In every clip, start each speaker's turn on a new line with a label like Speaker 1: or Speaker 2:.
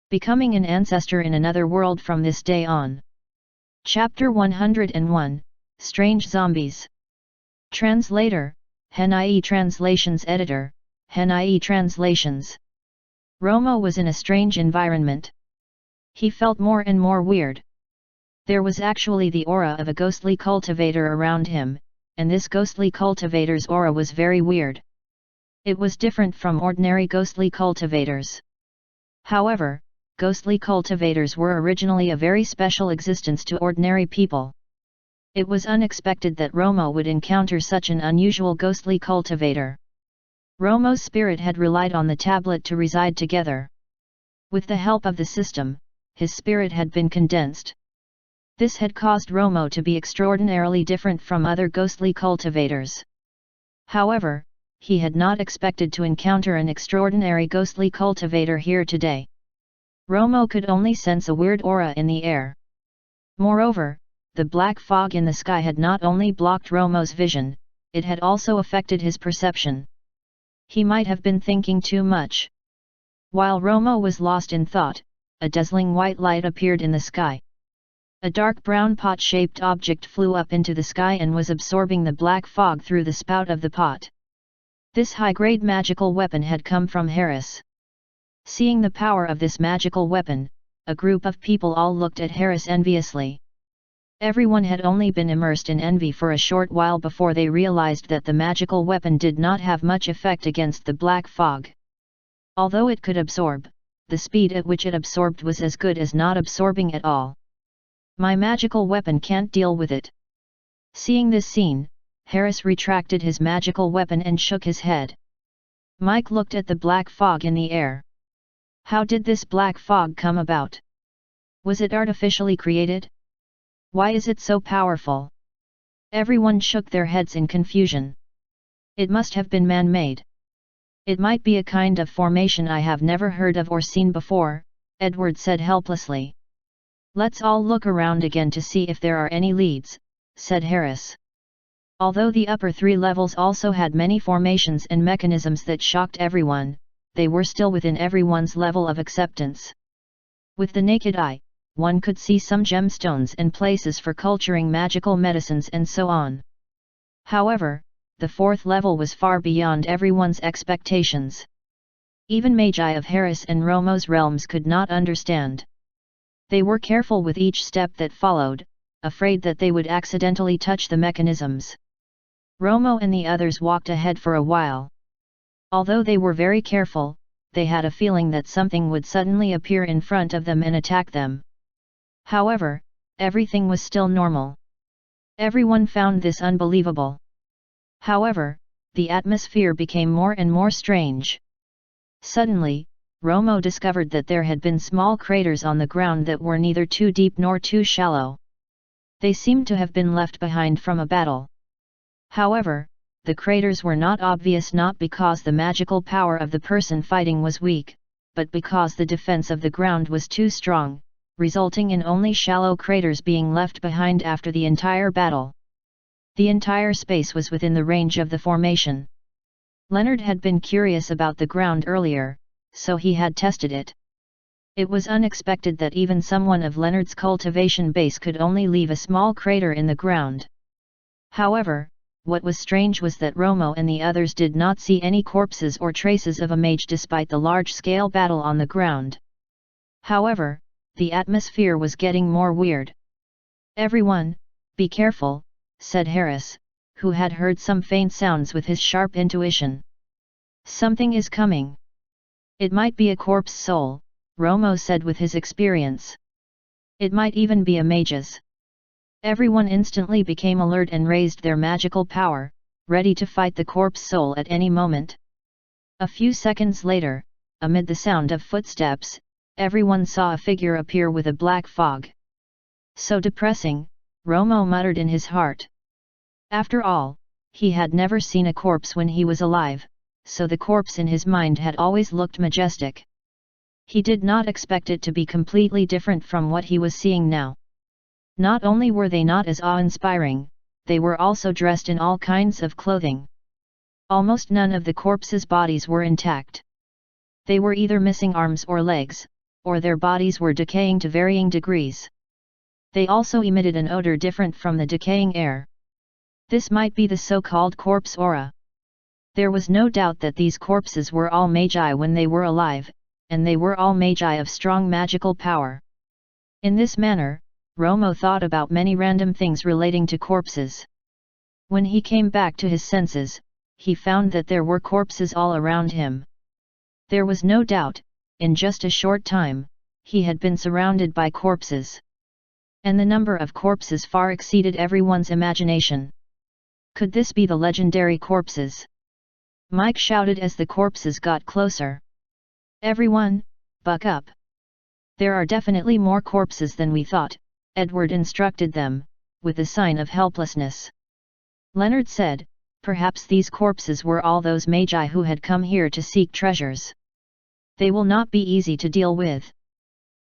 Speaker 1: Becoming an ancestor in another world from this day on. Chapter 101, Strange Zombies. Translator, Henai Translations Editor, Henai Translations. Romo was in a strange environment. He felt more and more weird. There was actually the aura of a ghostly cultivator around him, and this ghostly cultivator's aura was very weird. It was different from ordinary ghostly cultivators. However, ghostly cultivators were originally a very special existence to ordinary people. It was unexpected that Romo would encounter such an unusual ghostly cultivator. Romo's spirit had relied on the tablet to reside together. With the help of the system, his spirit had been condensed. This had caused Romo to be extraordinarily different from other ghostly cultivators. However, he had not expected to encounter an extraordinary ghostly cultivator here today. Romo could only sense a weird aura in the air. Moreover, the black fog in the sky had not only blocked Romo's vision, it had also affected his perception. He might have been thinking too much. While Romo was lost in thought, a dazzling white light appeared in the sky. A dark brown pot-shaped object flew up into the sky and was absorbing the black fog through the spout of the pot. This high-grade magical weapon had come from Harris. Seeing the power of this magical weapon, a group of people all looked at Harris enviously. Everyone had only been immersed in envy for a short while before they realized that the magical weapon did not have much effect against the black fog. Although it could absorb, the speed at which it absorbed was as good as not absorbing at all. My magical weapon can't deal with it. Seeing this scene, Harris retracted his magical weapon and shook his head. Mike looked at the black fog in the air. How did this black fog come about? Was it artificially created? Why is it so powerful? Everyone shook their heads in confusion. It must have been man-made. It might be a kind of formation I have never heard of or seen before, Edward said helplessly. Let's all look around again to see if there are any leads, said Harris. Although the upper three levels also had many formations and mechanisms that shocked everyone, they were still within everyone's level of acceptance. With the naked eye, one could see some gemstones and places for culturing magical medicines and so on. However, the fourth level was far beyond everyone's expectations. Even Magi of Harris and Romo's realms could not understand. They were careful with each step that followed, afraid that they would accidentally touch the mechanisms. Romo and the others walked ahead for a while. Although they were very careful, they had a feeling that something would suddenly appear in front of them and attack them. However, everything was still normal. Everyone found this unbelievable. However, the atmosphere became more and more strange. Suddenly, Romo discovered that there had been small craters on the ground that were neither too deep nor too shallow. They seemed to have been left behind from a battle. However, the craters were not obvious not because the magical power of the person fighting was weak, but because the defense of the ground was too strong, resulting in only shallow craters being left behind after the entire battle. The entire space was within the range of the formation. Leonard had been curious about the ground earlier, so he had tested it. It was unexpected that even someone of Leonard's cultivation base could only leave a small crater in the ground. However, what was strange was that Romo and the others did not see any corpses or traces of a mage despite the large-scale battle on the ground. However, the atmosphere was getting more weird. Everyone, be careful, said Harris, who had heard some faint sounds with his sharp intuition. Something is coming. It might be a corpse soul, Romo said with his experience. It might even be a mage's. Everyone instantly became alert and raised their magical power, ready to fight the corpse soul at any moment. A few seconds later, amid the sound of footsteps, everyone saw a figure appear with a black fog. So depressing, Romo muttered in his heart. After all, he had never seen a corpse when he was alive, so the corpse in his mind had always looked majestic. He did not expect it to be completely different from what he was seeing now. Not only were they not as awe-inspiring, they were also dressed in all kinds of clothing. Almost none of the corpses' bodies were intact. They were either missing arms or legs, or their bodies were decaying to varying degrees. They also emitted an odor different from the decaying air. This might be the so-called corpse aura. There was no doubt that these corpses were all magi when they were alive, and they were all magi of strong magical power. In this manner, Romo thought about many random things relating to corpses. When he came back to his senses, he found that there were corpses all around him. There was no doubt, in just a short time, he had been surrounded by corpses. And the number of corpses far exceeded everyone's imagination. Could this be the legendary corpses? Mike shouted as the corpses got closer. Everyone, buck up. There are definitely more corpses than we thought, Edward instructed them, with a sign of helplessness. Leonard said, perhaps these corpses were all those magi who had come here to seek treasures. They will not be easy to deal with.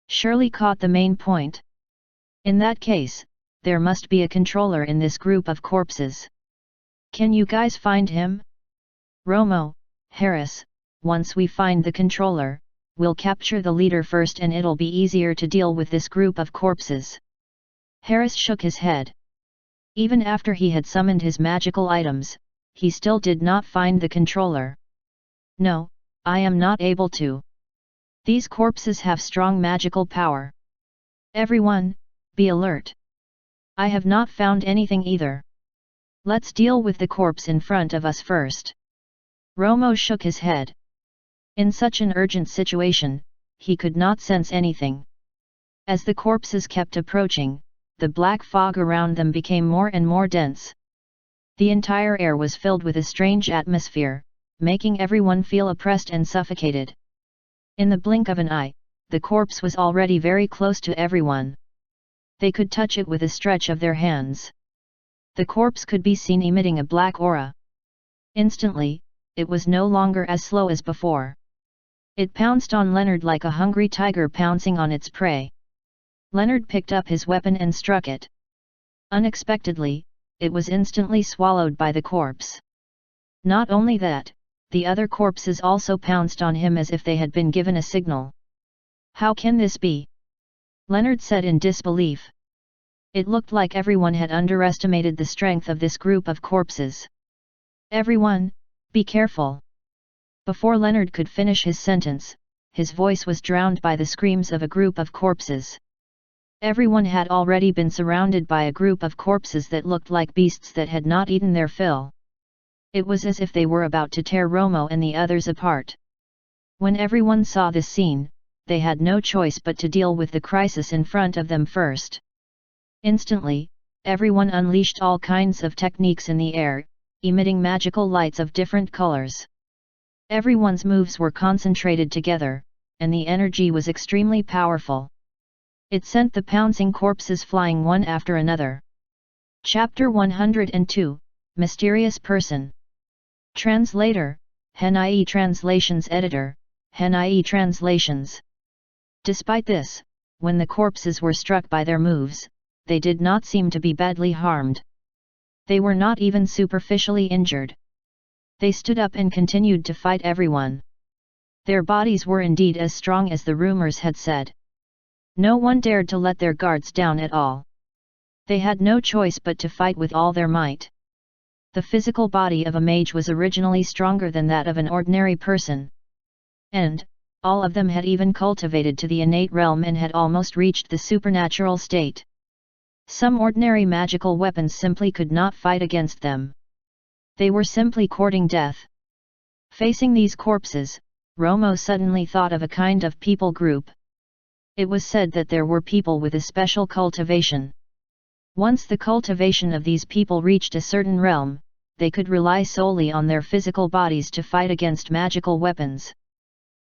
Speaker 1: Shirley caught the main point. In that case, there must be a controller in this group of corpses. Can you guys find him? Romo, Harris, once we find the controller, we'll capture the leader first and it'll be easier to deal with this group of corpses. Harris shook his head. Even after he had summoned his magical items, he still did not find the controller. No, I am not able to. These corpses have strong magical power. Everyone, be alert. I have not found anything either. Let's deal with the corpse in front of us first. Romo shook his head. In such an urgent situation, he could not sense anything. As the corpses kept approaching, the black fog around them became more and more dense. The entire air was filled with a strange atmosphere, making everyone feel oppressed and suffocated. In the blink of an eye, the corpse was already very close to everyone. They could touch it with a stretch of their hands. The corpse could be seen emitting a black aura. Instantly, it was no longer as slow as before. It pounced on Leonard like a hungry tiger pouncing on its prey. Leonard picked up his weapon and struck it. Unexpectedly, it was instantly swallowed by the corpse. Not only that, the other corpses also pounced on him as if they had been given a signal. How can this be? Leonard said in disbelief. It looked like everyone had underestimated the strength of this group of corpses. Everyone, be careful. Before Leonard could finish his sentence, his voice was drowned by the screams of a group of corpses. Everyone had already been surrounded by a group of corpses that looked like beasts that had not eaten their fill. It was as if they were about to tear Romo and the others apart. When everyone saw this scene, they had no choice but to deal with the crisis in front of them first. Instantly, everyone unleashed all kinds of techniques in the air, emitting magical lights of different colors. Everyone's moves were concentrated together, and the energy was extremely powerful. It sent the pouncing corpses flying one after another. Chapter 102, Mysterious Person. Translator, Henai Translations Editor, Henai Translations. Despite this, when the corpses were struck by their moves, they did not seem to be badly harmed. They were not even superficially injured. They stood up and continued to fight everyone. Their bodies were indeed as strong as the rumors had said. No one dared to let their guards down at all. They had no choice but to fight with all their might. The physical body of a mage was originally stronger than that of an ordinary person. And, all of them had even cultivated to the innate realm and had almost reached the supernatural state. Some ordinary magical weapons simply could not fight against them. They were simply courting death. Facing these corpses, Romo suddenly thought of a kind of people group. It was said that there were people with a special cultivation. Once the cultivation of these people reached a certain realm, they could rely solely on their physical bodies to fight against magical weapons.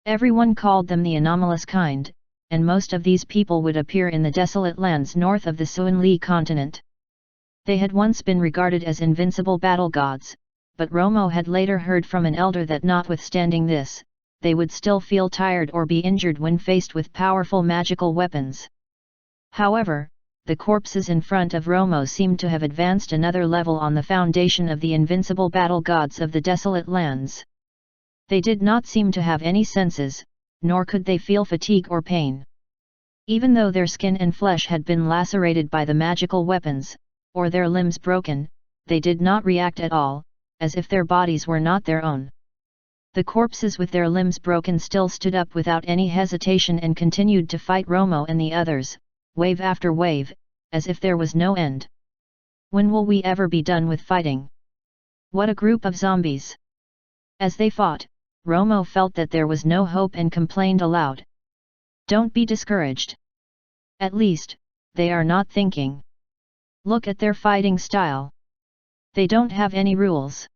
Speaker 1: Everyone called them the anomalous kind, and most of these people would appear in the desolate lands north of the Suanli continent. They had once been regarded as invincible battle gods, but Romo had later heard from an elder that notwithstanding this, they would still feel tired or be injured when faced with powerful magical weapons. However, the corpses in front of Romo seemed to have advanced another level on the foundation of the invincible battle gods of the desolate lands. They did not seem to have any senses, nor could they feel fatigue or pain. Even though their skin and flesh had been lacerated by the magical weapons, or their limbs broken, they did not react at all, as if their bodies were not their own. The corpses with their limbs broken still stood up without any hesitation and continued to fight Romo and the others, wave after wave, as if there was no end. When will we ever be done with fighting? What a group of zombies! As they fought, Romo felt that there was no hope and complained aloud. Don't be discouraged. At least, they are not thinking. Look at their fighting style. They don't have any rules.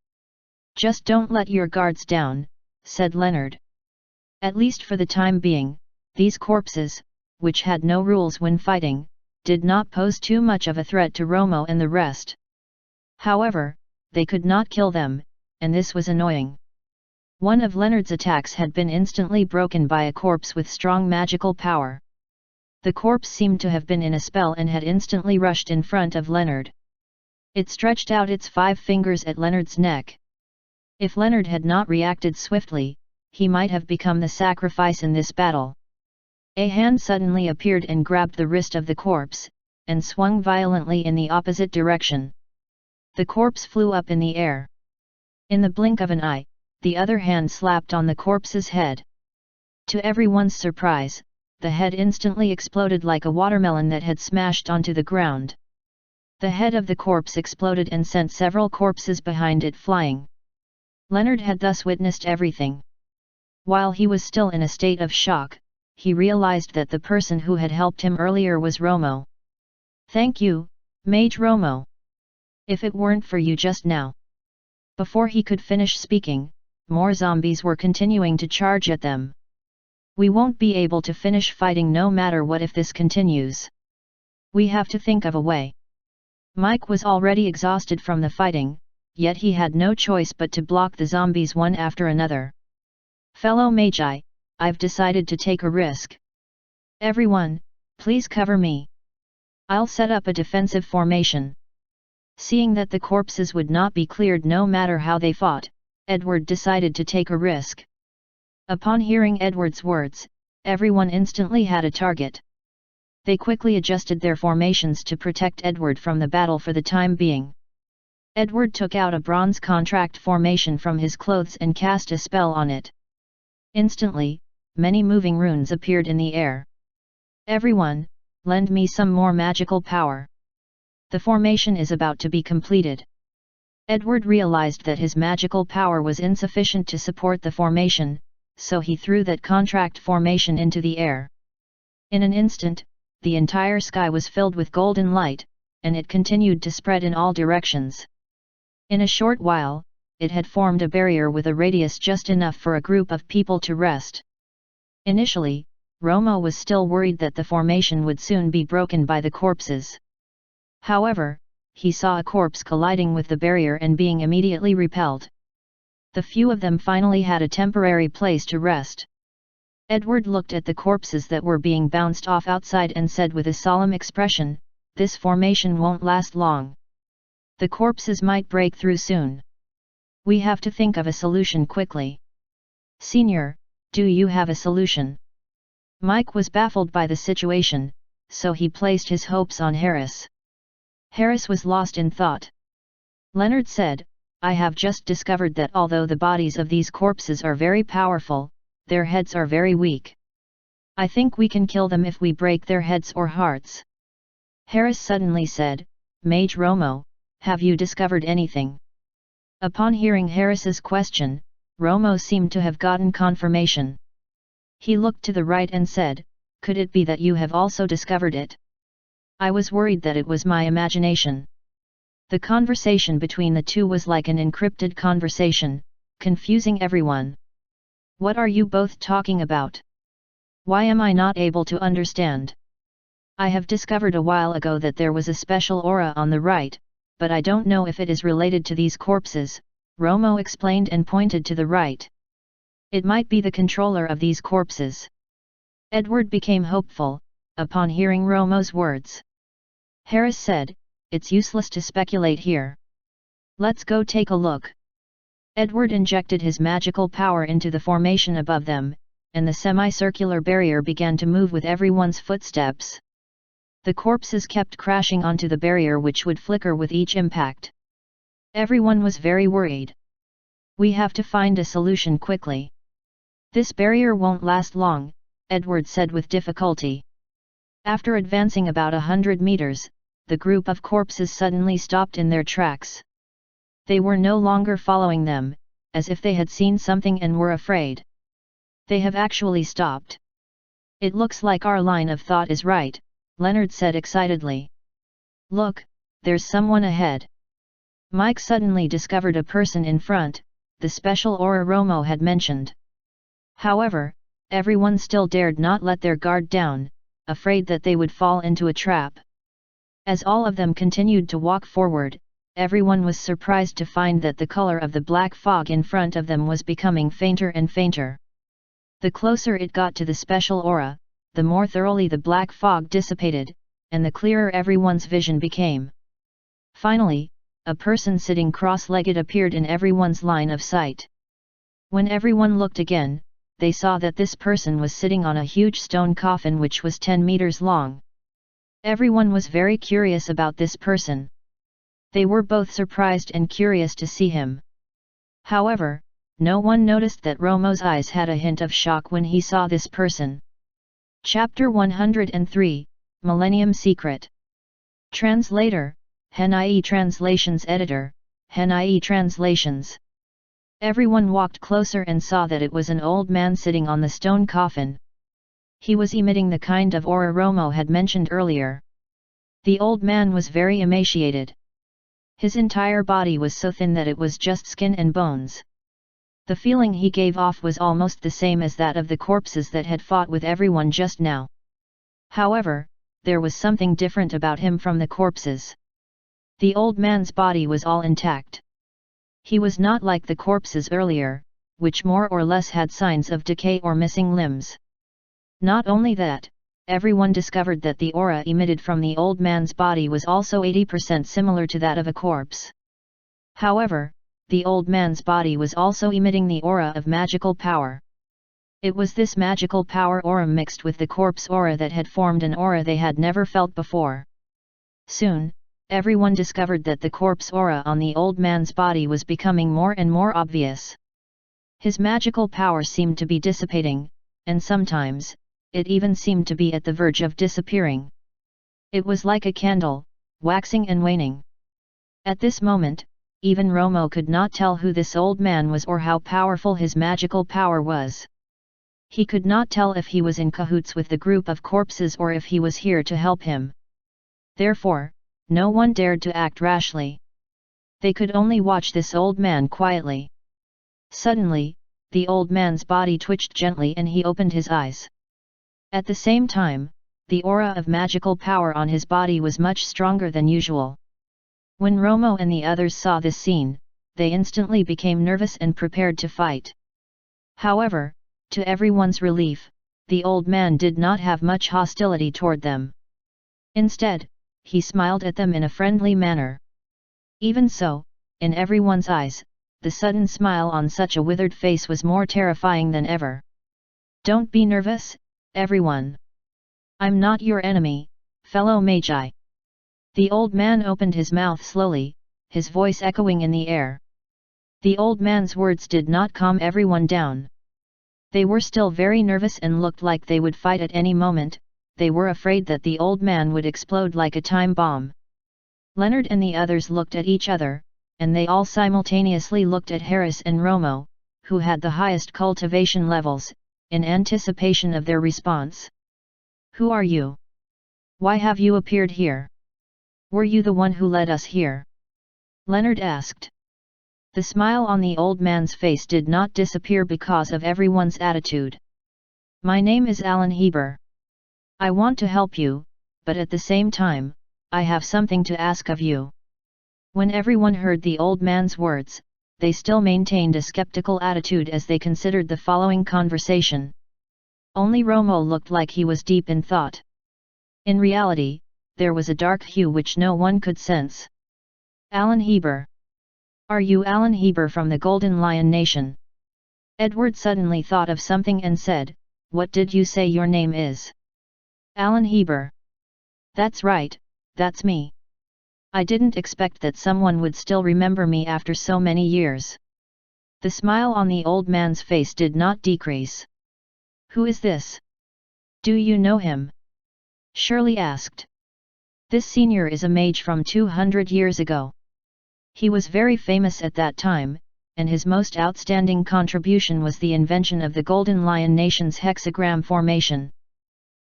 Speaker 1: Just don't let your guards down, said Leonard. At least for the time being, these corpses, which had no rules when fighting, did not pose too much of a threat to Romo and the rest. However, they could not kill them, and this was annoying. One of Leonard's attacks had been instantly broken by a corpse with strong magical power. The corpse seemed to have been in a spell and had instantly rushed in front of Leonard. It stretched out its 5 fingers at Leonard's neck. If Leonard had not reacted swiftly, he might have become the sacrifice in this battle. A hand suddenly appeared and grabbed the wrist of the corpse, and swung violently in the opposite direction. The corpse flew up in the air. In the blink of an eye, the other hand slapped on the corpse's head. To everyone's surprise, the head instantly exploded like a watermelon that had smashed onto the ground. The head of the corpse exploded and sent several corpses behind it flying. Leonard had thus witnessed everything. While he was still in a state of shock, he realized that the person who had helped him earlier was Romo. Thank you, Mage Romo. If it weren't for you just now. Before he could finish speaking, more zombies were continuing to charge at them. We won't be able to finish fighting no matter what if this continues. We have to think of a way. Mike was already exhausted from the fighting, yet he had no choice but to block the zombies one after another. Fellow Magi, I've decided to take a risk. Everyone, please cover me. I'll set up a defensive formation. Seeing that the corpses would not be cleared no matter how they fought, Edward decided to take a risk. Upon hearing Edward's words, everyone instantly had a target. They quickly adjusted their formations to protect Edward from the battle for the time being. Edward took out a bronze contract formation from his clothes and cast a spell on it. Instantly, many moving runes appeared in the air. Everyone, lend me some more magical power. The formation is about to be completed. Edward realized that his magical power was insufficient to support the formation, so he threw that contract formation into the air. In an instant, the entire sky was filled with golden light, and it continued to spread in all directions. In a short while, it had formed a barrier with a radius just enough for a group of people to rest. Initially, Romo was still worried that the formation would soon be broken by the corpses. However, he saw a corpse colliding with the barrier and being immediately repelled. The few of them finally had a temporary place to rest. Edward looked at the corpses that were being bounced off outside and said with a solemn expression, "This formation won't last long. The corpses might break through soon. We have to think of a solution quickly. Senior, do you have a solution?" Mike was baffled by the situation, so he placed his hopes on Harris. Harris was lost in thought. Leonard said, "I have just discovered that although the bodies of these corpses are very powerful, their heads are very weak. I think we can kill them if we break their heads or hearts." Harris suddenly said, "Mage Romo, have you discovered anything?" Upon hearing Harris's question, Romo seemed to have gotten confirmation. He looked to the right and said, "Could it be that you have also discovered it? I was worried that it was my imagination." The conversation between the two was like an encrypted conversation, confusing everyone. "What are you both talking about? Why am I not able to understand? I have discovered a while ago that there was a special aura on the right, but I don't know if it is related to these corpses," Romo explained and pointed to the right. "It might be the controller of these corpses." Edward became hopeful, upon hearing Romo's words. Harris said, "It's useless to speculate here. Let's go take a look." Edward injected his magical power into the formation above them, and the semicircular barrier began to move with everyone's footsteps. The corpses kept crashing onto the barrier, which would flicker with each impact. Everyone was very worried. "We have to find a solution quickly. This barrier won't last long," Edward said with difficulty. After advancing about 100 meters, the group of corpses suddenly stopped in their tracks. They were no longer following them, as if they had seen something and were afraid. "They have actually stopped. It looks like our line of thought is right," Leonard said excitedly. "Look, there's someone ahead." Mike suddenly discovered a person in front, the special aura Romo had mentioned. However, everyone still dared not let their guard down, afraid that they would fall into a trap. As all of them continued to walk forward, everyone was surprised to find that the color of the black fog in front of them was becoming fainter and fainter. The closer it got to the special aura, the more thoroughly the black fog dissipated, and the clearer everyone's vision became. Finally, a person sitting cross-legged appeared in everyone's line of sight. When everyone looked again, they saw that this person was sitting on a huge stone coffin which was 10 meters long. Everyone was very curious about this person. They were both surprised and curious to see him. However, no one noticed that Romo's eyes had a hint of shock when he saw this person. Chapter 103, Millennium Secret. Translator, HenIE Translations Editor, HenIE Translations. Everyone walked closer and saw that it was an old man sitting on the stone coffin. He was emitting the kind of aura Romo had mentioned earlier. The old man was very emaciated. His entire body was so thin that it was just skin and bones. The feeling he gave off was almost the same as that of the corpses that had fought with everyone just now. However, there was something different about him from the corpses. The old man's body was all intact. He was not like the corpses earlier, which more or less had signs of decay or missing limbs. Not only that, everyone discovered that the aura emitted from the old man's body was also 80% similar to that of a corpse. However, the old man's body was also emitting the aura of magical power. It was this magical power aura mixed with the corpse aura that had formed an aura they had never felt before. Soon, everyone discovered that the corpse aura on the old man's body was becoming more and more obvious. His magical power seemed to be dissipating, and sometimes, it even seemed to be at the verge of disappearing. It was like a candle, waxing and waning. At this moment, even Romo could not tell who this old man was or how powerful his magical power was. He could not tell if he was in cahoots with the group of corpses or if he was here to help him. Therefore, no one dared to act rashly. They could only watch this old man quietly. Suddenly, the old man's body twitched gently and he opened his eyes. At the same time, the aura of magical power on his body was much stronger than usual. When Romo and the others saw this scene, they instantly became nervous and prepared to fight. However, to everyone's relief, the old man did not have much hostility toward them. Instead, he smiled at them in a friendly manner. Even so, in everyone's eyes, the sudden smile on such a withered face was more terrifying than ever. "Don't be nervous, everyone. I'm not your enemy, fellow magi." The old man opened his mouth slowly, his voice echoing in the air. The old man's words did not calm everyone down. They were still very nervous and looked like they would fight at any moment. They were afraid that the old man would explode like a time bomb. Leonard and the others looked at each other, and they all simultaneously looked at Harris and Romo, who had the highest cultivation levels, in anticipation of their response. "Who are you? Why have you appeared here? Were you the one who led us here?" Leonard asked. The smile on the old man's face did not disappear because of everyone's attitude. "My name is Alan Heber. I want to help you, but at the same time, I have something to ask of you." When everyone heard the old man's words, they still maintained a skeptical attitude as they considered the following conversation. Only Romo looked like he was deep in thought. In reality, there was a dark hue which no one could sense. "Alan Heber. Are you Alan Heber from the Golden Lion Nation?" Edward suddenly thought of something and said, what did you say your name is? Alan Heber. That's right, that's me. I didn't expect that someone would still remember me after so many years. The smile on the old man's face did not decrease. Who is this? Do you know him? Shirley asked. This senior is a mage from 200 years ago. He was very famous at that time, and his most outstanding contribution was the invention of the Golden Lion Nation's hexagram formation.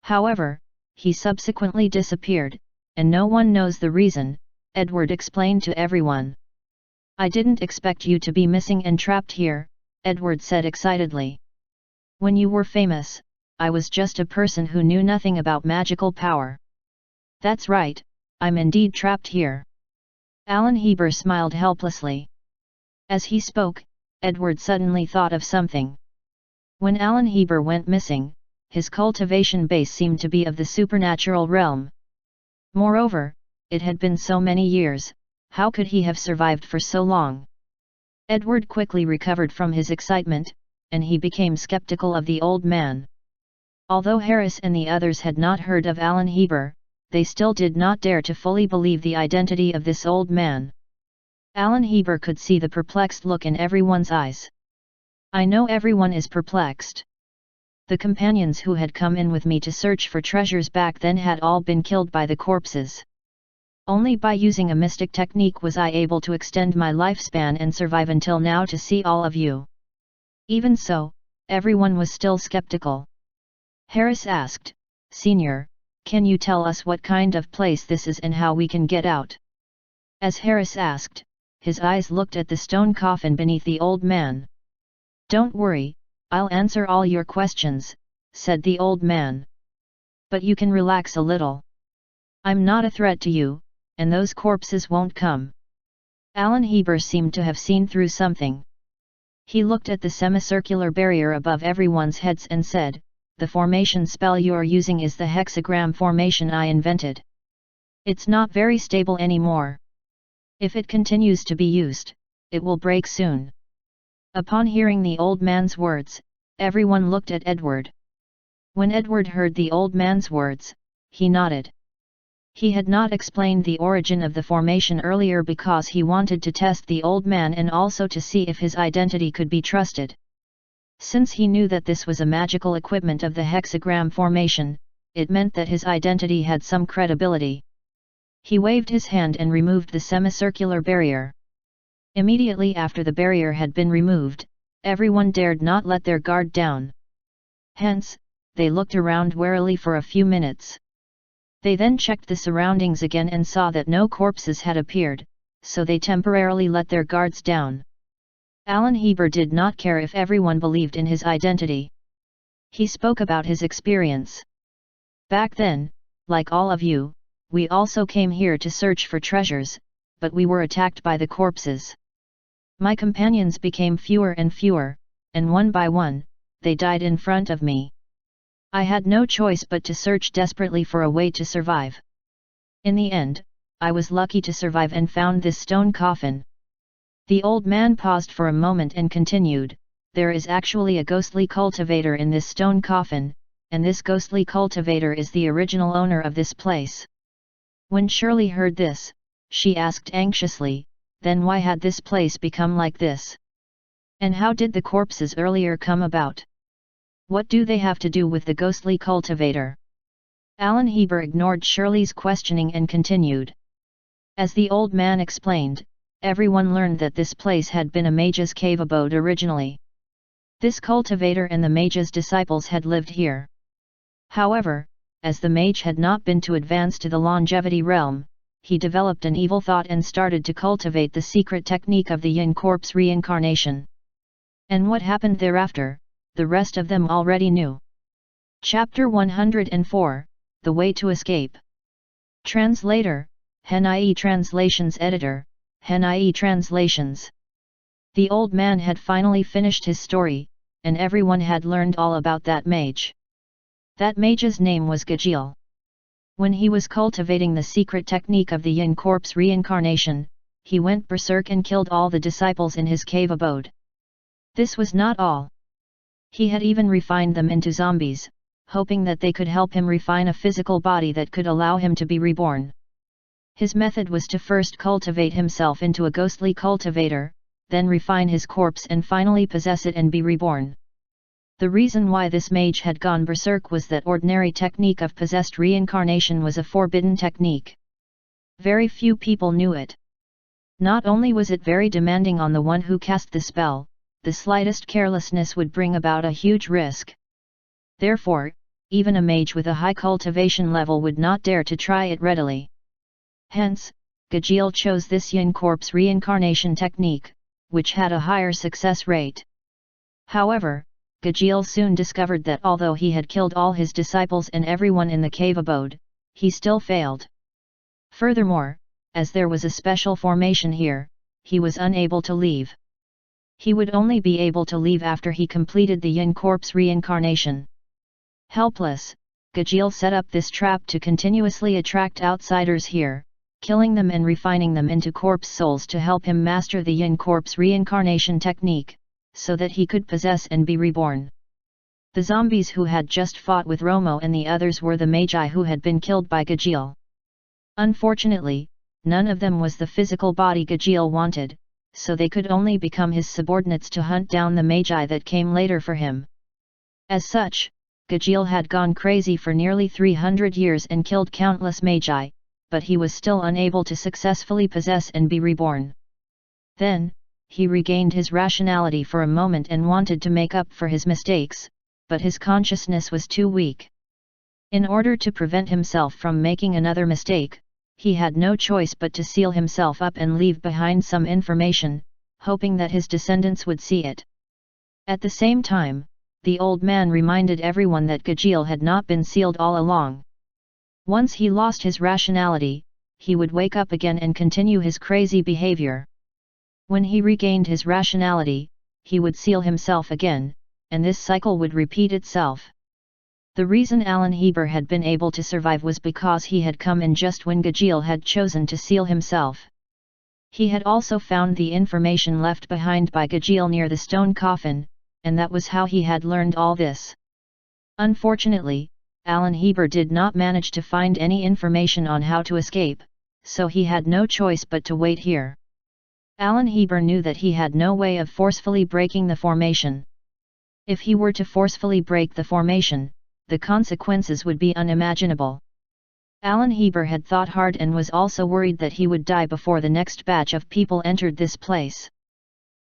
Speaker 1: However, he subsequently disappeared, and no one knows the reason, Edward explained to everyone. I didn't expect you to be missing and trapped here, Edward said excitedly. When you were famous, I was just a person who knew nothing about magical power. That's right, I'm indeed trapped here. Alan Heber smiled helplessly. As he spoke, Edward suddenly thought of something. When Alan Heber went missing, his cultivation base seemed to be of the supernatural realm. Moreover, it had been so many years, how could he have survived for so long? Edward quickly recovered from his excitement, and he became skeptical of the old man. Although Harris and the others had not heard of Alan Heber, they still did not dare to fully believe the identity of this old man. Alan Heber could see the perplexed look in everyone's eyes. I know everyone is perplexed. The companions who had come in with me to search for treasures back then had all been killed by the corpses. Only by using a mystic technique was I able to extend my lifespan and survive until now to see all of you. Even so, everyone was still skeptical. Harris asked, Senior, can you tell us what kind of place this is and how we can get out? As Harris asked, his eyes looked at the stone coffin beneath the old man. Don't worry, I'll answer all your questions, said the old man. But you can relax a little. I'm not a threat to you, and those corpses won't come. Alan Heber seemed to have seen through something. He looked at the semicircular barrier above everyone's heads and said, the formation spell you're using is the hexagram formation I invented. It's not very stable anymore. If it continues to be used, it will break soon. Upon hearing the old man's words, everyone looked at Edward. When Edward heard the old man's words, he nodded. He had not explained the origin of the formation earlier because he wanted to test the old man and also to see if his identity could be trusted. Since he knew that this was a magical equipment of the hexagram formation, it meant that his identity had some credibility. He waved his hand and removed the semicircular barrier. Immediately after the barrier had been removed, everyone dared not let their guard down. Hence, they looked around warily for a few minutes. They then checked the surroundings again and saw that no corpses had appeared, so they temporarily let their guards down. Alan Heber did not care if everyone believed in his identity. He spoke about his experience. Back then, like all of you, we also came here to search for treasures, but we were attacked by the corpses. My companions became fewer and fewer, and one by one, they died in front of me. I had no choice but to search desperately for a way to survive. In the end, I was lucky to survive and found this stone coffin. The old man paused for a moment and continued, there is actually a ghostly cultivator in this stone coffin, and this ghostly cultivator is the original owner of this place. When Shirley heard this, she asked anxiously, then why had this place become like this? And how did the corpses earlier come about? What do they have to do with the ghostly cultivator? Alan Heber ignored Shirley's questioning and continued. As the old man explained, everyone learned that this place had been a mage's cave abode originally. This cultivator and the mage's disciples had lived here. However, as the mage had not been to advance to the longevity realm, he developed an evil thought and started to cultivate the secret technique of the yin corpse reincarnation. And what happened thereafter, the rest of them already knew. Chapter 104, The Way to Escape. Translator, Hen-IE Translations Editor, Hen-IE Translations. The old man had finally finished his story, and everyone had learned all about that mage. That mage's name was Gajil. When he was cultivating the secret technique of the yin corpse reincarnation, he went berserk and killed all the disciples in his cave abode. This was not all. He had even refined them into zombies, hoping that they could help him refine a physical body that could allow him to be reborn. His method was to first cultivate himself into a ghostly cultivator, then refine his corpse and finally possess it and be reborn. The reason why this mage had gone berserk was that ordinary technique of possessed reincarnation was a forbidden technique. Very few people knew it. Not only was it very demanding on the one who cast the spell, the slightest carelessness would bring about a huge risk. Therefore, even a mage with a high cultivation level would not dare to try it readily. Hence, Gajeel chose this yin corpse reincarnation technique, which had a higher success rate. However, Gajeel soon discovered that although he had killed all his disciples and everyone in the cave abode, he still failed. Furthermore, as there was a special formation here, he was unable to leave. He would only be able to leave after he completed the yin corpse reincarnation. Helpless, Gajeel set up this trap to continuously attract outsiders here, killing them and refining them into corpse souls to help him master the yin corpse reincarnation technique, so that he could possess and be reborn. The zombies who had just fought with Romo and the others were the magi who had been killed by Gajeel. Unfortunately, none of them was the physical body Gajeel wanted, so they could only become his subordinates to hunt down the magi that came later for him. As such, Gajeel had gone crazy for nearly 300 years and killed countless magi, but he was still unable to successfully possess and be reborn. Then, he regained his rationality for a moment and wanted to make up for his mistakes, but his consciousness was too weak. In order to prevent himself from making another mistake, he had no choice but to seal himself up and leave behind some information, hoping that his descendants would see it. At the same time, the old man reminded everyone that Gajeel had not been sealed all along. Once he lost his rationality, he would wake up again and continue his crazy behavior. When he regained his rationality, he would seal himself again, and this cycle would repeat itself. The reason Alan Heber had been able to survive was because he had come in just when Gajeel had chosen to seal himself. He had also found the information left behind by Gajeel near the stone coffin, and that was how he had learned all this. Unfortunately, Alan Heber did not manage to find any information on how to escape, so he had no choice but to wait here. Alan Heber knew that he had no way of forcefully breaking the formation. If he were to forcefully break the formation, the consequences would be unimaginable. Alan Heber had thought hard and was also worried that he would die before the next batch of people entered this place.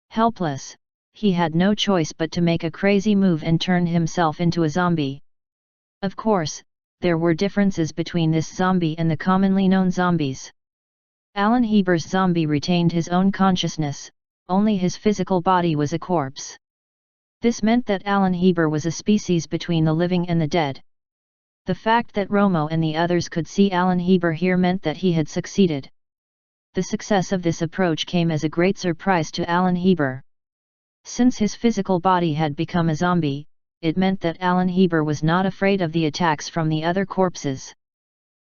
Speaker 1: Helpless, he had no choice but to make a crazy move and turn himself into a zombie. Of course, there were differences between this zombie and the commonly known zombies. Alan Heber's zombie retained his own consciousness, only his physical body was a corpse. This meant that Alan Heber was a species between the living and the dead. The fact that Romo and the others could see Alan Heber here meant that he had succeeded. The success of this approach came as a great surprise to Alan Heber. Since his physical body had become a zombie, it meant that Alan Heber was not afraid of the attacks from the other corpses.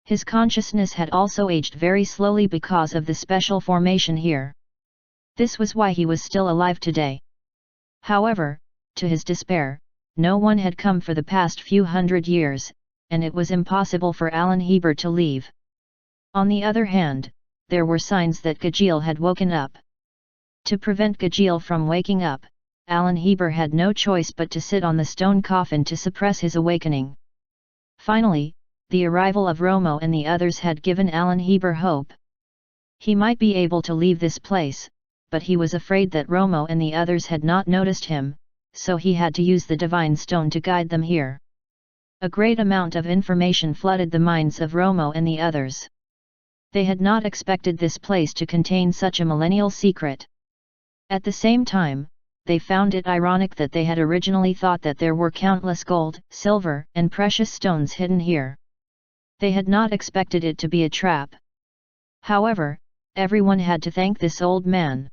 Speaker 1: His consciousness had also aged very slowly because of the special formation here. This was why he was still alive today. However, to his despair, no one had come for the past few hundred years, and it was impossible for Alan Heber to leave. On the other hand, there were signs that Gajeel had woken up. To prevent Gajeel from waking up, Alan Heber had no choice but to sit on the stone coffin to suppress his awakening. Finally, the arrival of Romo and the others had given Alan Heber hope. He might be able to leave this place, but he was afraid that Romo and the others had not noticed him, so he had to use the divine stone to guide them here. A great amount of information flooded the minds of Romo and the others. They had not expected this place to contain such a millennial secret. At the same time, they found it ironic that they had originally thought that there were countless gold, silver, and precious stones hidden here. They had not expected it to be a trap. However, everyone had to thank this old man.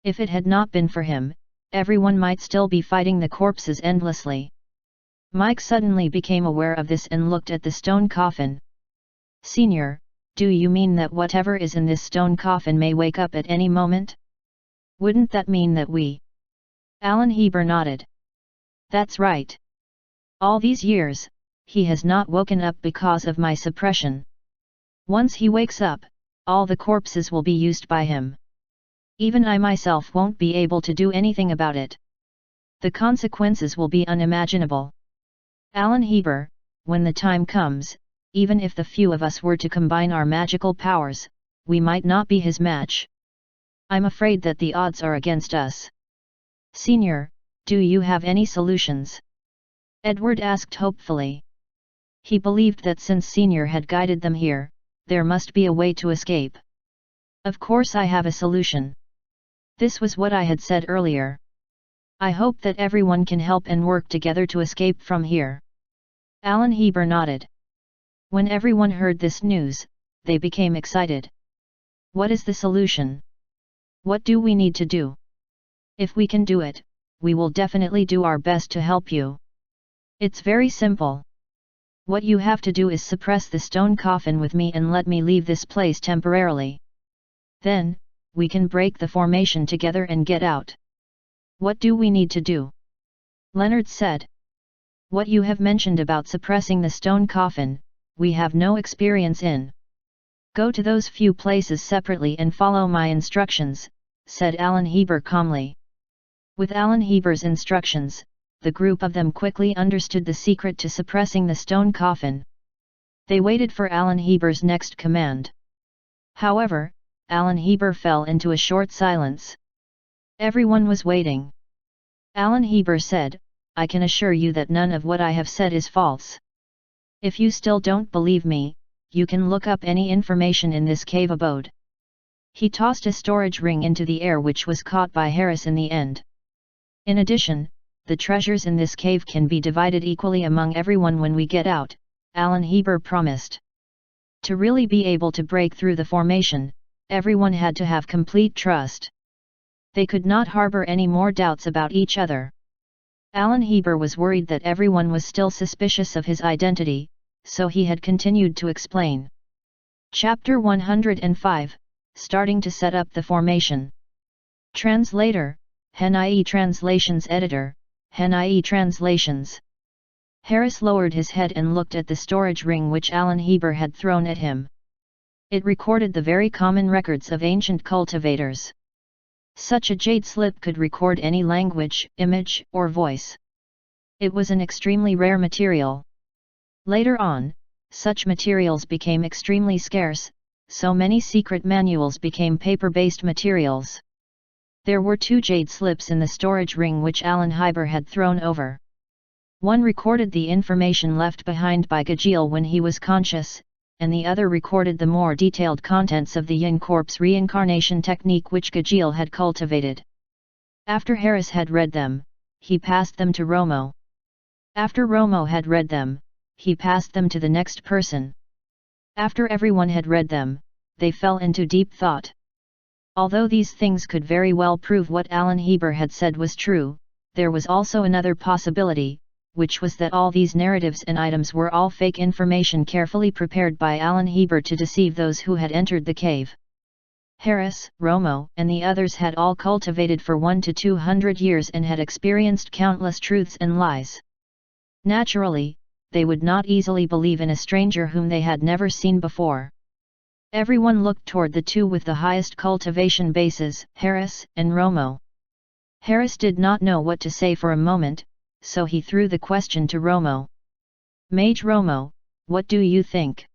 Speaker 1: If it had not been for him, everyone might still be fighting the corpses endlessly. Mike suddenly became aware of this and looked at the stone coffin. "Senior, do you mean that whatever is in this stone coffin may wake up at any moment? Wouldn't that mean that we..." Alan Heber nodded. That's right. All these years, he has not woken up because of my suppression. Once he wakes up, all the corpses will be used by him. Even I myself won't be able to do anything about it. The consequences will be unimaginable. Alan Heber, when the time comes, even if the few of us were to combine our magical powers, we might not be his match. I'm afraid that the odds are against us. Senior, do you have any solutions? Edward asked hopefully. He believed that since Senior had guided them here, there must be a way to escape. Of course I have a solution. This was what I had said earlier. I hope that everyone can help and work together to escape from here. Alan Heber nodded. When everyone heard this news, they became excited. What is the solution? What do we need to do? If we can do it, we will definitely do our best to help you. It's very simple. What you have to do is suppress the stone coffin with me and let me leave this place temporarily. Then, we can break the formation together and get out. What do we need to do? Leonard said. What you have mentioned about suppressing the stone coffin, we have no experience in. Go to those few places separately and follow my instructions, said Alan Heber calmly. With Alan Heber's instructions, the group of them quickly understood the secret to suppressing the stone coffin. They waited for Alan Heber's next command. However, Alan Heber fell into a short silence. Everyone was waiting. Alan Heber said, I can assure you that none of what I have said is false. If you still don't believe me, you can look up any information in this cave abode. He tossed a storage ring into the air which was caught by Harris in the end. In addition, the treasures in this cave can be divided equally among everyone when we get out, Alan Heber promised. To really be able to break through the formation, everyone had to have complete trust. They could not harbor any more doubts about each other. Alan Heber was worried that everyone was still suspicious of his identity, so he had continued to explain. Chapter 105, Starting to Set Up the Formation. Translator, HenIE Translations Editor, HenIE Translations. Harris lowered his head and looked at the storage ring which Alan Heber had thrown at him. It recorded the very common records of ancient cultivators. Such a jade slip could record any language, image, or voice. It was an extremely rare material. Later on, such materials became extremely scarce, so many secret manuals became paper-based materials. There were 2 jade slips in the storage ring which Alan Heber had thrown over. One recorded the information left behind by Gajiel when he was conscious, and the other recorded the more detailed contents of the Yin Corpse reincarnation technique which Gajiel had cultivated. After Harris had read them, he passed them to Romo. After Romo had read them, he passed them to the next person. After everyone had read them, they fell into deep thought. Although these things could very well prove what Alan Heber had said was true, there was also another possibility, which was that all these narratives and items were all fake information carefully prepared by Alan Heber to deceive those who had entered the cave. Harris, Romo, and the others had all cultivated for 100 to 200 years and had experienced countless truths and lies. Naturally, they would not easily believe in a stranger whom they had never seen before. Everyone looked toward the 2 with the highest cultivation bases, Harris and Romo. Harris did not know what to say for a moment, so he threw the question to Romo. Mage Romo, what do you think?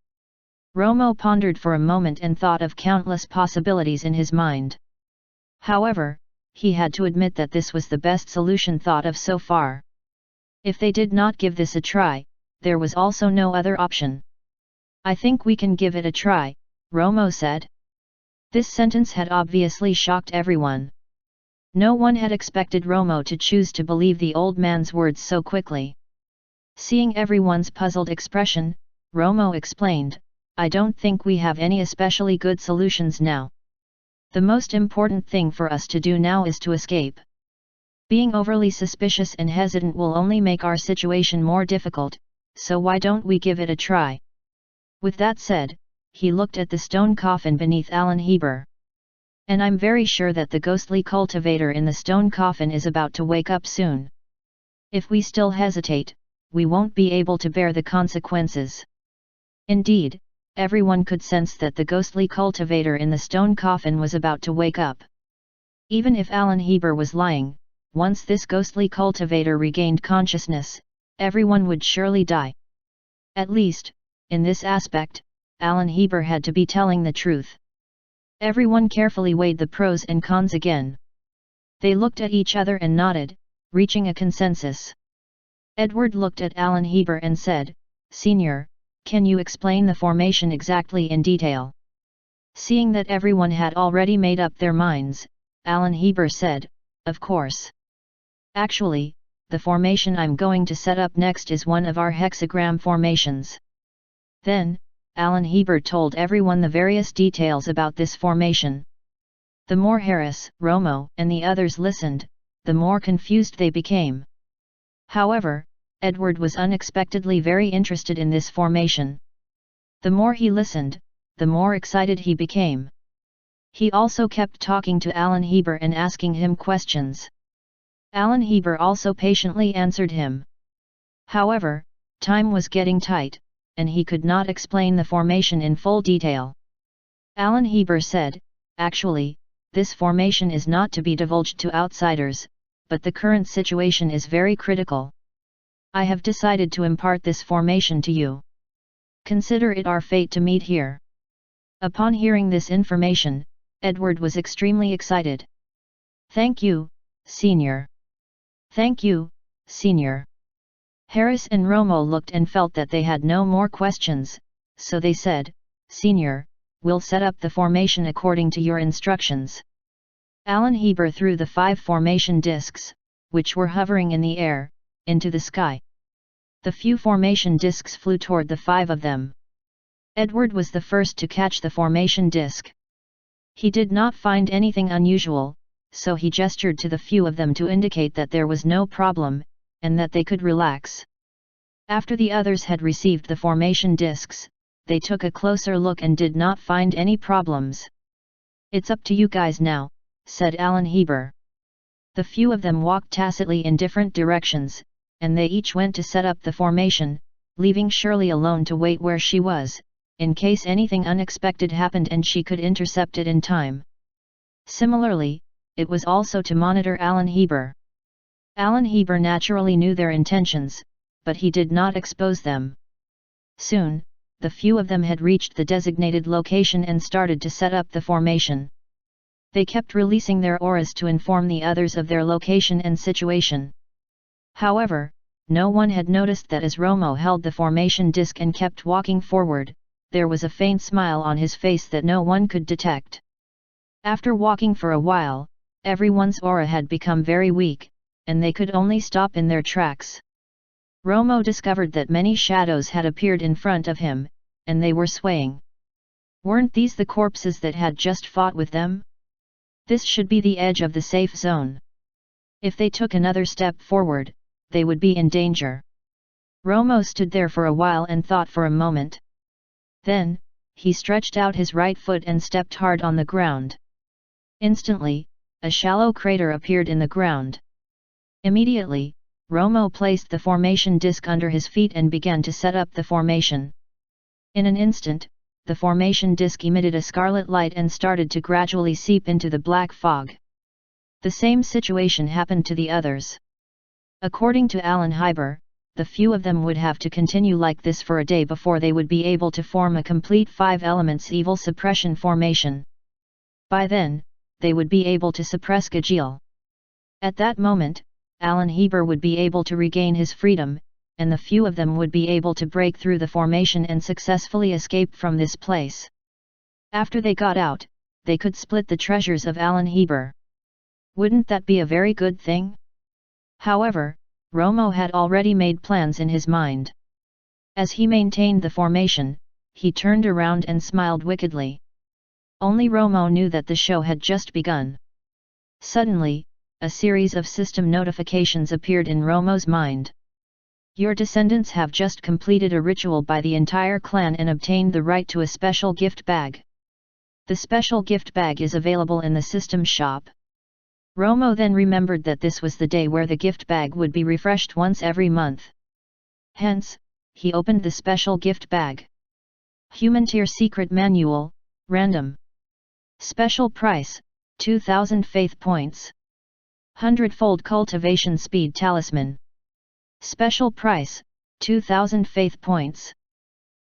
Speaker 1: Romo pondered for a moment and thought of countless possibilities in his mind. However, he had to admit that this was the best solution thought of so far. If they did not give this a try, there was also no other option. I think we can give it a try, Romo said. This sentence had obviously shocked everyone. No one had expected Romo to choose to believe the old man's words so quickly. Seeing everyone's puzzled expression, Romo explained, I don't think we have any especially good solutions now. The most important thing for us to do now is to escape. Being overly suspicious and hesitant will only make our situation more difficult, so why don't we give it a try? With that said, he looked at the stone coffin beneath Alan Heber. And I'm very sure that the ghostly cultivator in the stone coffin is about to wake up soon. If we still hesitate, we won't be able to bear the consequences. Indeed, everyone could sense that the ghostly cultivator in the stone coffin was about to wake up. Even if Alan Heber was lying, once this ghostly cultivator regained consciousness, everyone would surely die. At least, in this aspect, Alan Heber had to be telling the truth. Everyone carefully weighed the pros and cons again. They looked at each other and nodded, reaching a consensus. Edward looked at Alan Heber and said, "Senior, can you explain the formation exactly in detail?" Seeing that everyone had already made up their minds, Alan Heber said, "Of course. Actually, the formation I'm going to set up next is one of our hexagram formations." Then, Alan Heber told everyone the various details about this formation. The more Harris, Romo, and the others listened, the more confused they became. However, Edward was unexpectedly very interested in this formation. The more he listened, the more excited he became. He also kept talking to Alan Heber and asking him questions. Alan Heber also patiently answered him. However, time was getting tight, and he could not explain the formation in full detail. Alan Heber said, "Actually, this formation is not to be divulged to outsiders, but the current situation is very critical. I have decided to impart this formation to you. Consider it our fate to meet here." Upon hearing this information, Edward was extremely excited. "Thank you, Senior. Thank you, Senior." Harris and Romo looked and felt that they had no more questions, so they said, "Senior, we'll set up the formation according to your instructions." Alan Heber threw the 5 formation discs, which were hovering in the air, into the sky. The few formation discs flew toward the 5 of them. Edward was the first to catch the formation disc. He did not find anything unusual, so he gestured to the few of them to indicate that there was no problem, and that they could relax. After the others had received the formation discs, they took a closer look and did not find any problems. "It's up to you guys now," said Alan Heber. The few of them walked tacitly in different directions, and they each went to set up the formation, leaving Shirley alone to wait where she was, in case anything unexpected happened and she could intercept it in time. Similarly, it was also to monitor Alan Heber. Alan Heber naturally knew their intentions, but he did not expose them. Soon, the few of them had reached the designated location and started to set up the formation. They kept releasing their auras to inform the others of their location and situation. However, no one had noticed that as Romo held the formation disc and kept walking forward, there was a faint smile on his face that no one could detect. After walking for a while, everyone's aura had become very weak, and they could only stop in their tracks. Romo discovered that many shadows had appeared in front of him, and they were swaying. Weren't these the corpses that had just fought with them? This should be the edge of the safe zone. If they took another step forward, they would be in danger. Romo stood there for a while and thought for a moment. Then, he stretched out his right foot and stepped hard on the ground. Instantly, a shallow crater appeared in the ground. Immediately, Romo placed the formation disc under his feet and began to set up the formation. In an instant, the formation disc emitted a scarlet light and started to gradually seep into the black fog. The same situation happened to the others. According to Alan Heber, the few of them would have to continue like this for a day before they would be able to form a complete 5 elements evil suppression formation. By then, they would be able to suppress Gajeel. At that moment, Alan Heber would be able to regain his freedom, and the few of them would be able to break through the formation and successfully escape from this place. After they got out, they could split the treasures of Alan Heber. Wouldn't that be a very good thing? However, Romo had already made plans in his mind. As he maintained the formation, he turned around and smiled wickedly. Only Romo knew that the show had just begun. Suddenly, a series of system notifications appeared in Romo's mind. Your descendants have just completed a ritual by the entire clan and obtained the right to a special gift bag. The special gift bag is available in the system shop. Romo then remembered that this was the day where the gift bag would be refreshed once every month. Hence, he opened the special gift bag. Human Tier Secret Manual, Random. Special Price, 2000 Faith Points. 100-fold Cultivation Speed Talisman. Special Price, 2000 Faith Points.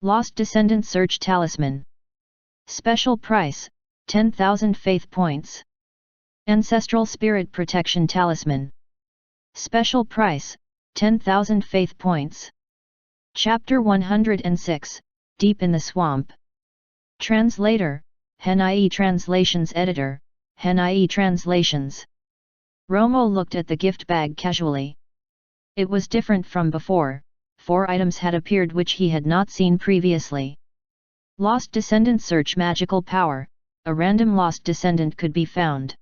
Speaker 1: Lost Descendant Search Talisman. Special Price, 10,000 Faith Points. Ancestral Spirit Protection Talisman. Special Price, 10,000 Faith Points. Chapter 106, Deep in the Swamp. Translator, Hen.ie Translations Editor, Hen.ie Translations. Romo looked at the gift bag casually. It was different from before. 4 items had appeared which he had not seen previously. Lost Descendant Search Magical Power, a random lost descendant could be found.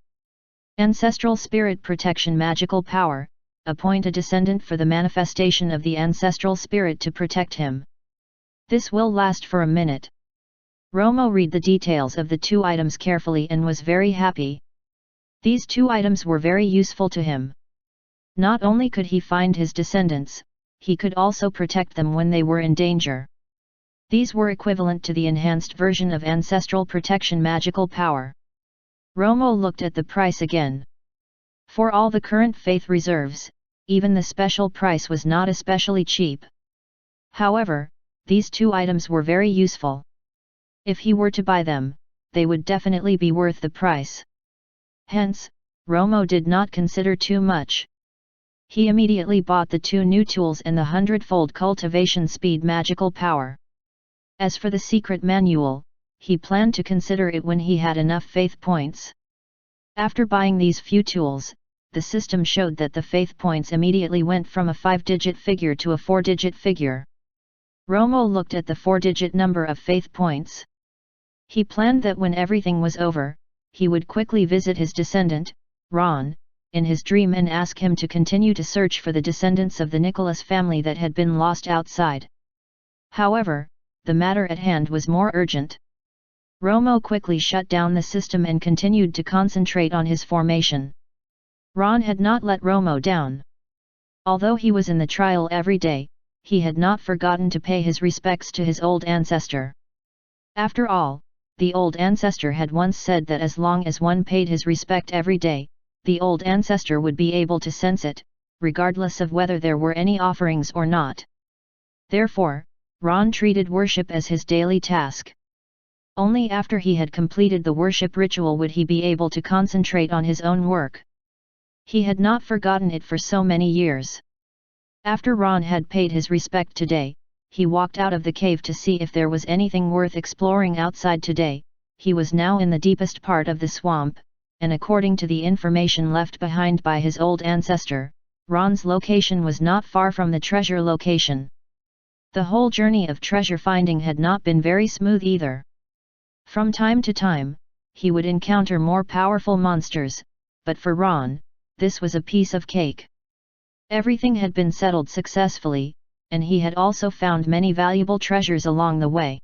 Speaker 1: Ancestral Spirit Protection Magical Power, appoint a descendant for the manifestation of the ancestral spirit to protect him. This will last for a minute. Romo read the details of the 2 items carefully and was very happy. These 2 items were very useful to him. Not only could he find his descendants, he could also protect them when they were in danger. These were equivalent to the enhanced version of Ancestral Protection Magical Power. Romo looked at the price again. For all the current faith reserves, even the special price was not especially cheap. However, these 2 items were very useful. If he were to buy them, they would definitely be worth the price. Hence, Romo did not consider too much. He immediately bought the 2 new tools and the 100-fold Cultivation Speed Magical Power. As for the secret manual, he planned to consider it when he had enough faith points. After buying these few tools, the system showed that the faith points immediately went from a 5-digit figure to a 4-digit figure. Romo looked at the 4-digit number of faith points. He planned that when everything was over, he would quickly visit his descendant, Ron, in his dream and ask him to continue to search for the descendants of the Nicholas family that had been lost outside. However, the matter at hand was more urgent. Romo quickly shut down the system and continued to concentrate on his formation. Ron had not let Romo down. Although he was in the trial every day, he had not forgotten to pay his respects to his old ancestor. After all, the old ancestor had once said that as long as one paid his respect every day, the old ancestor would be able to sense it, regardless of whether there were any offerings or not. Therefore, Ron treated worship as his daily task. Only after he had completed the worship ritual would he be able to concentrate on his own work. He had not forgotten it for so many years. After Ron had paid his respect today, he walked out of the cave to see if there was anything worth exploring outside today. He was now in the deepest part of the swamp, and according to the information left behind by his old ancestor, Ron's location was not far from the treasure location. The whole journey of treasure finding had not been very smooth either. From time to time, he would encounter more powerful monsters, but for Ron, this was a piece of cake. Everything had been settled successfully, and he had also found many valuable treasures along the way.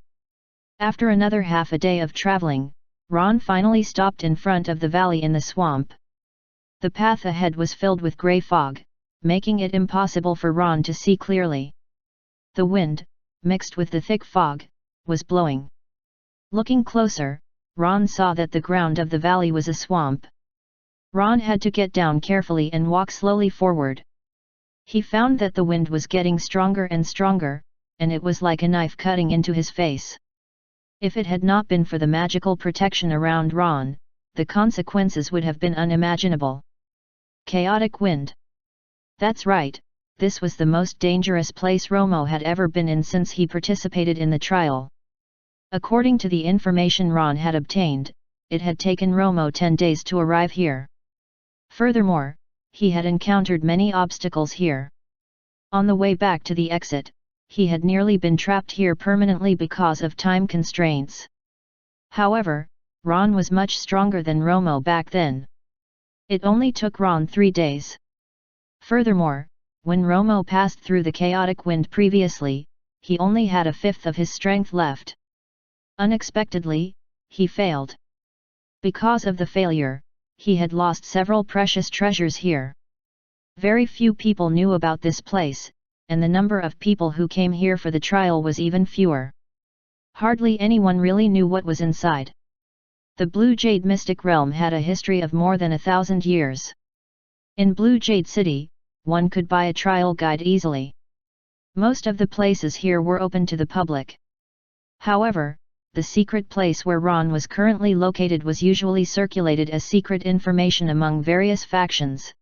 Speaker 1: After another half a day of traveling, Ron finally stopped in front of the valley in the swamp. The path ahead was filled with grey fog, making it impossible for Ron to see clearly. The wind, mixed with the thick fog, was blowing. Looking closer, Ron saw that the ground of the valley was a swamp. Ron had to get down carefully and walk slowly forward. He found that the wind was getting stronger and stronger, and it was like a knife cutting into his face. If it had not been for the magical protection around Ron, the consequences would have been unimaginable. Chaotic wind. That's right, this was the most dangerous place Romo had ever been in since he participated in the trial. According to the information Ron had obtained, it had taken Romo 10 days to arrive here. Furthermore, he had encountered many obstacles here. On the way back to the exit, he had nearly been trapped here permanently because of time constraints. However, Ron was much stronger than Romo back then. It only took Ron 3 days. Furthermore, when Romo passed through the chaotic wind previously, he only had 1/5 of his strength left. Unexpectedly, he failed. Because of the failure, he had lost several precious treasures here. Very few people knew about this place, and the number of people who came here for the trial was even fewer. Hardly anyone really knew what was inside. The Blue Jade mystic realm had a history of more than 1,000 years. In Blue Jade City, one could buy a trial guide easily. Most of the places here were open to the public. However, the secret place where Ron was currently located was usually circulated as secret information among various factions.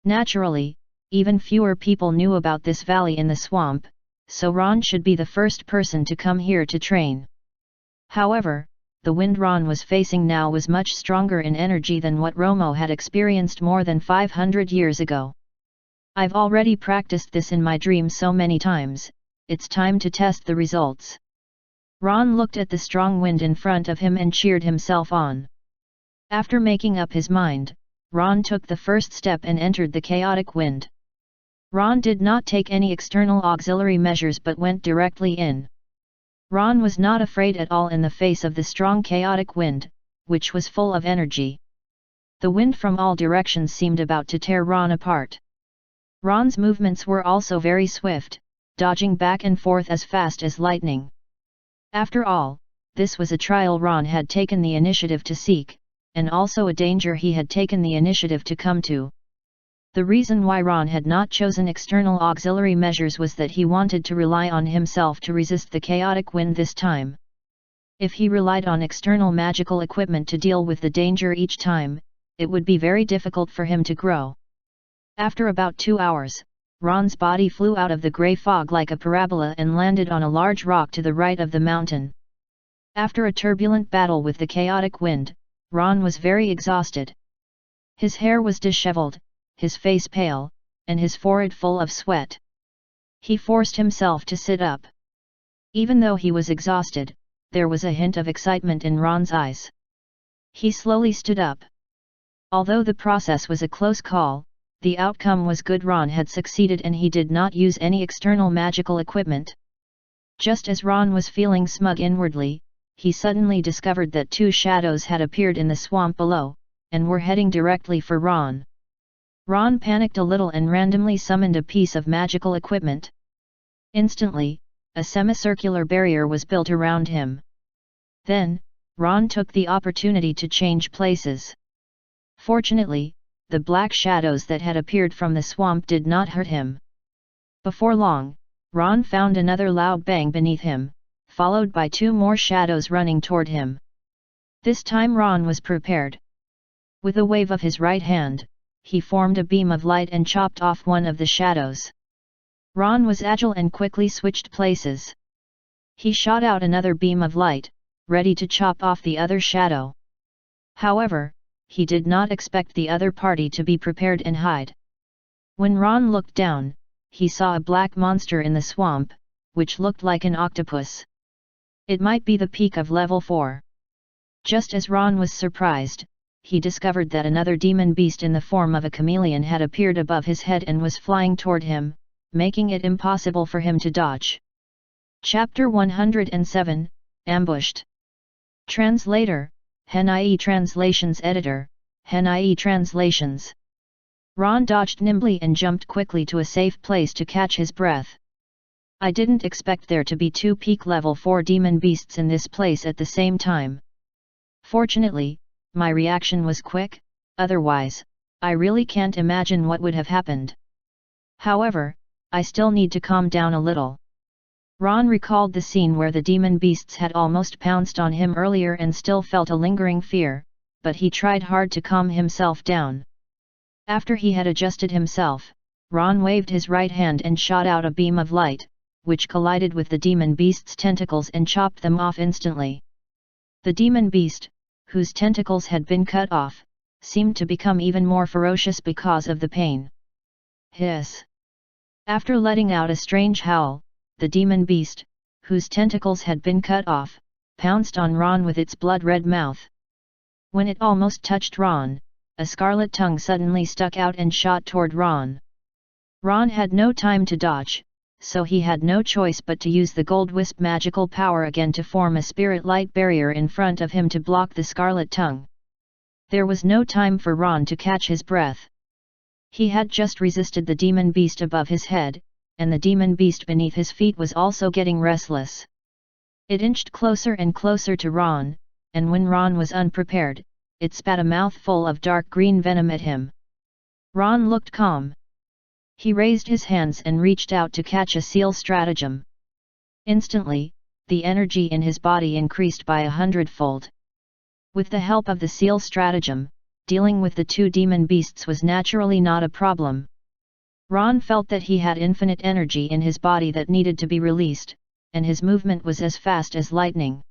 Speaker 1: Naturally, even fewer people knew about this valley in the swamp, so Ron should be the first person to come here to train. However, the wind Ron was facing now was much stronger in energy than what Romo had experienced more than 500 years ago. I've already practiced this in my dream so many times, it's time to test the results. Ron looked at the strong wind in front of him and cheered himself on. After making up his mind, Ron took the first step and entered the chaotic wind. Ron did not take any external auxiliary measures but went directly in. Ron was not afraid at all in the face of the strong chaotic wind, which was full of energy. The wind from all directions seemed about to tear Ron apart. Ron's movements were also very swift, dodging back and forth as fast as lightning. After all, this was a trial Ron had taken the initiative to seek, and also a danger he had taken the initiative to come to. The reason why Ron had not chosen external auxiliary measures was that he wanted to rely on himself to resist the chaotic wind this time. If he relied on external magical equipment to deal with the danger each time, it would be very difficult for him to grow. After about 2 hours, Ron's body flew out of the grey fog like a parabola and landed on a large rock to the right of the mountain. After a turbulent battle with the chaotic wind, Ron was very exhausted. His hair was disheveled, his face pale, and his forehead full of sweat. He forced himself to sit up. Even though he was exhausted, there was a hint of excitement in Ron's eyes. He slowly stood up. Although the process was a close call, the outcome was good. Ron had succeeded and he did not use any external magical equipment. Just as Ron was feeling smug inwardly, he suddenly discovered that 2 shadows had appeared in the swamp below, and were heading directly for Ron. Ron panicked a little and randomly summoned a piece of magical equipment. Instantly, a semicircular barrier was built around him. Then, Ron took the opportunity to change places. Fortunately, the black shadows that had appeared from the swamp did not hurt him. Before long, Ron found another loud bang beneath him, followed by 2 more shadows running toward him. This time Ron was prepared. With a wave of his right hand, he formed a beam of light and chopped off one of the shadows. Ron was agile and quickly switched places. He shot out another beam of light, ready to chop off the other shadow. However, he did not expect the other party to be prepared and hide. When Ron looked down, he saw a black monster in the swamp, which looked like an octopus. It might be the peak of level 4. Just as Ron was surprised, he discovered that another demon beast in the form of a chameleon had appeared above his head and was flying toward him, making it impossible for him to dodge. Chapter 107, Ambushed. Translator, Henai Translations Editor, Henai Translations. Ron dodged nimbly and jumped quickly to a safe place to catch his breath. I didn't expect there to be 2 peak level 4 demon beasts in this place at the same time. Fortunately, my reaction was quick, otherwise, I really can't imagine what would have happened. However, I still need to calm down a little. Ron recalled the scene where the demon beasts had almost pounced on him earlier and still felt a lingering fear, but he tried hard to calm himself down. After he had adjusted himself, Ron waved his right hand and shot out a beam of light, which collided with the demon beast's tentacles and chopped them off instantly. The demon beast, whose tentacles had been cut off, seemed to become even more ferocious because of the pain. Hiss! After letting out a strange howl, the demon beast, whose tentacles had been cut off, pounced on Ron with its blood-red mouth. When it almost touched Ron, a scarlet tongue suddenly stuck out and shot toward Ron. Ron had no time to dodge, so he had no choice but to use the gold wisp magical power again to form a spirit light barrier in front of him to block the scarlet tongue. There was no time for Ron to catch his breath. He had just resisted the demon beast above his head, and the demon beast beneath his feet was also getting restless. It inched closer and closer to Ron, and when Ron was unprepared, it spat a mouthful of dark green venom at him. Ron looked calm. He raised his hands and reached out to catch a seal stratagem. Instantly, the energy in his body increased by 100-fold. With the help of the seal stratagem, dealing with the two demon beasts was naturally not a problem. Ron felt that he had infinite energy in his body that needed to be released, and his movement was as fast as lightning.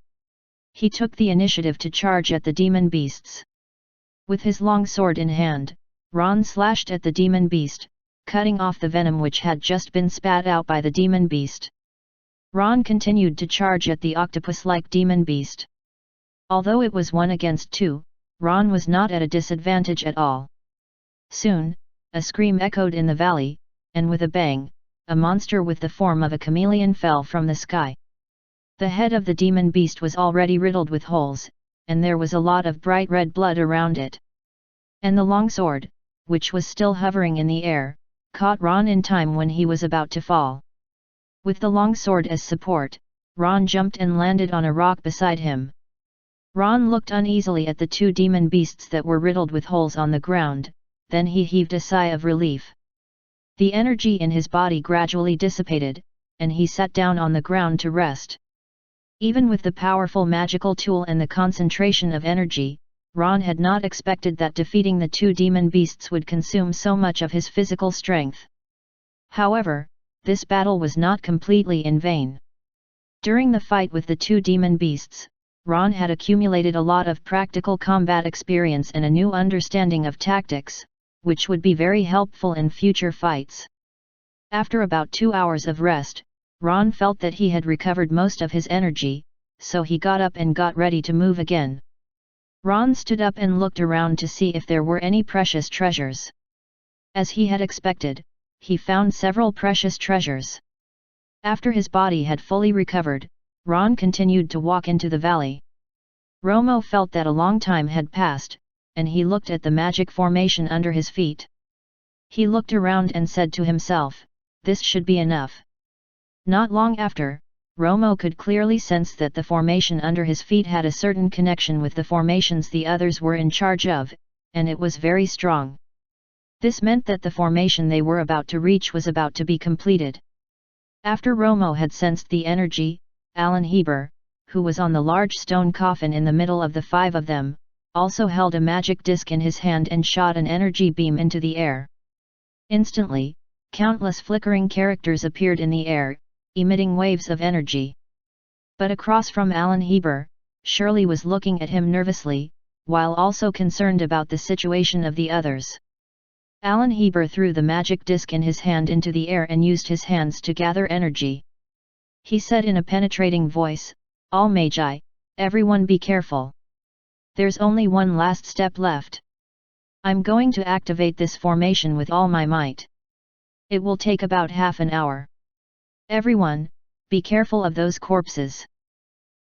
Speaker 1: He took the initiative to charge at the demon beasts. With his long sword in hand, Ron slashed at the demon beast, cutting off the venom which had just been spat out by the demon beast. Ron continued to charge at the octopus-like demon beast. Although it was 1 against 2, Ron was not at a disadvantage at all. Soon, a scream echoed in the valley, and with a bang, a monster with the form of a chameleon fell from the sky. The head of the demon beast was already riddled with holes, and there was a lot of bright red blood around it. And the long sword, which was still hovering in the air, caught Ron in time when he was about to fall. With the long sword as support, Ron jumped and landed on a rock beside him. Ron looked uneasily at the two demon beasts that were riddled with holes on the ground, then he heaved a sigh of relief. The energy in his body gradually dissipated, and he sat down on the ground to rest. Even with the powerful magical tool and the concentration of energy, Ron had not expected that defeating the two demon beasts would consume so much of his physical strength. However, this battle was not completely in vain. During the fight with the two demon beasts, Ron had accumulated a lot of practical combat experience and a new understanding of tactics, which would be very helpful in future fights. After about 2 hours of rest, Ron felt that he had recovered most of his energy, so he got up and got ready to move again. Ron stood up and looked around to see if there were any precious treasures. As he had expected, he found several precious treasures. After his body had fully recovered, Ron continued to walk into the valley. Romo felt that a long time had passed, and he looked at the magic formation under his feet. He looked around and said to himself, "This should be enough." Not long after, Romo could clearly sense that the formation under his feet had a certain connection with the formations the others were in charge of, and it was very strong. This meant that the formation they were about to reach was about to be completed. After Romo had sensed the energy, Alan Heber, who was on the large stone coffin in the middle of the 5 of them, also held a magic disc in his hand and shot an energy beam into the air. Instantly, countless flickering characters appeared in the air, emitting waves of energy. But across from Alan Heber, Shirley was looking at him nervously, while also concerned about the situation of the others. Alan Heber threw the magic disc in his hand into the air and used his hands to gather energy. He said in a penetrating voice, "All Magi, everyone be careful. There's only one last step left. I'm going to activate this formation with all my might. It will take about half an hour. Everyone, be careful of those corpses."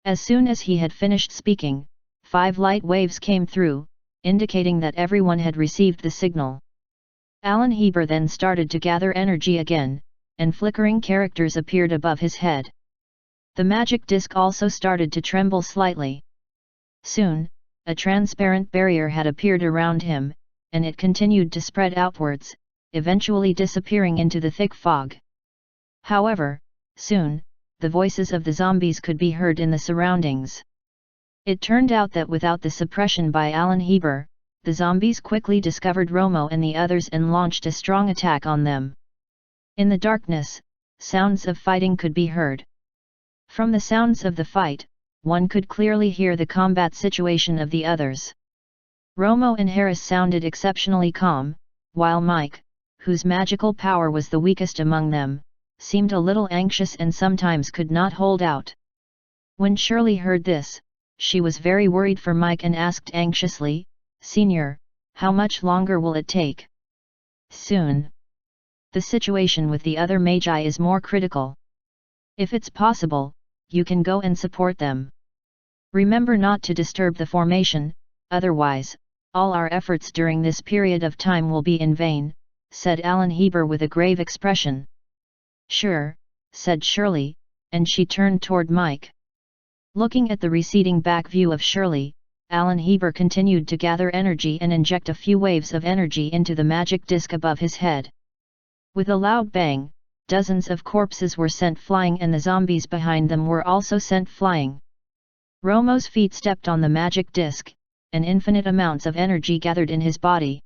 Speaker 1: As soon as he had finished speaking, 5 light waves came through, indicating that everyone had received the signal. Alan Heber then started to gather energy again, and flickering characters appeared above his head. The magic disc also started to tremble slightly. Soon, a transparent barrier had appeared around him, and it continued to spread outwards, eventually disappearing into the thick fog. However, soon, the voices of the zombies could be heard in the surroundings. It turned out that without the suppression by Alan Heber, the zombies quickly discovered Romo and the others and launched a strong attack on them. In the darkness, sounds of fighting could be heard. From the sounds of the fight, one could clearly hear the combat situation of the others. Romo and Harris sounded exceptionally calm, while Mike, whose magical power was the weakest among them, seemed a little anxious and sometimes could not hold out. When Shirley heard this, she was very worried for Mike and asked anxiously, "Senior, how much longer will it take?" "Soon. The situation with the other Magi is more critical. If it's possible, you can go and support them. Remember not to disturb the formation, otherwise, All our efforts during this period of time will be in vain, said Alan Heber with a grave expression. Sure, said Shirley, and she turned toward Mike. Looking at the receding back view of Shirley, Alan Heber continued to gather energy and inject a few waves of energy into the magic disc above his head. With a loud bang, dozens of corpses were sent flying and the zombies behind them were also sent flying. Romo's feet stepped on the magic disc, and infinite amounts of energy gathered in his body.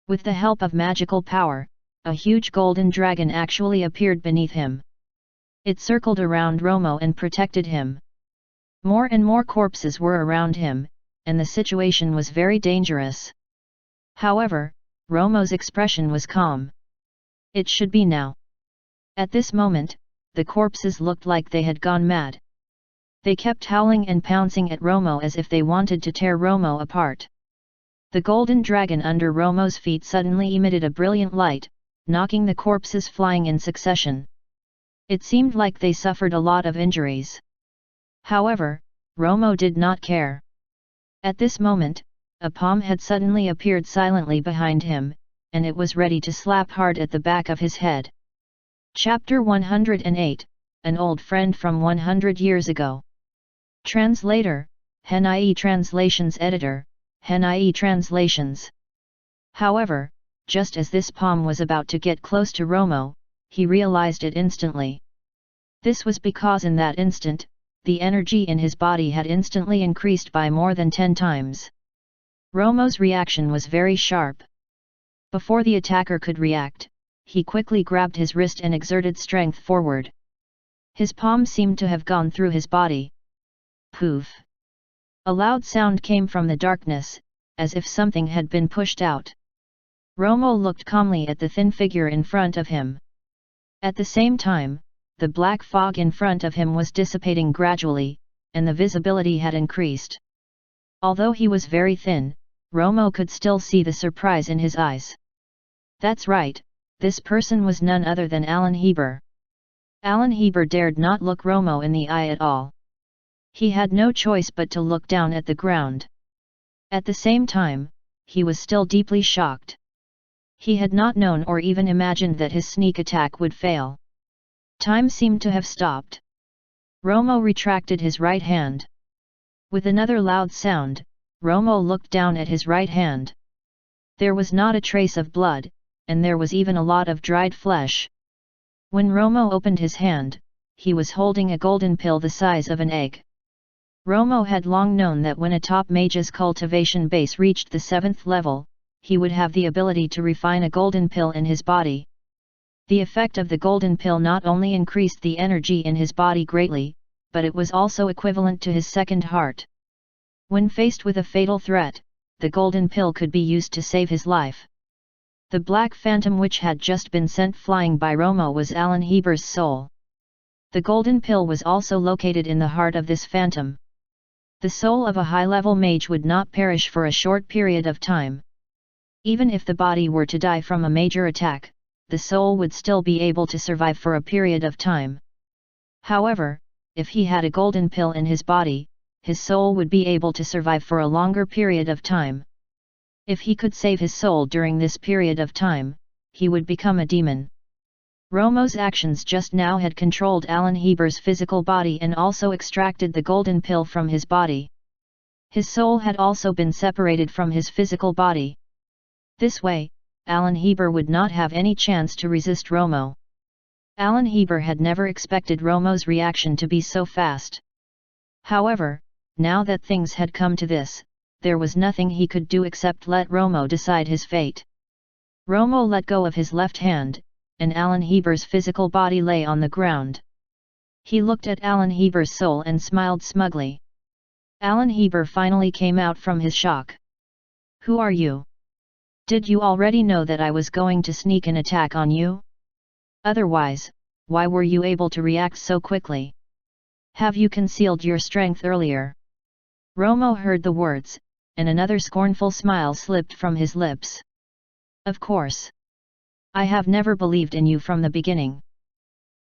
Speaker 1: With the help of magical power, a huge golden dragon actually appeared beneath him. It circled around Romo and protected him. More and more corpses were around him, and the situation was very dangerous. However, Romo's expression was calm. It should be now. At this moment, the corpses looked like they had gone mad. They kept howling and pouncing at Romo as if they wanted to tear Romo apart. The golden dragon under Romo's feet suddenly emitted a brilliant light, knocking the corpses flying in succession. It seemed like they suffered a lot of injuries. However, Romo did not care. At this moment, a palm had suddenly appeared silently behind him, and it was ready to slap hard at the back of his head. Chapter 108, An Old Friend from 100 Years Ago. Translator, HenIE Translations Editor, HenIE Translations. However, just as this palm was about to get close to Romo, he realized it instantly. This was because in that instant, the energy in his body had instantly increased by more than 10 times. Romo's reaction was very sharp. Before the attacker could react, he quickly grabbed his wrist and exerted strength forward. His palm seemed to have gone through his body. Poof! A loud sound came from the darkness, as if something had been pushed out. Romo looked calmly at the thin figure in front of him. At the same time, the black fog in front of him was dissipating gradually, and the visibility had increased. Although he was very thin, Romo could still see the surprise in his eyes. That's right, this person was none other than Alan Heber. Alan Heber dared not look Romo in the eye at all. He had no choice but to look down at the ground. At the same time, he was still deeply shocked. He had not known or even imagined that his sneak attack would fail. Time seemed to have stopped. Romo retracted his right hand. With another loud sound, Romo looked down at his right hand. There was not a trace of blood, and there was even a lot of dried flesh. When Romo opened his hand, he was holding a golden pill the size of an egg. Romo had long known that when a top mage's cultivation base reached the 7th level, he would have the ability to refine a golden pill in his body. The effect of the golden pill not only increased the energy in his body greatly, but it was also equivalent to his second heart. When faced with a fatal threat, the golden pill could be used to save his life. The black phantom which had just been sent flying by Romo was Alan Heber's soul. The golden pill was also located in the heart of this phantom. The soul of a high-level mage would not perish for a short period of time. Even if the body were to die from a major attack, the soul would still be able to survive for a period of time. However, if he had a golden pill in his body, his soul would be able to survive for a longer period of time. If he could save his soul during this period of time, he would become a demon. Romo's actions just now had controlled Alan Heber's physical body and also extracted the golden pill from his body. His soul had also been separated from his physical body. This way, Alan Heber would not have any chance to resist Romo. Alan Heber had never expected Romo's reaction to be so fast. However, now that things had come to this, there was nothing he could do except let Romo decide his fate. Romo let go of his left hand, and Alan Heber's physical body lay on the ground. He looked at Alan Heber's soul and smiled smugly. Alan Heber finally came out from his shock. "Who are you? Did you already know that I was going to sneak an attack on you? Otherwise, why were you able to react so quickly? Have you concealed your strength earlier?" Romo heard the words, and another scornful smile slipped from his lips. "Of course. I have never believed in you from the beginning.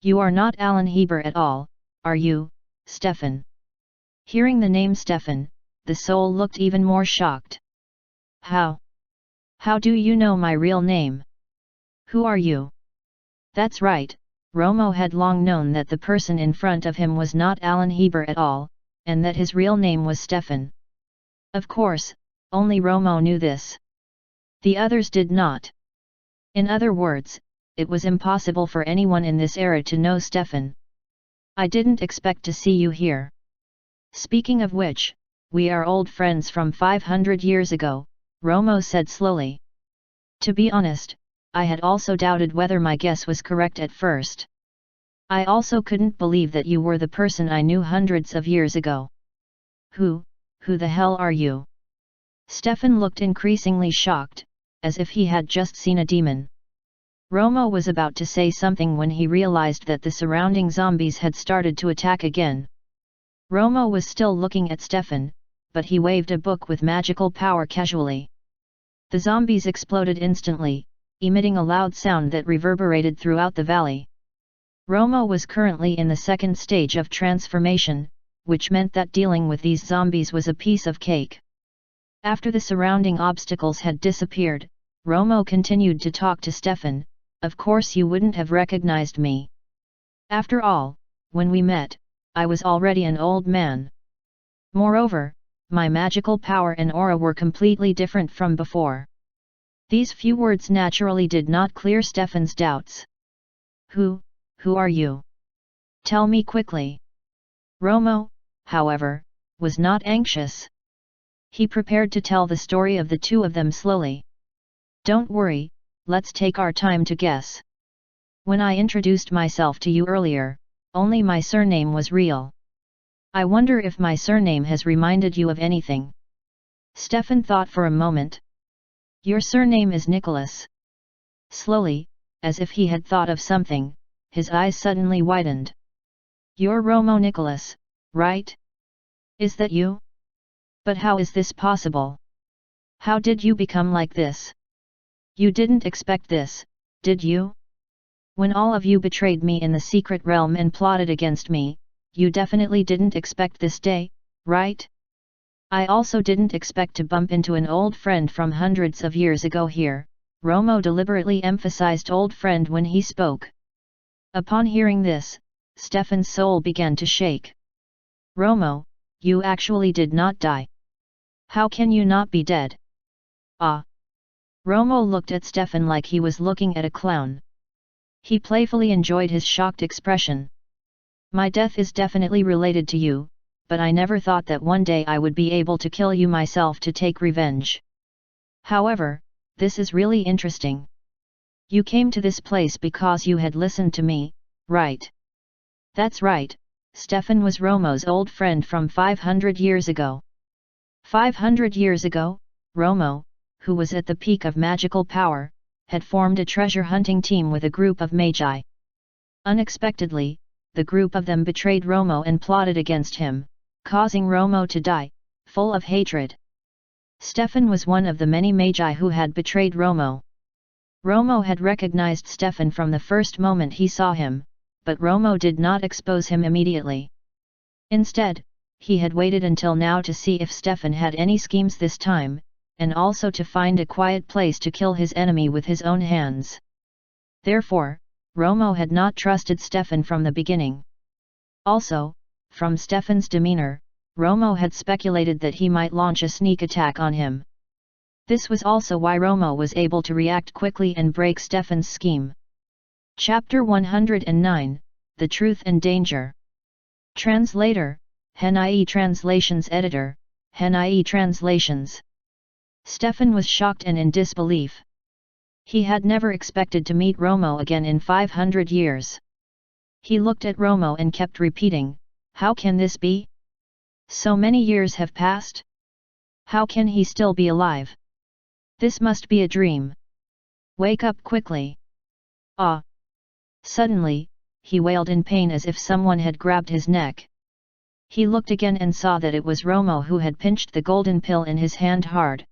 Speaker 1: You are not Alan Heber at all, are you, Stefan?" Hearing the name Stefan, the soul looked even more shocked. How? How do you know my real name? Who are you? That's right, Romo had long known that the person in front of him was not Alan Heber at all, and that his real name was Stefan. Of course, only Romo knew this. The others did not. In other words, it was impossible for anyone in this era to know Stefan. I didn't expect to see you here. Speaking of which, we are old friends from 500 years ago, Romo said slowly. To be honest, I had also doubted whether my guess was correct at first. I also couldn't believe that you were the person I knew hundreds of years ago. Who the hell are you? Stefan looked increasingly shocked, as if he had just seen a demon. Romo was about to say something when he realized that the surrounding zombies had started to attack again. Romo was still looking at Stefan, but he waved a book with magical power casually. The zombies exploded instantly, emitting a loud sound that reverberated throughout the valley. Romo was currently in the second stage of transformation, which meant that dealing with these zombies was a piece of cake. After the surrounding obstacles had disappeared, Romo continued to talk to Stefan. Of course you wouldn't have recognized me. After all, when we met, I was already an old man. Moreover, my magical power and aura were completely different from before. These few words naturally did not clear Stefan's doubts. Who are you? Tell me quickly. Romo, however, was not anxious. He prepared to tell the story of the two of them slowly. Don't worry, let's take our time to guess. When I introduced myself to you earlier, only my surname was real. I wonder if my surname has reminded you of anything. Stefan thought for a moment. Your surname is Nicholas. Slowly, as if he had thought of something, his eyes suddenly widened. You're Romo Nicholas, right? Is that you? But how is this possible? How did you become like this? You didn't expect this, did you? When all of you betrayed me in the secret realm and plotted against me, you definitely didn't expect this day, right? I also didn't expect to bump into an old friend from hundreds of years ago here. Romo deliberately emphasized old friend when he spoke. Upon hearing this, Stefan's soul began to shake. Romo, you actually did not die. How can you not be dead? Ah! Romo looked at Stefan like he was looking at a clown. He playfully enjoyed his shocked expression. My death is definitely related to you, but I never thought that one day I would be able to kill you myself to take revenge. However, this is really interesting. You came to this place because you had listened to me, right? That's right, Stefan was Romo's old friend from 500 years ago. 500 years ago, Romo, who was at the peak of magical power, had formed a treasure hunting team with a group of magi. Unexpectedly, the group of them betrayed Romo and plotted against him, causing Romo to die, full of hatred. Stefan was one of the many magi who had betrayed Romo. Romo had recognized Stefan from the first moment he saw him, but Romo did not expose him immediately. Instead, he had waited until now to see if Stefan had any schemes this time, and also to find a quiet place to kill his enemy with his own hands. Therefore, Romo had not trusted Stefan from the beginning. Also, from Stefan's demeanor, Romo had speculated that he might launch a sneak attack on him. This was also why Romo was able to react quickly and break Stefan's scheme. Chapter 109, The Truth and Danger. Translator, HenIE Translations Editor, HenIE Translations. Stefan was shocked and in disbelief. He had never expected to meet Romo again in 500 years. He looked at Romo and kept repeating, how can this be? So many years have passed? How can he still be alive? This must be a dream. Wake up quickly. Ah! Suddenly, he wailed in pain as if someone had grabbed his neck. He looked again and saw that it was Romo who had pinched the golden pill in his hand hard.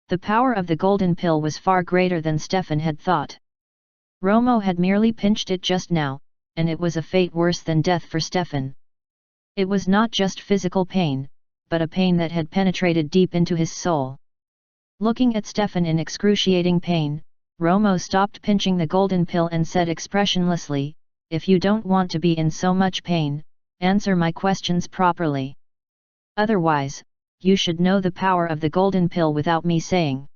Speaker 1: The power of the golden pill was far greater than Stefan had thought. Romo had merely pinched it just now, and it was a fate worse than death for Stefan. It was not just physical pain, but a pain that had penetrated deep into his soul. Looking at Stefan in excruciating pain, Romo stopped pinching the golden pill and said expressionlessly, "If you don't want to be in so much pain, answer my questions properly. Otherwise, you should know the power of the golden pill without me saying."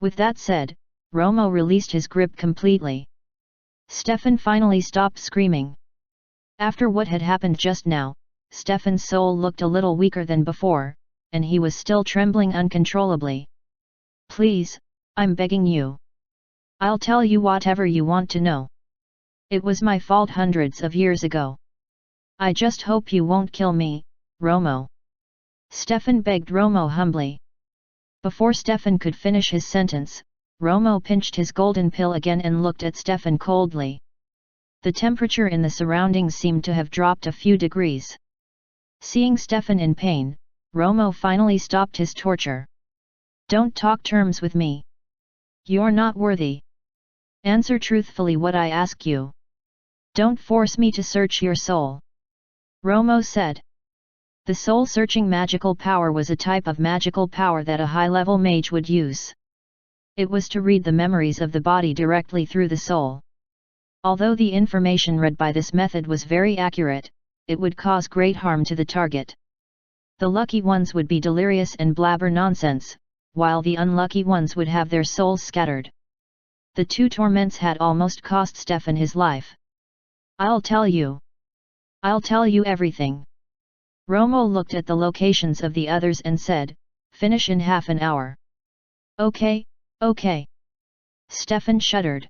Speaker 1: With that said, Romo released his grip completely. Stefan finally stopped screaming. After what had happened just now, Stefan's soul looked a little weaker than before, and he was still trembling uncontrollably. "Please, I'm begging you. I'll tell you whatever you want to know. It was my fault hundreds of years ago. I just hope you won't kill me, Romo." Stefan begged Romo humbly. Before Stefan could finish his sentence, Romo pinched his golden pill again and looked at Stefan coldly. The temperature in the surroundings seemed to have dropped a few degrees. Seeing Stefan in pain, Romo finally stopped his torture. "Don't talk terms with me. You're not worthy. Answer truthfully what I ask you. Don't force me to search your soul," Romo said. The soul-searching magical power was a type of magical power that a high-level mage would use. It was to read the memories of the body directly through the soul. Although the information read by this method was very accurate, it would cause great harm to the target. The lucky ones would be delirious and blabber nonsense, while the unlucky ones would have their souls scattered. The two torments had almost cost Stefan his life. I'll tell you everything." Romo looked at the locations of the others and said, "Finish in half an hour." Okay. Stefan shuddered.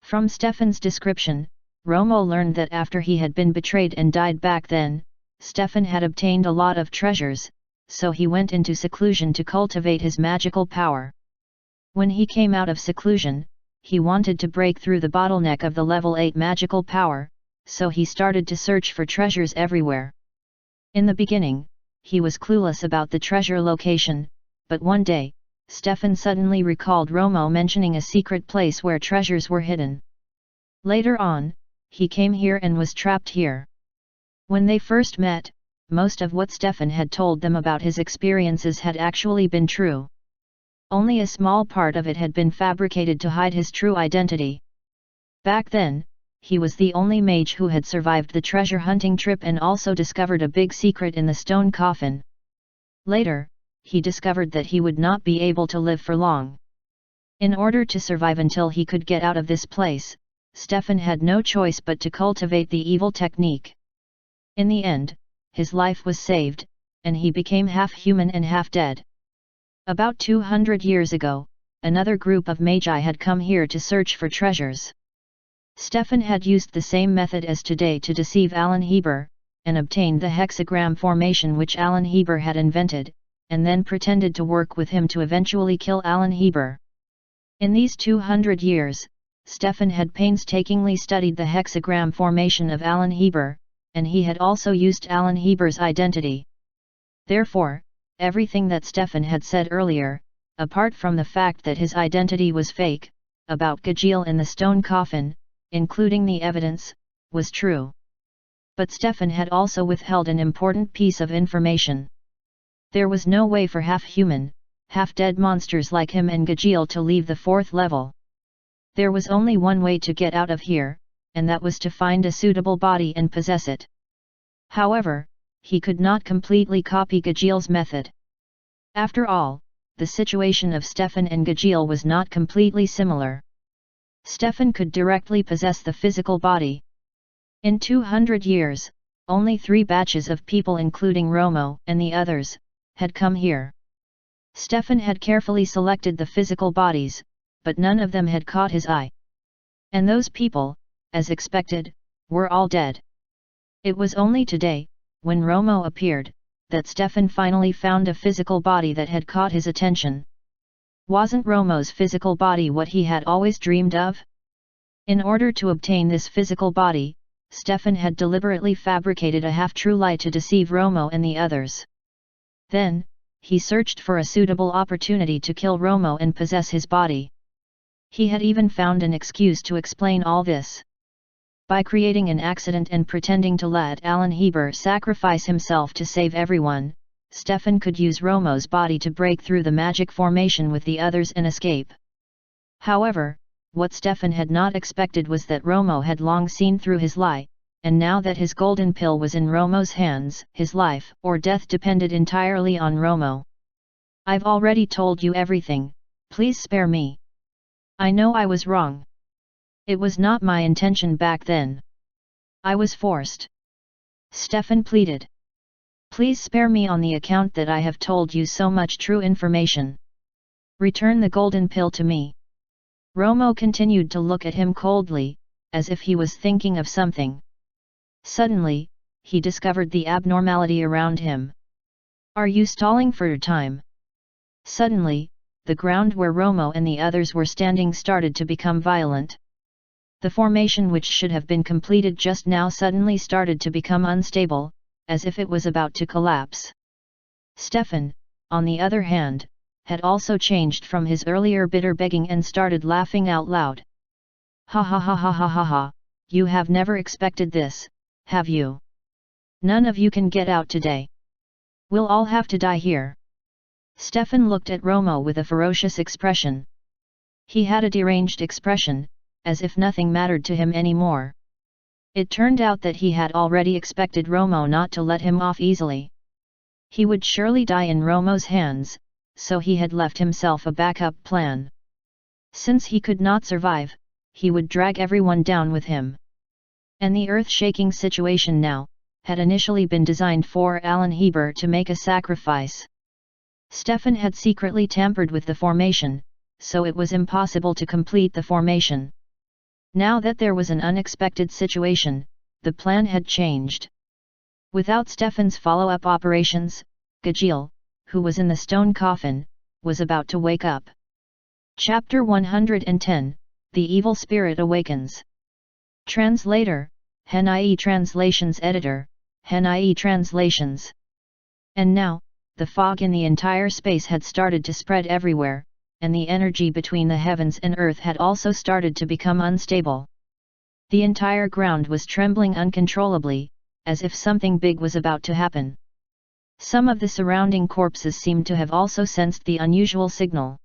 Speaker 1: From Stefan's description, Romo learned that after he had been betrayed and died back then, Stefan had obtained a lot of treasures, so he went into seclusion to cultivate his magical power. When he came out of seclusion, he wanted to break through the bottleneck of the level 8 magical power, so he started to search for treasures everywhere. In the beginning, he was clueless about the treasure location, but one day, Stefan suddenly recalled Romo mentioning a secret place where treasures were hidden. Later on, he came here and was trapped here. When they first met, most of what Stefan had told them about his experiences had actually been true. Only a small part of it had been fabricated to hide his true identity. Back then, he was the only mage who had survived the treasure hunting trip and also discovered a big secret in the stone coffin. Later, he discovered that he would not be able to live for long. In order to survive until he could get out of this place, Stefan had no choice but to cultivate the evil technique. In the end, his life was saved, and he became half human and half dead. About 200 years ago, another group of magi had come here to search for treasures. Stefan had used the same method as today to deceive Alan Heber, and obtained the hexagram formation which Alan Heber had invented, and then pretended to work with him to eventually kill Alan Heber. In these 200 years, Stefan had painstakingly studied the hexagram formation of Alan Heber, and he had also used Alan Heber's identity. Therefore, everything that Stefan had said earlier, apart from the fact that his identity was fake, about Gajiel and the stone coffin, including the evidence, was true. But Stefan had also withheld an important piece of information. There was no way for half-human, half-dead monsters like him and Gajiel to leave the 4th level. There was only one way to get out of here, and that was to find a suitable body and possess it. However, he could not completely copy Gajiel's method. After all, the situation of Stefan and Gajiel was not completely similar. Stefan could directly possess the physical body. In 200 years, only 3 batches of people including Romo and the others, had come here. Stefan had carefully selected the physical bodies, but none of them had caught his eye. And those people, as expected, were all dead. It was only today, when Romo appeared, that Stefan finally found a physical body that had caught his attention. Wasn't Romo's physical body what he had always dreamed of? In order to obtain this physical body, Stefan had deliberately fabricated a half-true lie to deceive Romo and the others. Then, he searched for a suitable opportunity to kill Romo and possess his body. He had even found an excuse to explain all this. By creating an accident and pretending to let Alan Heber sacrifice himself to save everyone, Stefan could use Romo's body to break through the magic formation with the others and escape. However, what Stefan had not expected was that Romo had long seen through his lie, and now that his golden pill was in Romo's hands, his life or death depended entirely on Romo. "I've already told you everything, please spare me. I know I was wrong. It was not my intention back then. I was forced," Stefan pleaded. "Please spare me on the account that I have told you so much true information. Return the golden pill to me." Romo continued to look at him coldly, as if he was thinking of something. Suddenly, he discovered the abnormality around him. "Are you stalling for time?" Suddenly, the ground where Romo and the others were standing started to become violent. The formation which should have been completed just now suddenly started to become unstable, as if it was about to collapse. Stefan, on the other hand, had also changed from his earlier bitter begging and started laughing out loud. "Ha ha ha ha ha ha ha, you have never expected this, have you? None of you can get out today. We'll all have to die here." Stefan looked at Romo with a ferocious expression. He had a deranged expression, as if nothing mattered to him anymore. It turned out that he had already expected Romo not to let him off easily. He would surely die in Romo's hands, so he had left himself a backup plan. Since he could not survive, he would drag everyone down with him. And the earth-shaking situation now, had initially been designed for Alan Heber to make a sacrifice. Stefan had secretly tampered with the formation, so it was impossible to complete the formation. Now that there was an unexpected situation, the plan had changed. Without Stefan's follow-up operations, Gajil, who was in the stone coffin, was about to wake up. Chapter 110, The Evil Spirit Awakens. Translator, Hen-IE Translations Editor, Hen-IE Translations. And now, the fog in the entire space had started to spread everywhere, and the energy between the heavens and earth had also started to become unstable. The entire ground was trembling uncontrollably, as if something big was about to happen. Some of the surrounding corpses seemed to have also sensed the unusual signal.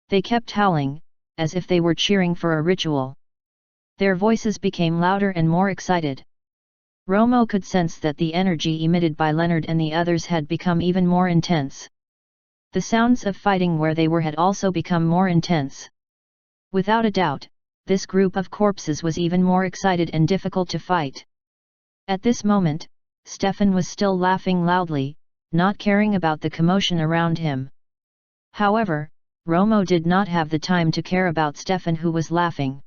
Speaker 1: They kept howling, as if they were cheering for a ritual. Their voices became louder and more excited. Romo could sense that the energy emitted by Leonard and the others had become even more intense. The sounds of fighting where they were had also become more intense. Without a doubt, this group of corpses was even more excited and difficult to fight. At this moment, Stefan was still laughing loudly, not caring about the commotion around him. However, Romo did not have the time to care about Stefan, who was laughing.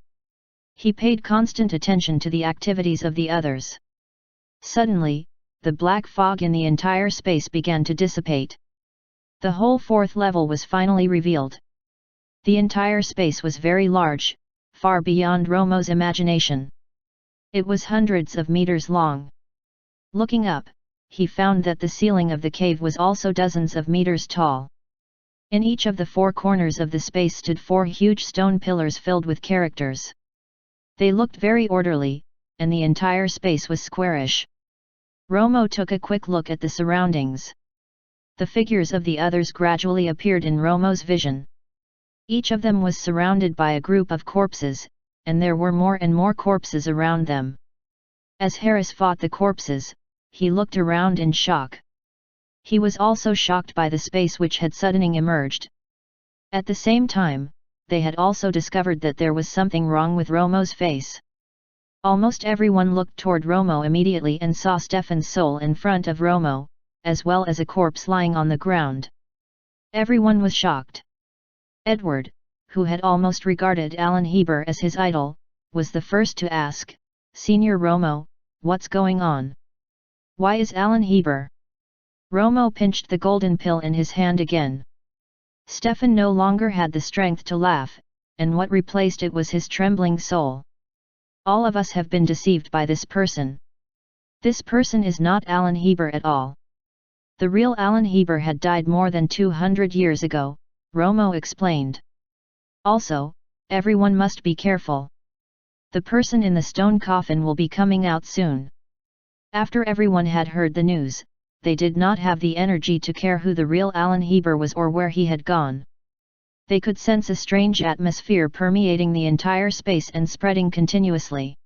Speaker 1: He paid constant attention to the activities of the others. Suddenly, the black fog in the entire space began to dissipate. The whole fourth level was finally revealed. The entire space was very large, far beyond Romo's imagination. It was hundreds of meters long. Looking up, he found that the ceiling of the cave was also dozens of meters tall. In each of the four corners of the space stood 4 huge stone pillars filled with characters. They looked very orderly, and the entire space was squarish. Romo took a quick look at the surroundings. The figures of the others gradually appeared in Romo's vision. Each of them was surrounded by a group of corpses, and there were more and more corpses around them. As Harris fought the corpses, he looked around in shock. He was also shocked by the space which had suddenly emerged. At the same time, they had also discovered that there was something wrong with Romo's face. Almost everyone looked toward Romo immediately and saw Stefan's soul in front of Romo, as well as a corpse lying on the ground. Everyone was shocked. Edward, who had almost regarded Alan Heber as his idol, was the first to ask, "Senior Romo, what's going on? Why is Alan Heber?" Romo pinched the golden pill in his hand again. Stefan no longer had the strength to laugh, and what replaced it was his trembling soul. "All of us have been deceived by this person. This person is not Alan Heber at all. The real Alan Heber had died more than 200 years ago," Romo explained. "Also, everyone must be careful. The person in the stone coffin will be coming out soon." After everyone had heard the news, they did not have the energy to care who the real Alan Heber was or where he had gone. They could sense a strange atmosphere permeating the entire space and spreading continuously.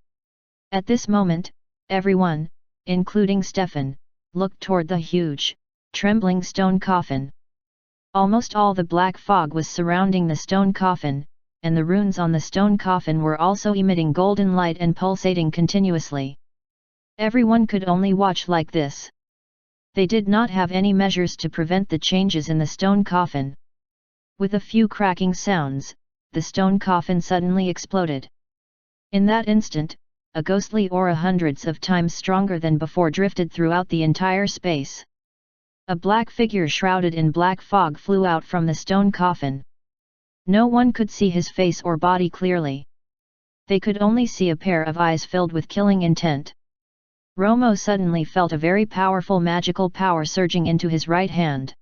Speaker 1: At this moment, everyone, including Stefan, looked toward the huge, trembling stone coffin. Almost all the black fog was surrounding the stone coffin, and the runes on the stone coffin were also emitting golden light and pulsating continuously. Everyone could only watch like this. They did not have any measures to prevent the changes in the stone coffin. With a few cracking sounds, the stone coffin suddenly exploded. In that instant, a ghostly aura hundreds of times stronger than before drifted throughout the entire space. A black figure shrouded in black fog flew out from the stone coffin. No one could see his face or body clearly. They could only see a pair of eyes filled with killing intent. Romo suddenly felt a very powerful magical power surging into his right hand.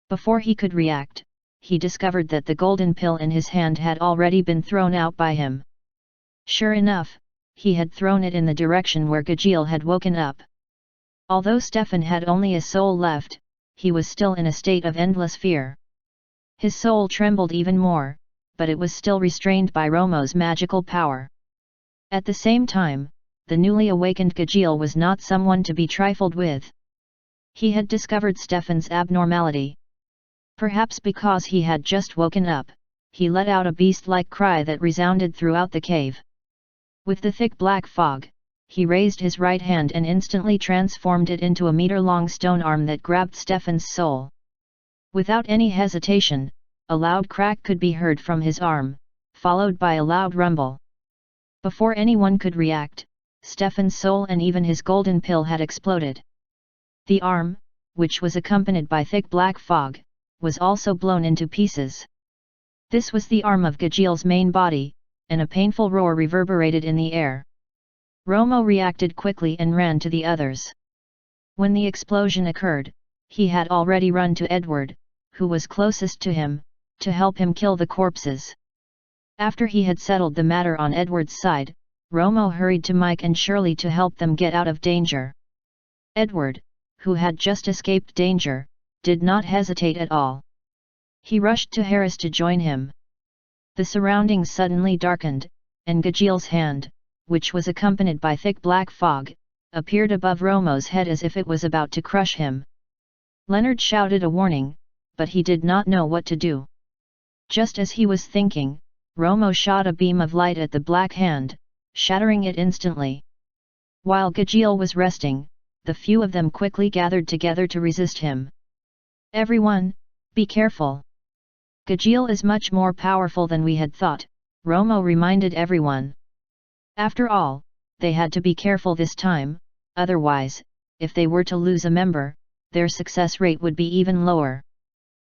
Speaker 1: Before he could react, he discovered that the golden pill in his hand had already been thrown out by him. Sure enough, he had thrown it in the direction where Gajeel had woken up. Although Stefan had only a soul left, he was still in a state of endless fear. His soul trembled even more, but it was still restrained by Romo's magical power. At the same time, the newly awakened Gajeel was not someone to be trifled with. He had discovered Stefan's abnormality. Perhaps because he had just woken up, he let out a beast-like cry that resounded throughout the cave. With the thick black fog, he raised his right hand and instantly transformed it into a meter-long stone arm that grabbed Stefan's soul. Without any hesitation, a loud crack could be heard from his arm, followed by a loud rumble. Before anyone could react, Stefan's soul and even his golden pill had exploded. The arm, which was accompanied by thick black fog, was also blown into pieces. This was the arm of Gajeel's main body, and a painful roar reverberated in the air. Romo reacted quickly and ran to the others. When the explosion occurred, he had already run to Edward, who was closest to him, to help him kill the corpses. After he had settled the matter on Edward's side, Romo hurried to Mike and Shirley to help them get out of danger. Edward, who had just escaped danger, did not hesitate at all. He rushed to Harris to join him. The surroundings suddenly darkened, and Gajeel's hand, which was accompanied by thick black fog, appeared above Romo's head as if it was about to crush him. Leonard shouted a warning, but he did not know what to do. Just as he was thinking, Romo shot a beam of light at the black hand, shattering it instantly. While Gajeel was resting, the few of them quickly gathered together to resist him. "Everyone, be careful. Gajeel is much more powerful than we had thought," Romo reminded everyone. After all, they had to be careful this time, otherwise, if they were to lose a member, their success rate would be even lower.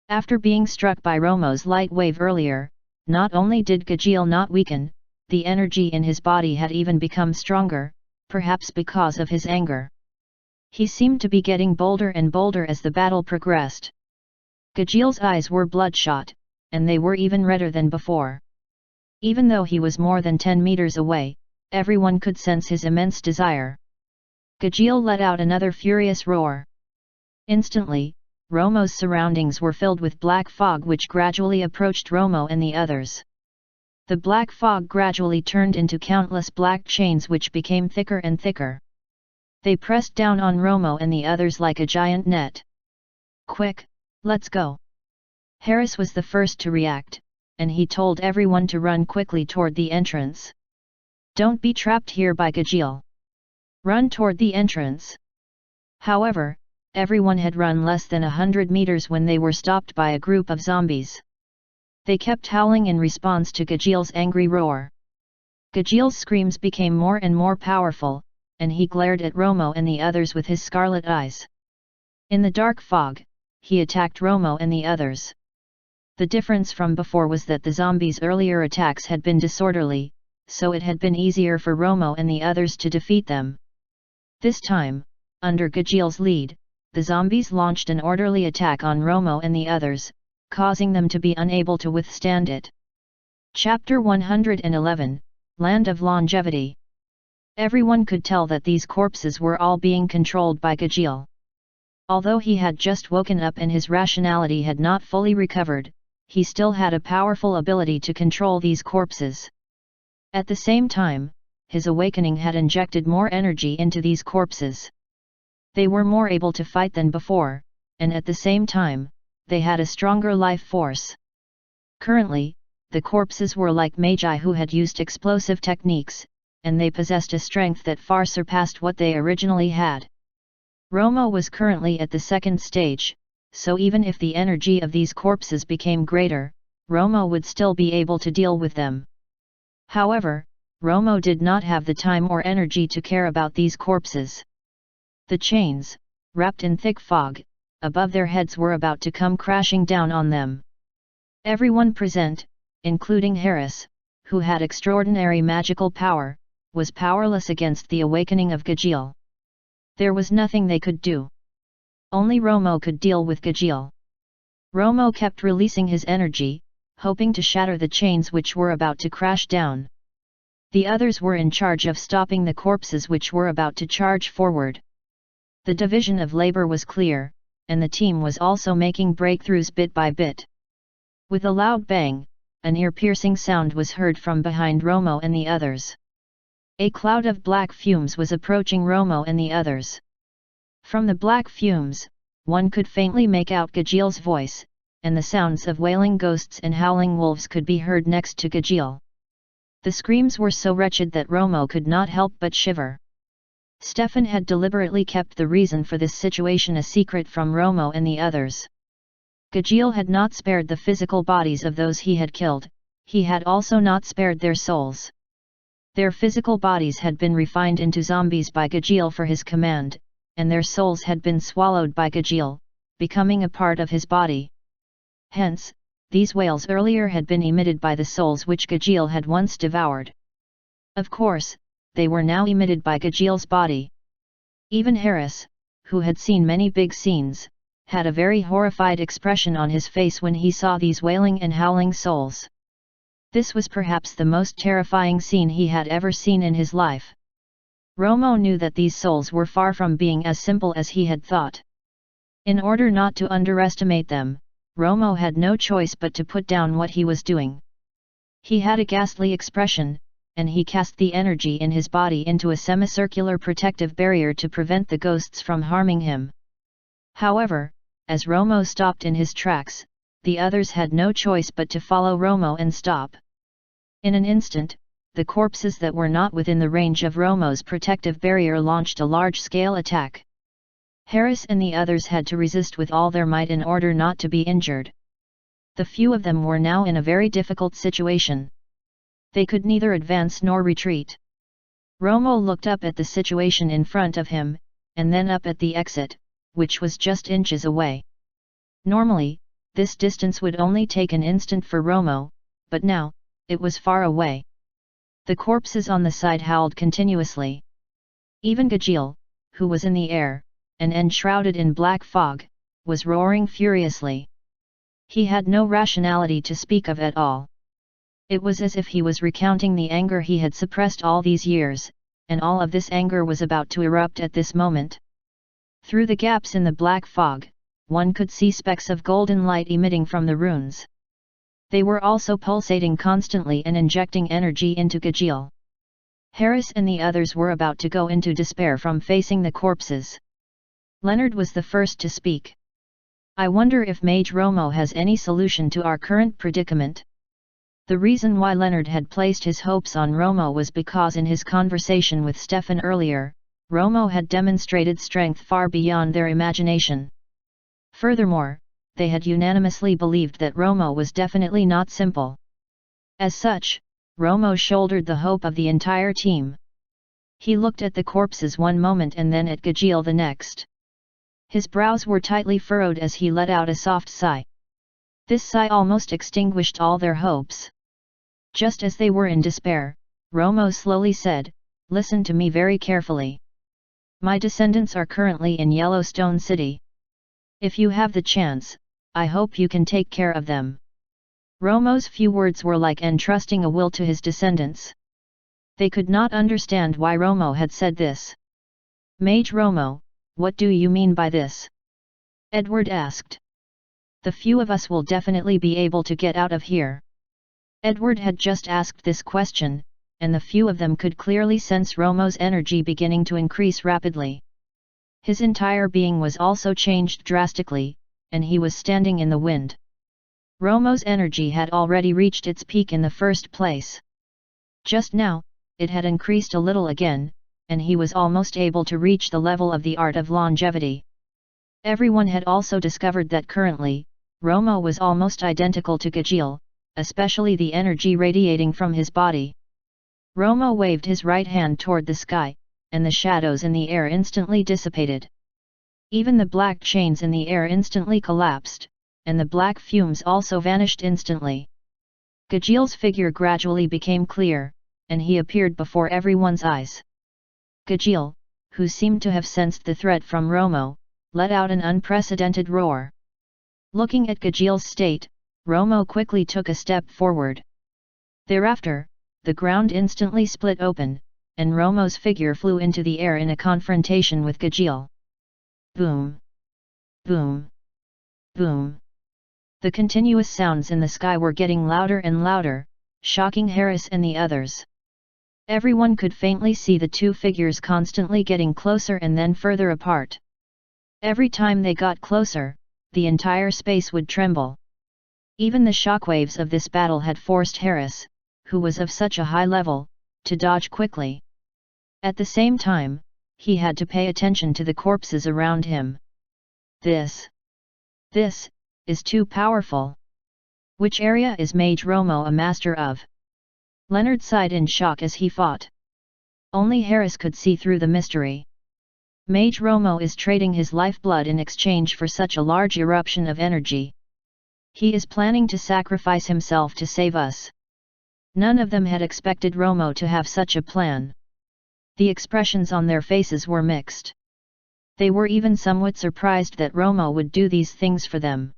Speaker 1: After being struck by Romo's light wave earlier, not only did Gajeel not weaken, the energy in his body had even become stronger, perhaps because of his anger. He seemed to be getting bolder and bolder as the battle progressed. Gajeel's eyes were bloodshot, and they were even redder than before. Even though he was more than 10 meters away, everyone could sense his immense desire. Gajeel let out another furious roar. Instantly, Romo's surroundings were filled with black fog which gradually approached Romo and the others. The black fog gradually turned into countless black chains which became thicker and thicker. They pressed down on Romo and the others like a giant net. "Quick, let's go." Harris was the first to react, and he told everyone to run quickly toward the entrance. "Don't be trapped here by Gajeel. Run toward the entrance." However, everyone had run less than 100 meters when they were stopped by a group of zombies. They kept howling in response to Gajeel's angry roar. Gajeel's screams became more and more powerful, and he glared at Romo and the others with his scarlet eyes. In the dark fog, he attacked Romo and the others. The difference from before was that the zombies' earlier attacks had been disorderly, so it had been easier for Romo and the others to defeat them. This time, under Gajeel's lead, the zombies launched an orderly attack on Romo and the others, causing them to be unable to withstand it. Chapter 111, Land of Longevity. Everyone could tell that these corpses were all being controlled by Gajeel. Although he had just woken up and his rationality had not fully recovered, he still had a powerful ability to control these corpses. At the same time, his awakening had injected more energy into these corpses. They were more able to fight than before, and at the same time, they had a stronger life force. Currently, the corpses were like magi who had used explosive techniques, and they possessed a strength that far surpassed what they originally had. Romo was currently at the second stage, so even if the energy of these corpses became greater, Romo would still be able to deal with them. However, Romo did not have the time or energy to care about these corpses. The chains, wrapped in thick fog, above their heads were about to come crashing down on them. Everyone present, including Harris, who had extraordinary magical power, was powerless against the awakening of Gajeel. There was nothing they could do. Only Romo could deal with Gajeel. Romo kept releasing his energy, hoping to shatter the chains which were about to crash down. The others were in charge of stopping the corpses which were about to charge forward. The division of labor was clear, and the team was also making breakthroughs bit by bit. With a loud bang, an ear-piercing sound was heard from behind Romo and the others. A cloud of black fumes was approaching Romo and the others. From the black fumes, one could faintly make out Gajeel's voice, and the sounds of wailing ghosts and howling wolves could be heard next to Gajeel. The screams were so wretched that Romo could not help but shiver. Stefan had deliberately kept the reason for this situation a secret from Romo and the others. Gajeel had not spared the physical bodies of those he had killed, he had also not spared their souls. Their physical bodies had been refined into zombies by Gajeel for his command, and their souls had been swallowed by Gajeel, becoming a part of his body. Hence, these wails earlier had been emitted by the souls which Gajeel had once devoured. Of course, they were now emitted by Gajeel's body. Even Harris, who had seen many big scenes, had a very horrified expression on his face when he saw these wailing and howling souls. This was perhaps the most terrifying scene he had ever seen in his life. Romo knew that these souls were far from being as simple as he had thought. In order not to underestimate them, Romo had no choice but to put down what he was doing. He had a ghastly expression, and he cast the energy in his body into a semicircular protective barrier to prevent the ghosts from harming him. However, as Romo stopped in his tracks, the others had no choice but to follow Romo and stop. In an instant, the corpses that were not within the range of Romo's protective barrier launched a large-scale attack. Harris and the others had to resist with all their might in order not to be injured. The few of them were now in a very difficult situation. They could neither advance nor retreat. Romo looked up at the situation in front of him, and then up at the exit, which was just inches away. Normally, this distance would only take an instant for Romo, but now, it was far away. The corpses on the side howled continuously. Even Gajeel, who was in the air, and enshrouded in black fog, was roaring furiously. He had no rationality to speak of at all. It was as if he was recounting the anger he had suppressed all these years, and all of this anger was about to erupt at this moment. Through the gaps in the black fog, one could see specks of golden light emitting from the runes. They were also pulsating constantly and injecting energy into Gajeel. Harris and the others were about to go into despair from facing the corpses. Leonard was the first to speak. "I wonder if Mage Romo has any solution to our current predicament." The reason why Leonard had placed his hopes on Romo was because in his conversation with Stefan earlier, Romo had demonstrated strength far beyond their imagination. Furthermore, they had unanimously believed that Romo was definitely not simple. As such, Romo shouldered the hope of the entire team. He looked at the corpses one moment and then at Gajeel the next. His brows were tightly furrowed as he let out a soft sigh. This sigh almost extinguished all their hopes. Just as they were in despair, Romo slowly said, "Listen to me very carefully. My descendants are currently in Yellowstone City. If you have the chance, I hope you can take care of them." Romo's few words were like entrusting a will to his descendants. They could not understand why Romo had said this. "Mage Romo, what do you mean by this?" Edward asked. The few of us will definitely be able to get out of here. Edward had just asked this question, and the few of them could clearly sense Romo's energy beginning to increase rapidly. His entire being was also changed drastically, and he was standing in the wind. Romo's energy had already reached its peak in the first place. Just now, it had increased a little again, and he was almost able to reach the level of the art of longevity. Everyone had also discovered that currently, Romo was almost identical to Gajeel, especially the energy radiating from his body. Romo waved his right hand toward the sky, and the shadows in the air instantly dissipated. Even the black chains in the air instantly collapsed, and the black fumes also vanished instantly. Gajeel's figure gradually became clear, and he appeared before everyone's eyes. Gajeel, who seemed to have sensed the threat from Romo, let out an unprecedented roar. Looking at Gajeel's state, Romo quickly took a step forward. Thereafter, the ground instantly split open, and Romo's figure flew into the air in a confrontation with Gajeel. Boom! Boom! Boom! The continuous sounds in the sky were getting louder and louder, shocking Harris and the others. Everyone could faintly see the two figures constantly getting closer and then further apart. Every time they got closer, the entire space would tremble. Even the shockwaves of this battle had forced Harris, who was of such a high level, to dodge quickly. At the same time, he had to pay attention to the corpses around him. This is too powerful. Which area is Mage Romo a master of? Leonard sighed in shock as he fought. Only Harris could see through the mystery. Mage Romo is trading his lifeblood in exchange for such a large eruption of energy. He is planning to sacrifice himself to save us. None of them had expected Romo to have such a plan. The expressions on their faces were mixed. They were even somewhat surprised that Romo would do these things for them.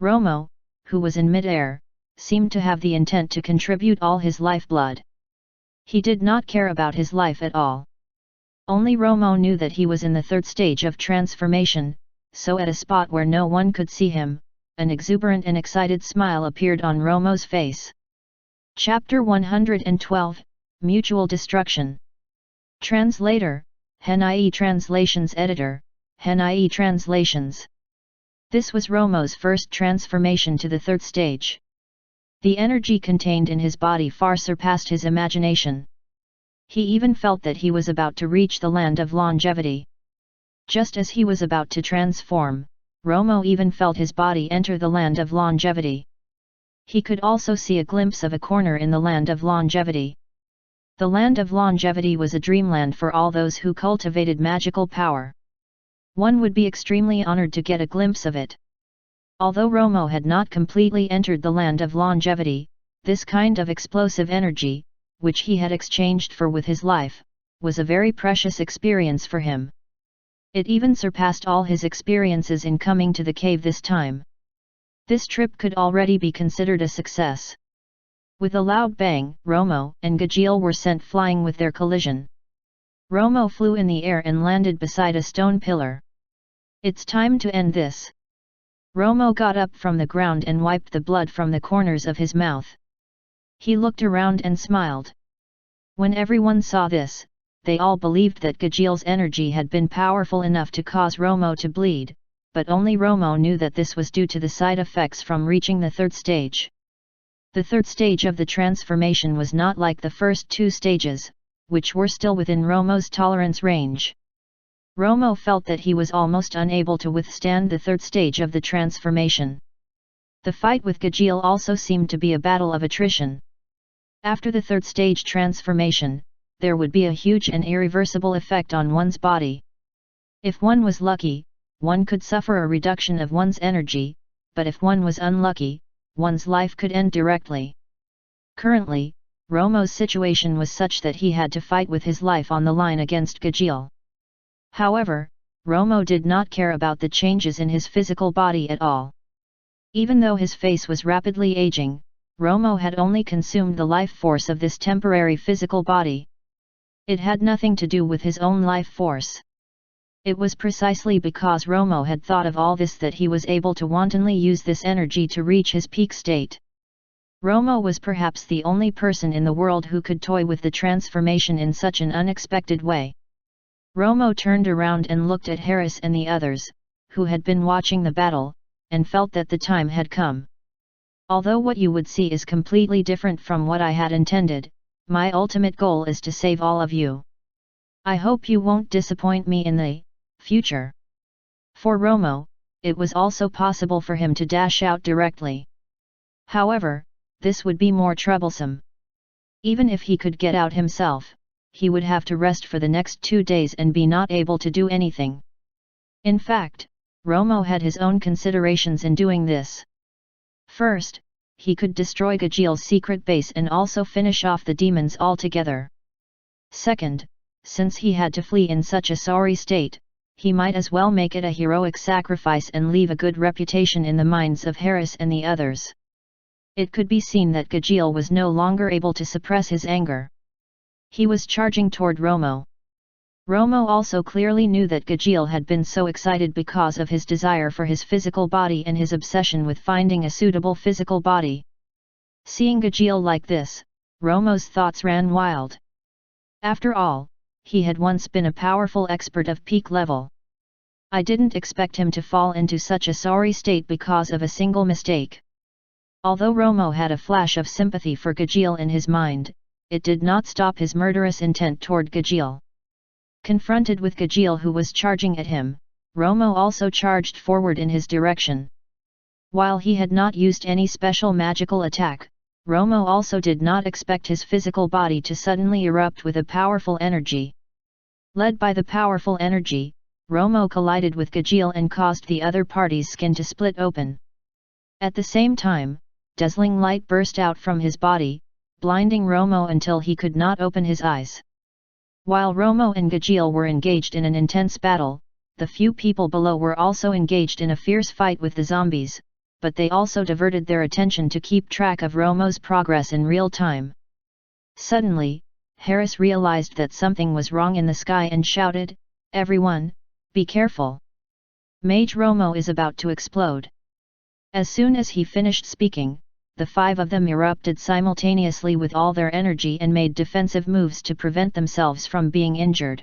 Speaker 1: Romo, who was in mid-air, seemed to have the intent to contribute all his lifeblood. He did not care about his life at all. Only Romo knew that he was in the third stage of transformation, so at a spot where no one could see him, an exuberant and excited smile appeared on Romo's face. Chapter 112, Mutual Destruction. Translator, Hen.ie Translations Editor, Hen.ie Translations. This was Romo's first transformation to the third stage. The energy contained in his body far surpassed his imagination. He even felt that he was about to reach the land of longevity. Just as he was about to transform, Romo even felt his body enter the land of longevity. He could also see a glimpse of a corner in the land of longevity. The land of longevity was a dreamland for all those who cultivated magical power. One would be extremely honored to get a glimpse of it. Although Romo had not completely entered the land of longevity, this kind of explosive energy, which he had exchanged for with his life, was a very precious experience for him. It even surpassed all his experiences in coming to the cave this time. This trip could already be considered a success. With a loud bang, Romo and Gajeel were sent flying with their collision. Romo flew in the air and landed beside a stone pillar. It's time to end this. Romo got up from the ground and wiped the blood from the corners of his mouth. He looked around and smiled. When everyone saw this, they all believed that Gajeel's energy had been powerful enough to cause Romo to bleed, but only Romo knew that this was due to the side effects from reaching the third stage. The third stage of the transformation was not like the first two stages, which were still within Romo's tolerance range. Romo felt that he was almost unable to withstand the third stage of the transformation. The fight with Gajeel also seemed to be a battle of attrition. After the third stage transformation, there would be a huge and irreversible effect on one's body. If one was lucky, one could suffer a reduction of one's energy, but if one was unlucky, one's life could end directly. Currently, Romo's situation was such that he had to fight with his life on the line against Gajeel. However, Romo did not care about the changes in his physical body at all. Even though his face was rapidly aging, Romo had only consumed the life force of this temporary physical body. It had nothing to do with his own life force. It was precisely because Romo had thought of all this that he was able to wantonly use this energy to reach his peak state. Romo was perhaps the only person in the world who could toy with the transformation in such an unexpected way. Romo turned around and looked at Harris and the others, who had been watching the battle, and felt that the time had come. Although what you would see is completely different from what I had intended, my ultimate goal is to save all of you. I hope you won't disappoint me in the future. For Romo, it was also possible for him to dash out directly. However, this would be more troublesome. Even if he could get out himself, he would have to rest for the next 2 days and be not able to do anything. In fact, Romo had his own considerations in doing this. First, he could destroy Gajil's secret base and also finish off the demons altogether. Second, since he had to flee in such a sorry state, he might as well make it a heroic sacrifice and leave a good reputation in the minds of Harris and the others. It could be seen that Gajil was no longer able to suppress his anger. He was charging toward Romo. Romo also clearly knew that Gajil had been so excited because of his desire for his physical body and his obsession with finding a suitable physical body. Seeing Gajil like this, Romo's thoughts ran wild. After all, he had once been a powerful expert of peak level. I didn't expect him to fall into such a sorry state because of a single mistake. Although Romo had a flash of sympathy for Gajil in his mind, it did not stop his murderous intent toward Gajil. Confronted with Gajil who was charging at him, Romo also charged forward in his direction. While he had not used any special magical attack, Romo also did not expect his physical body to suddenly erupt with a powerful energy. Led by the powerful energy, Romo collided with Gajil and caused the other party's skin to split open. At the same time, dazzling light burst out from his body, blinding Romo until he could not open his eyes. While Romo and Gajil were engaged in an intense battle, the few people below were also engaged in a fierce fight with the zombies, but they also diverted their attention to keep track of Romo's progress in real time. Suddenly, Harris realized that something was wrong in the sky and shouted, "Everyone, be careful! Mage Romo is about to explode." As soon as he finished speaking, the 5 of them erupted simultaneously with all their energy and made defensive moves to prevent themselves from being injured.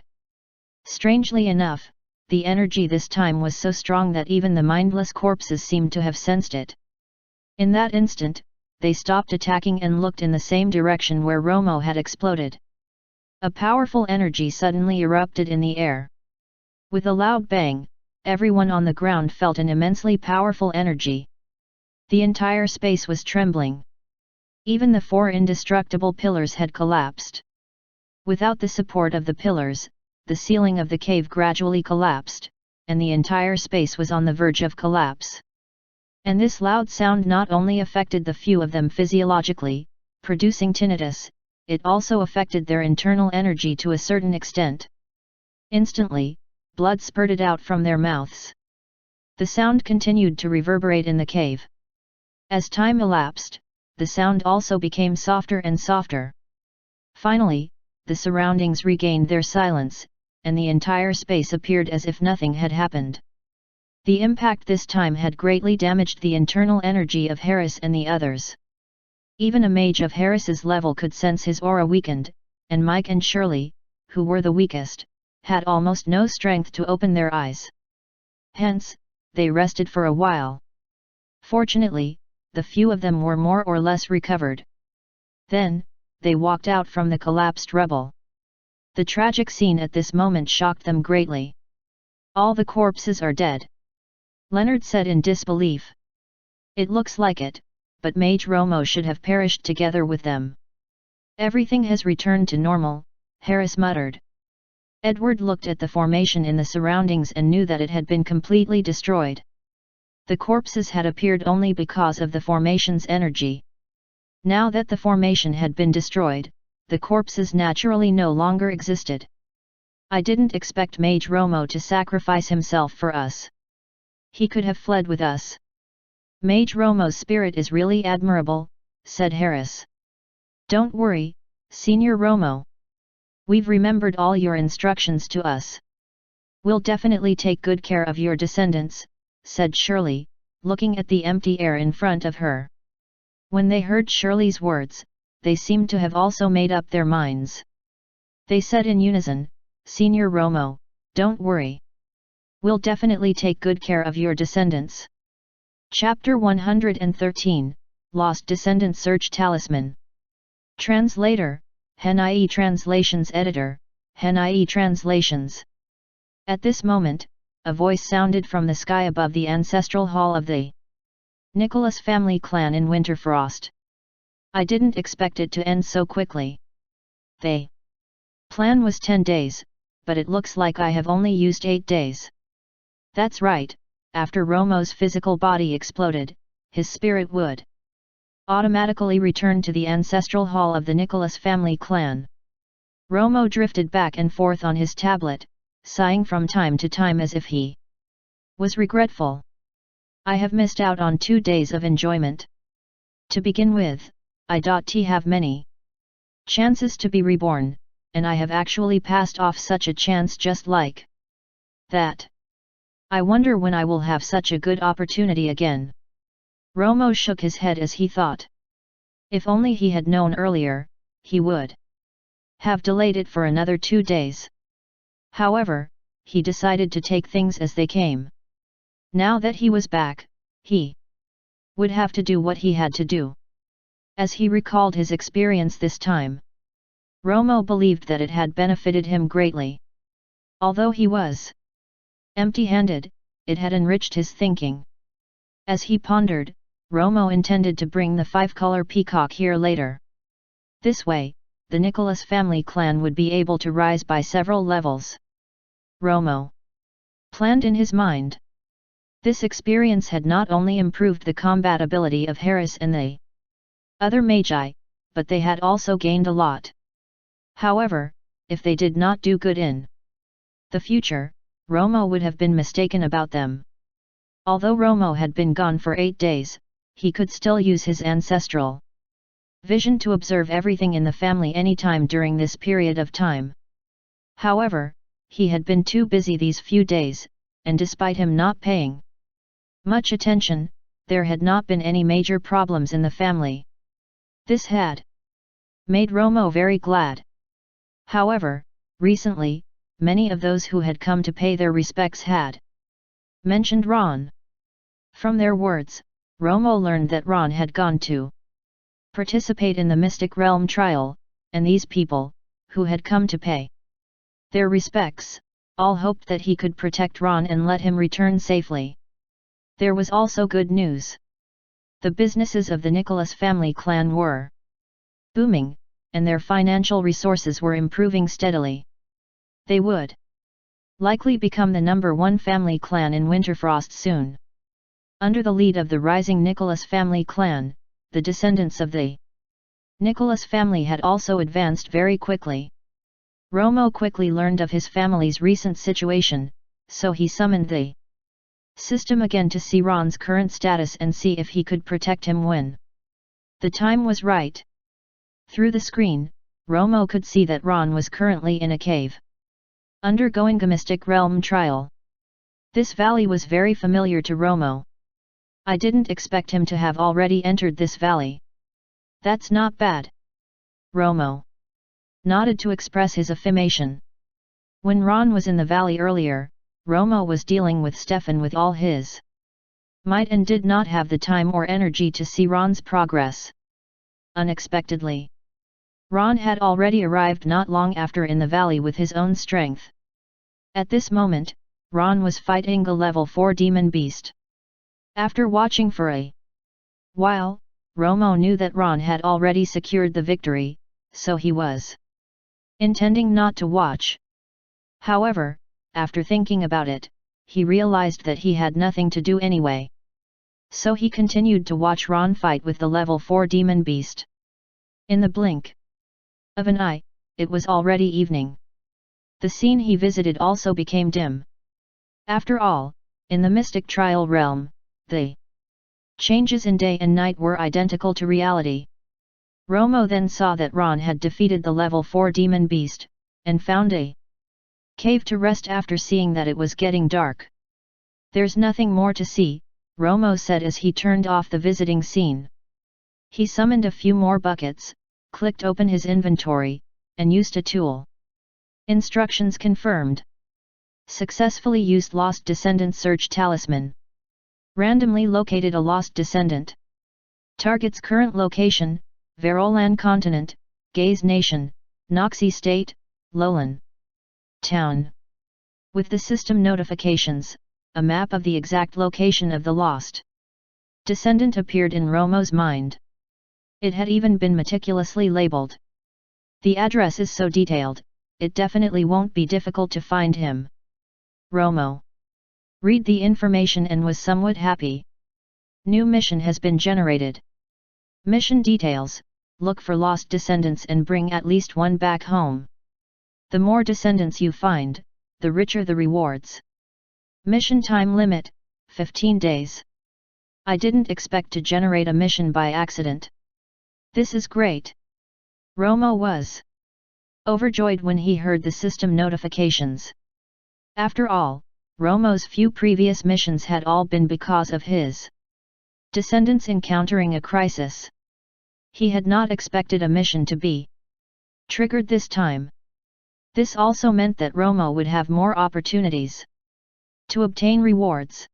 Speaker 1: Strangely enough, the energy this time was so strong that even the mindless corpses seemed to have sensed it. In that instant, they stopped attacking and looked in the same direction where Romo had exploded. A powerful energy suddenly erupted in the air. With a loud bang, everyone on the ground felt an immensely powerful energy. The entire space was trembling. Even the 4 indestructible pillars had collapsed. Without the support of the pillars, the ceiling of the cave gradually collapsed, and the entire space was on the verge of collapse. And this loud sound not only affected the few of them physiologically, producing tinnitus, it also affected their internal energy to a certain extent. Instantly, blood spurted out from their mouths. The sound continued to reverberate in the cave. As time elapsed, the sound also became softer and softer. Finally, the surroundings regained their silence, and the entire space appeared as if nothing had happened. The impact this time had greatly damaged the internal energy of Harris and the others. Even a mage of Harris's level could sense his aura weakened, and Mike and Shirley, who were the weakest, had almost no strength to open their eyes. Hence, they rested for a while. Fortunately, the few of them were more or less recovered. Then, they walked out from the collapsed rubble. The tragic scene at this moment shocked them greatly. "All the corpses are dead," Leonard said in disbelief. "It looks like it, but Mage Romo should have perished together with them." "Everything has returned to normal," Harris muttered. Edward looked at the formation in the surroundings and knew that it had been completely destroyed. The corpses had appeared only because of the formation's energy. Now that the formation had been destroyed, the corpses naturally no longer existed. "I didn't expect Mage Romo to sacrifice himself for us. He could have fled with us." "Mage Romo's spirit is really admirable," said Harris. "Don't worry, Senior Romo. We've remembered all your instructions to us. "We'll definitely take good care of your descendants," said Shirley, looking at the empty air in front of her. When they heard Shirley's words, they seemed to have also made up their minds. They said in unison, "Senior Romo, don't worry. We'll definitely take good care of your descendants." Chapter 113, Lost Descendant Search Talisman. Translator, Henai Translations Editor, Henai Translations. At this moment, a voice sounded from the sky above the ancestral hall of the Nicholas family clan in Winterfrost. "I didn't expect it to end so quickly. The plan was 10 days, but it looks like I have only used 8 days. That's right, after Romo's physical body exploded, his spirit would automatically return to the ancestral hall of the Nicholas family clan." Romo drifted back and forth on his tablet, sighing from time to time as if he was regretful. "I have missed out on 2 days of enjoyment. To begin with, I have many chances to be reborn, and I have actually passed off such a chance just like that. I wonder when I will have such a good opportunity again." Romo shook his head as he thought. If only he had known earlier, he would have delayed it for another 2 days. However, he decided to take things as they came. Now that he was back, he would have to do what he had to do. As he recalled his experience this time, Romo believed that it had benefited him greatly. Although he was empty-handed, it had enriched his thinking. As he pondered, Romo intended to bring the 5-color peacock here later. This way, the Nicholas family clan would be able to rise by several levels. Romo planned in his mind. This experience had not only improved the combat ability of Harris and the other magi, but they had also gained a lot. However, if they did not do good in the future, Romo would have been mistaken about them. Although Romo had been gone for 8 days, he could still use his ancestral vision to observe everything in the family anytime during this period of time. However, he had been too busy these few days, and despite him not paying much attention, there had not been any major problems in the family. This had made Romo very glad. However, recently, many of those who had come to pay their respects had mentioned Ron. From their words, Romo learned that Ron had gone to participate in the Mystic Realm trial, and these people, who had come to pay their respects, all hoped that he could protect Ron and let him return safely. There was also good news. The businesses of the Nicholas family clan were booming, and their financial resources were improving steadily. They would likely become the #1 family clan in Winterfrost soon. Under the lead of the rising Nicholas family clan, the descendants of the Nicholas family had also advanced very quickly. Romo quickly learned of his family's recent situation, so he summoned the system again to see Ron's current status and see if he could protect him when the time was right. Through the screen, Romo could see that Ron was currently in a cave, undergoing a Mystic Realm trial. This valley was very familiar to Romo. "I didn't expect him to have already entered this valley. That's not bad." Romo nodded to express his affirmation. When Ron was in the valley earlier, Romo was dealing with Stefan with all his might and did not have the time or energy to see Ron's progress. Unexpectedly, Ron had already arrived not long after in the valley with his own strength. At this moment, Ron was fighting a level 4 demon beast. After watching for a while, Romo knew that Ron had already secured the victory, so he was intending not to watch. However, after thinking about it, he realized that he had nothing to do anyway. So he continued to watch Ron fight with the level 4 demon beast. In the blink of an eye, it was already evening. The scene he visited also became dim. After all, in the mystic trial realm, the changes in day and night were identical to reality. Romo then saw that Ron had defeated the level 4 demon beast, and found a cave to rest after seeing that it was getting dark. "There's nothing more to see," Romo said as he turned off the visiting scene. He summoned a few more buckets, clicked open his inventory, and used a tool. Instructions confirmed. Successfully used Lost Descendant Search Talisman. Randomly located a lost descendant. Target's current location: Verolan Continent, Gaze Nation, Noxie State, Lowland Town. With the system notifications, a map of the exact location of the lost descendant appeared in Romo's mind. It had even been meticulously labeled. The address is so detailed, it definitely won't be difficult to find him. Romo read the information and was somewhat happy. New mission has been generated. Mission details: look for lost descendants and bring at least one back home. The more descendants you find, the richer the rewards. Mission time limit: 15 days. I didn't expect to generate a mission by accident. This is great. Romo was overjoyed when he heard the system notifications. After all, Romo's few previous missions had all been because of his descendants encountering a crisis. He had not expected a mission to be triggered this time. This also meant that Romo would have more opportunities to obtain rewards.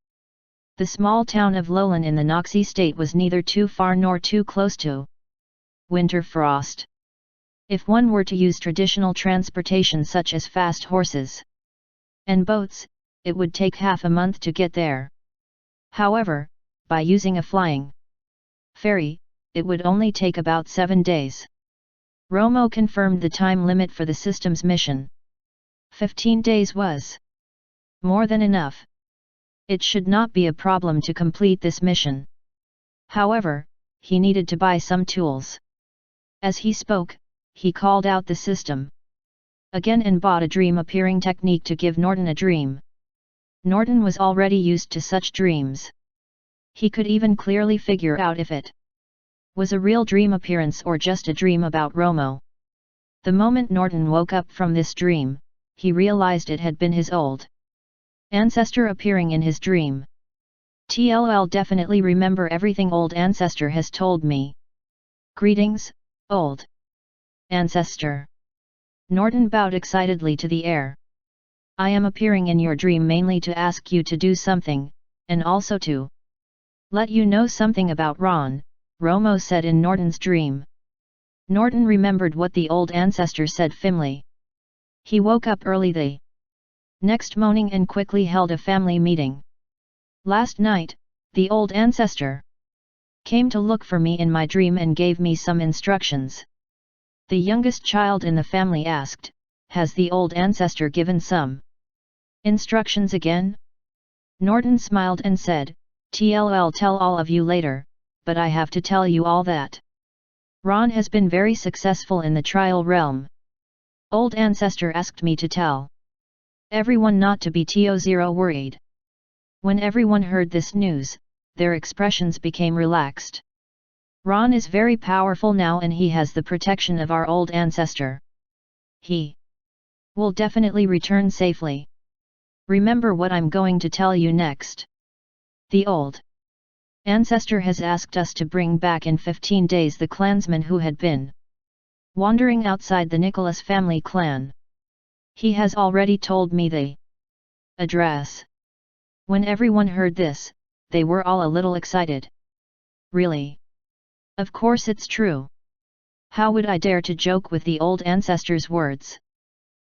Speaker 1: The small town of Lowland in the Noxie state was neither too far nor too close to winter frost. If one were to use traditional transportation such as fast horses and boats, it would take half a month to get there. However, by using a flying ferry, it would only take about 7 days. Romo confirmed the time limit for the system's mission. 15 days was more than enough. It should not be a problem to complete this mission. However, he needed to buy some tools. As he spoke, he called out the system again and bought a dream appearing technique to give Norton a dream. Norton was already used to such dreams. He could even clearly figure out if it was a real dream appearance or just a dream about Romo. The moment Norton woke up from this dream, he realized it had been his old ancestor appearing in his dream. "TLL definitely remember everything old ancestor has told me. Greetings, old ancestor." Norton bowed excitedly to the air. "I am appearing in your dream mainly to ask you to do something, and also to let you know something about Ron," Romo said in Norton's dream. Norton remembered what the old ancestor said firmly. He woke up early the next morning and quickly held a family meeting. "Last night, the old ancestor came to look for me in my dream and gave me some instructions." The youngest child in the family asked, "Has the old ancestor given some instructions again?" Norton smiled and said, "TLL tell all of you later, but I have to tell you all that Ron has been very successful in the trial realm. Old ancestor asked me to tell everyone not to be TO0 worried." When everyone heard this news, their expressions became relaxed. "Ron is very powerful now and he has the protection of our old ancestor. He will definitely return safely. Remember what I'm going to tell you next. The old ancestor has asked us to bring back in 15 days the clansman who had been wandering outside the Nicholas family clan. He has already told me the address." When everyone heard this, they were all a little excited. "Really? Of course it's true. How would I dare to joke with the old ancestor's words?"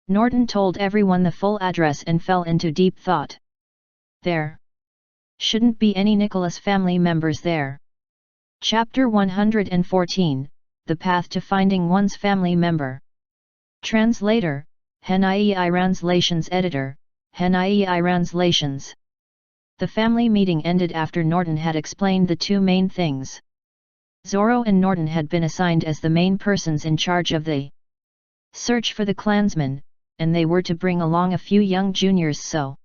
Speaker 1: Norton told everyone the full address and fell into deep thought. There shouldn't be any Nicholas family members there. Chapter 114, The Path to Finding One's Family Member. Translator, Henai Translations Editor, Henai Translations. The family meeting ended after Norton had explained the two main things. Zoro and Norton had been assigned as the main persons in charge of the search for the clansmen, and they were to bring along a few young juniors so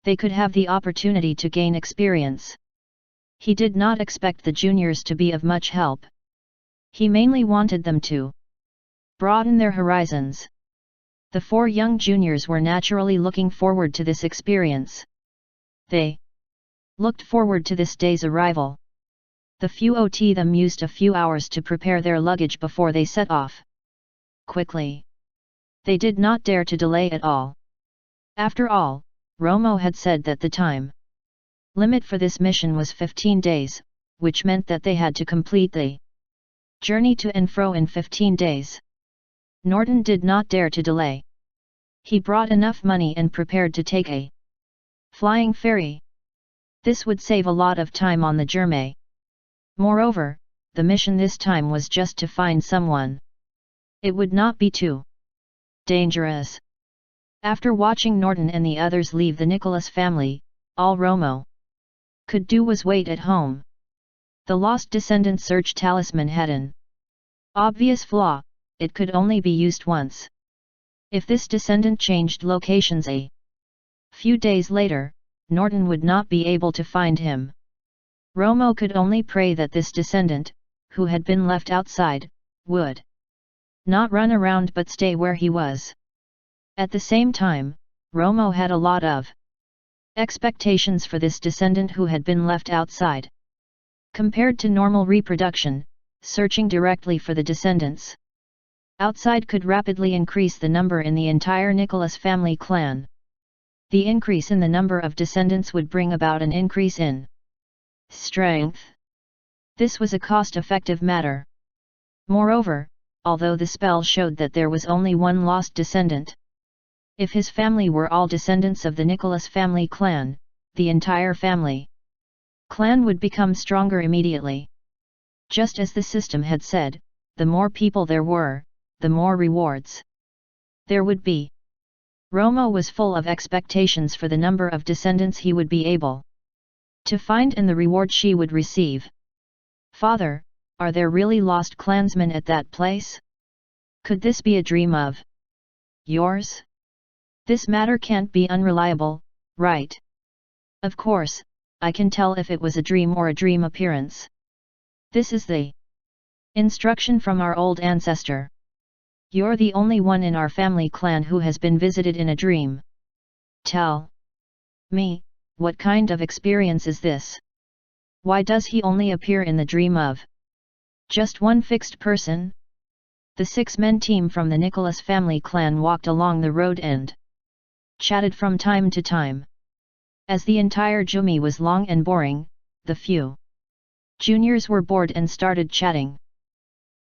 Speaker 1: they could have the opportunity to gain experience. He did not expect the juniors to be of much help. He mainly wanted them to broaden their horizons. The four young juniors were naturally looking forward to this experience. They looked forward to this day's arrival. The few OT them used a few hours to prepare their luggage before they set off. Quickly. They did not dare to delay at all. After all, Romo had said that the time limit for this mission was 15 days, which meant that they had to complete the journey to and fro in 15 days. Norton did not dare to delay. He brought enough money and prepared to take a flying ferry. This would save a lot of time on the journey. Moreover, the mission this time was just to find someone. It would not be too dangerous. After watching Norton and the others leave the Nicholas family, all Romo could do was wait at home. The lost descendant search talisman had an obvious flaw: it could only be used once. If this descendant changed locations a few days later, Norton would not be able to find him. Romo could only pray that this descendant, who had been left outside, would not run around but stay where he was. At the same time, Romo had a lot of expectations for this descendant who had been left outside. Compared to normal reproduction, searching directly for the descendants outside could rapidly increase the number in the entire Nicholas family clan. The increase in the number of descendants would bring about an increase in strength. This was a cost-effective matter. Moreover, although the spell showed that there was only one lost descendant, if his family were all descendants of the Nicholas family clan, the entire family clan would become stronger immediately. Just as the system had said, the more people there were, the more rewards there would be. Romo was full of expectations for the number of descendants he would be able to find and the reward she would receive. Father, are there really lost clansmen at that place? Could this be a dream of yours? This matter can't be unreliable, right? Of course, I can tell if it was a dream or a dream appearance. This is the instruction from our old ancestor. You're the only one in our family clan who has been visited in a dream. Tell me, what kind of experience is this? Why does he only appear in the dream of just one fixed person? The 6-men team from the Nicholas family clan walked along the road and chatted from time to time. As the entire journey was long and boring, the few juniors were bored and started chatting.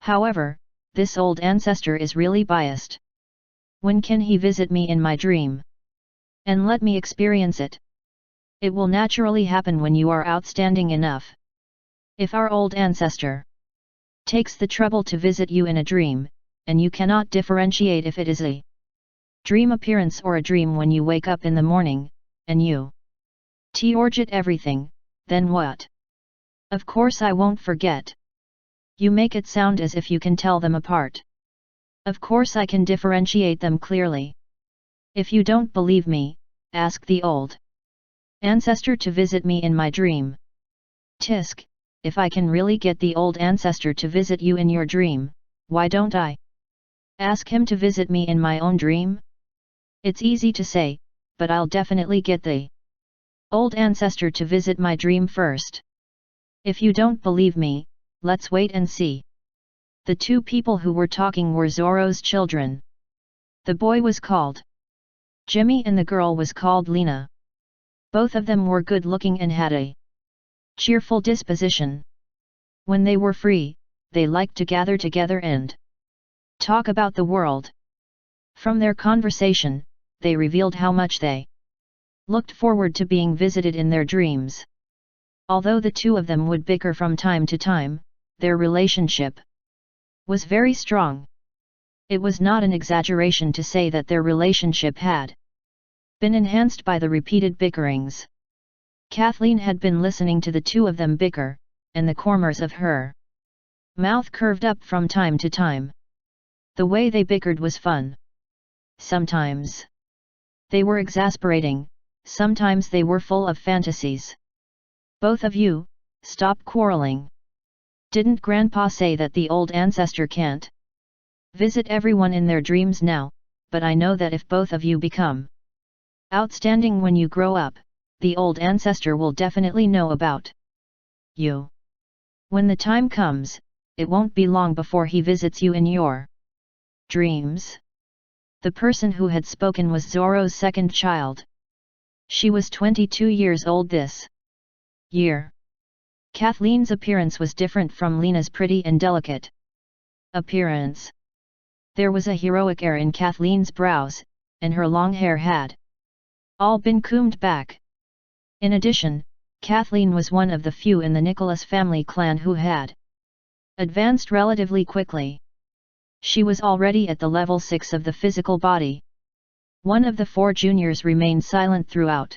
Speaker 1: However, this old ancestor is really biased. When can he visit me in my dream? And let me experience it? It will naturally happen when you are outstanding enough. If our old ancestor takes the trouble to visit you in a dream, and you cannot differentiate if it is a dream appearance or a dream when you wake up in the morning, and you orget everything, then what? Of course I won't forget. You make it sound as if you can tell them apart. Of course I can differentiate them clearly. If you don't believe me, ask the old ancestor to visit me in my dream. Tisk, if I can really get the old ancestor to visit you in your dream, why don't I ask him to visit me in my own dream? It's easy to say, but I'll definitely get the old ancestor to visit my dream first. If you don't believe me, let's wait and see. The two people who were talking were Zoro's children. The boy was called Jimmy and the girl was called Lena. Both of them were good-looking and had a cheerful disposition. When they were free, they liked to gather together and talk about the world. From their conversation, they revealed how much they looked forward to being visited in their dreams. Although the two of them would bicker from time to time, their relationship was very strong. It was not an exaggeration to say that their relationship had been enhanced by the repeated bickerings. Kathleen had been listening to the two of them bicker, and the corners of her mouth curved up from time to time. The way they bickered was fun. Sometimes they were exasperating, sometimes they were full of fantasies. Both of you, stop quarreling. Didn't Grandpa say that the old ancestor can't visit everyone in their dreams now, but I know that if both of you become outstanding when you grow up, the old ancestor will definitely know about you. When the time comes, it won't be long before he visits you in your dreams. The person who had spoken was Zoro's second child. She was 22 years old this year. Kathleen's appearance was different from Lena's pretty and delicate appearance. There was a heroic air in Kathleen's brows, and her long hair had all been combed back. In addition, Kathleen was one of the few in the Nicholas family clan who had advanced relatively quickly. She was already at the level 6 of the physical body. One of the 4 juniors remained silent throughout.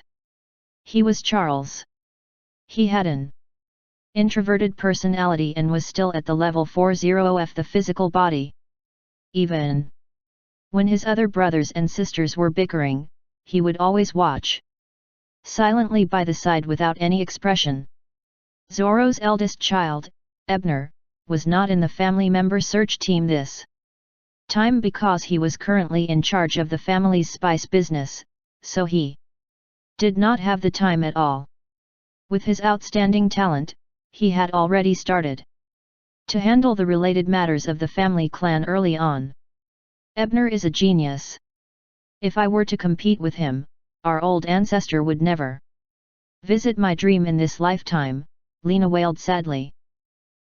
Speaker 1: He was Charles. He had an introverted personality and was still at the level 40 of the physical body. Even when his other brothers and sisters were bickering, he would always watch silently by the side without any expression. Zoro's eldest child, Ebner, was not in the family member search team this time because he was currently in charge of the family's spice business, so he did not have the time at all. With his outstanding talent, he had already started to handle the related matters of the family clan early on. Ebner is a genius. If I were to compete with him, our old ancestor would never visit my dream in this lifetime, Lena wailed sadly.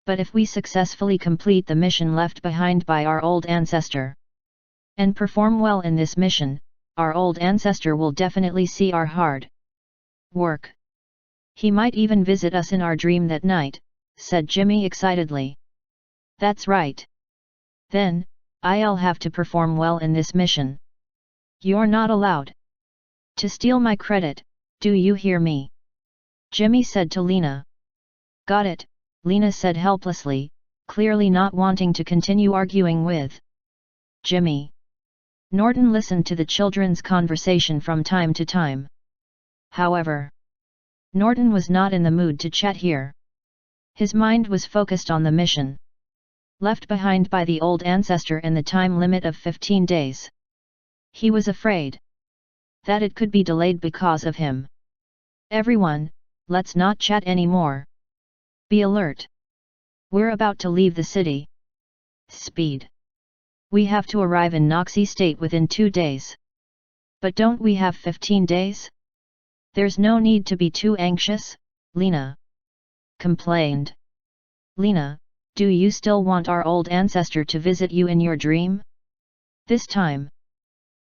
Speaker 1: But if we successfully complete the mission left behind by our old ancestor and perform well in this mission, our old ancestor will definitely see our hard work. He might even visit us in our dream that night, said Jimmy excitedly. That's right. Then, I'll have to perform well in this mission. You're not allowed to steal my credit, do you hear me? Jimmy said to Lena. Got it, Lena said helplessly, clearly not wanting to continue arguing with Jimmy. Norton listened to the children's conversation from time to time. However, Norton was not in the mood to chat here. His mind was focused on the mission left behind by the old ancestor and the time limit of 15 days. He was afraid that it could be delayed because of him. Everyone, let's not chat anymore. Be alert. We're about to leave the city. Speed. We have to arrive in Noxie State within 2 days. But don't we have 15 days? There's no need to be too anxious, Lena complained. Lena, do you still want our old ancestor to visit you in your dream? This time,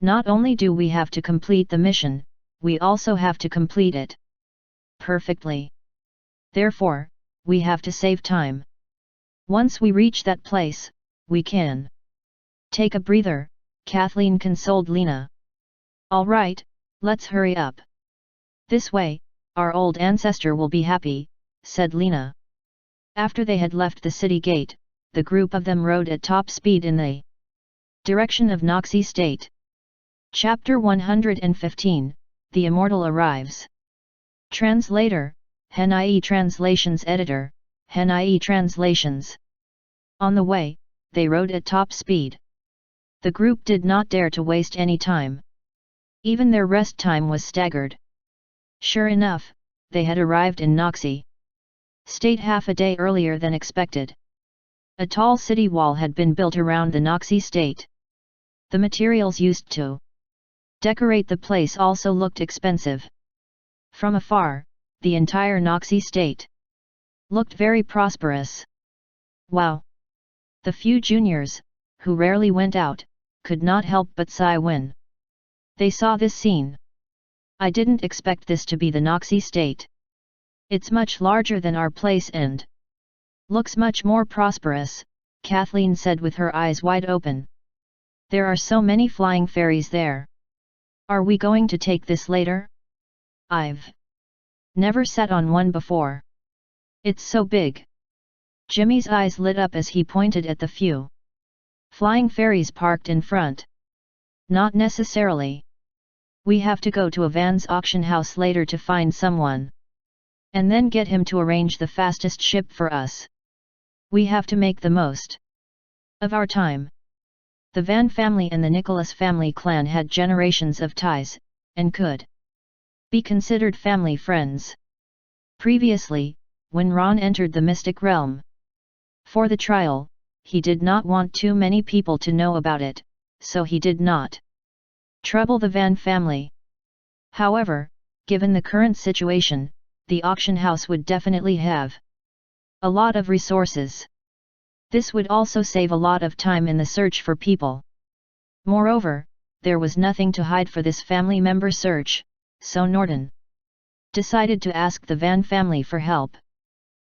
Speaker 1: not only do we have to complete the mission, we also have to complete it perfectly. Therefore, we have to save time. Once we reach that place, we can take a breather, Kathleen consoled Lena. All right, let's hurry up. This way, our old ancestor will be happy, said Lena. After they had left the city gate, the group of them rode at top speed in the direction of Noxie State. Chapter 115, The Immortal Arrives. Translator, Hen.ie Translations Editor, Hen.ie Translations. On the way, they rode at top speed. The group did not dare to waste any time. Even their rest time was staggered. Sure enough, they had arrived in Noxie State half a day earlier than expected. A tall city wall had been built around the Noxie State. The materials used to decorate the place also looked expensive. From afar, the entire Noxie State looked very prosperous. Wow! The few juniors, who rarely went out, could not help but sigh when they saw this scene. I didn't expect this to be the Noxie State. It's much larger than our place and looks much more prosperous, Kathleen said with her eyes wide open. There are so many flying fairies there. Are we going to take this later? I've never sat on one before. It's so big. Jimmy's eyes lit up as he pointed at the few flying fairies parked in front. Not necessarily. We have to go to a Van's auction house later to find someone. And then get him to arrange the fastest ship for us. We have to make the most of our time. The Van family and the Nicholas family clan had generations of ties, and could be considered family friends. Previously, when Ron entered the mystic realm for the trial, he did not want too many people to know about it, so he did not trouble the Van family. However, given the current situation, the auction house would definitely have a lot of resources. This would also save a lot of time in the search for people. Moreover, there was nothing to hide for this family member search, so Norton decided to ask the Van family for help.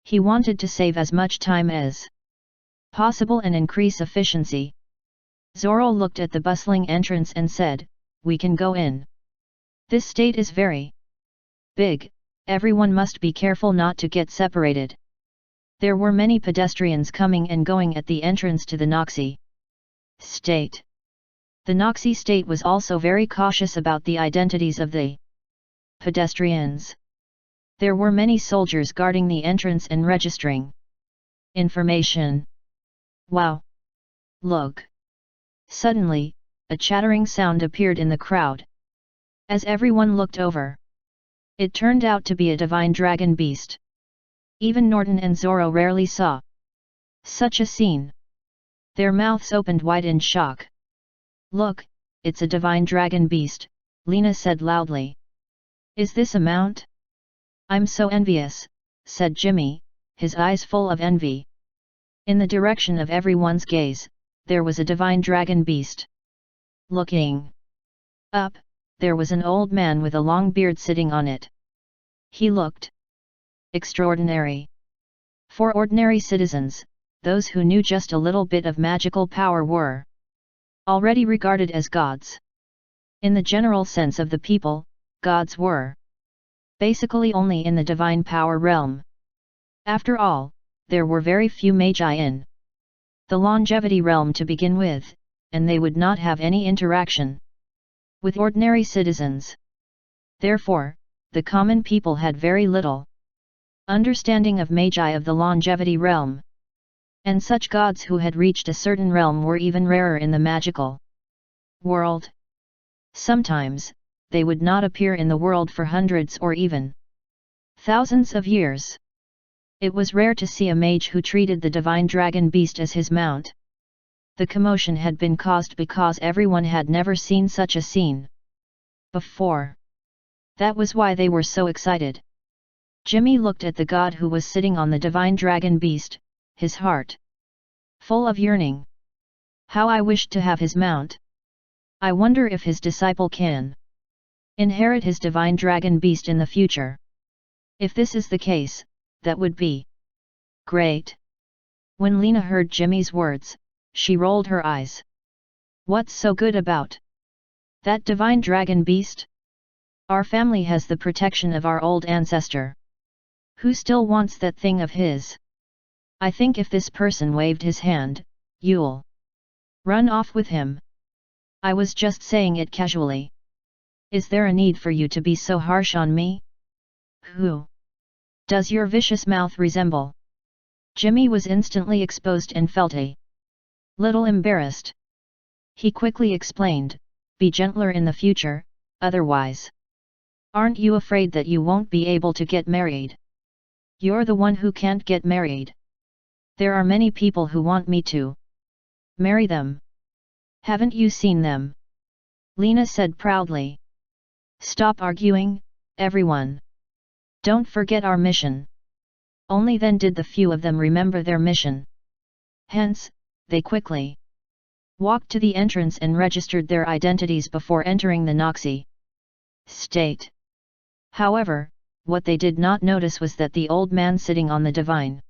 Speaker 1: He wanted to save as much time as possible and increase efficiency. Zorro looked at the bustling entrance and said, "We can go in. This state is very big, everyone must be careful not to get separated." There were many pedestrians coming and going at the entrance to the Noxie state. The Noxie state was also very cautious about the identities of the pedestrians. There were many soldiers guarding the entrance and registering information. Wow! Look! Suddenly, a chattering sound appeared in the crowd. As everyone looked over, it turned out to be a divine dragon beast. Even Norton and Zorro rarely saw such a scene. Their mouths opened wide in shock. "Look, it's a divine dragon beast," Lena said loudly. "Is this a mount?" "I'm so envious," said Jimmy, his eyes full of envy. In the direction of everyone's gaze, there was a divine dragon beast. Looking up, there was an old man with a long beard sitting on it. He looked extraordinary. For ordinary citizens, those who knew just a little bit of magical power were already regarded as gods. In the general sense of the people, gods were basically only in the divine power realm. After all, there were very few magi in the longevity realm to begin with, and they would not have any interaction with ordinary citizens. Therefore, the common people had very little understanding of magi of the longevity realm. And such gods who had reached a certain realm were even rarer in the magical world. Sometimes, they would not appear in the world for hundreds or even thousands of years. It was rare to see a mage who treated the divine dragon beast as his mount. The commotion had been caused because everyone had never seen such a scene before. That was why they were so excited. Jimmy looked at the god who was sitting on the divine dragon beast, his heart full of yearning. "How I wished to have his mount. I wonder if his disciple can inherit his divine dragon beast in the future. If this is the case, that would be great." When Lena heard Jimmy's words, she rolled her eyes. "What's so good about that divine dragon beast? Our family has the protection of our old ancestor. Who still wants that thing of his? I think if this person waved his hand, you'll run off with him. I was just saying it casually. Is there a need for you to be so harsh on me? Who does your vicious mouth resemble?" Jimmy was instantly exposed and felt a little embarrassed. He quickly explained, "Be gentler in the future, otherwise. Aren't you afraid that you won't be able to get married? You're the one who can't get married. There are many people who want me to marry them. Haven't you seen them?" Lena said proudly. "Stop arguing, everyone. Don't forget our mission." Only then did the few of them remember their mission. Hence, they quickly walked to the entrance and registered their identities before entering the Noxie state. However, what they did not notice was that the old man sitting on the divine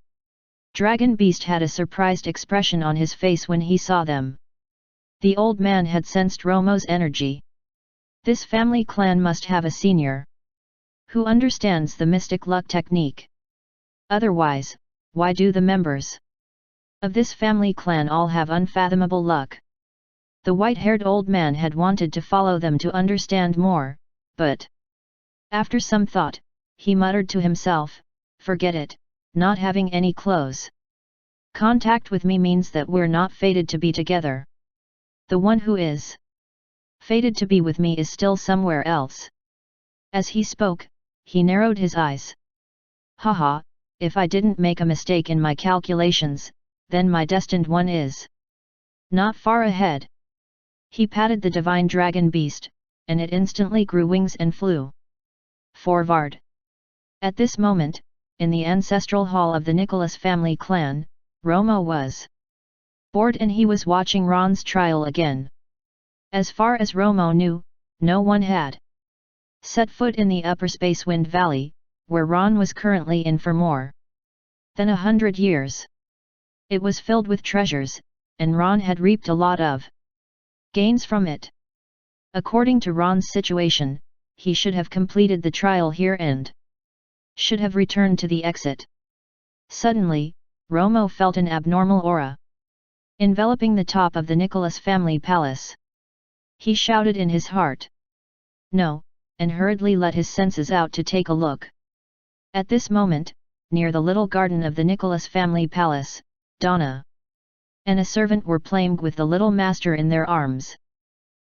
Speaker 1: dragon beast had a surprised expression on his face when he saw them. The old man had sensed Romo's energy. This family clan must have a senior who understands the mystic luck technique. Otherwise, why do the members of this family clan all have unfathomable luck? The white-haired old man had wanted to follow them to understand more, but after some thought, he muttered to himself, "Forget it, not having any clothes contact with me means that we're not fated to be together." The one who is fated to be with me is still somewhere else. As he spoke, he narrowed his eyes. Haha, if I didn't make a mistake in my calculations, then my destined one is not far ahead. He patted the divine dragon beast, and it instantly grew wings and flew forward. At this moment, in the ancestral hall of the Nicholas family clan, Romo was bored and he was watching Ron's trial again. As far as Romo knew, no one had set foot in the upper Spacewind Valley, where Ron was currently in for more than 100 years. It was filled with treasures, and Ron had reaped a lot of gains from it. According to Ron's situation, he should have completed the trial here and should have returned to the exit. Suddenly, Romo felt an abnormal aura enveloping the top of the Nicholas family palace. He shouted in his heart, "No," and hurriedly let his senses out to take a look. At this moment, near the little garden of the Nicholas family palace, Donna and a servant were playing with the little master in their arms.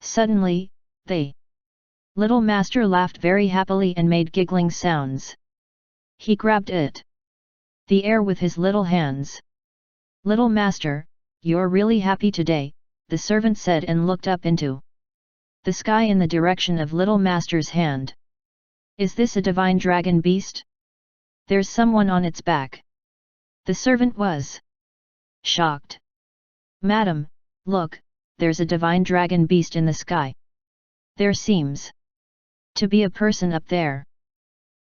Speaker 1: Suddenly, the little master laughed very happily and made giggling sounds. He grabbed the air with his little hands. "Little master, you're really happy today," the servant said and looked up into the sky in the direction of little master's hand. "Is this a divine dragon beast? There's someone on its back." The servant was shocked. "Madam, look, there's a divine dragon beast in the sky. There seems to be a person up there."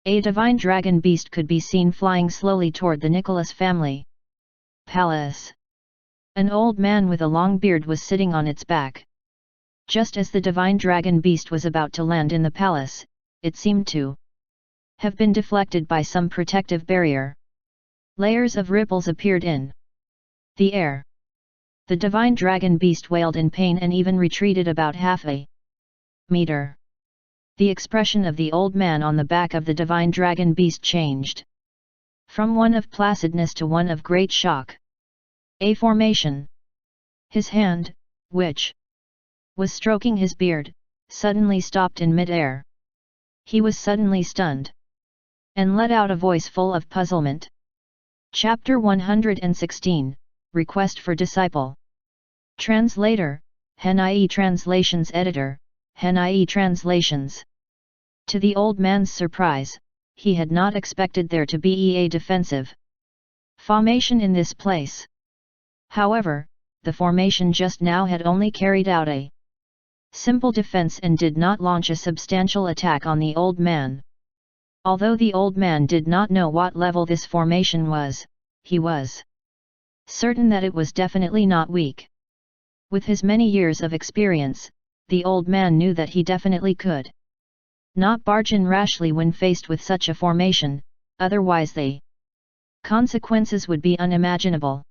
Speaker 1: A divine dragon beast could be seen flying slowly toward the Nicholas family palace. An old man with a long beard was sitting on its back. Just as the divine dragon beast was about to land in the palace, it seemed to have been deflected by some protective barrier. Layers of ripples appeared in the air. The divine dragon beast wailed in pain and even retreated about half a meter. The expression of the old man on the back of the divine dragon beast changed from one of placidness to one of great shock. A formation. His hand, which was stroking his beard, suddenly stopped in mid-air. He was suddenly stunned and let out a voice full of puzzlement. Chapter 116, Request for Disciple. Translator, Henai Translations Editor, Henai Translations. To the old man's surprise, he had not expected there to be a defensive formation in this place. However, the formation just now had only carried out a simple defense and did not launch a substantial attack on the old man. Although the old man did not know what level this formation was, he was certain that it was definitely not weak. With his many years of experience, the old man knew that he definitely could not barge in rashly when faced with such a formation, otherwise the consequences would be unimaginable.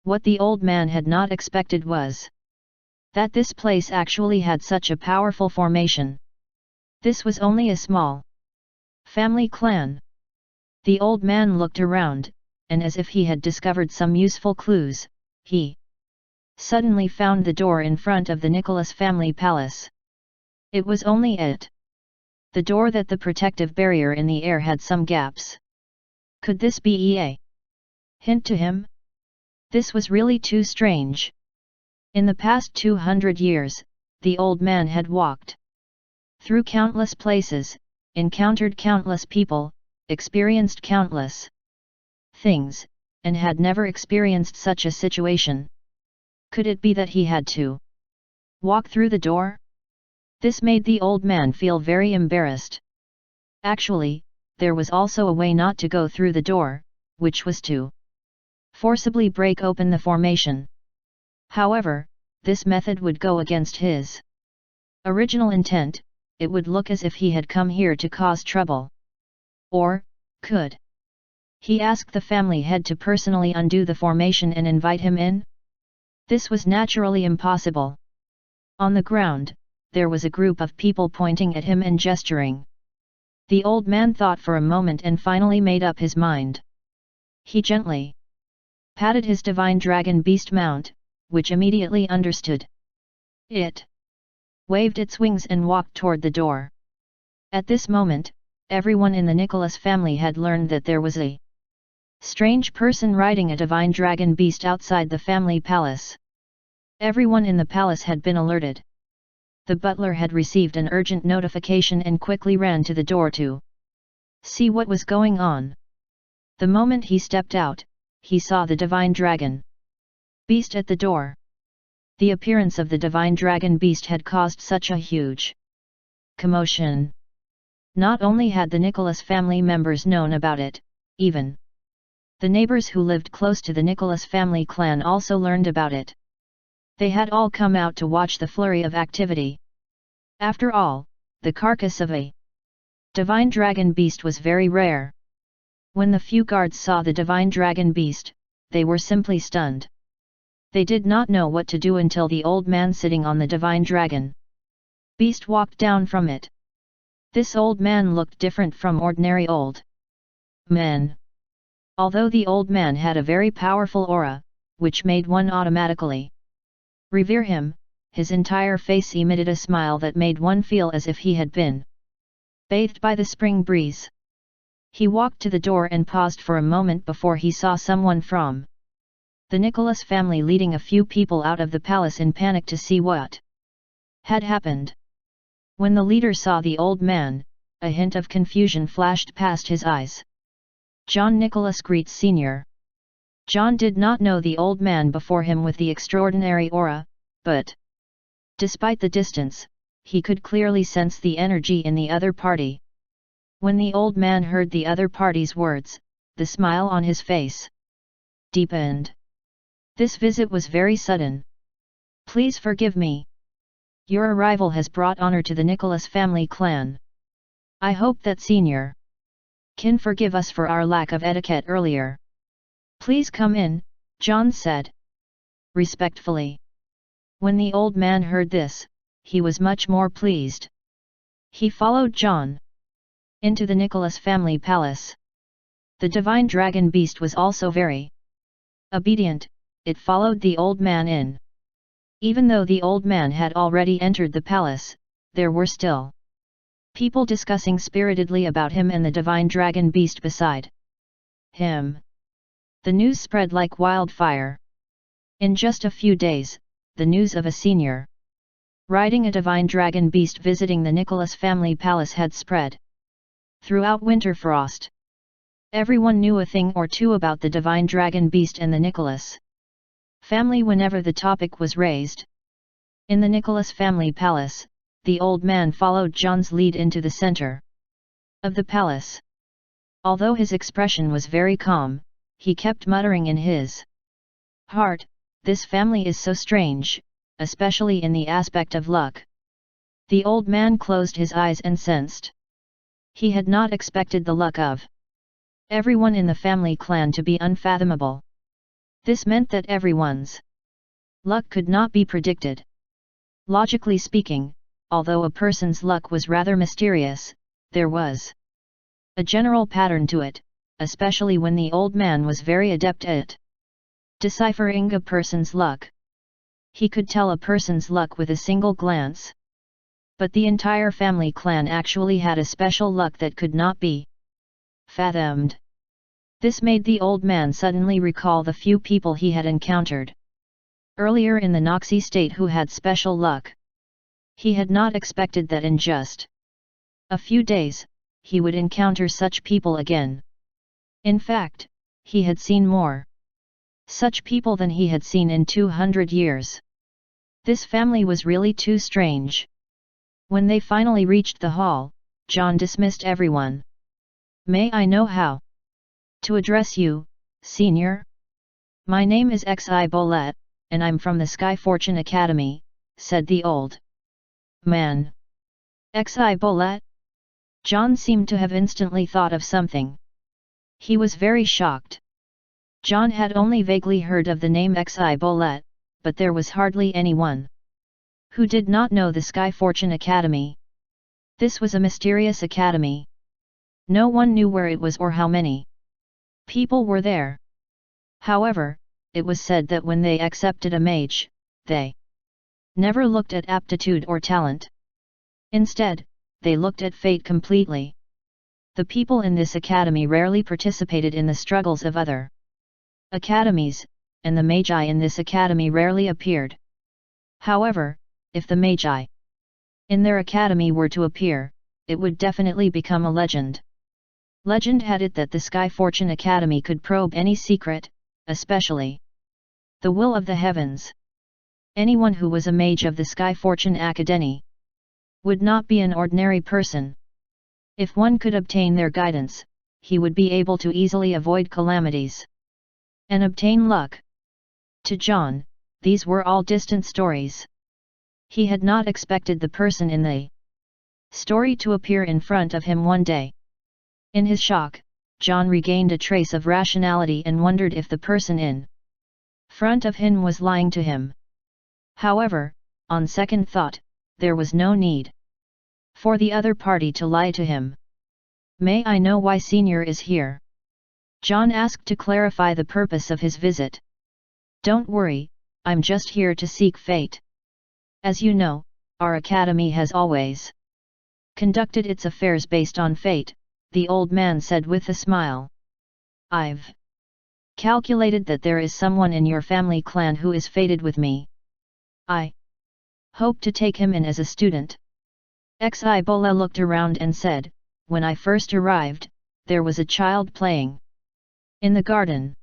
Speaker 1: What the old man had not expected was that this place actually had such a powerful formation. This was only a small family clan. The old man looked around, and as if he had discovered some useful clues, he suddenly found the door in front of the Nicholas family palace. It was only the door that the protective barrier in the air had some gaps. Could this be a hint to him? This was really too strange. In the past 200 years, the old man had walked through countless places, encountered countless people, experienced countless things, and had never experienced such a situation. Could it be that he had to walk through the door? This made the old man feel very embarrassed. Actually, there was also a way not to go through the door, which was to forcibly break open the formation. However, this method would go against his original intent. It would look as if he had come here to cause trouble. Or, could he ask the family head to personally undo the formation and invite him in? This was naturally impossible. On the ground, there was a group of people pointing at him and gesturing. The old man thought for a moment and finally made up his mind. He gently patted his divine dragon beast mount, which immediately understood It waved its wings and walked toward the door. At this moment, everyone in the Nicholas family had learned that there was a strange person riding a divine dragon beast outside the family palace. Everyone in the palace had been alerted. The butler had received an urgent notification and quickly ran to the door to see what was going on. The moment he stepped out, he saw the divine dragon beast at the door. The appearance of the divine dragon beast had caused such a huge commotion. Not only had the Nicholas family members known about it, even the neighbors who lived close to the Nicholas family clan also learned about it. They had all come out to watch the flurry of activity. After all, the carcass of a divine dragon beast was very rare. When the few guards saw the divine dragon beast, they were simply stunned. They did not know what to do until the old man sitting on the divine dragon beast walked down from it. This old man looked different from ordinary old men. Although the old man had a very powerful aura, which made one automatically revere him, his entire face emitted a smile that made one feel as if he had been bathed by the spring breeze. He walked to the door and paused for a moment before he saw someone from the Nicholas family leading a few people out of the palace in panic to see what had happened. When the leader saw the old man, a hint of confusion flashed past his eyes. John Nicholas Greets Sr. John did not know the old man before him with the extraordinary aura, but despite the distance, he could clearly sense the energy in the other party. When the old man heard the other party's words, the smile on his face deepened. This visit was very sudden. Please forgive me. Your arrival has brought honor to the Nicholas family clan. I hope that Sr. can forgive us for our lack of etiquette earlier. Please come in, John said respectfully. When the old man heard this, he was much more pleased. He followed John into the Nicholas family palace. The divine dragon beast was also very obedient. It followed the old man in. Even though the old man had already entered the palace, there were still people discussing spiritedly about him and the divine dragon beast beside him. The news spread like wildfire. In just a few days, the news of a senior riding a divine dragon beast visiting the Nicholas family palace had spread throughout winter frost. Everyone knew a thing or two about the divine dragon beast and the Nicholas family whenever the topic was raised. In the Nicholas family palace, the old man followed John's lead into the center of the palace. Although his expression was very calm, he kept muttering in his heart, "This family is so strange, especially in the aspect of luck." The old man closed his eyes and sensed. He had not expected the luck of everyone in the family clan to be unfathomable. This meant that everyone's luck could not be predicted. Logically speaking, although a person's luck was rather mysterious, there was a general pattern to it, especially when the old man was very adept at deciphering a person's luck. He could tell a person's luck with a single glance. But the entire family clan actually had a special luck that could not be fathomed. This made the old man suddenly recall the few people he had encountered earlier in the Noxie state who had special luck. He had not expected that in just a few days, he would encounter such people again. In fact, he had seen more such people than he had seen in 200 years. This family was really too strange. When they finally reached the hall, John dismissed everyone. "May I know how to address you, Senior? My name is Xi Bolet, and I'm from the Sky Fortune Academy," said the old man. Xi Bolet? John seemed to have instantly thought of something. He was very shocked. John had only vaguely heard of the name Xi Bolet, but there was hardly anyone who did not know the Sky Fortune Academy. This was a mysterious academy. No one knew where it was or how many people were there. However, it was said that when they accepted a mage, they never looked at aptitude or talent. Instead, they looked at fate completely. The people in this academy rarely participated in the struggles of other academies, and the magi in this academy rarely appeared. However, if the magi in their academy were to appear, it would definitely become a legend. Legend had it that the Sky Fortune Academy could probe any secret, especially the will of the heavens. Anyone who was a mage of the Sky Fortune Academy would not be an ordinary person. If one could obtain their guidance, he would be able to easily avoid calamities and obtain luck. To John, these were all distant stories. He had not expected the person in the story to appear in front of him one day. In his shock, John regained a trace of rationality and wondered if the person in front of him was lying to him. However, on second thought, there was no need for the other party to lie to him. "May I know why Senior is here?" John asked to clarify the purpose of his visit. "Don't worry, I'm just here to seek fate. As you know, our academy has always conducted its affairs based on fate," the old man said with a smile. "I've calculated that there is someone in your family clan who is fated with me. I hope to take him in as a student." Xibola looked around and said, "When I first arrived, there was a child playing in the garden."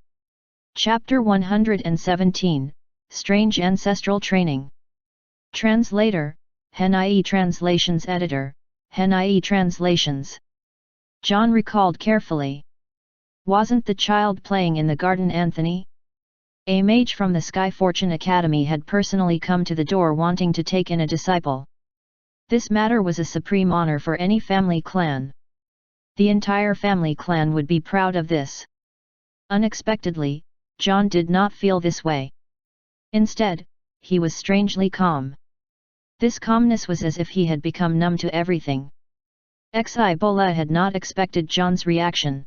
Speaker 1: Chapter 117, Strange Ancestral Training. Translator, Henai Translations Editor, Henai Translations. John recalled carefully. Wasn't the child playing in the garden Anthony? A mage from the Sky Fortune Academy had personally come to the door wanting to take in a disciple. This matter was a supreme honor for any family clan. The entire family clan would be proud of this. Unexpectedly, John did not feel this way. Instead, he was strangely calm. This calmness was as if he had become numb to everything. Xibola had not expected John's reaction.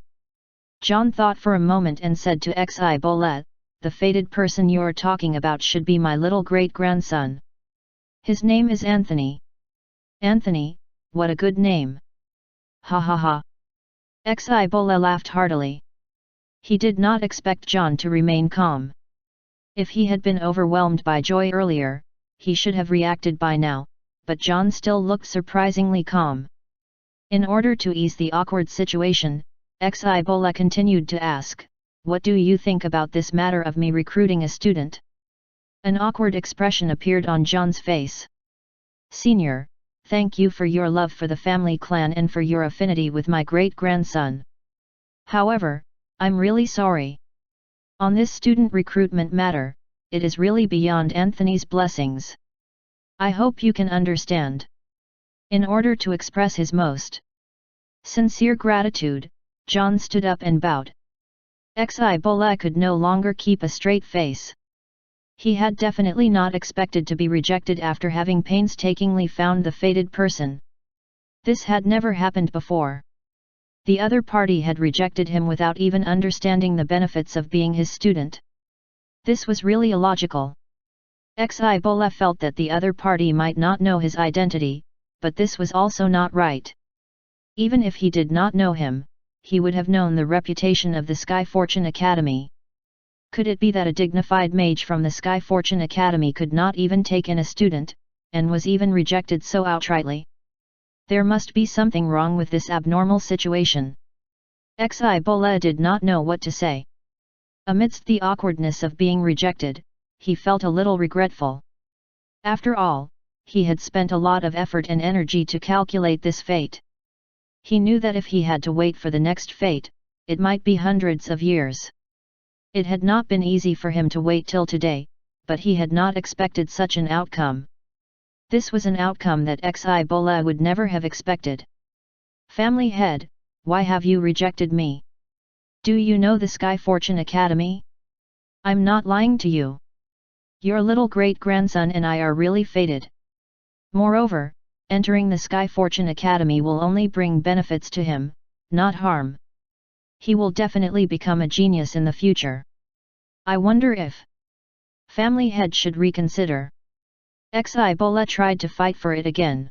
Speaker 1: John thought for a moment and said to Xibola, "The fated person you're talking about should be my little great-grandson. His name is Anthony." "Anthony, what a good name." "Ha ha ha." Xibola laughed heartily. He did not expect John to remain calm. If he had been overwhelmed by joy earlier, he should have reacted by now, but John still looked surprisingly calm. In order to ease the awkward situation, Xibola continued to ask, "What do you think about this matter of me recruiting a student?" An awkward expression appeared on John's face. "Senior, thank you for your love for the family clan and for your affinity with my great-grandson. However, I'm really sorry. On this student recruitment matter, it is really beyond Anthony's blessings. I hope you can understand." In order to express his most sincere gratitude, John stood up and bowed. Xibola could no longer keep a straight face. He had definitely not expected to be rejected after having painstakingly found the fated person. This had never happened before. The other party had rejected him without even understanding the benefits of being his student. This was really illogical. Xibola felt that the other party might not know his identity, but this was also not right. Even if he did not know him, he would have known the reputation of the Sky Fortune Academy. Could it be that a dignified mage from the Sky Fortune Academy could not even take in a student, and was even rejected so outrightly? There must be something wrong with this abnormal situation. Xibola did not know what to say. Amidst the awkwardness of being rejected, he felt a little regretful. After all, he had spent a lot of effort and energy to calculate this fate. He knew that if he had to wait for the next fate, it might be hundreds of years. It had not been easy for him to wait till today, but he had not expected such an outcome. This was an outcome that Xibola would never have expected. "Family head, why have you rejected me? Do you know the Sky Fortune Academy? I'm not lying to you. Your little great-grandson and I are really fated. Moreover, entering the Sky Fortune Academy will only bring benefits to him, not harm. He will definitely become a genius in the future. I wonder if family head should reconsider." Xibola tried to fight for it again.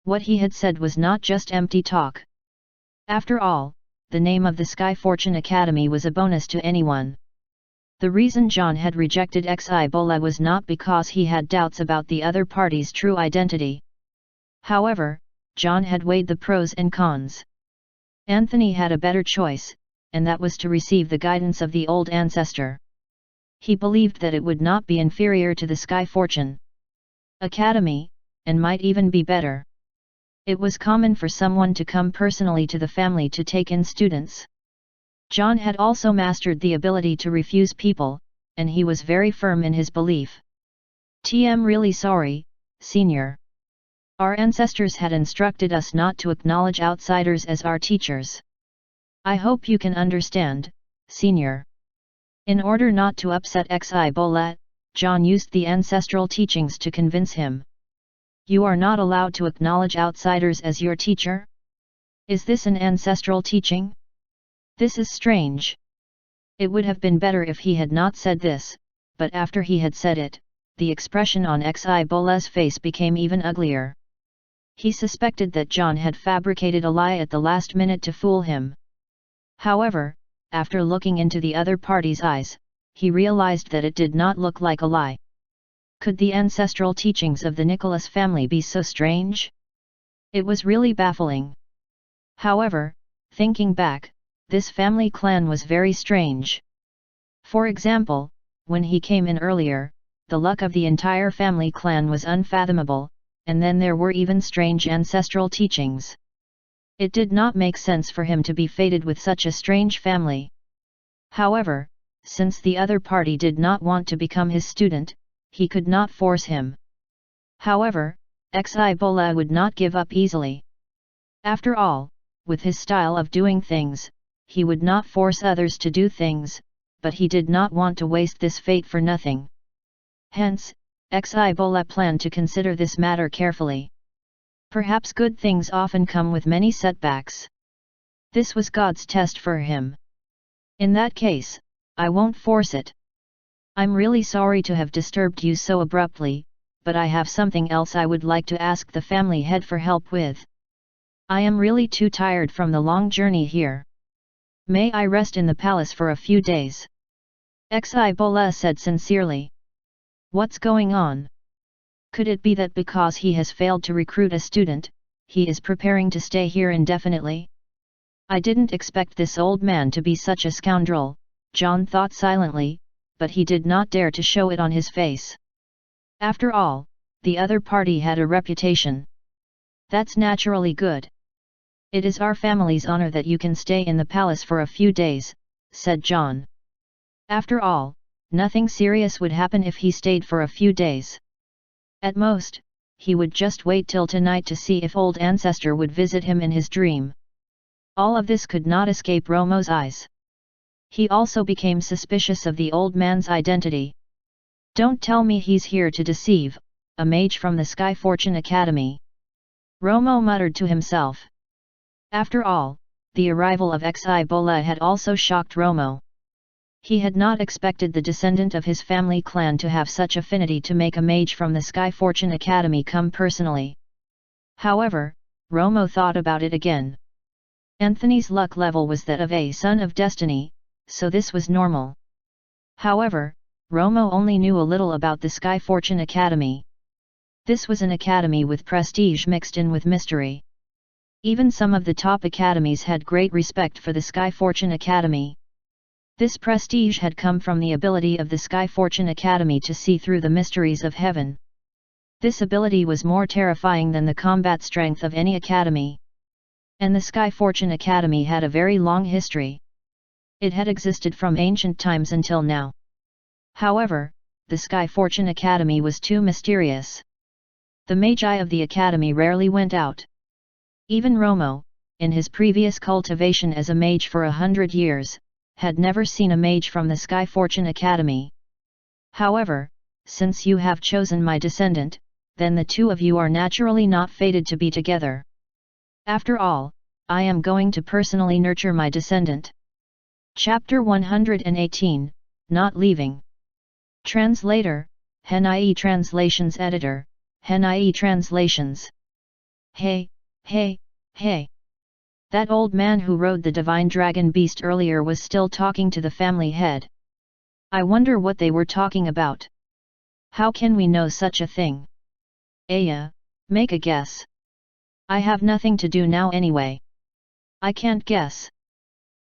Speaker 1: What he had said was not just empty talk. After all, the name of the Sky Fortune Academy was a bonus to anyone. The reason John had rejected Xibola was not because he had doubts about the other party's true identity. However, John had weighed the pros and cons. Anthony had a better choice, and that was to receive the guidance of the old Ancestor. He believed that it would not be inferior to the Sky Fortune Academy, and might even be better. It was common for someone to come personally to the family to take in students. John had also mastered the ability to refuse people, and he was very firm in his belief. "I'm really sorry, Senior. Our ancestors had instructed us not to acknowledge outsiders as our teachers. I hope you can understand, Senior." In order not to upset Xibola, John used the ancestral teachings to convince him. "You are not allowed to acknowledge outsiders as your teacher? Is this an ancestral teaching? This is strange." It would have been better if he had not said this, but after he had said it, the expression on Xibola's face became even uglier. He suspected that John had fabricated a lie at the last minute to fool him. However, after looking into the other party's eyes, he realized that it did not look like a lie. Could the ancestral teachings of the Nicholas family be so strange? It was really baffling. However, thinking back, this family clan was very strange. For example, when he came in earlier, the luck of the entire family clan was unfathomable, and then there were even strange ancestral teachings. It did not make sense for him to be fated with such a strange family. However, since the other party did not want to become his student, he could not force him. However, Xibola would not give up easily. After all, with his style of doing things, he would not force others to do things, but he did not want to waste this fate for nothing. Hence, Xibola planned to consider this matter carefully. Perhaps good things often come with many setbacks. This was God's test for him. In that case, I won't force it. I'm really sorry to have disturbed you so abruptly, but I have something else I would like to ask the family head for help with. I am really too tired from the long journey here. May I rest in the palace for a few days? Xibola said sincerely. What's going on? Could it be that because he has failed to recruit a student, he is preparing to stay here indefinitely? I didn't expect this old man to be such a scoundrel, John thought silently, but he did not dare to show it on his face. After all, the other party had a reputation. That's naturally good. It is our family's honor that you can stay in the palace for a few days, said John. After all, nothing serious would happen if he stayed for a few days. At most, he would just wait till tonight to see if old Ancestor would visit him in his dream. All of this could not escape Romo's eyes. He also became suspicious of the old man's identity. Don't tell me he's here to deceive, a mage from the Sky Fortune Academy. Romo muttered to himself. After all, the arrival of Xibola had also shocked Romo. He had not expected the descendant of his family clan to have such affinity to make a mage from the Sky Fortune Academy come personally. However, Romo thought about it again. Anthony's luck level was that of a son of destiny, so this was normal. However, Romo only knew a little about the Sky Fortune Academy. This was an academy with prestige mixed in with mystery. Even some of the top academies had great respect for the Sky Fortune Academy. This prestige had come from the ability of the Sky Fortune Academy to see through the mysteries of heaven. This ability was more terrifying than the combat strength of any academy. And the Sky Fortune Academy had a very long history. It had existed from ancient times until now. However, the Sky Fortune Academy was too mysterious. The magi of the academy rarely went out. Even Romo, in his previous cultivation as a mage for 100 years, had never seen a mage from the Sky Fortune Academy. However, since you have chosen my descendant, then the two of you are naturally not fated to be together. After all, I am going to personally nurture my descendant. Chapter 118, Not Leaving. Translator, Hen.ie Translations Editor, Hen.ie Translations. Hey, hey, hey. That old man who rode the divine dragon beast earlier was still talking to the family head. I wonder what they were talking about. How can we know such a thing? Aya, make a guess. I have nothing to do now anyway. I can't guess.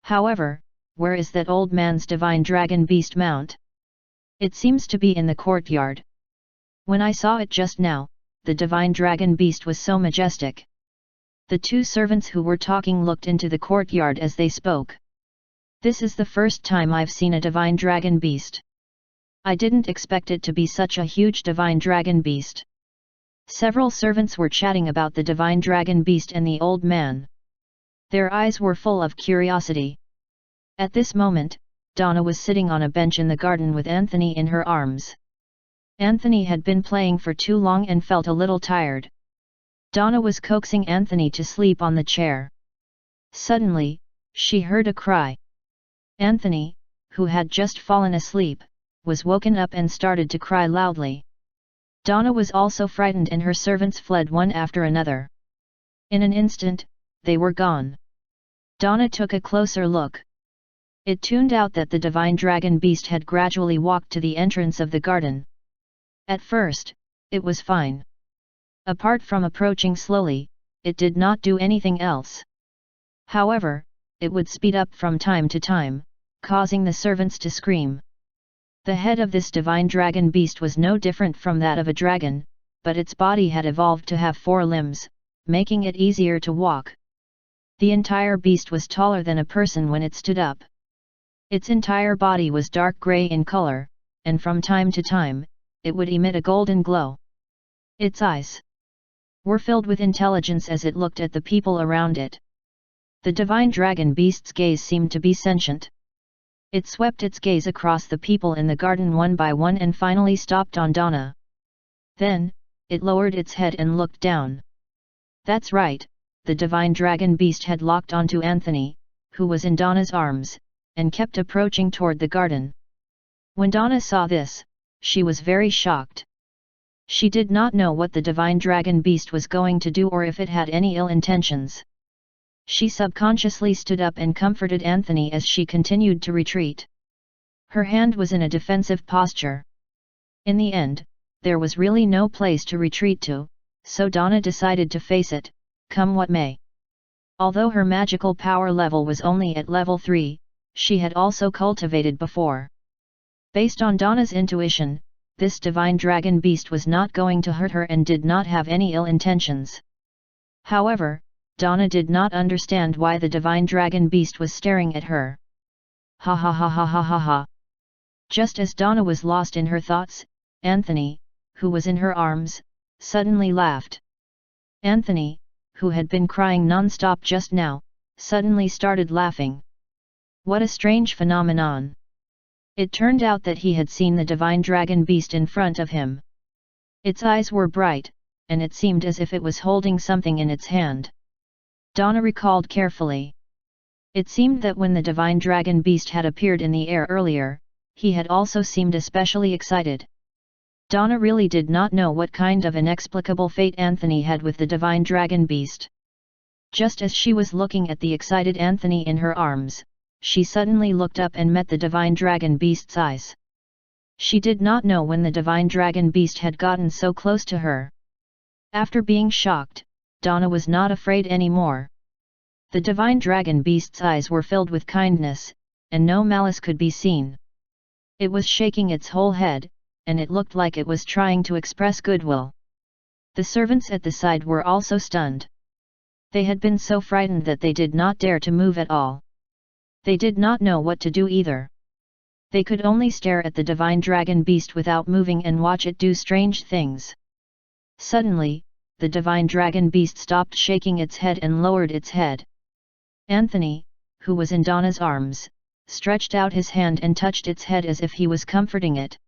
Speaker 1: However, where is that old man's divine dragon beast mount? It seems to be in the courtyard. When I saw it just now, the divine dragon beast was so majestic. The two servants who were talking looked into the courtyard as they spoke. This is the first time I've seen a divine dragon beast. I didn't expect it to be such a huge divine dragon beast. Several servants were chatting about the divine dragon beast and the old man. Their eyes were full of curiosity. At this moment, Donna was sitting on a bench in the garden with Anthony in her arms. Anthony had been playing for too long and felt a little tired. Donna was coaxing Anthony to sleep on the chair. Suddenly, she heard a cry. Anthony, who had just fallen asleep, was woken up and started to cry loudly. Donna was also frightened and her servants fled one after another. In an instant, they were gone. Donna took a closer look. It turned out that the divine dragon beast had gradually walked to the entrance of the garden. At first, it was fine. Apart from approaching slowly, it did not do anything else. However, it would speed up from time to time, causing the servants to scream. The head of this divine dragon beast was no different from that of a dragon, but its body had evolved to have 4 limbs, making it easier to walk. The entire beast was taller than a person when it stood up. Its entire body was dark gray in color, and from time to time, it would emit a golden glow. Its eyes were filled with intelligence as it looked at the people around it. The divine dragon beast's gaze seemed to be sentient. It swept its gaze across the people in the garden one by one and finally stopped on Donna. Then, it lowered its head and looked down. That's right, the divine dragon beast had locked onto Anthony, who was in Donna's arms, and kept approaching toward the garden. When Donna saw this, she was very shocked. She did not know what the divine dragon beast was going to do or if it had any ill intentions. She subconsciously stood up and comforted Anthony as she continued to retreat. Her hand was in a defensive posture. In the end, there was really no place to retreat to, so Donna decided to face it, come what may. Although her magical power level was only at level 3, she had also cultivated before. Based on Donna's intuition, this divine dragon beast was not going to hurt her and did not have any ill intentions. However, Donna did not understand why the divine dragon beast was staring at her. Ha ha ha ha ha ha ha. Just as Donna was lost in her thoughts, Anthony, who was in her arms, suddenly laughed. Anthony, who had been crying non-stop just now, suddenly started laughing. What a strange phenomenon. It turned out that he had seen the divine dragon beast in front of him. Its eyes were bright, and it seemed as if it was holding something in its hand. Donna recalled carefully. It seemed that when the divine dragon beast had appeared in the air earlier, he had also seemed especially excited. Donna really did not know what kind of inexplicable fate Anthony had with the divine dragon beast. Just as she was looking at the excited Anthony in her arms, she suddenly looked up and met the divine dragon beast's eyes. She did not know when the divine dragon beast had gotten so close to her. After being shocked, Donna was not afraid anymore. The divine dragon beast's eyes were filled with kindness, and no malice could be seen. It was shaking its whole head, and it looked like it was trying to express goodwill. The servants at the side were also stunned. They had been so frightened that they did not dare to move at all. They did not know what to do either. They could only stare at the divine dragon beast without moving and watch it do strange things. Suddenly, the divine dragon beast stopped shaking its head and lowered its head. Anthony, who was in Donna's arms, stretched out his hand and touched its head as if he was comforting it.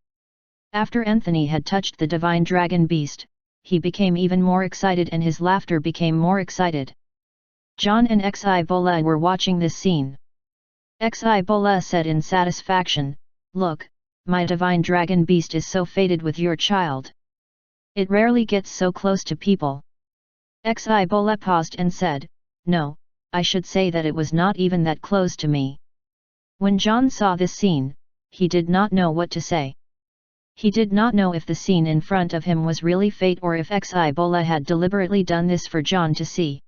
Speaker 1: After Anthony had touched the divine dragon beast, he became even more excited and his laughter became more excited. John and Xibola were watching this scene. Xibola said in satisfaction, "Look, My divine dragon beast is so fated with your child. It rarely gets so close to people. Xibola paused and said, No, I should say that it was not even that close to me. When John saw this scene, he did not know what to say. He did not know if the scene in front of him was really fate or if Xibola had deliberately done this for John to see.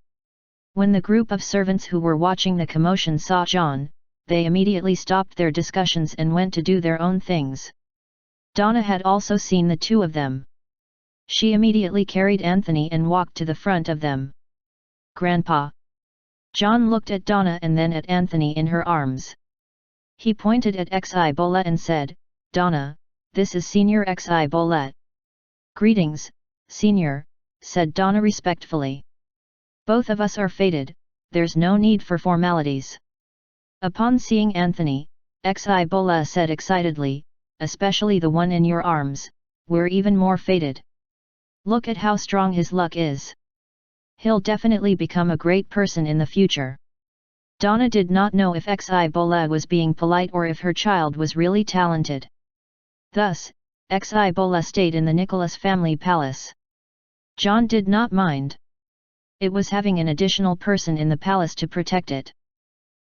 Speaker 1: When the group of servants who were watching the commotion saw John, they immediately stopped their discussions and went to do their own things. Donna had also seen the two of them. She immediately carried Anthony and walked to the front of them. Grandpa. John looked at Donna and then at Anthony in her arms. He pointed at Xibola and said, Donna, this is Senior Xibola. Greetings, Senior, said Donna respectfully. Both of us are fated, there's no need for formalities. Upon seeing Anthony, Xibola said excitedly, especially the one in your arms, we're even more fated. Look at how strong his luck is. He'll definitely become a great person in the future. Donna did not know if Xibola was being polite or if her child was really talented. Thus, Xibola stayed in the Nicholas family palace. John did not mind. It was having an additional person in the palace to protect it.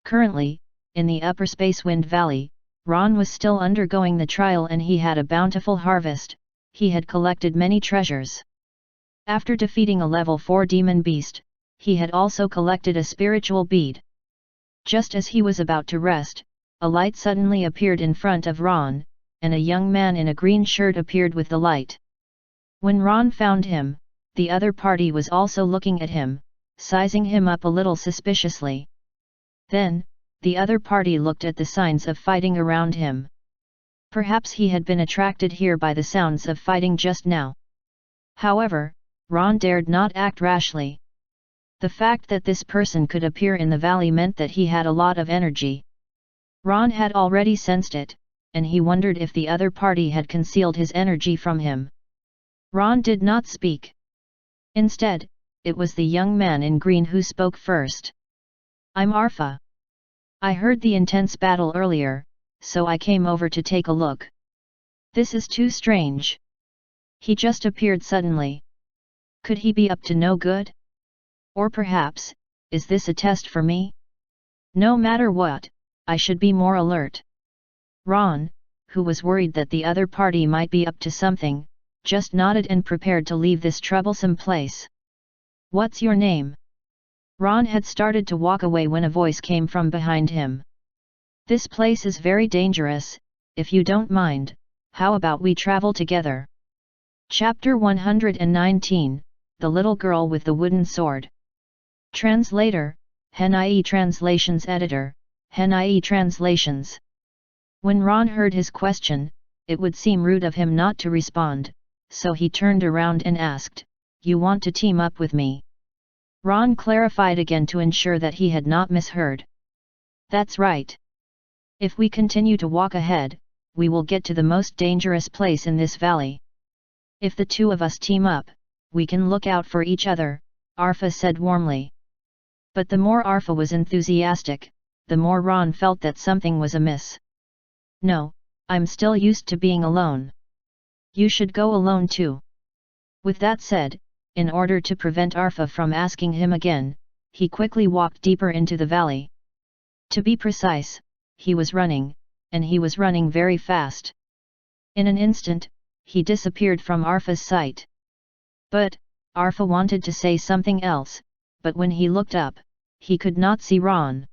Speaker 1: Currently, in the upper Space Wind Valley, Ron was still undergoing the trial and he had a bountiful harvest. He had collected many treasures. After defeating a level 4 demon beast, he had also collected a spiritual bead. Just as he was about to rest, a light suddenly appeared in front of Ron, and a young man in a green shirt appeared with the light. When Ron found him, the other party was also looking at him, sizing him up a little suspiciously. Then, the other party looked at the signs of fighting around him. Perhaps he had been attracted here by the sounds of fighting just now. However, Ron dared not act rashly. The fact that this person could appear in the valley meant that he had a lot of energy. Ron had already sensed it, and he wondered if the other party had concealed his energy from him. Ron did not speak. Instead, it was the young man in green who spoke first. I'm Arfa. I heard the intense battle earlier, so I came over to take a look. This is too strange. He just appeared suddenly. Could he be up to no good? Or perhaps, is this a test for me? No matter what, I should be more alert. Ron, who was worried that the other party might be up to something, just nodded and prepared to leave this troublesome place. What's your name? Ron had started to walk away when a voice came from behind him. This place is very dangerous, if you don't mind, how about we travel together? Chapter 119, The Little Girl with the Wooden Sword. Translator, Henai Translations Editor, Henai Translations. When Ron heard his question, it would seem rude of him not to respond, so he turned around and asked, You want to team up with me? Ron clarified again to ensure that he had not misheard. That's right. If we continue to walk ahead, we will get to the most dangerous place in this valley. If the two of us team up, we can look out for each other, Arfa said warmly. But the more Arfa was enthusiastic, the more Ron felt that something was amiss. No, I'm still used to being alone. You should go alone too. With that said, in order to prevent Arfa from asking him again, he quickly walked deeper into the valley. To be precise, he was running, and he was running very fast. In an instant, he disappeared from Arfa's sight. But, Arfa wanted to say something else, but when he looked up, he could not see Ron.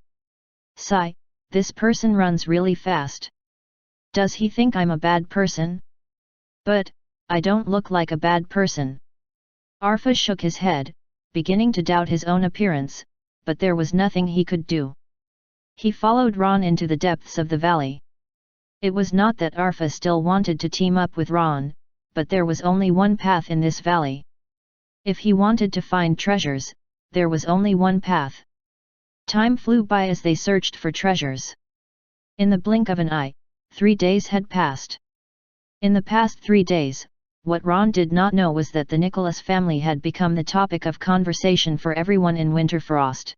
Speaker 1: Sigh, this person runs really fast. Does he think I'm a bad person? But, I don't look like a bad person. Arfa shook his head, beginning to doubt his own appearance, but there was nothing he could do. He followed Ron into the depths of the valley. It was not that Arfa still wanted to team up with Ron, but there was only one path in this valley. If he wanted to find treasures, there was only one path. Time flew by as they searched for treasures. In the blink of an eye, 3 days had passed. In the past 3 days, what Ron did not know was that the Nicholas family had become the topic of conversation for everyone in Winterfrost.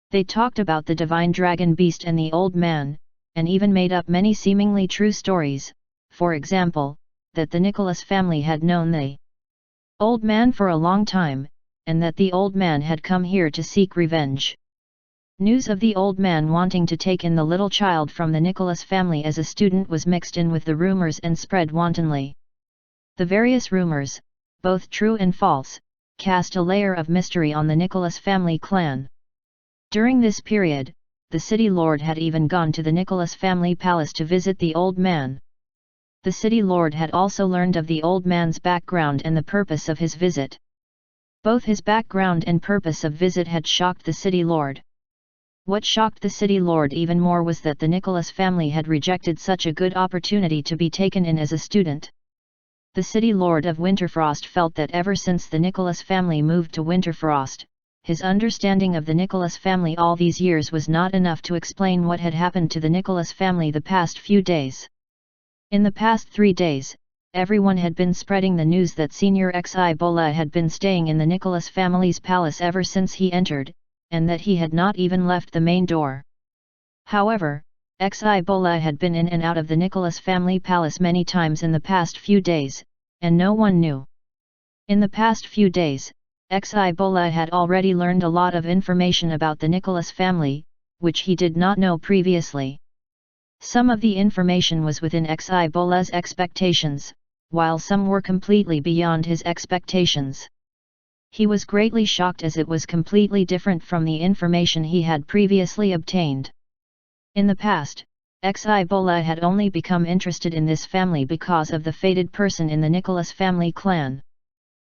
Speaker 1: They talked about the divine dragon beast and the old man, and even made up many seemingly true stories, for example, that the Nicholas family had known the old man for a long time, and that the old man had come here to seek revenge. News of the old man wanting to take in the little child from the Nicholas family as a student was mixed in with the rumors and spread wantonly. The various rumors, both true and false, cast a layer of mystery on the Nicholas family clan. During this period, the city lord had even gone to the Nicholas family palace to visit the old man. The city lord had also learned of the old man's background and the purpose of his visit. Both his background and purpose of visit had shocked the city lord. What shocked the city lord even more was that the Nicholas family had rejected such a good opportunity to be taken in as a student. The city lord of Winterfrost felt that ever since the Nicholas family moved to Winterfrost, his understanding of the Nicholas family all these years was not enough to explain what had happened to the Nicholas family the past few days. In the past 3 days, everyone had been spreading the news that Senior Xibola had been staying in the Nicholas family's palace ever since he entered, and that he had not even left the main door. However, Xibola had been in and out of the Nicholas family palace many times in the past few days, and no one knew. In the past few days, Xibola had already learned a lot of information about the Nicholas family, which he did not know previously. Some of the information was within Xibola's expectations, while some were completely beyond his expectations. He was greatly shocked as it was completely different from the information he had previously obtained. In the past, Xibola had only become interested in this family because of the fated person in the Nicholas family clan.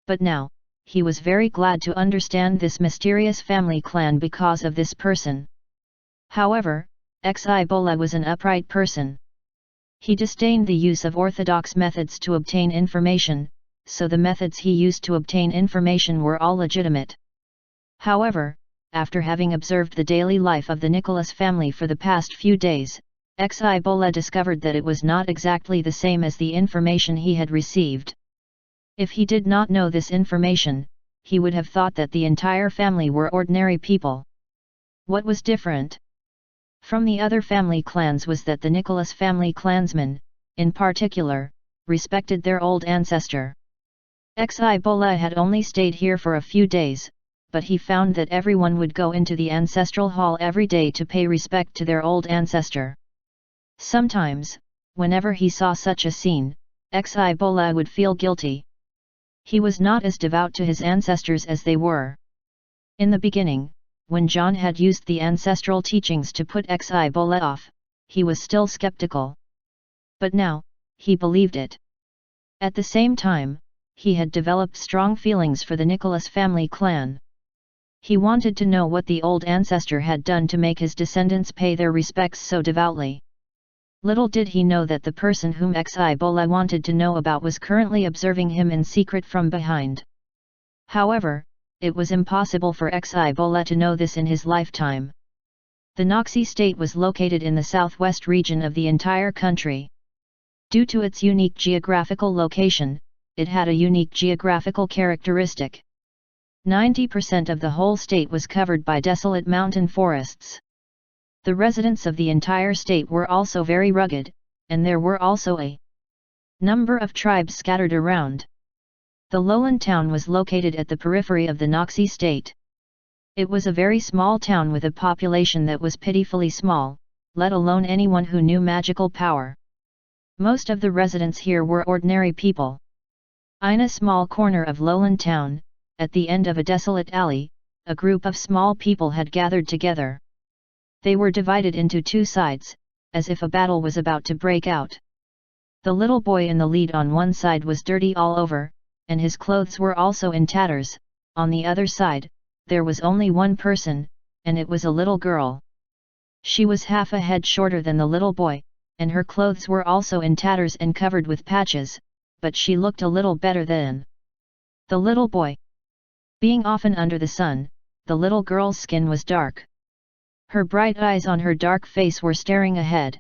Speaker 1: But now, he was very glad to understand this mysterious family clan because of this person. However, Xibola was an upright person. He disdained the use of orthodox methods to obtain information, so the methods he used to obtain information were all legitimate. However, after having observed the daily life of the Nicholas family for the past few days, Xibola discovered that it was not exactly the same as the information he had received. If he did not know this information, he would have thought that the entire family were ordinary people. What was different from the other family clans was that the Nicholas family clansmen, in particular, respected their old ancestor. Xibola had only stayed here for a few days, but he found that everyone would go into the ancestral hall every day to pay respect to their old ancestor. Sometimes, whenever he saw such a scene, Xibola would feel guilty. He was not as devout to his ancestors as they were. In the beginning, when John had used the ancestral teachings to put Xibola off, he was still skeptical. But now, he believed it. At the same time, he had developed strong feelings for the Nicholas family clan. He wanted to know what the old ancestor had done to make his descendants pay their respects so devoutly. Little did he know that the person whom Xibola wanted to know about was currently observing him in secret from behind. However, it was impossible for Xibola to know this in his lifetime. The Noxie state was located in the southwest region of the entire country. Due to its unique geographical location, it had a unique geographical characteristic. 90% of the whole state was covered by desolate mountain forests. The residents of the entire state were also very rugged, and there were also a number of tribes scattered around. The lowland town was located at the periphery of the Noxie state. It was a very small town with a population that was pitifully small, let alone anyone who knew magical power. Most of the residents here were ordinary people. In a small corner of lowland town, at the end of a desolate alley, a group of small people had gathered together. They were divided into 2 sides, as if a battle was about to break out. The little boy in the lead on one side was dirty all over, and his clothes were also in tatters. On the other side, there was only one person, and it was a little girl. She was half a head shorter than the little boy, and her clothes were also in tatters and covered with patches, but she looked a little better than the little boy. Being often under the sun, the little girl's skin was dark. Her bright eyes on her dark face were staring ahead.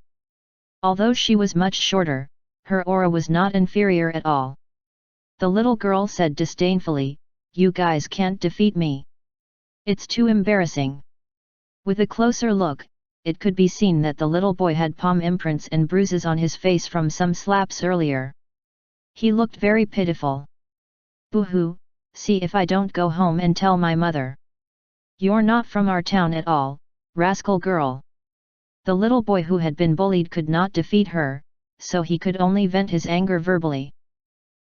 Speaker 1: Although she was much shorter, her aura was not inferior at all. The little girl said disdainfully, "You guys can't defeat me. It's too embarrassing." With a closer look, it could be seen that the little boy had palm imprints and bruises on his face from some slaps earlier. He looked very pitiful. "Boo-hoo, see if I don't go home and tell my mother. You're not from our town at all, rascal girl." The little boy who had been bullied could not defeat her, so he could only vent his anger verbally.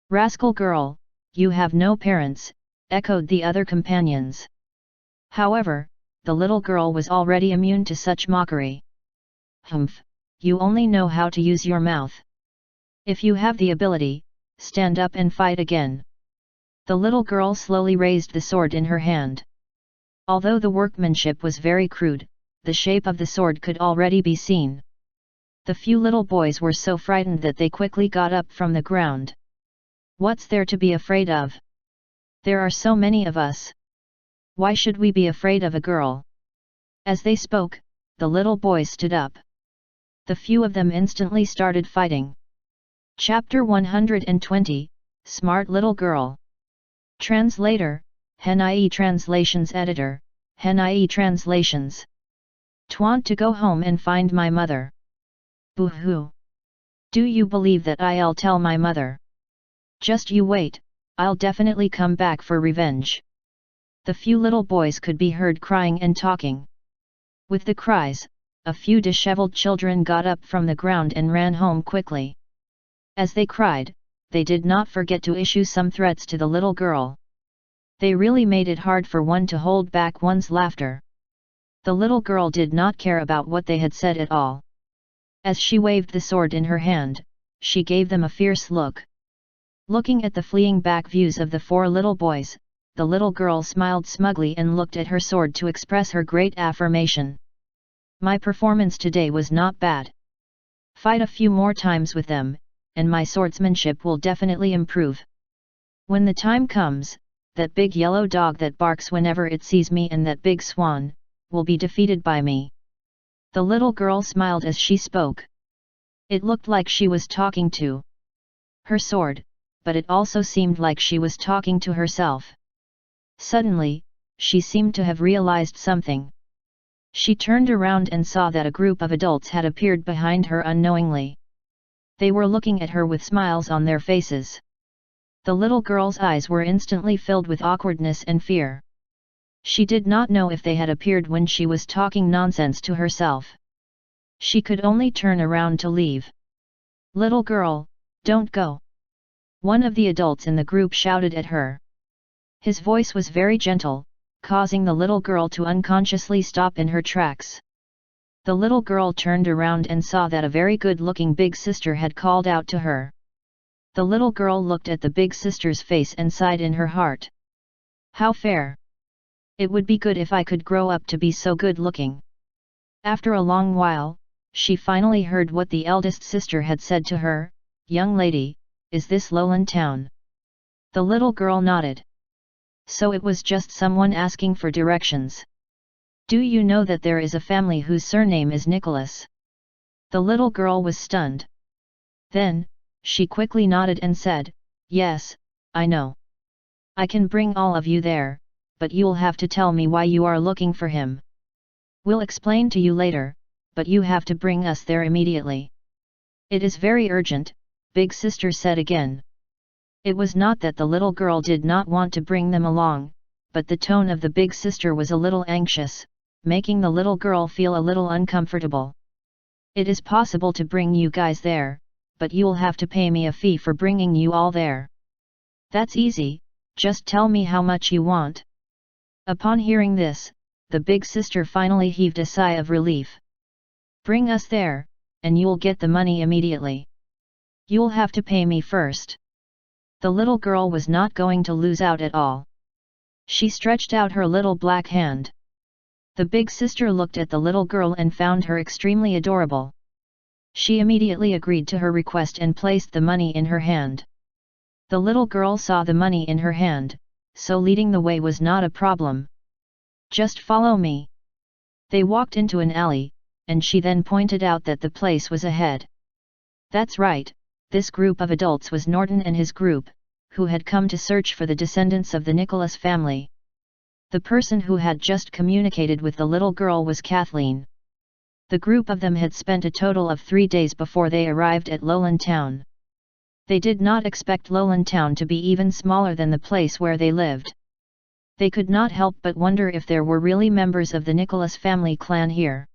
Speaker 1: "Rascal girl, you have no parents," echoed the other companions. However, the little girl was already immune to such mockery. "Humph, you only know how to use your mouth. If you have the ability, stand up and fight again." The little girl slowly raised the sword in her hand. Although the workmanship was very crude, the shape of the sword could already be seen. The few little boys were so frightened that they quickly got up from the ground. "What's there to be afraid of? There are so many of us. Why should we be afraid of a girl?" As they spoke, the little boys stood up. The few of them instantly started fighting. Chapter 120, Smart Little Girl. Translator, Hen.ie Translations Editor, Hen.ie Translations. "Twant to go home and find my mother. Boo-hoo. Do you believe that I'll tell my mother? Just you wait, I'll definitely come back for revenge." The few little boys could be heard crying and talking. With the cries, a few disheveled children got up from the ground and ran home quickly. As they cried, they did not forget to issue some threats to the little girl. They really made it hard for one to hold back one's laughter. The little girl did not care about what they had said at all. As she waved the sword in her hand, she gave them a fierce look. Looking at the fleeing back views of the four little boys, the little girl smiled smugly and looked at her sword to express her great affirmation. "My performance today was not bad. Fight a few more times with them, and my swordsmanship will definitely improve. When the time comes, that big yellow dog that barks whenever it sees me and that big swan, will be defeated by me." The little girl smiled as she spoke. It looked like she was talking to her sword, but it also seemed like she was talking to herself. Suddenly, she seemed to have realized something. She turned around and saw that a group of adults had appeared behind her unknowingly. They were looking at her with smiles on their faces. The little girl's eyes were instantly filled with awkwardness and fear. She did not know if they had appeared when she was talking nonsense to herself. She could only turn around to leave. "Little girl, don't go!" one of the adults in the group shouted at her. His voice was very gentle, causing the little girl to unconsciously stop in her tracks. The little girl turned around and saw that a very good-looking big sister had called out to her. The little girl looked at the big sister's face and sighed in her heart. "How fair! It would be good if I could grow up to be so good-looking." After a long while, she finally heard what the eldest sister had said to her. "Young lady, is this lowland town?" The little girl nodded. So it was just someone asking for directions. "Do you know that there is a family whose surname is Nicholas?" The little girl was stunned. Then, she quickly nodded and said, "Yes, I know. I can bring all of you there, but you'll have to tell me why you are looking for him. We'll explain to you later, but you have to bring us there immediately." "It is very urgent," Big Sister said again. It was not that the little girl did not want to bring them along, but the tone of the big sister was a little anxious, making the little girl feel a little uncomfortable. "It is possible to bring you guys there, but you'll have to pay me a fee for bringing you all there." "That's easy, just tell me how much you want." Upon hearing this, the big sister finally heaved a sigh of relief. "Bring us there, and you'll get the money immediately. You'll have to pay me first." The little girl was not going to lose out at all. She stretched out her little black hand. The big sister looked at the little girl and found her extremely adorable. She immediately agreed to her request and placed the money in her hand. The little girl saw the money in her hand, so leading the way was not a problem. "Just follow me." They walked into an alley, and she then pointed out that the place was ahead. That's right, this group of adults was Norton and his group, who had come to search for the descendants of the Nicholas family. The person who had just communicated with the little girl was Kathleen. The group of them had spent a total of 3 days before they arrived at Lowland Town. They did not expect Lowland Town to be even smaller than the place where they lived. They could not help but wonder if there were really members of the Nicholas family clan here.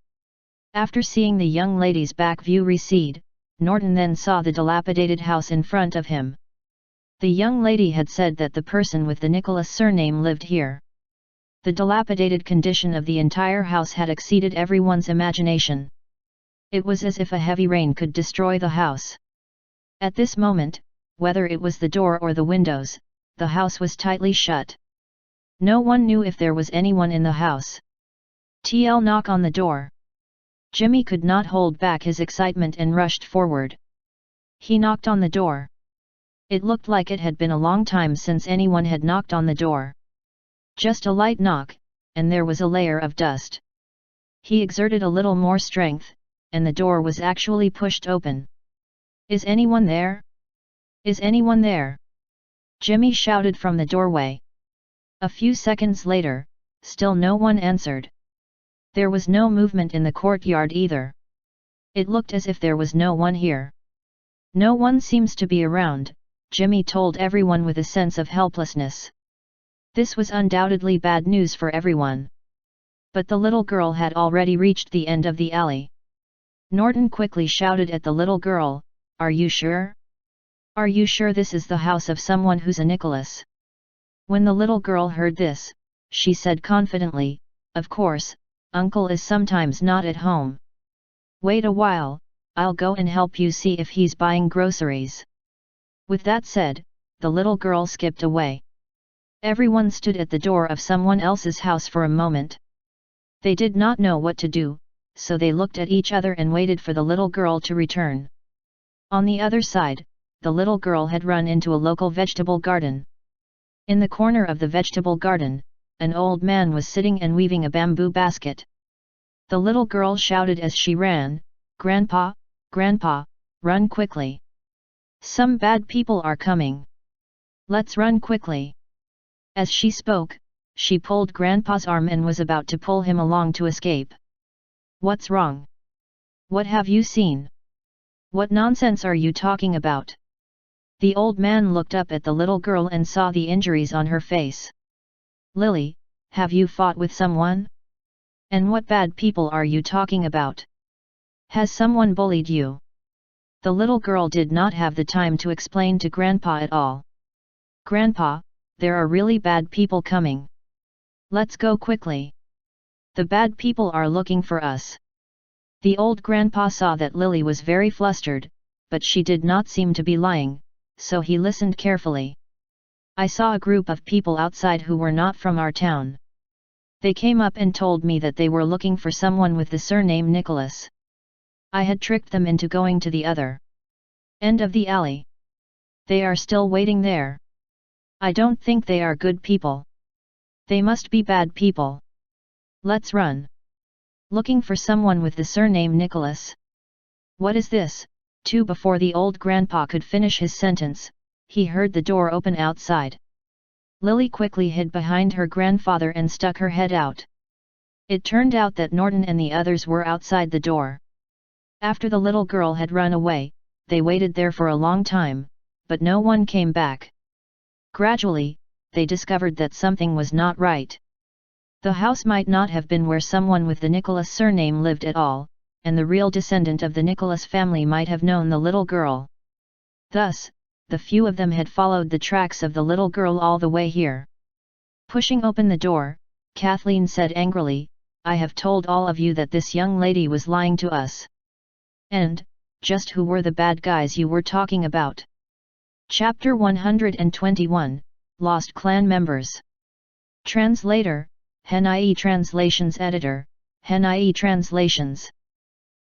Speaker 1: After seeing the young lady's back view recede, Norton then saw the dilapidated house in front of him. The young lady had said that the person with the Nicholas surname lived here. The dilapidated condition of the entire house had exceeded everyone's imagination. It was as if a heavy rain could destroy the house. At this moment, whether it was the door or the windows, the house was tightly shut. No one knew if there was anyone in the house. TL knock on the door. Jimmy could not hold back his excitement and rushed forward. He knocked on the door. It looked like it had been a long time since anyone had knocked on the door. Just a light knock, and there was a layer of dust. He exerted a little more strength, and the door was actually pushed open. "Is anyone there? Is anyone there?" Jimmy shouted from the doorway. A few seconds later, still no one answered. There was no movement in the courtyard either. It looked as if there was no one here. "No one seems to be around," Jimmy told everyone with a sense of helplessness. This was undoubtedly bad news for everyone. But the little girl had already reached the end of the alley. Norton quickly shouted at the little girl, "Are you sure? Are you sure this is the house of someone who's a Nicholas?" When the little girl heard this, she said confidently, "Of course, Uncle is sometimes not at home. Wait a while, I'll go and help you see if he's buying groceries." With that said, the little girl skipped away. Everyone stood at the door of someone else's house for a moment. They did not know what to do, so they looked at each other and waited for the little girl to return. On the other side, the little girl had run into a local vegetable garden. In the corner of the vegetable garden, an old man was sitting and weaving a bamboo basket. The little girl shouted as she ran, "Grandpa, Grandpa, run quickly! Some bad people are coming! Let's run quickly!" As she spoke, she pulled Grandpa's arm and was about to pull him along to escape. "What's wrong? What have you seen? What nonsense are you talking about?" The old man looked up at the little girl and saw the injuries on her face. "Lily, have you fought with someone? And what bad people are you talking about? Has someone bullied you?" The little girl did not have the time to explain to Grandpa at all. "Grandpa, there are really bad people coming. Let's go quickly. The bad people are looking for us." The old grandpa saw that Lily was very flustered, but she did not seem to be lying, so he listened carefully. "I saw a group of people outside who were not from our town. They came up and told me that they were looking for someone with the surname Nicholas. I had tricked them into going to the other end of the alley. They are still waiting there. I don't think they are good people. They must be bad people. Let's run. Looking for someone with the surname Nicholas. What is this?" Too, before the old grandpa could finish his sentence, he heard the door open outside. Lily quickly hid behind her grandfather and stuck her head out. It turned out that Norton and the others were outside the door. After the little girl had run away, they waited there for a long time, but no one came back. Gradually, they discovered that something was not right. The house might not have been where someone with the Nicholas surname lived at all, and the real descendant of the Nicholas family might have known the little girl. Thus, the few of them had followed the tracks of the little girl all the way here. Pushing open the door, Kathleen said angrily, "I have told all of you that this young lady was lying to us. And, just who were the bad guys you were talking about?" Chapter 121, Lost Clan Members. Translator, HenIE Translations Editor, HenIE Translations.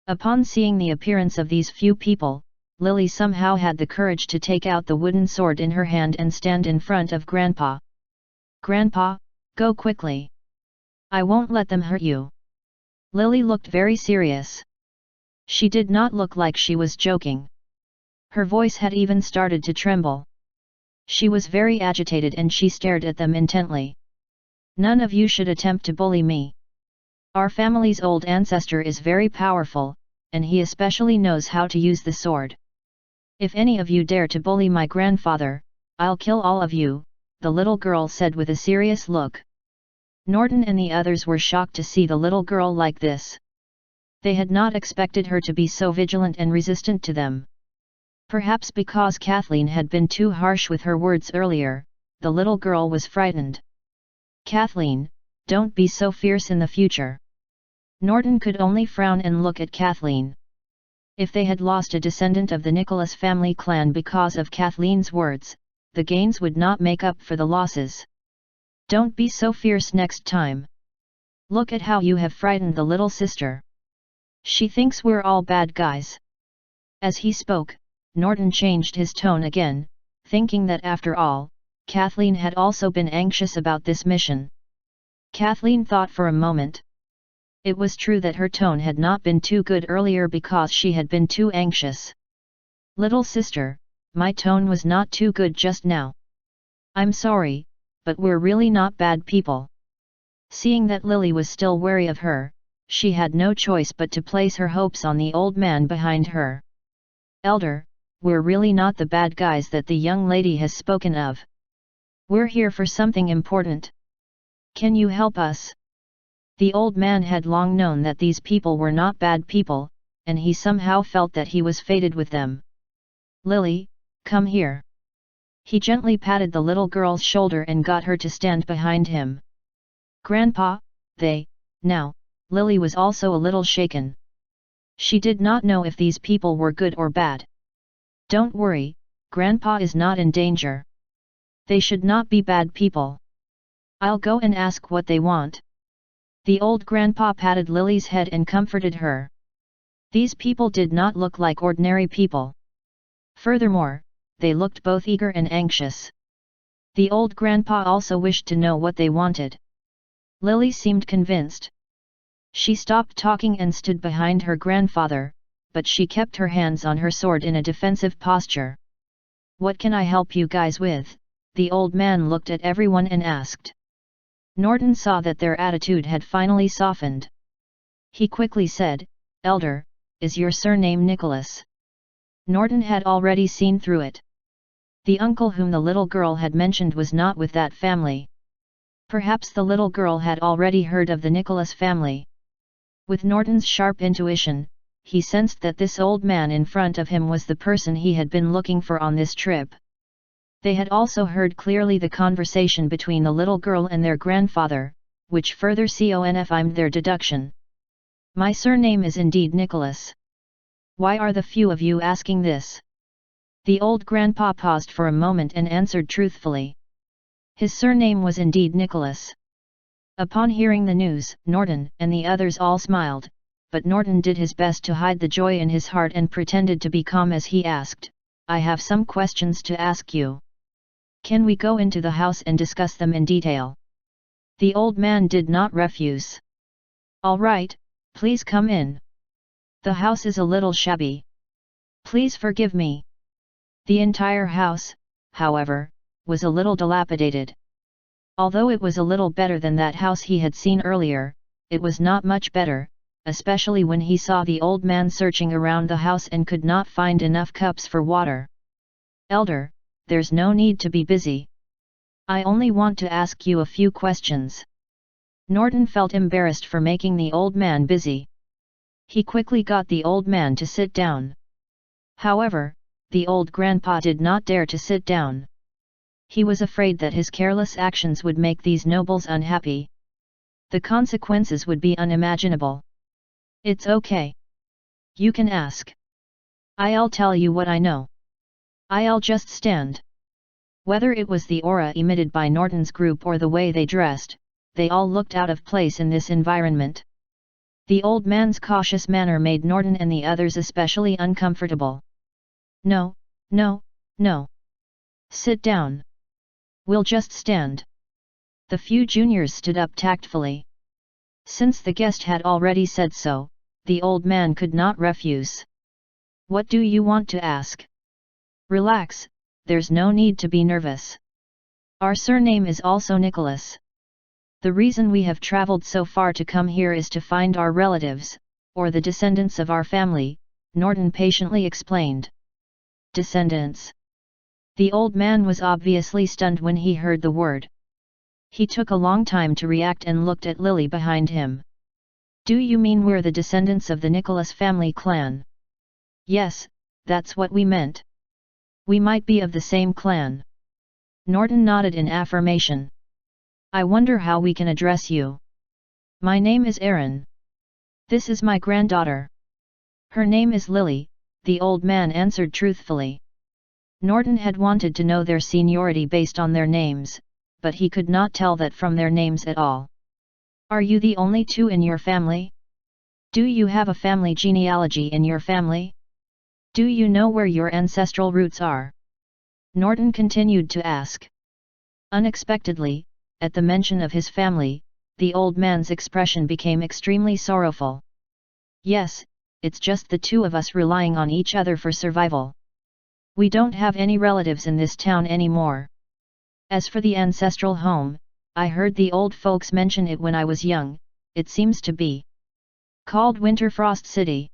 Speaker 1: Upon seeing the appearance of these few people, Lily somehow had the courage to take out the wooden sword in her hand and stand in front of Grandpa. "Grandpa, go quickly. I won't let them hurt you." Lily looked very serious. She did not look like she was joking. Her voice had even started to tremble. She was very agitated and she stared at them intently. "None of you should attempt to bully me. Our family's old ancestor is very powerful, and he especially knows how to use the sword. If any of you dare to bully my grandfather, I'll kill all of you, the little girl said with a serious look. Norton and the others were shocked to see the little girl like this. They had not expected her to be so vigilant and resistant to them. Perhaps because Kathleen had been too harsh with her words earlier, the little girl was frightened. Kathleen, don't be so fierce in the future. Norton could only frown and look at Kathleen. If they had lost a descendant of the Nicholas family clan because of Kathleen's words, the gains would not make up for the losses. Don't be so fierce next time. Look at how you have frightened the little sister. She thinks we're all bad guys. As he spoke, Norton changed his tone again, thinking that after all, Kathleen had also been anxious about this mission. Kathleen thought for a moment. It was true that her tone had not been too good earlier because she had been too anxious. Little sister, my tone was not too good just now. I'm sorry, but we're really not bad people. Seeing that Lily was still wary of her, she had no choice but to place her hopes on the old man behind her. Elder, we're really not the bad guys that the young lady has spoken of. We're here for something important. Can you help us? The old man had long known that these people were not bad people, and he somehow felt that he was fated with them. Lily, come here. He gently patted the little girl's shoulder and got her to stand behind him. Grandpa, now, Lily was also a little shaken. She did not know if these people were good or bad. Don't worry, Grandpa is not in danger. They should not be bad people. I'll go and ask what they want. The old grandpa patted Lily's head and comforted her. These people did not look like ordinary people. Furthermore, they looked both eager and anxious. The old grandpa also wished to know what they wanted. Lily seemed convinced. She stopped talking and stood behind her grandfather, but she kept her hands on her sword in a defensive posture. What can I help you guys with? The old man looked at everyone and asked. Norton saw that their attitude had finally softened. He quickly said, Elder, is your surname Nicholas? Norton had already seen through it. The uncle whom the little girl had mentioned was not with that family. Perhaps the little girl had already heard of the Nicholas family. With Norton's sharp intuition, he sensed that this old man in front of him was the person he had been looking for on this trip. They had also heard clearly the conversation between the little girl and their grandfather, which further confirmed their deduction. My surname is indeed Nicholas. Why are the few of you asking this? The old grandpa paused for a moment and answered truthfully. His surname was indeed Nicholas. Upon hearing the news, Norton and the others all smiled, but Norton did his best to hide the joy in his heart and pretended to be calm as he asked, I have some questions to ask you. Can we go into the house and discuss them in detail? The old man did not refuse. All right, please come in. The house is a little shabby. Please forgive me. The entire house, however, was a little dilapidated. Although it was a little better than that house he had seen earlier, it was not much better, especially when he saw the old man searching around the house and could not find enough cups for water. Elder, there's no need to be busy. I only want to ask you a few questions. Norton felt embarrassed for making the old man busy. He quickly got the old man to sit down. However, the old grandpa did not dare to sit down. He was afraid that his careless actions would make these nobles unhappy. The consequences would be unimaginable. It's okay. You can ask. I'll tell you what I know. I'll just stand. Whether it was the aura emitted by Norton's group or the way they dressed, they all looked out of place in this environment. The old man's cautious manner made Norton and the others especially uncomfortable. No. Sit down. We'll just stand. The few juniors stood up tactfully. Since the guest had already said so, the old man could not refuse. What do you want to ask? Relax, there's no need to be nervous. Our surname is also Nicholas. The reason we have traveled so far to come here is to find our relatives, or the descendants of our family, Norton patiently explained. Descendants. The old man was obviously stunned when he heard the word. He took a long time to react and looked at Lily behind him. Do you mean we're the descendants of the Nicholas family clan? Yes, that's what we meant. We might be of the same clan. Norton nodded in affirmation. I wonder how we can address you. My name is Aaron. This is my granddaughter. Her name is Lily, the old man answered truthfully. Norton had wanted to know their seniority based on their names, but he could not tell that from their names at all. Are you the only two in your family? Do you have a family genealogy in your family? Do you know where your ancestral roots are? Norton continued to ask. Unexpectedly, at the mention of his family, the old man's expression became extremely sorrowful. Yes, it's just the two of us relying on each other for survival. We don't have any relatives in this town anymore. As for the ancestral home, I heard the old folks mention it when I was young. It seems to be called Winterfrost City.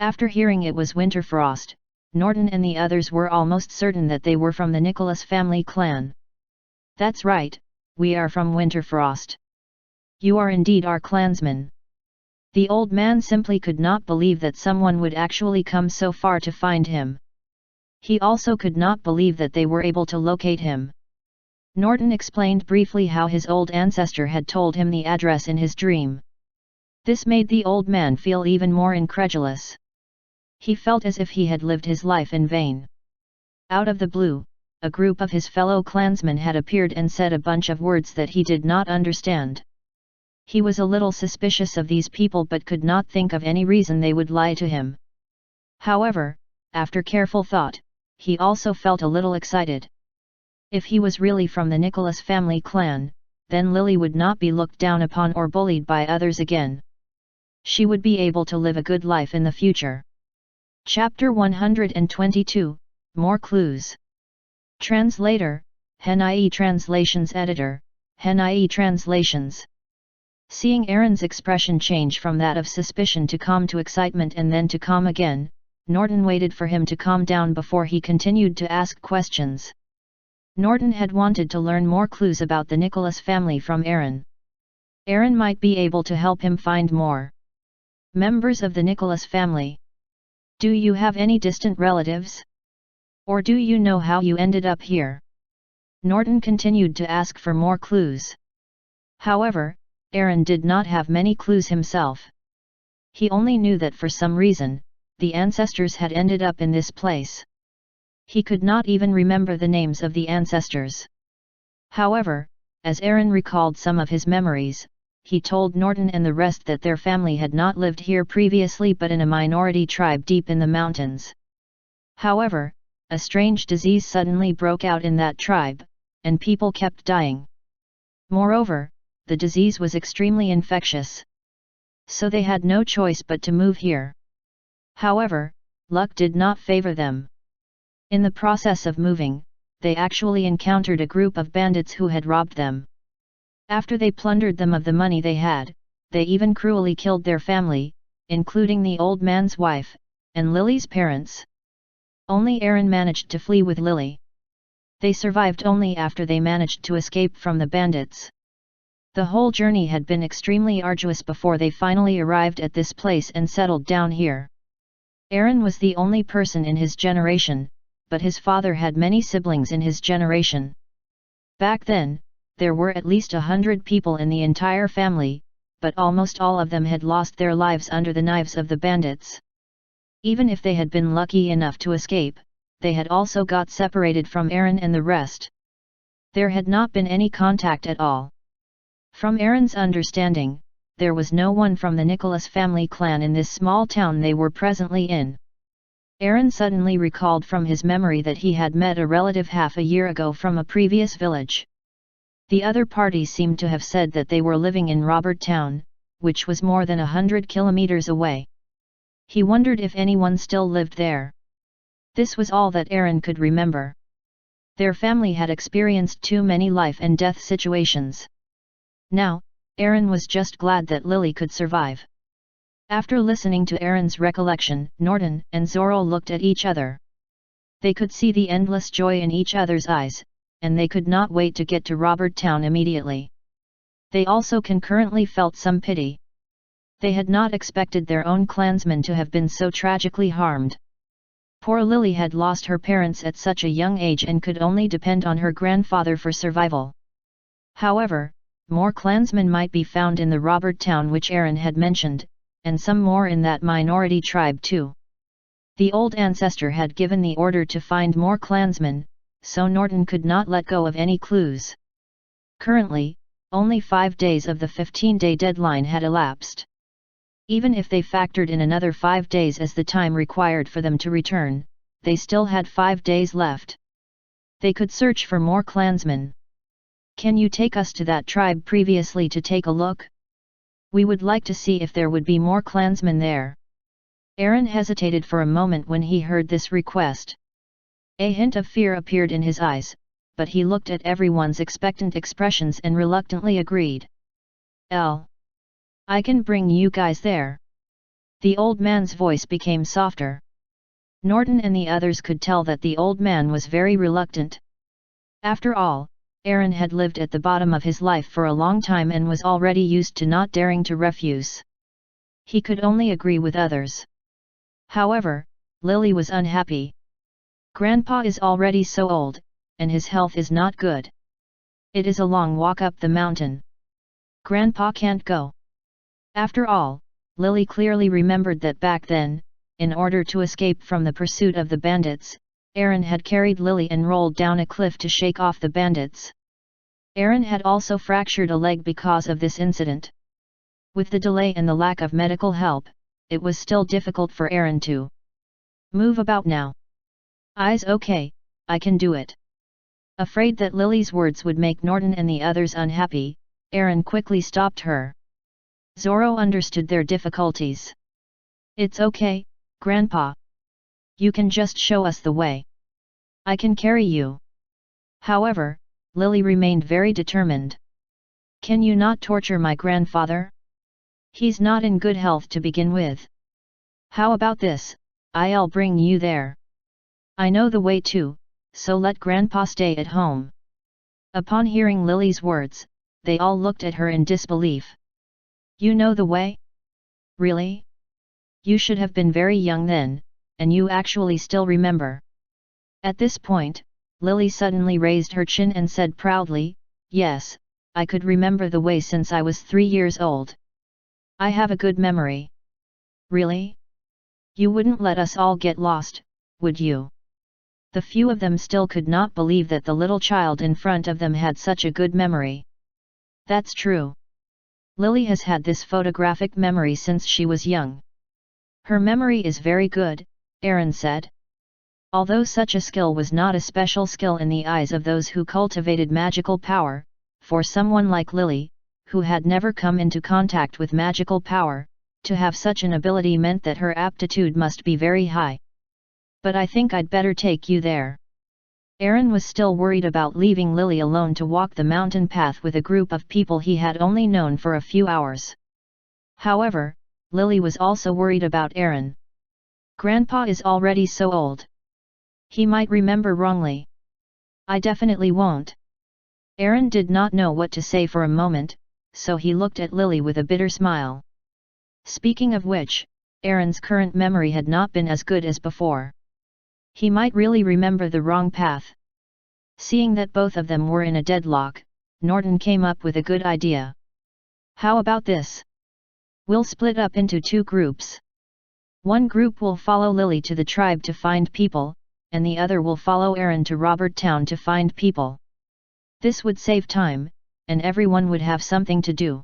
Speaker 1: After hearing it was Winterfrost, Norton and the others were almost certain that they were from the Nicholas family clan. That's right, we are from Winterfrost. You are indeed our clansman. The old man simply could not believe that someone would actually come so far to find him. He also could not believe that they were able to locate him. Norton explained briefly how his old ancestor had told him the address in his dream. This made the old man feel even more incredulous. He felt as if he had lived his life in vain. Out of the blue, a group of his fellow clansmen had appeared and said a bunch of words that he did not understand. He was a little suspicious of these people but could not think of any reason they would lie to him. However, after careful thought, he also felt a little excited. If he was really from the Nicholas family clan, then Lily would not be looked down upon or bullied by others again. She would be able to live a good life in the future. Chapter 122, More Clues. Translator, HenIE Translations Editor, HenIE Translations. Seeing Aaron's expression change from that of suspicion to calm to excitement and then to calm again, Norton waited for him to calm down before he continued to ask questions. Norton had wanted to learn more clues about the Nicholas family from Aaron. Aaron might be able to help him find more members of the Nicholas family. Do you have any distant relatives? Or do you know how you ended up here? Norton continued to ask for more clues. However, Aaron did not have many clues himself. He only knew that for some reason, the ancestors had ended up in this place. He could not even remember the names of the ancestors. However, as Aaron recalled some of his memories, he told Norton and the rest that their family had not lived here previously but in a minority tribe deep in the mountains. However, a strange disease suddenly broke out in that tribe, and people kept dying. Moreover, the disease was extremely infectious. So they had no choice but to move here. However, luck did not favor them. In the process of moving, they actually encountered a group of bandits who had robbed them. After they plundered them of the money they had, they even cruelly killed their family, including the old man's wife, and Lily's parents. Only Aaron managed to flee with Lily. They survived only after they managed to escape from the bandits. The whole journey had been extremely arduous before they finally arrived at this place and settled down here. Aaron was the only person in his generation, but his father had many siblings in his generation. Back then, there were at least 100 people in the entire family, but almost all of them had lost their lives under the knives of the bandits. Even if they had been lucky enough to escape, they had also got separated from Aaron and the rest. There had not been any contact at all. From Aaron's understanding, there was no one from the Nicholas family clan in this small town they were presently in. Aaron suddenly recalled from his memory that he had met a relative half a year ago from a previous village. The other party seemed to have said that they were living in Robert Town, which was more than 100 kilometers away. He wondered if anyone still lived there. This was all that Aaron could remember. Their family had experienced too many life and death situations. Now, Aaron was just glad that Lily could survive. After listening to Aaron's recollection, Norton and Zoro looked at each other. They could see the endless joy in each other's eyes, and they could not wait to get to Robert Town immediately. They also concurrently felt some pity. They had not expected their own clansmen to have been so tragically harmed. Poor Lily had lost her parents at such a young age and could only depend on her grandfather for survival. However, more clansmen might be found in the Robert Town which Aaron had mentioned, and some more in that minority tribe too. The old ancestor had given the order to find more clansmen, so Norton could not let go of any clues. Currently, only 5 days of the 15-day deadline had elapsed. Even if they factored in another 5 days as the time required for them to return, they still had 5 days left. They could search for more clansmen. "Can you take us to that tribe previously to take a look? We would like to see if there would be more clansmen there." Aaron hesitated for a moment when he heard this request. A hint of fear appeared in his eyes, but he looked at everyone's expectant expressions and reluctantly agreed. "I can bring you guys there." The old man's voice became softer. Norton and the others could tell that the old man was very reluctant. After all, Aaron had lived at the bottom of his life for a long time and was already used to not daring to refuse. He could only agree with others. However, Lily was unhappy. "Grandpa is already so old, and his health is not good. It is a long walk up the mountain. Grandpa can't go." After all, Lily clearly remembered that back then, in order to escape from the pursuit of the bandits, Aaron had carried Lily and rolled down a cliff to shake off the bandits. Aaron had also fractured a leg because of this incident. With the delay and the lack of medical help, it was still difficult for Aaron to move about now. "I's okay, I can do it." Afraid that Lily's words would make Norton and the others unhappy, Aaron quickly stopped her. Zoro understood their difficulties. "It's okay, Grandpa. You can just show us the way. I can carry you." However, Lily remained very determined. "Can you not torture my grandfather? He's not in good health to begin with. How about this, I'll bring you there. I know the way too, so let Grandpa stay at home." Upon hearing Lily's words, they all looked at her in disbelief. "You know the way? Really? You should have been very young then, and you actually still remember." At this point, Lily suddenly raised her chin and said proudly, "Yes, I could remember the way since I was 3 years old. I have a good memory." "Really? You wouldn't let us all get lost, would you?" The few of them still could not believe that the little child in front of them had such a good memory. "That's true. Lily has had this photographic memory since she was young. Her memory is very good," Aaron said. Although such a skill was not a special skill in the eyes of those who cultivated magical power, for someone like Lily, who had never come into contact with magical power, to have such an ability meant that her aptitude must be very high. "But I think I'd better take you there." Aaron was still worried about leaving Lily alone to walk the mountain path with a group of people he had only known for a few hours. However, Lily was also worried about Aaron. "Grandpa is already so old. He might remember wrongly. I definitely won't." Aaron did not know what to say for a moment, so he looked at Lily with a bitter smile. Speaking of which, Aaron's current memory had not been as good as before. He might really remember the wrong path. Seeing that both of them were in a deadlock, Norton came up with a good idea. "How about this? We'll split up into 2 groups. One group will follow Lily to the tribe to find people, and the other will follow Aaron to Robert Town to find people. This would save time, and everyone would have something to do."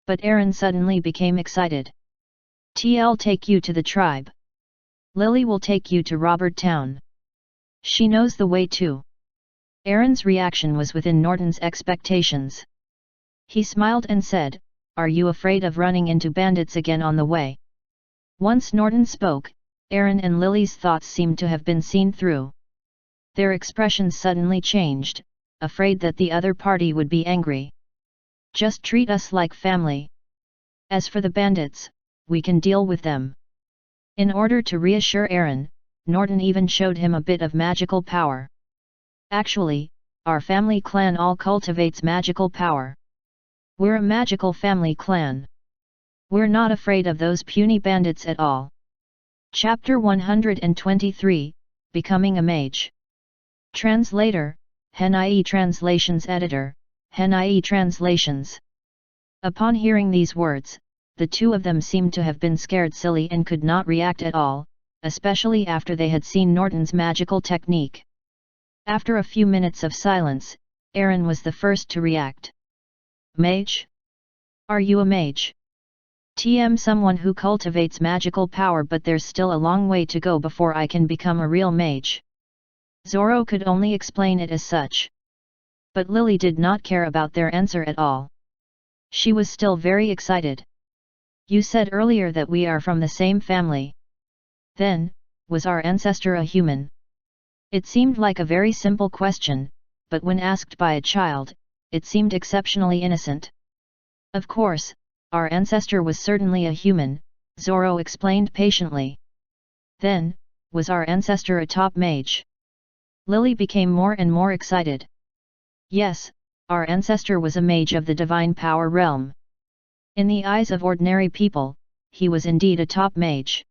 Speaker 1: But Aaron suddenly became excited. "T'll take you to the tribe. Lily will take you to Robert Town. She knows the way too." Aaron's reaction was within Norton's expectations. He smiled and said, "Are you afraid of running into bandits again on the way?" Once Norton spoke, Aaron and Lily's thoughts seemed to have been seen through. Their expressions suddenly changed, afraid that the other party would be angry. Just treat us like family. As for the bandits, we can deal with them. In order to reassure Aaron, Norton even showed him a bit of magical power. Actually, our family clan all cultivates magical power. We're a magical family clan. We're not afraid of those puny bandits at all. Chapter 123, Becoming a Mage. Translator, Hen.ie Translations Editor, Hen.ie Translations. Upon hearing these words, the two of them seemed to have been scared silly and could not react at all, especially after they had seen Norton's magical technique. After a few minutes of silence, Aaron was the first to react. Mage? Are you a mage? Someone who cultivates magical power, but there's still a long way to go before I can become a real mage. Zoro could only explain it as such. But Lily did not care about their answer at all. She was still very excited. You said earlier that we are from the same family. Then, was our ancestor a human? It seemed like a very simple question, but when asked by a child, it seemed exceptionally innocent. Of course, our ancestor was certainly a human, Zoro explained patiently. Then, was our ancestor a top mage? Lily became more and more excited. Yes, our ancestor was a mage of the divine power realm. In the eyes of ordinary people, he was indeed a top mage.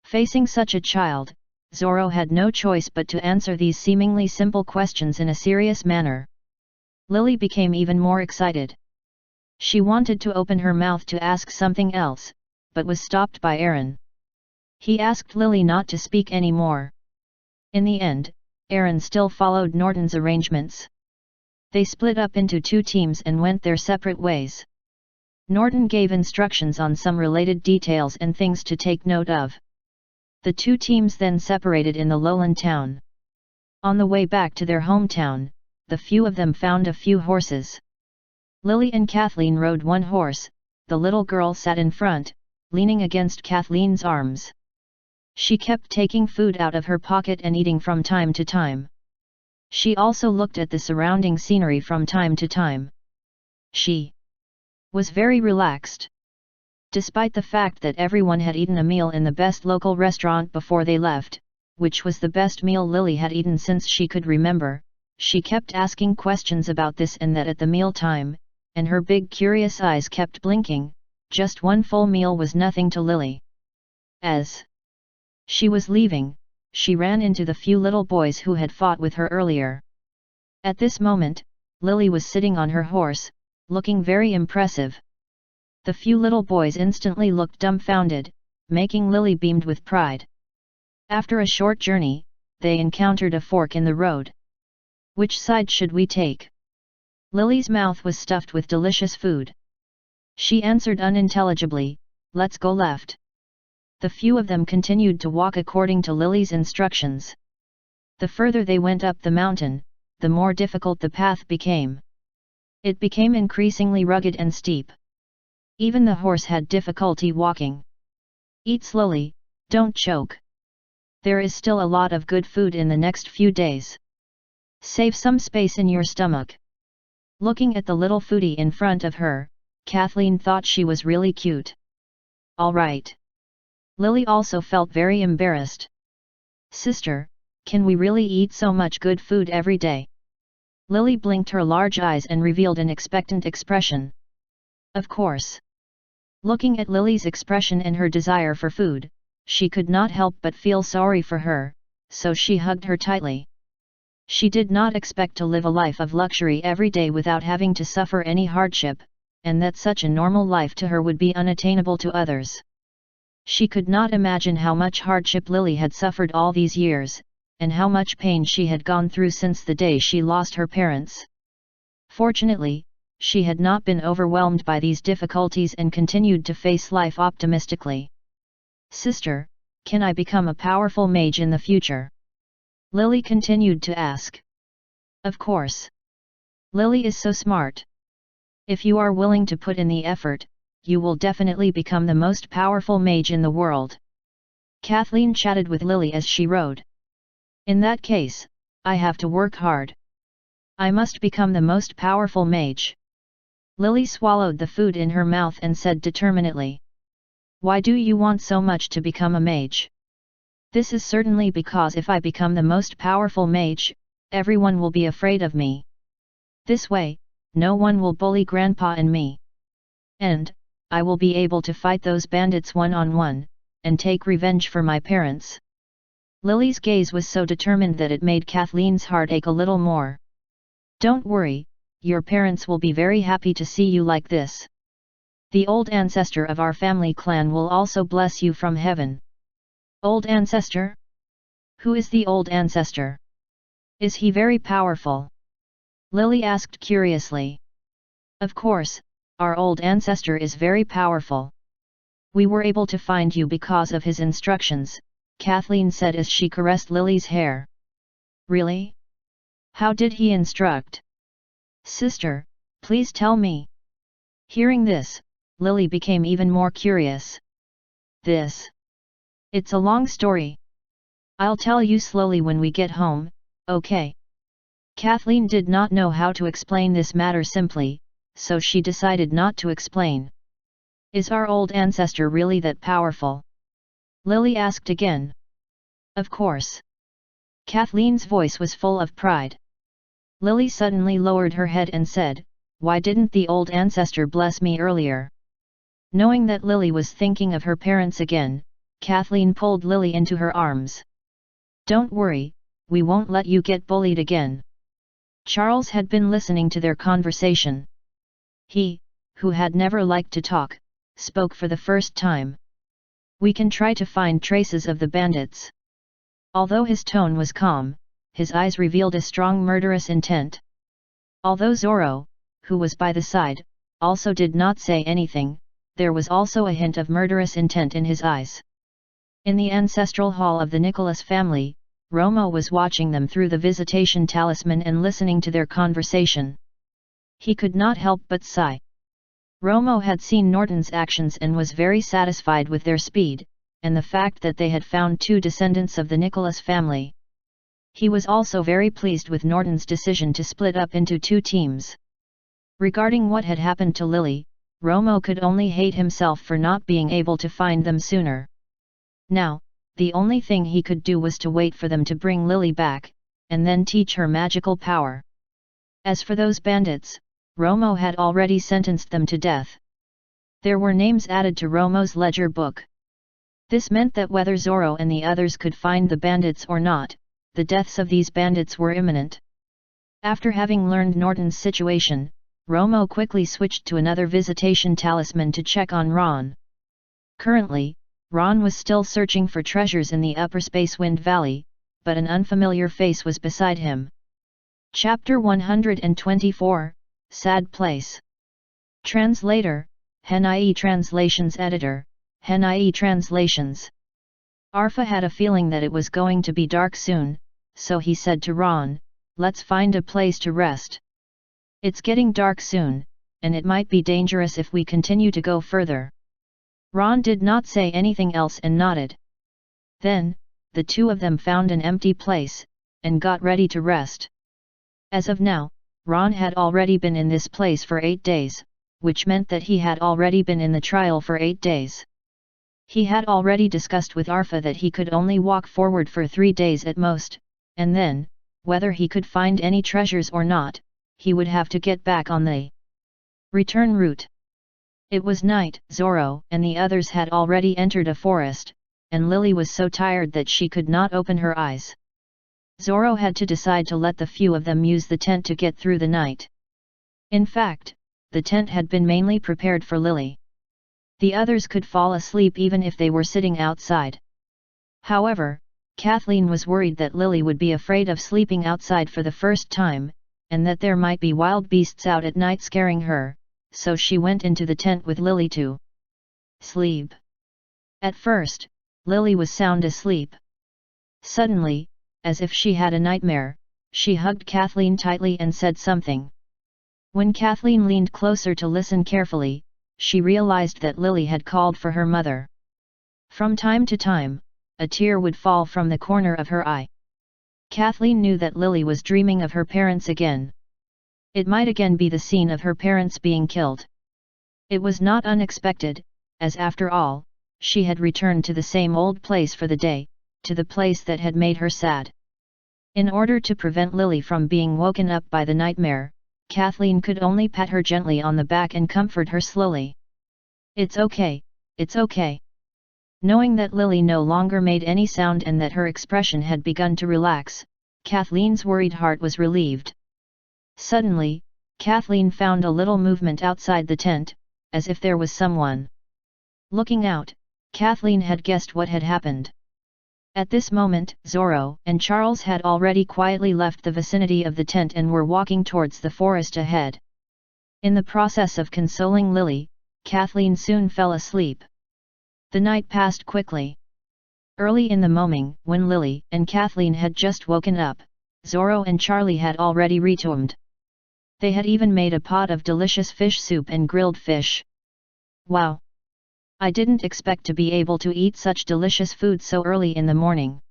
Speaker 1: Facing such a child, Zoro had no choice but to answer these seemingly simple questions in a serious manner. Lily became even more excited. She wanted to open her mouth to ask something else, but was stopped by Aaron. He asked Lily not to speak any more. In the end, Aaron still followed Norton's arrangements. They split up into two teams and went their separate ways. Norton gave instructions on some related details and things to take note of. The two teams then separated in the lowland town. On the way back to their hometown, the few of them found a few horses. Lily and Kathleen rode one horse, the little girl sat in front, leaning against Kathleen's arms. She kept taking food out of her pocket and eating from time to time. She also looked at the surrounding scenery from time to time. She was very relaxed. Despite the fact that everyone had eaten a meal in the best local restaurant before they left, which was the best meal Lily had eaten since she could remember, she kept asking questions about this and that at the meal time, and her big curious eyes kept blinking. Just one full meal was nothing to Lily. As she was leaving, she ran into the few little boys who had fought with her earlier. At this moment, Lily was sitting on her horse, looking very impressive. The few little boys instantly looked dumbfounded, making Lily beamed with pride. After a short journey, they encountered a fork in the road. Which side should we take? Lily's mouth was stuffed with delicious food. She answered unintelligibly, let's go left. The few of them continued to walk according to Lily's instructions. The further they went up the mountain, the more difficult the path became. It became increasingly rugged and steep. Even the horse had difficulty walking. Eat slowly, don't choke. There is still a lot of good food in the next few days. Save some space in your stomach. Looking at the little foodie in front of her, Kathleen thought she was really cute. All right. Lily also felt very embarrassed. Sister, can we really eat so much good food every day? Lily blinked her large eyes and revealed an expectant expression. Of course. Looking at Lily's expression and her desire for food, she could not help but feel sorry for her, so she hugged her tightly. She did not expect to live a life of luxury every day without having to suffer any hardship, and that such a normal life to her would be unattainable to others. She could not imagine how much hardship Lily had suffered all these years, and how much pain she had gone through since the day she lost her parents. Fortunately, she had not been overwhelmed by these difficulties and continued to face life optimistically. Sister, can I become a powerful mage in the future? Lily continued to ask. Of course. Lily is so smart. If you are willing to put in the effort, you will definitely become the most powerful mage in the world. Kathleen chatted with Lily as she rode. In that case, I have to work hard. I must become the most powerful mage. Lily swallowed the food in her mouth and said determinedly. Why do you want so much to become a mage? This is certainly because if I become the most powerful mage, everyone will be afraid of me. This way, no one will bully Grandpa and me. And, I will be able to fight those bandits one-on-one, and take revenge for my parents. Lily's gaze was so determined that it made Kathleen's heart ache a little more. Don't worry, your parents will be very happy to see you like this. The old ancestor of our family clan will also bless you from heaven. Old ancestor? Who is the old ancestor? Is he very powerful? Lily asked curiously. Of course, our old ancestor is very powerful. We were able to find you because of his instructions, Kathleen said as she caressed Lily's hair. Really? How did he instruct? Sister, please tell me. Hearing this, Lily became even more curious. It's a long story. I'll tell you slowly when we get home, okay? Kathleen did not know how to explain this matter simply, so she decided not to explain. Is our old ancestor really that powerful? Lily asked again. Of course. Kathleen's voice was full of pride. Lily suddenly lowered her head and said, why didn't the old ancestor bless me earlier? Knowing that Lily was thinking of her parents again, Kathleen pulled Lily into her arms. Don't worry, we won't let you get bullied again. Charles had been listening to their conversation. He, who had never liked to talk, spoke for the first time. We can try to find traces of the bandits. Although his tone was calm, his eyes revealed a strong murderous intent. Although Zorro, who was by the side, also did not say anything, there was also a hint of murderous intent in his eyes. In the ancestral hall of the Nicholas family, Romo was watching them through the visitation talisman and listening to their conversation. He could not help but sigh. Romo had seen Norton's actions and was very satisfied with their speed, and the fact that they had found two descendants of the Nicholas family. He was also very pleased with Norton's decision to split up into two teams. Regarding what had happened to Lily, Romo could only hate himself for not being able to find them sooner. Now, the only thing he could do was to wait for them to bring Lily back, and then teach her magical power. As for those bandits, Romo had already sentenced them to death. There were names added to Romo's ledger book. This meant that whether Zorro and the others could find the bandits or not, the deaths of these bandits were imminent. After having learned Norton's situation, Romo quickly switched to another visitation talisman to check on Ron. Currently, Ron was still searching for treasures in the upper Spacewind Valley, but an unfamiliar face was beside him. Chapter 124, Sad Place. Translator, Hen.ie Translations Editor, Hen.ie Translations. Arfa had a feeling that it was going to be dark soon, so he said to Ron, let's find a place to rest. It's getting dark soon, and it might be dangerous if we continue to go further. Ron did not say anything else and nodded. Then, the two of them found an empty place, and got ready to rest. As of now, Ron had already been in this place for 8 days, which meant that he had already been in the trial for 8 days. He had already discussed with Arfa that he could only walk forward for 3 days at most, and then, whether he could find any treasures or not, he would have to get back on the return route. It was night. Zorro and the others had already entered a forest, and Lily was so tired that she could not open her eyes. Zorro had to decide to let the few of them use the tent to get through the night. In fact, the tent had been mainly prepared for Lily. The others could fall asleep even if they were sitting outside. However, Kathleen was worried that Lily would be afraid of sleeping outside for the first time, and that there might be wild beasts out at night scaring her, so she went into the tent with Lily to sleep. At first, Lily was sound asleep. Suddenly, as if she had a nightmare, she hugged Kathleen tightly and said something. When Kathleen leaned closer to listen carefully, she realized that Lily had called for her mother. From time to time, a tear would fall from the corner of her eye. Kathleen knew that Lily was dreaming of her parents again. It might again be the scene of her parents being killed. It was not unexpected, as after all, she had returned to the same old place for the day, to the place that had made her sad. In order to prevent Lily from being woken up by the nightmare, Kathleen could only pat her gently on the back and comfort her slowly. "It's okay, it's okay." Knowing that Lily no longer made any sound and that her expression had begun to relax, Kathleen's worried heart was relieved. Suddenly, Kathleen found a little movement outside the tent, as if there was someone. Looking out, Kathleen had guessed what had happened. At this moment, Zorro and Charles had already quietly left the vicinity of the tent and were walking towards the forest ahead. In the process of consoling Lily, Kathleen soon fell asleep. The night passed quickly. Early in the morning, when Lily and Kathleen had just woken up, Zorro and Charlie had already returned. They had even made a pot of delicious fish soup and grilled fish. Wow! I didn't expect to be able to eat such delicious food so early in the morning.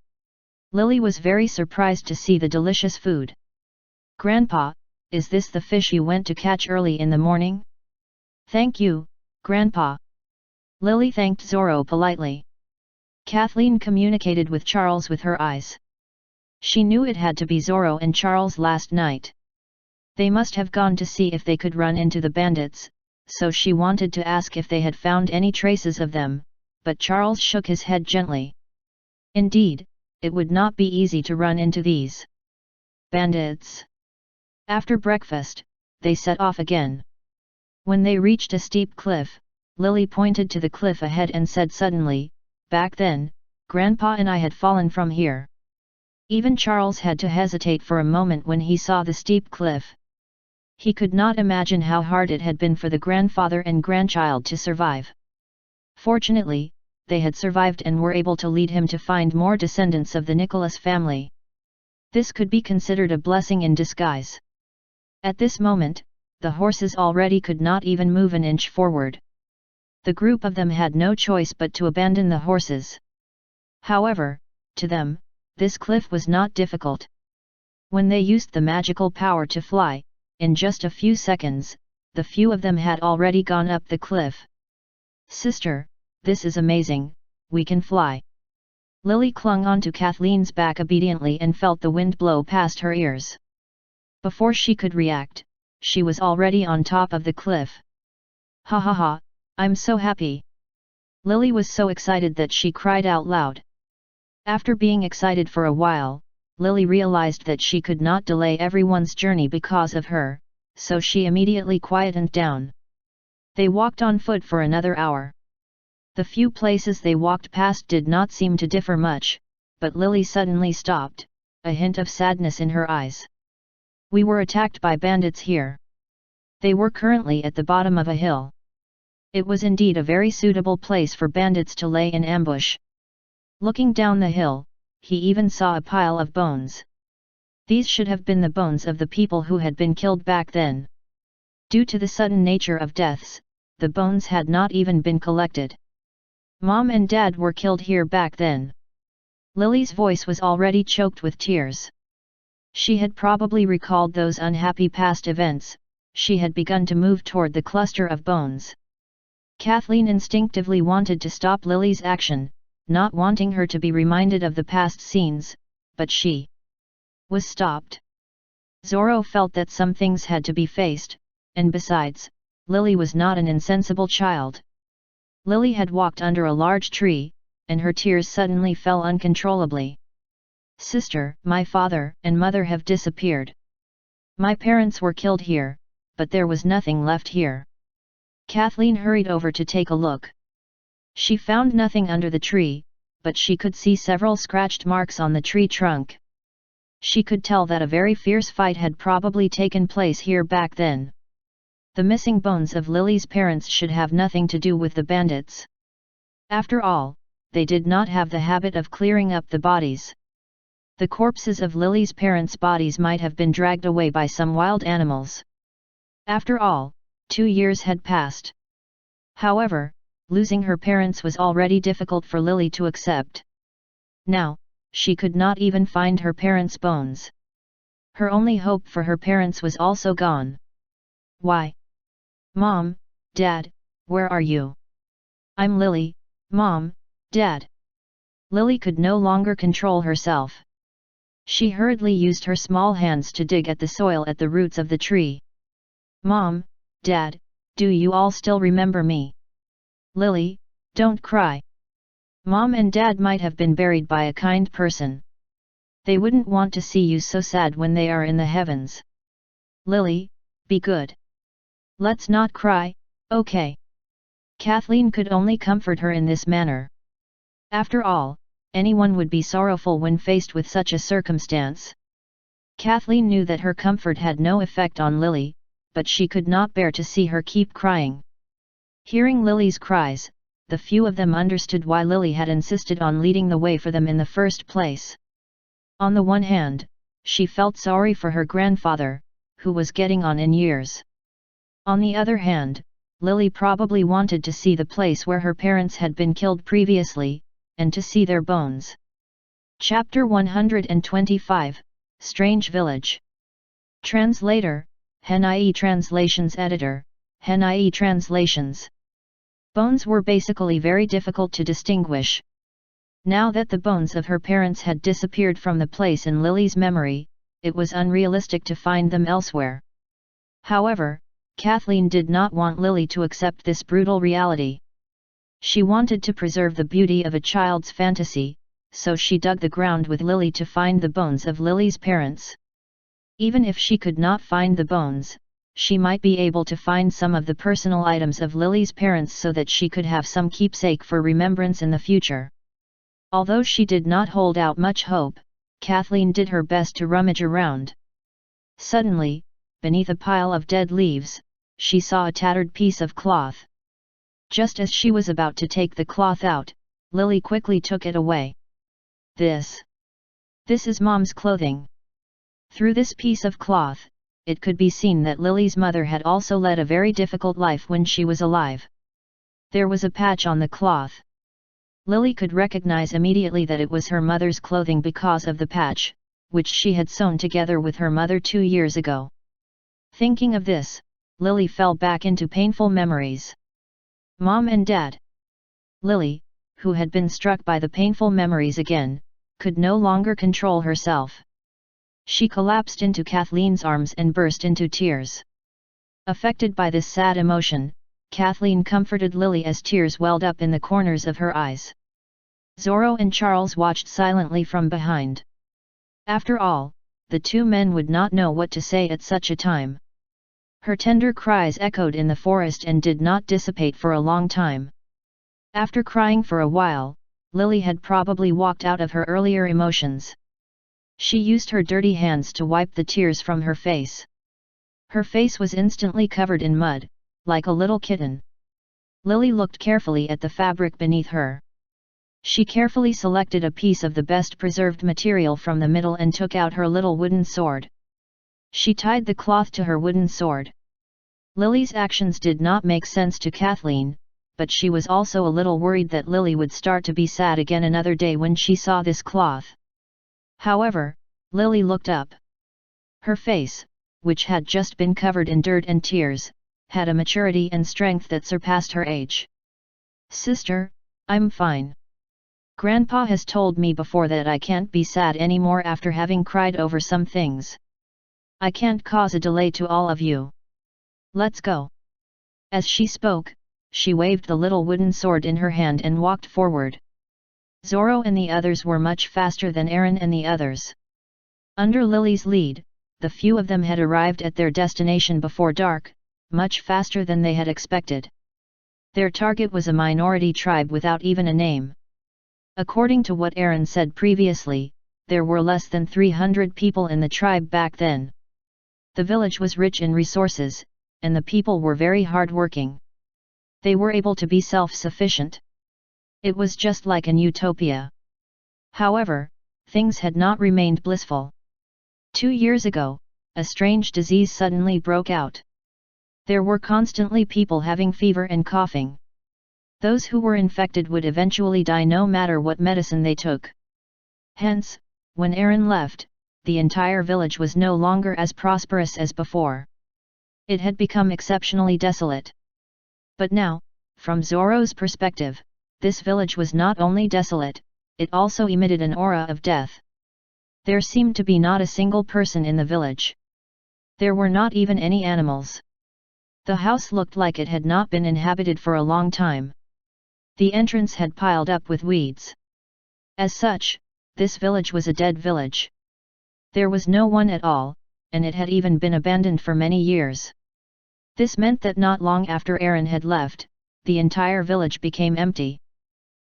Speaker 1: Lily was very surprised to see the delicious food. "Grandpa, is this the fish you went to catch early in the morning?" "Thank you, Grandpa." Lily thanked Zorro politely. Kathleen communicated with Charles with her eyes. She knew it had to be Zorro and Charles last night. They must have gone to see if they could run into the bandits, so she wanted to ask if they had found any traces of them, but Charles shook his head gently. Indeed, it would not be easy to run into these bandits. After breakfast, they set off again. When they reached a steep cliff, Lily pointed to the cliff ahead and said suddenly, "Back then, Grandpa and I had fallen from here." Even Charles had to hesitate for a moment when he saw the steep cliff. He could not imagine how hard it had been for the grandfather and grandchild to survive. Fortunately, they had survived and were able to lead him to find more descendants of the Nicholas family. This could be considered a blessing in disguise. At this moment, the horses already could not even move an inch forward. The group of them had no choice but to abandon the horses. However, to them, this cliff was not difficult. When they used the magical power to fly, in just a few seconds, the few of them had already gone up the cliff. "Sister, this is amazing, we can fly." Lily clung onto Kathleen's back obediently and felt the wind blow past her ears. Before she could react, she was already on top of the cliff. "Ha ha ha, I'm so happy." Lily was so excited that she cried out loud. After being excited for a while, Lily realized that she could not delay everyone's journey because of her, so she immediately quietened down. They walked on foot for another hour. The few places they walked past did not seem to differ much, but Lily suddenly stopped, a hint of sadness in her eyes. "We were attacked by bandits here." They were currently at the bottom of a hill. It was indeed a very suitable place for bandits to lay in ambush. Looking down the hill, he even saw a pile of bones. These should have been the bones of the people who had been killed back then. Due to the sudden nature of deaths, the bones had not even been collected. Mom and Dad were killed here back then. Lily's voice was already choked with tears. She had probably recalled those unhappy past events. She had begun to move toward the cluster of bones. Kathleen instinctively wanted to stop Lily's action, not wanting her to be reminded of the past scenes, but she was stopped. Zorro felt that some things had to be faced, and besides, Lily was not an insensible child. Lily had walked under a large tree, and her tears suddenly fell uncontrollably. "Sister, my father and mother have disappeared. My parents were killed here, but there was nothing left here." Kathleen hurried over to take a look. She found nothing under the tree, but she could see several scratched marks on the tree trunk. She could tell that a very fierce fight had probably taken place here back then. The missing bones of Lily's parents should have nothing to do with the bandits. After all, they did not have the habit of clearing up the bodies. The corpses of Lily's parents' bodies might have been dragged away by some wild animals. After all, 2 years had passed. However, losing her parents was already difficult for Lily to accept. Now, she could not even find her parents' bones. Her only hope for her parents was also gone. Why? Mom, Dad, where are you? I'm Lily, Mom, Dad. Lily could no longer control herself. She hurriedly used her small hands to dig at the soil at the roots of the tree. Mom, Dad, do you all still remember me? Lily, don't cry. Mom and Dad might have been buried by a kind person. They wouldn't want to see you so sad when they are in the heavens. Lily, be good. Let's not cry, okay? Kathleen could only comfort her in this manner. After all, anyone would be sorrowful when faced with such a circumstance. Kathleen knew that her comfort had no effect on Lily, but she could not bear to see her keep crying. Hearing Lily's cries, the few of them understood why Lily had insisted on leading the way for them in the first place. On the one hand, she felt sorry for her grandfather, who was getting on in years. On the other hand, Lily probably wanted to see the place where her parents had been killed previously, and to see their bones. Chapter 125, Strange Village. Translator, Hen.ie Translations Editor, Hen.ie Translations. Bones were basically very difficult to distinguish. Now that the bones of her parents had disappeared from the place in Lily's memory, it was unrealistic to find them elsewhere. However, Kathleen did not want Lily to accept this brutal reality. She wanted to preserve the beauty of a child's fantasy, so she dug the ground with Lily to find the bones of Lily's parents. Even if she could not find the bones, she might be able to find some of the personal items of Lily's parents so that she could have some keepsake for remembrance in the future. Although she did not hold out much hope, Kathleen did her best to rummage around. Suddenly, beneath a pile of dead leaves, she saw a tattered piece of cloth. Just as she was about to take the cloth out, Lily quickly took it away. This is Mom's clothing. Through this piece of cloth, it could be seen that Lily's mother had also led a very difficult life when she was alive. There was a patch on the cloth. Lily could recognize immediately that it was her mother's clothing because of the patch, which she had sewn together with her mother 2 years ago. Thinking of this, Lily fell back into painful memories. Mom and Dad. Lily, who had been struck by the painful memories again, could no longer control herself. She collapsed into Kathleen's arms and burst into tears. Affected by this sad emotion, Kathleen comforted Lily as tears welled up in the corners of her eyes. Zorro and Charles watched silently from behind. After all, the two men would not know what to say at such a time. Her tender cries echoed in the forest and did not dissipate for a long time. After crying for a while, Lily had probably walked out of her earlier emotions. She used her dirty hands to wipe the tears from her face. Her face was instantly covered in mud, like a little kitten. Lily looked carefully at the fabric beneath her. She carefully selected a piece of the best preserved material from the middle and took out her little wooden sword. She tied the cloth to her wooden sword. Lily's actions did not make sense to Kathleen, but she was also a little worried that Lily would start to be sad again another day when she saw this cloth. However, Lily looked up. Her face, which had just been covered in dirt and tears, had a maturity and strength that surpassed her age. Sister, I'm fine. Grandpa has told me before that I can't be sad anymore after having cried over some things. I can't cause a delay to all of you. Let's go. As she spoke, she waved the little wooden sword in her hand and walked forward. Zorro and the others were much faster than Aaron and the others. Under Lily's lead, the few of them had arrived at their destination before dark, much faster than they had expected. Their target was a minority tribe without even a name. According to what Aaron said previously, there were less than 300 people in the tribe back then. The village was rich in resources, and the people were very hard-working. They were able to be self-sufficient. It was just like an utopia. However, things had not remained blissful. 2 years ago, a strange disease suddenly broke out. There were constantly people having fever and coughing. Those who were infected would eventually die no matter what medicine they took. Hence, when Aaron left, the entire village was no longer as prosperous as before. It had become exceptionally desolate. But now, from Zoro's perspective, this village was not only desolate, it also emitted an aura of death. There seemed to be not a single person in the village. There were not even any animals. The house looked like it had not been inhabited for a long time. The entrance had piled up with weeds. As such, this village was a dead village. There was no one at all, and it had even been abandoned for many years. This meant that not long after Aaron had left, the entire village became empty.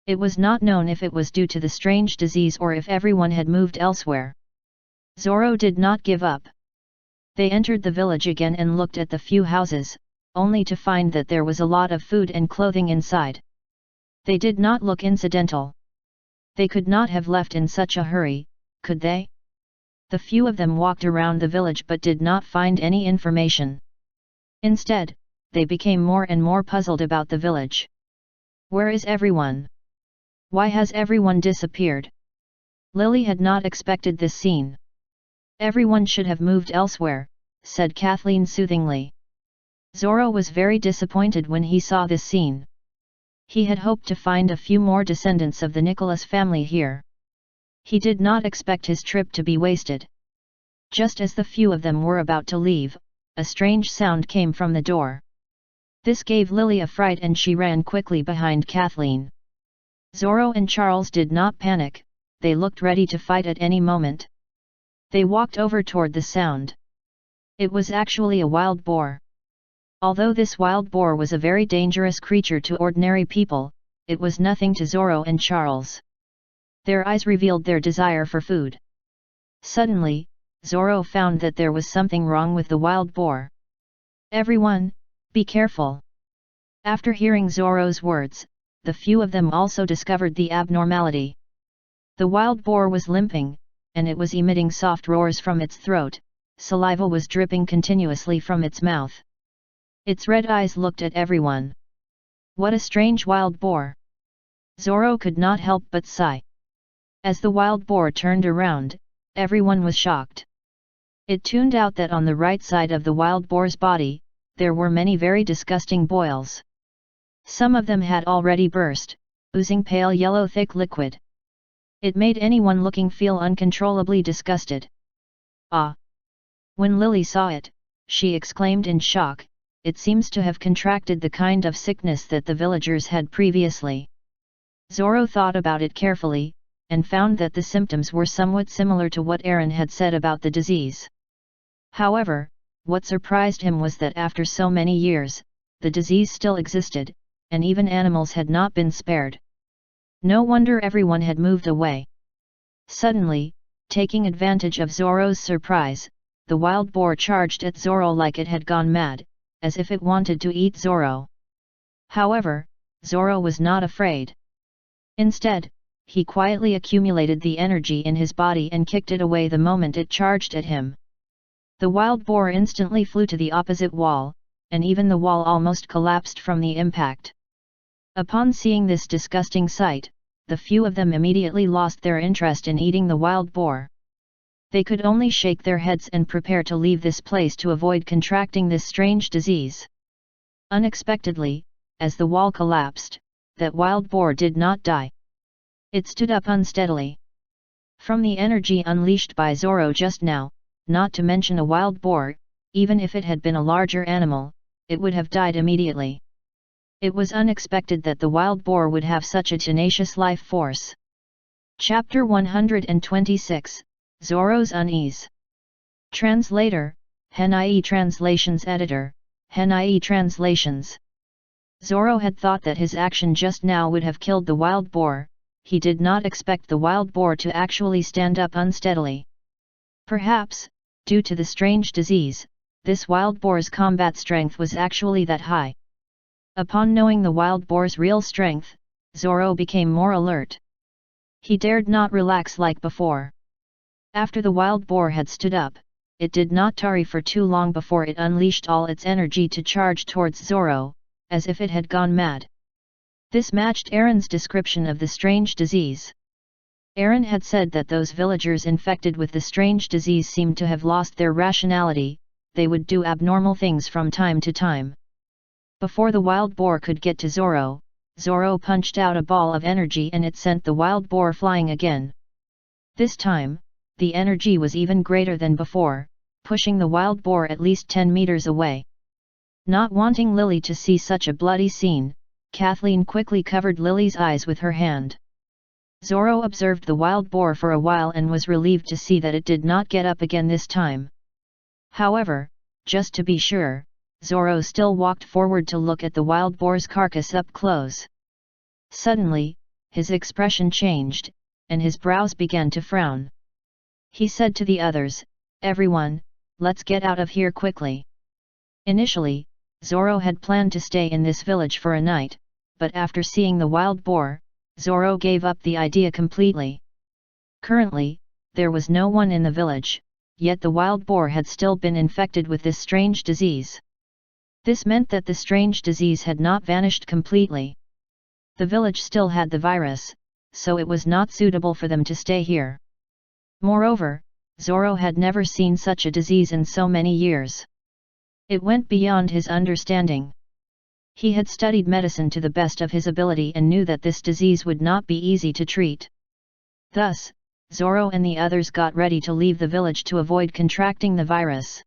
Speaker 1: It was not known if it was due to the strange disease or if everyone had moved elsewhere. Zoro did not give up. They entered the village again and looked at the few houses, only to find that there was a lot of food and clothing inside. They did not look incidental. They could not have left in such a hurry, could they? The few of them walked around the village but did not find any information. Instead, they became more and more puzzled about the village. Where is everyone? Why has everyone disappeared? Lily had not expected this scene. Everyone should have moved elsewhere, said Kathleen soothingly. Zoro was very disappointed when he saw this scene. He had hoped to find a few more descendants of the Nicholas family here. He did not expect his trip to be wasted. Just as the few of them were about to leave, a strange sound came from the door. This gave Lily a fright and she ran quickly behind Kathleen. Zoro and Charles did not panic, they looked ready to fight at any moment. They walked over toward the sound. It was actually a wild boar. Although this wild boar was a very dangerous creature to ordinary people, it was nothing to Zoro and Charles. Their eyes revealed their desire for food. Suddenly, Zoro found that there was something wrong with the wild boar. Everyone, be careful. After hearing Zoro's words, the few of them also discovered the abnormality. The wild boar was limping, and it was emitting soft roars from its throat, saliva was dripping continuously from its mouth. Its red eyes looked at everyone. What a strange wild boar! Zoro could not help but sigh. As the wild boar turned around, everyone was shocked. It turned out that on the right side of the wild boar's body, there were many very disgusting boils. Some of them had already burst, oozing pale yellow thick liquid. It made anyone looking feel uncontrollably disgusted. Ah! When Lily saw it, she exclaimed in shock, it seems to have contracted the kind of sickness that the villagers had previously. Zoro thought about it carefully, and found that the symptoms were somewhat similar to what Aaron had said about the disease. However, what surprised him was that after so many years, the disease still existed, and even animals had not been spared. No wonder everyone had moved away. Suddenly, taking advantage of Zoro's surprise, the wild boar charged at Zoro like it had gone mad, as if it wanted to eat Zoro. However, Zoro was not afraid. Instead, he quietly accumulated the energy in his body and kicked it away the moment it charged at him. The wild boar instantly flew to the opposite wall, and even the wall almost collapsed from the impact. Upon seeing this disgusting sight, the few of them immediately lost their interest in eating the wild boar. They could only shake their heads and prepare to leave this place to avoid contracting this strange disease. Unexpectedly, as the wall collapsed, that wild boar did not die. It stood up unsteadily. From the energy unleashed by Zoro just now, not to mention a wild boar, even if it had been a larger animal, it would have died immediately. It was unexpected that the wild boar would have such a tenacious life force. Chapter 126, Zoro's Unease. Translator, Hen-IE Translations Editor, Hen-IE Translations. Zoro had thought that his action just now would have killed the wild boar, he did not expect the wild boar to actually stand up unsteadily. Perhaps, due to the strange disease, this wild boar's combat strength was actually that high. Upon knowing the wild boar's real strength, Zoro became more alert. He dared not relax like before. After the wild boar had stood up, it did not tarry for too long before it unleashed all its energy to charge towards Zoro, as if it had gone mad. This matched Aaron's description of the strange disease. Aaron had said that those villagers infected with the strange disease seemed to have lost their rationality, they would do abnormal things from time to time. Before the wild boar could get to Zoro, Zoro punched out a ball of energy and it sent the wild boar flying again. This time, the energy was even greater than before, pushing the wild boar at least 10 meters away. Not wanting Lily to see such a bloody scene, Kathleen quickly covered Lily's eyes with her hand. Zoro observed the wild boar for a while and was relieved to see that it did not get up again this time. However, just to be sure, Zoro still walked forward to look at the wild boar's carcass up close. Suddenly, his expression changed, and his brows began to frown. He said to the others, "Everyone, let's get out of here quickly." Initially, Zoro had planned to stay in this village for a night, but after seeing the wild boar, Zoro gave up the idea completely. Currently, there was no one in the village, yet the wild boar had still been infected with this strange disease. This meant that the strange disease had not vanished completely. The village still had the virus, so it was not suitable for them to stay here. Moreover, Zoro had never seen such a disease in so many years. It went beyond his understanding. He had studied medicine to the best of his ability and knew that this disease would not be easy to treat. Thus, Zoro and the others got ready to leave the village to avoid contracting the virus.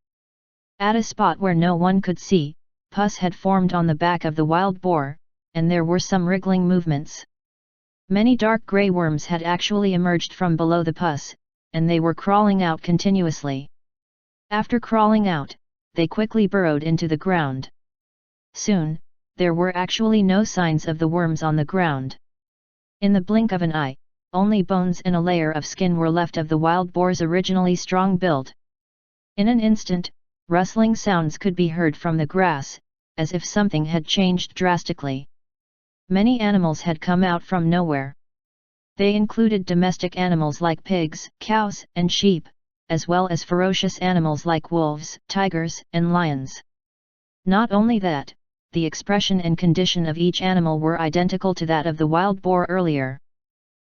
Speaker 1: At a spot where no one could see, pus had formed on the back of the wild boar, and there were some wriggling movements. Many dark grey worms had actually emerged from below the pus, and they were crawling out continuously. After crawling out, they quickly burrowed into the ground. Soon, there were actually no signs of the worms on the ground. In the blink of an eye, only bones and a layer of skin were left of the wild boar's originally strong build. In an instant, rustling sounds could be heard from the grass, as if something had changed drastically. Many animals had come out from nowhere. They included domestic animals like pigs, cows, and sheep, as well as ferocious animals like wolves, tigers, and lions. Not only that, the expression and condition of each animal were identical to that of the wild boar earlier.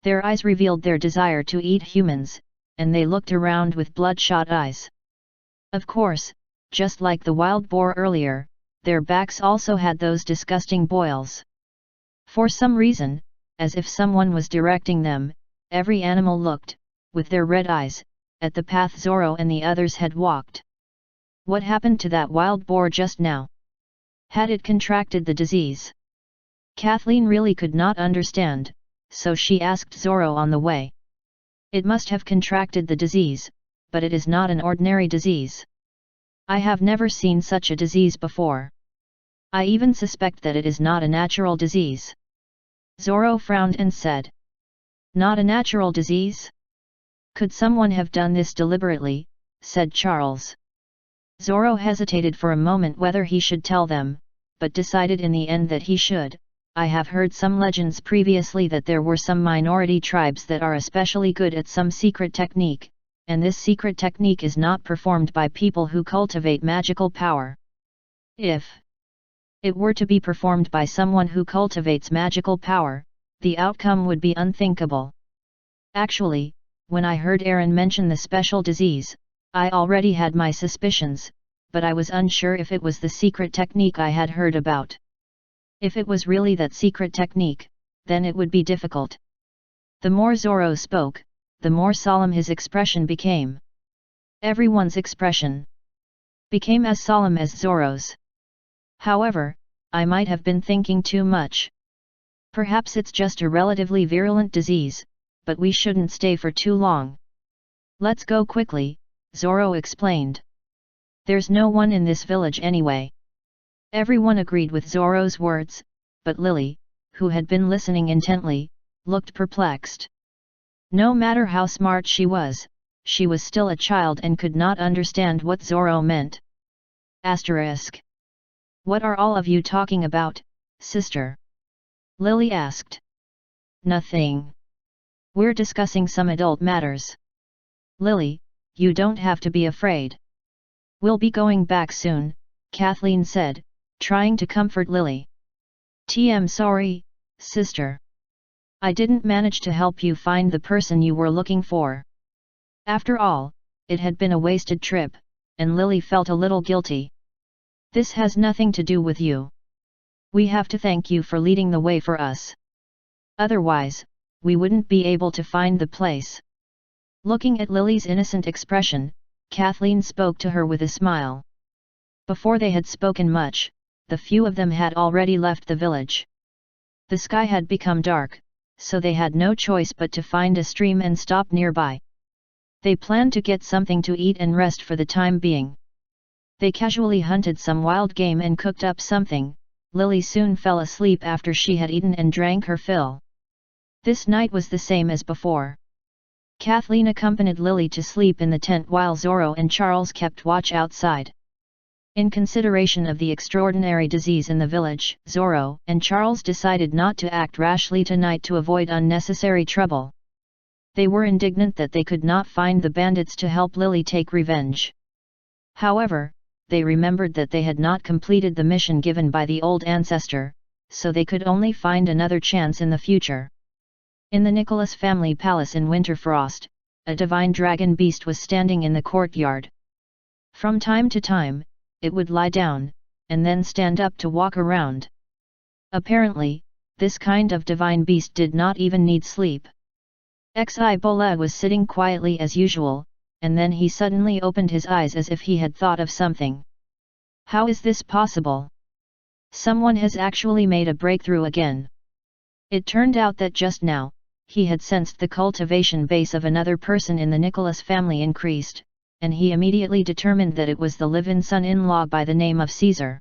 Speaker 1: Their eyes revealed their desire to eat humans, and they looked around with bloodshot eyes. Of course, just like the wild boar earlier, their backs also had those disgusting boils. For some reason, as if someone was directing them, every animal looked, with their red eyes, at the path Zoro and the others had walked. What happened to that wild boar just now? Had it contracted the disease? Kathleen really could not understand, so she asked Zoro on the way. It must have contracted the disease, but it is not an ordinary disease. I have never seen such a disease before. I even suspect that it is not a natural disease. Zoro frowned and said. Not a natural disease? Could someone have done this deliberately, said Charles. Zoro hesitated for a moment whether he should tell them, but decided in the end that he should. I have heard some legends previously that there were some minority tribes that are especially good at some secret technique, and this secret technique is not performed by people who cultivate magical power. If it were to be performed by someone who cultivates magical power, the outcome would be unthinkable. Actually, when I heard Aaron mention the special disease, I already had my suspicions, but I was unsure if it was the secret technique I had heard about. If it was really that secret technique, then it would be difficult. The more Zoro spoke, the more solemn his expression became. Everyone's expression became as solemn as Zoro's. However, I might have been thinking too much. Perhaps it's just a relatively virulent disease, but we shouldn't stay for too long. Let's go quickly, Zoro explained. There's no one in this village anyway. Everyone agreed with Zoro's words, but Lily, who had been listening intently, looked perplexed. No matter how smart she was still a child and could not understand what Zoro meant. Asterisk. What are all of you talking about, sister? Lily asked. Nothing. We're discussing some adult matters. Lily, you don't have to be afraid. We'll be going back soon, Kathleen said, trying to comfort Lily. "I'm sorry, sister. I didn't manage to help you find the person you were looking for. After all, it had been a wasted trip, and Lily felt a little guilty. This has nothing to do with you. We have to thank you for leading the way for us. Otherwise, we wouldn't be able to find the place. Looking at Lily's innocent expression, Kathleen spoke to her with a smile. Before they had spoken much, the few of them had already left the village. The sky had become dark, so they had no choice but to find a stream and stop nearby. They planned to get something to eat and rest for the time being. They casually hunted some wild game and cooked up something. Lily soon fell asleep after she had eaten and drank her fill. This night was the same as before. Kathleen accompanied Lily to sleep in the tent while Zorro and Charles kept watch outside. In consideration of the extraordinary disease in the village, Zorro and Charles decided not to act rashly tonight to avoid unnecessary trouble. They were indignant that they could not find the bandits to help Lily take revenge. However, they remembered that they had not completed the mission given by the old ancestor, so they could only find another chance in the future. In the Nicholas family palace in Winterfrost, a divine dragon beast was standing in the courtyard. From time to time, it would lie down, and then stand up to walk around. Apparently, this kind of divine beast did not even need sleep. Xibola was sitting quietly as usual, and then he suddenly opened his eyes as if he had thought of something. How is this possible? Someone has actually made a breakthrough again. It turned out that just now, he had sensed the cultivation base of another person in the Nicholas family increased, and he immediately determined that it was the live-in son-in-law by the name of Caesar.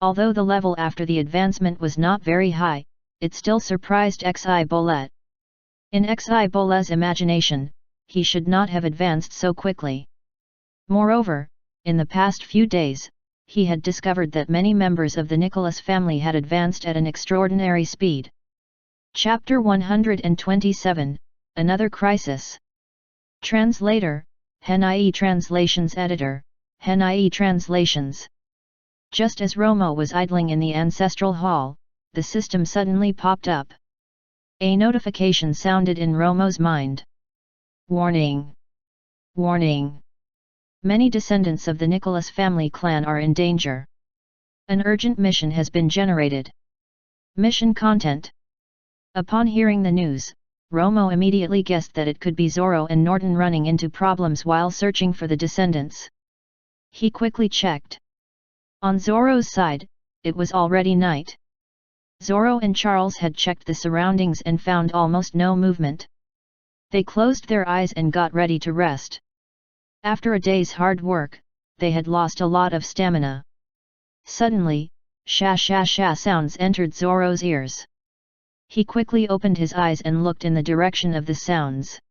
Speaker 1: Although the level after the advancement was not very high, it still surprised Xibola. In Xibola's imagination, he should not have advanced so quickly. Moreover, in the past few days, he had discovered that many members of the Nicholas family had advanced at an extraordinary speed. Chapter 127, Another Crisis. Translator, HenIE Translations Editor, HenIE Translations. Just as Romo was idling in the ancestral hall, the system suddenly popped up. A notification sounded in Romo's mind. Warning! Warning! Many descendants of the Nicholas family clan are in danger. An urgent mission has been generated. Mission content. Upon hearing the news, Romo immediately guessed that it could be Zorro and Norton running into problems while searching for the descendants. He quickly checked. On Zorro's side, it was already night. Zorro and Charles had checked the surroundings and found almost no movement. They closed their eyes and got ready to rest. After a day's hard work, they had lost a lot of stamina. Suddenly, sha-sha-sha sounds entered Zorro's ears. He quickly opened his eyes and looked in the direction of the sounds.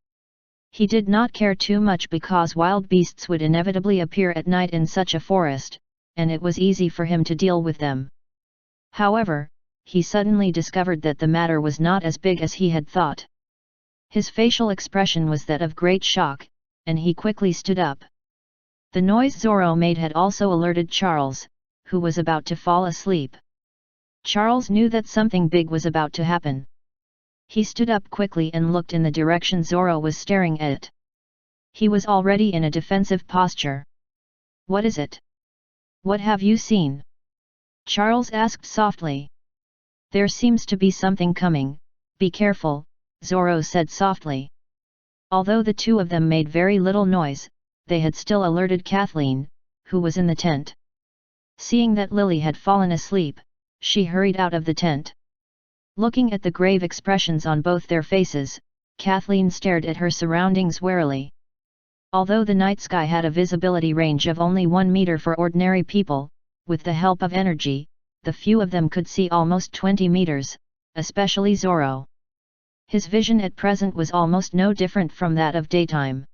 Speaker 1: He did not care too much because wild beasts would inevitably appear at night in such a forest, and it was easy for him to deal with them. However, he suddenly discovered that the matter was not as big as he had thought. His facial expression was that of great shock, and he quickly stood up. The noise Zorro made had also alerted Charles, who was about to fall asleep. Charles knew that something big was about to happen. He stood up quickly and looked in the direction Zorro was staring at. He was already in a defensive posture. What is it? What have you seen? Charles asked softly. There seems to be something coming, be careful, Zorro said softly. Although the two of them made very little noise, they had still alerted Kathleen, who was in the tent. Seeing that Lily had fallen asleep, she hurried out of the tent. Looking at the grave expressions on both their faces, Kathleen stared at her surroundings warily. Although the night sky had a visibility range of only 1 meter for ordinary people, with the help of energy, the few of them could see almost 20 meters, especially Zorro. His vision at present was almost no different from that of daytime.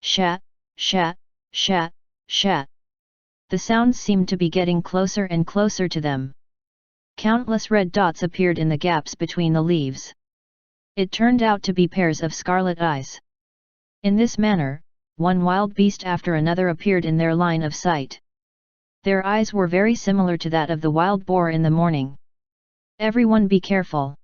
Speaker 1: Shat, shat, shat, shat. The sounds seemed to be getting closer and closer to them. Countless red dots appeared in the gaps between the leaves. It turned out to be pairs of scarlet eyes. In this manner, one wild beast after another appeared in their line of sight. Their eyes were very similar to that of the wild boar in the morning. Everyone be careful.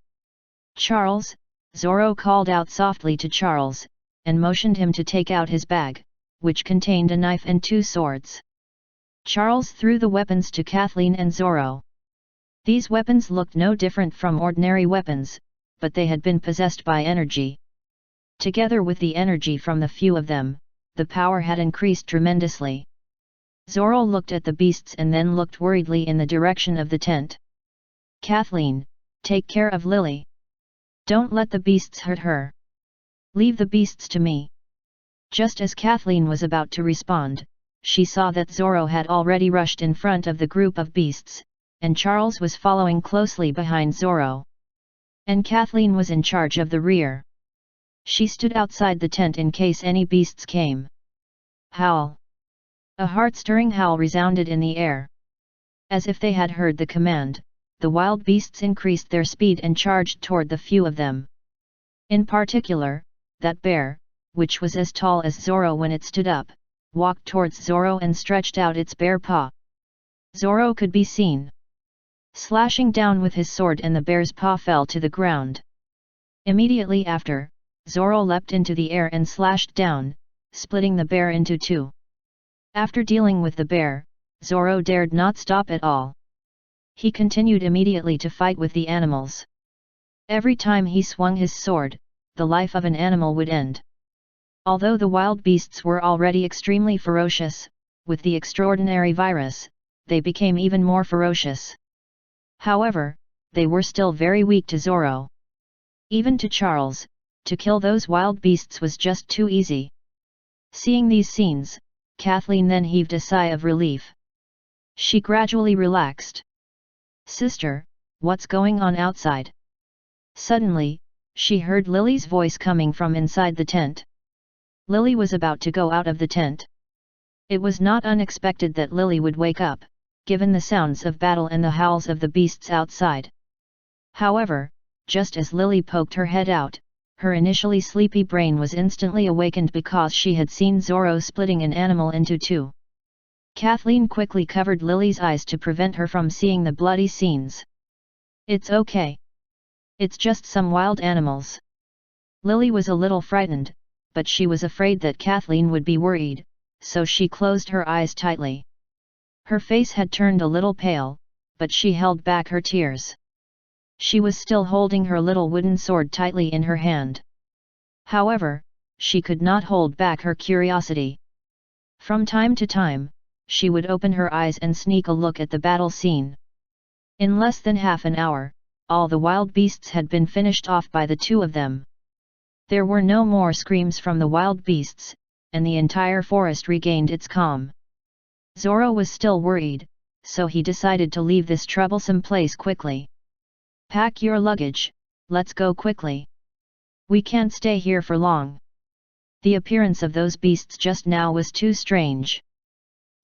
Speaker 1: Charles, Zoro called out softly to Charles, and motioned him to take out his bag, which contained a knife and 2 swords. Charles threw the weapons to Kathleen and Zoro. These weapons looked no different from ordinary weapons, but they had been possessed by energy. Together with the energy from the few of them, the power had increased tremendously. Zoro looked at the beasts and then looked worriedly in the direction of the tent. Kathleen, take care of Lily. Don't let the beasts hurt her. Leave the beasts to me. Just as Kathleen was about to respond, she saw that Zoro had already rushed in front of the group of beasts, and Charles was following closely behind Zoro. And Kathleen was in charge of the rear. She stood outside the tent in case any beasts came. Howl! A heart-stirring howl resounded in the air. As if they had heard the command, the wild beasts increased their speed and charged toward the few of them. In particular, that bear, which was as tall as Zoro when it stood up, walked towards Zoro and stretched out its bare paw. Zoro could be seen slashing down with his sword, and the bear's paw fell to the ground. Immediately after, Zoro leapt into the air and slashed down, splitting the bear into 2. After dealing with the bear, Zoro dared not stop at all. He continued immediately to fight with the animals. Every time he swung his sword, the life of an animal would end. Although the wild beasts were already extremely ferocious, with the extraordinary virus, they became even more ferocious. However, they were still very weak to Zoro. Even to Charles, to kill those wild beasts was just too easy. Seeing these scenes, Kathleen then heaved a sigh of relief. She gradually relaxed. Sister, what's going on outside? Suddenly, she heard Lily's voice coming from inside the tent. Lily was about to go out of the tent. It was not unexpected that Lily would wake up, given the sounds of battle and the howls of the beasts outside. However, just as Lily poked her head out, her initially sleepy brain was instantly awakened because she had seen Zoro splitting an animal into 2. Kathleen quickly covered Lily's eyes to prevent her from seeing the bloody scenes. It's okay. It's just some wild animals. Lily was a little frightened, but she was afraid that Kathleen would be worried, so she closed her eyes tightly. Her face had turned a little pale, but she held back her tears. She was still holding her little wooden sword tightly in her hand. However, she could not hold back her curiosity. From time to time, she would open her eyes and sneak a look at the battle scene. In less than half an hour, all the wild beasts had been finished off by the 2 of them. There were no more screams from the wild beasts, and the entire forest regained its calm. Zoro was still worried, so he decided to leave this troublesome place quickly. Pack your luggage, let's go quickly. We can't stay here for long. The appearance of those beasts just now was too strange.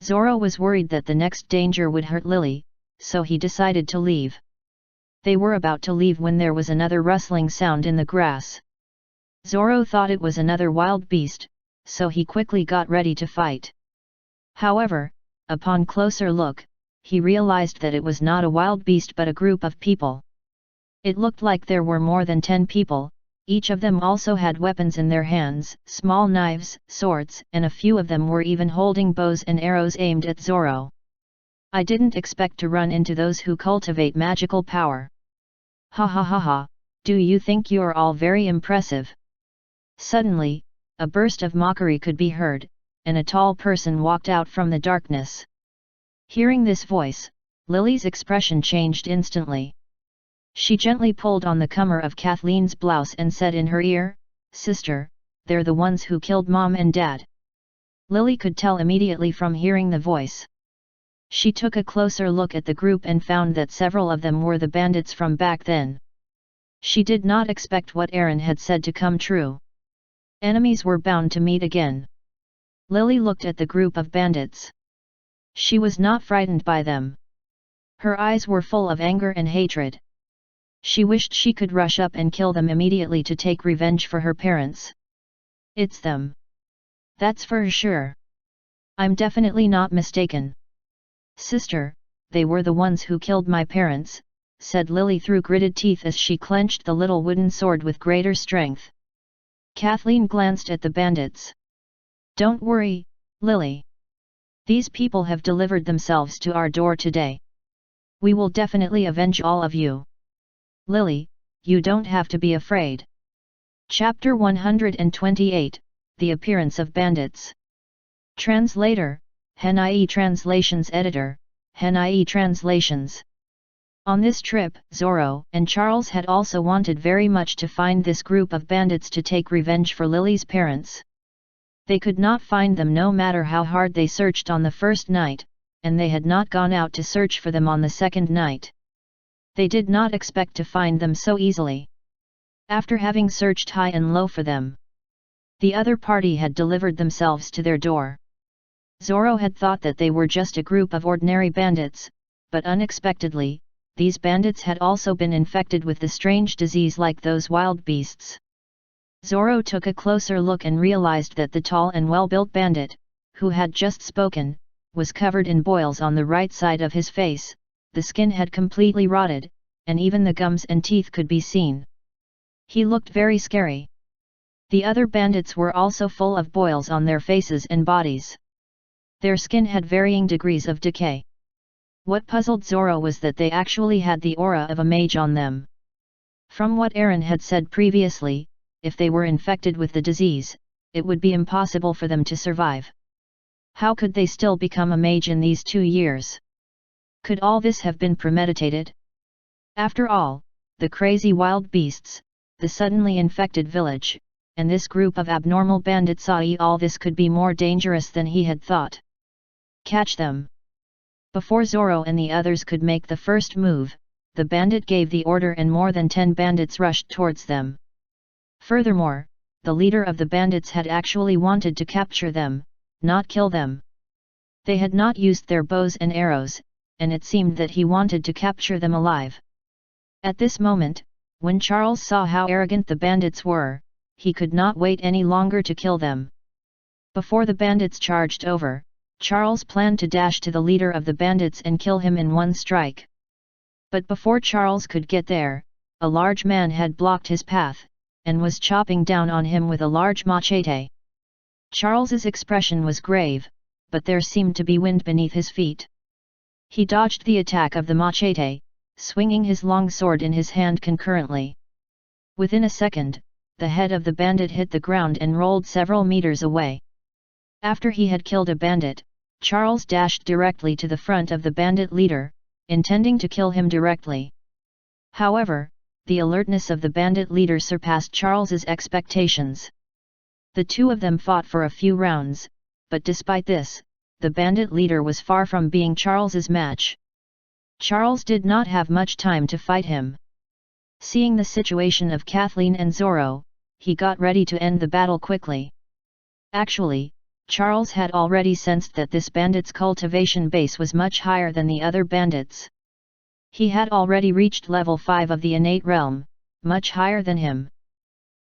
Speaker 1: Zoro was worried that the next danger would hurt Lily, so he decided to leave. They were about to leave when there was another rustling sound in the grass. Zoro thought it was another wild beast, so he quickly got ready to fight. However, upon closer look, he realized that it was not a wild beast but a group of people. It looked like there were more than 10 people, each of them also had weapons in their hands, small knives, swords, and a few of them were even holding bows and arrows aimed at Zoro. I didn't expect to run into those who cultivate magical power. Ha ha ha ha, do you think you're all very impressive? Suddenly, a burst of mockery could be heard, and a tall person walked out from the darkness. Hearing this voice, Lily's expression changed instantly. She gently pulled on the collar of Kathleen's blouse and said in her ear, "Sister, they're the ones who killed Mom and Dad." Lily could tell immediately from hearing the voice. She took a closer look at the group and found that several of them were the bandits from back then. She did not expect what Aaron had said to come true. Enemies were bound to meet again. Lily looked at the group of bandits. She was not frightened by them. Her eyes were full of anger and hatred. She wished she could rush up and kill them immediately to take revenge for her parents. It's them. That's for sure. I'm definitely not mistaken. Sister, they were the ones who killed my parents, said Lily through gritted teeth as she clenched the little wooden sword with greater strength. Kathleen glanced at the bandits. Don't worry, Lily. These people have delivered themselves to our door today. We will definitely avenge all of you. Lily, you don't have to be afraid. Chapter 128, The Appearance of Bandits. Translator, HenIE Translations Editor, HenIE Translations. On this trip, Zoro and Charles had also wanted very much to find this group of bandits to take revenge for Lily's parents. They could not find them no matter how hard they searched on the first night, and they had not gone out to search for them on the second night. They did not expect to find them so easily. After having searched high and low for them, the other party had delivered themselves to their door. Zoro had thought that they were just a group of ordinary bandits, but unexpectedly, these bandits had also been infected with the strange disease like those wild beasts. Zoro took a closer look and realized that the tall and well-built bandit, who had just spoken, was covered in boils on the right side of his face, the skin had completely rotted, and even the gums and teeth could be seen. He looked very scary. The other bandits were also full of boils on their faces and bodies. Their skin had varying degrees of decay. What puzzled Zoro was that they actually had the aura of a mage on them. From what Eren had said previously, if they were infected with the disease, it would be impossible for them to survive. How could they still become a mage in these 2 years? Could all this have been premeditated? After all, the crazy wild beasts, the suddenly infected village, and this group of abnormal bandits, all this could be more dangerous than he had thought. Catch them! Before Zoro and the others could make the first move, the bandit gave the order and more than 10 bandits rushed towards them. Furthermore, the leader of the bandits had actually wanted to capture them, not kill them. They had not used their bows and arrows, and it seemed that he wanted to capture them alive. At this moment, when Charles saw how arrogant the bandits were, he could not wait any longer to kill them. Before the bandits charged over, Charles planned to dash to the leader of the bandits and kill him in one strike. But before Charles could get there, a large man had blocked his path, and was chopping down on him with a large machete. Charles's expression was grave, but there seemed to be wind beneath his feet. He dodged the attack of the machete, swinging his long sword in his hand concurrently. Within a second, the head of the bandit hit the ground and rolled several meters away. After he had killed a bandit, Charles dashed directly to the front of the bandit leader, intending to kill him directly. However, the alertness of the bandit leader surpassed Charles's expectations. The two of them fought for a few rounds, but despite this, the bandit leader was far from being Charles's match. Charles did not have much time to fight him. Seeing the situation of Kathleen and Zoro, he got ready to end the battle quickly. Actually, Charles had already sensed that this bandit's cultivation base was much higher than the other bandits. He had already reached level 5 of the innate realm, much higher than him.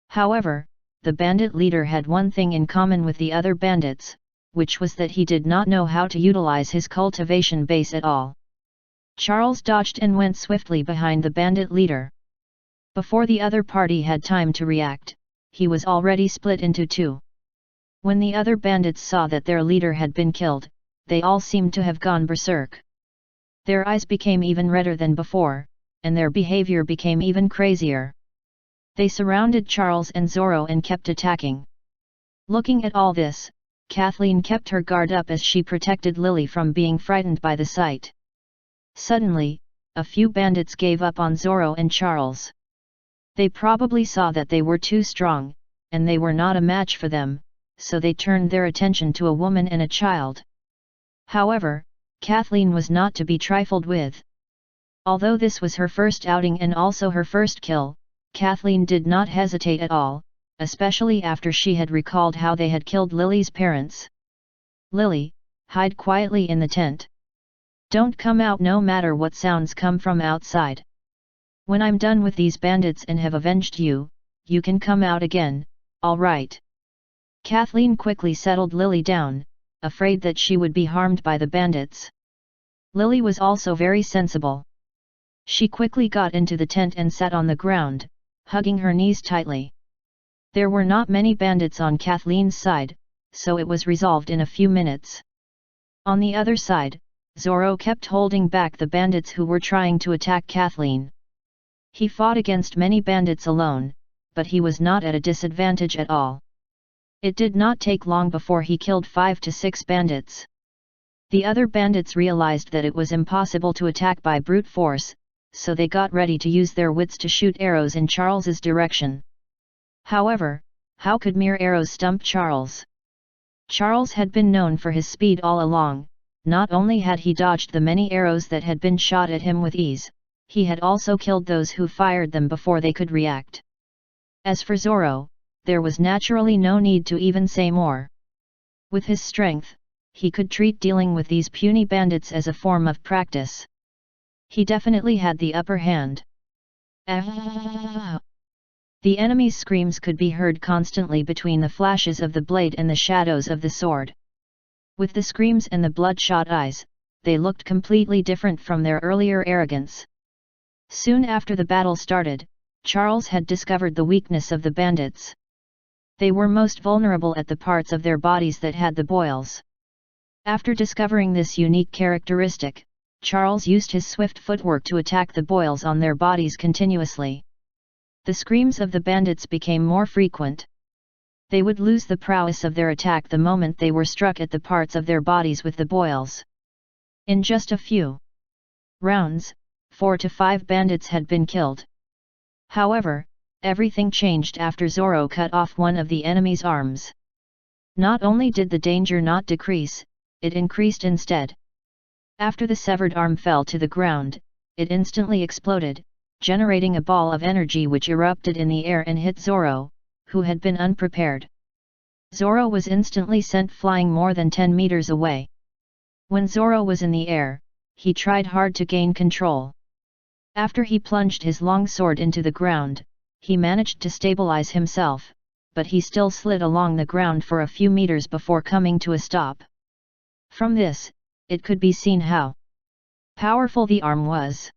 Speaker 1: However, the bandit leader had one thing in common with the other bandits, which was that he did not know how to utilize his cultivation base at all. Charles dodged and went swiftly behind the bandit leader. Before the other party had time to react, he was already split into two. When the other bandits saw that their leader had been killed, they all seemed to have gone berserk. Their eyes became even redder than before, and their behavior became even crazier. They surrounded Charles and Zoro and kept attacking. Looking at all this, Kathleen kept her guard up as she protected Lily from being frightened by the sight. Suddenly, a few bandits gave up on Zoro and Charles. They probably saw that they were too strong, and they were not a match for them, so they turned their attention to a woman and a child. However, Kathleen was not to be trifled with. Although this was her first outing and also her first kill, Kathleen did not hesitate at all, especially after she had recalled how they had killed Lily's parents. "Lily, hide quietly in the tent. Don't come out no matter what sounds come from outside. When I'm done with these bandits and have avenged you, you can come out again, all right?" Kathleen quickly settled Lily down, afraid that she would be harmed by the bandits. Lily was also very sensible. She quickly got into the tent and sat on the ground, hugging her knees tightly. There were not many bandits on Kathleen's side, so it was resolved in a few minutes. On the other side, Zoro kept holding back the bandits who were trying to attack Kathleen. He fought against many bandits alone, but he was not at a disadvantage at all. It did not take long before he killed 5 to 6 bandits. The other bandits realized that it was impossible to attack by brute force, so they got ready to use their wits to shoot arrows in Charles's direction. However, how could mere arrows stump Charles? Charles had been known for his speed all along. Not only had he dodged the many arrows that had been shot at him with ease, he had also killed those who fired them before they could react. As for Zoro, there was naturally no need to even say more. With his strength, he could treat dealing with these puny bandits as a form of practice. He definitely had the upper hand. Ah! The enemy's screams could be heard constantly between the flashes of the blade and the shadows of the sword. With the screams and the bloodshot eyes, they looked completely different from their earlier arrogance. Soon after the battle started, Charles had discovered the weakness of the bandits. They were most vulnerable at the parts of their bodies that had the boils. After discovering this unique characteristic, Charles used his swift footwork to attack the boils on their bodies continuously. The screams of the bandits became more frequent. They would lose the prowess of their attack the moment they were struck at the parts of their bodies with the boils. In just a few rounds, 4 to 5 bandits had been killed. However, everything changed after Zoro cut off one of the enemy's arms. Not only did the danger not decrease, it increased instead. After the severed arm fell to the ground, it instantly exploded, generating a ball of energy which erupted in the air and hit Zoro, who had been unprepared. Zoro was instantly sent flying more than 10 meters away. When Zoro was in the air, he tried hard to gain control. After he plunged his long sword into the ground, he managed to stabilize himself, but he still slid along the ground for a few meters before coming to a stop. From this, it could be seen how powerful the arm was.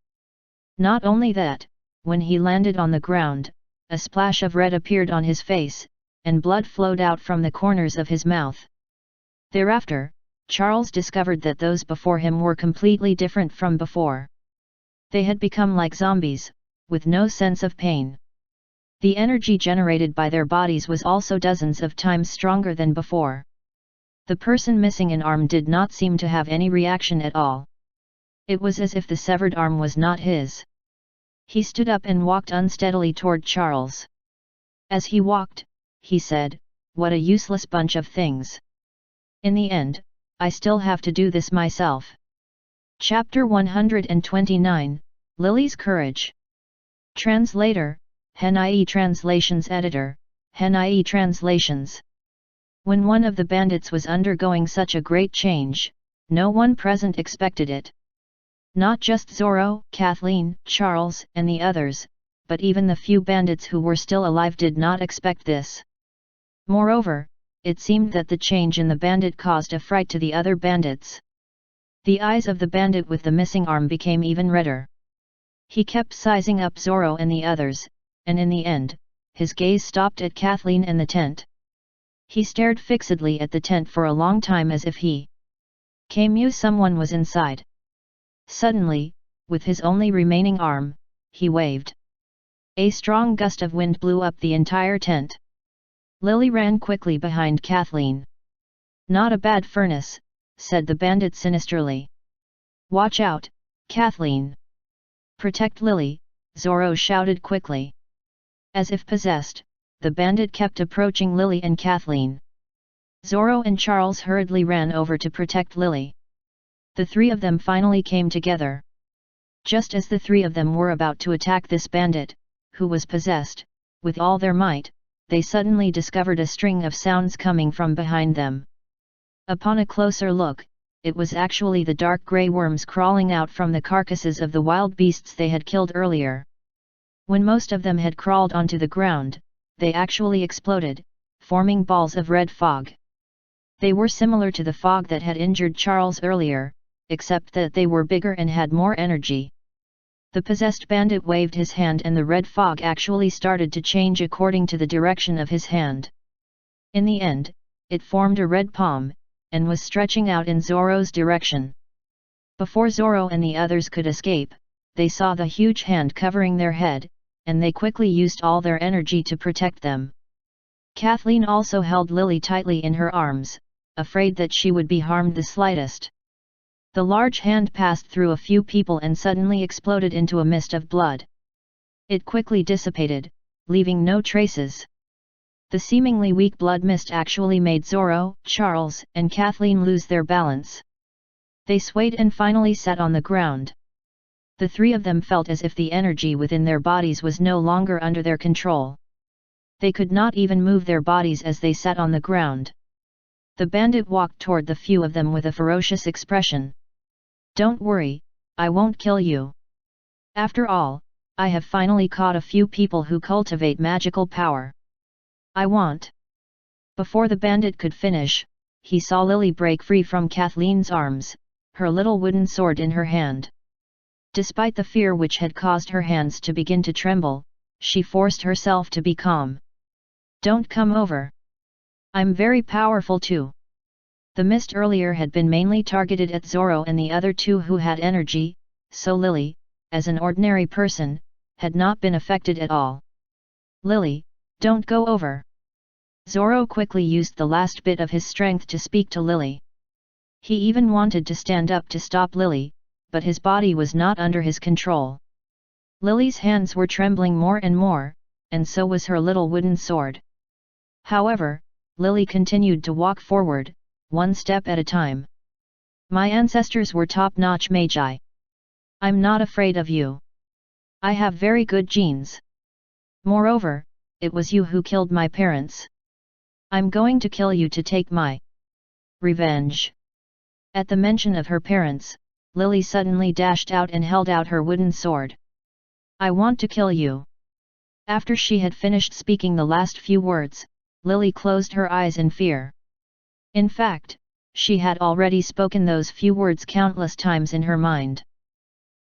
Speaker 1: Not only that, when he landed on the ground, a splash of red appeared on his face, and blood flowed out from the corners of his mouth. Thereafter, Charles discovered that those before him were completely different from before. They had become like zombies, with no sense of pain. The energy generated by their bodies was also dozens of times stronger than before. The person missing an arm did not seem to have any reaction at all. It was as if the severed arm was not his. He stood up and walked unsteadily toward Charles. As he walked, he said, "What a useless bunch of things. In the end, I still have to do this myself." Chapter 129, Lily's Courage. Translator, Henai Translations Editor, Henai Translations. When one of the bandits was undergoing such a great change, no one present expected it. Not just Zoro, Kathleen, Charles, and the others, but even the few bandits who were still alive did not expect this. Moreover, it seemed that the change in the bandit caused a fright to the other bandits. The eyes of the bandit with the missing arm became even redder. He kept sizing up Zoro and the others, and in the end, his gaze stopped at Kathleen and the tent. He stared fixedly at the tent for a long time as if he knew someone was inside. Suddenly, with his only remaining arm, he waved. A strong gust of wind blew up the entire tent. Lily ran quickly behind Kathleen. "Not a bad furnace," said the bandit sinisterly. "Watch out, Kathleen." "Protect Lily," Zoro shouted quickly. As if possessed, the bandit kept approaching Lily and Kathleen. Zoro and Charles hurriedly ran over to protect Lily. The three of them finally came together. Just as the three of them were about to attack this bandit, who was possessed, with all their might, they suddenly discovered a string of sounds coming from behind them. Upon a closer look, it was actually the dark grey worms crawling out from the carcasses of the wild beasts they had killed earlier. When most of them had crawled onto the ground, they actually exploded, forming balls of red fog. They were similar to the fog that had injured Charles earlier, except that they were bigger and had more energy. The possessed bandit waved his hand and the red fog actually started to change according to the direction of his hand. In the end, it formed a red palm, and was stretching out in Zoro's direction. Before Zoro and the others could escape, they saw the huge hand covering their head, and they quickly used all their energy to protect them. Kathleen also held Lily tightly in her arms, afraid that she would be harmed the slightest. The large hand passed through a few people and suddenly exploded into a mist of blood. It quickly dissipated, leaving no traces. The seemingly weak blood mist actually made Zoro, Charles, and Kathleen lose their balance. They swayed and finally sat on the ground. The three of them felt as if the energy within their bodies was no longer under their control. They could not even move their bodies as they sat on the ground. The bandit walked toward the few of them with a ferocious expression. "Don't worry, I won't kill you. After all, I have finally caught a few people who cultivate magical power. I want." Before the bandit could finish, he saw Lily break free from Kathleen's arms, her little wooden sword in her hand. Despite the fear which had caused her hands to begin to tremble, she forced herself to be calm. "Don't come over. I'm very powerful too." The mist earlier had been mainly targeted at Zoro and the other two who had energy, so Lily, as an ordinary person, had not been affected at all. "Lily, don't go over." Zoro quickly used the last bit of his strength to speak to Lily. He even wanted to stand up to stop Lily, but his body was not under his control. Lily's hands were trembling more and more, and so was her little wooden sword. However, Lily continued to walk forward, one step at a time. "My ancestors were top-notch magi. I'm not afraid of you. I have very good genes. Moreover, it was you who killed my parents. I'm going to kill you to take my revenge." At the mention of her parents, Lily suddenly dashed out and held out her wooden sword. "I want to kill you." After she had finished speaking the last few words, Lily closed her eyes in fear. In fact, she had already spoken those few words countless times in her mind.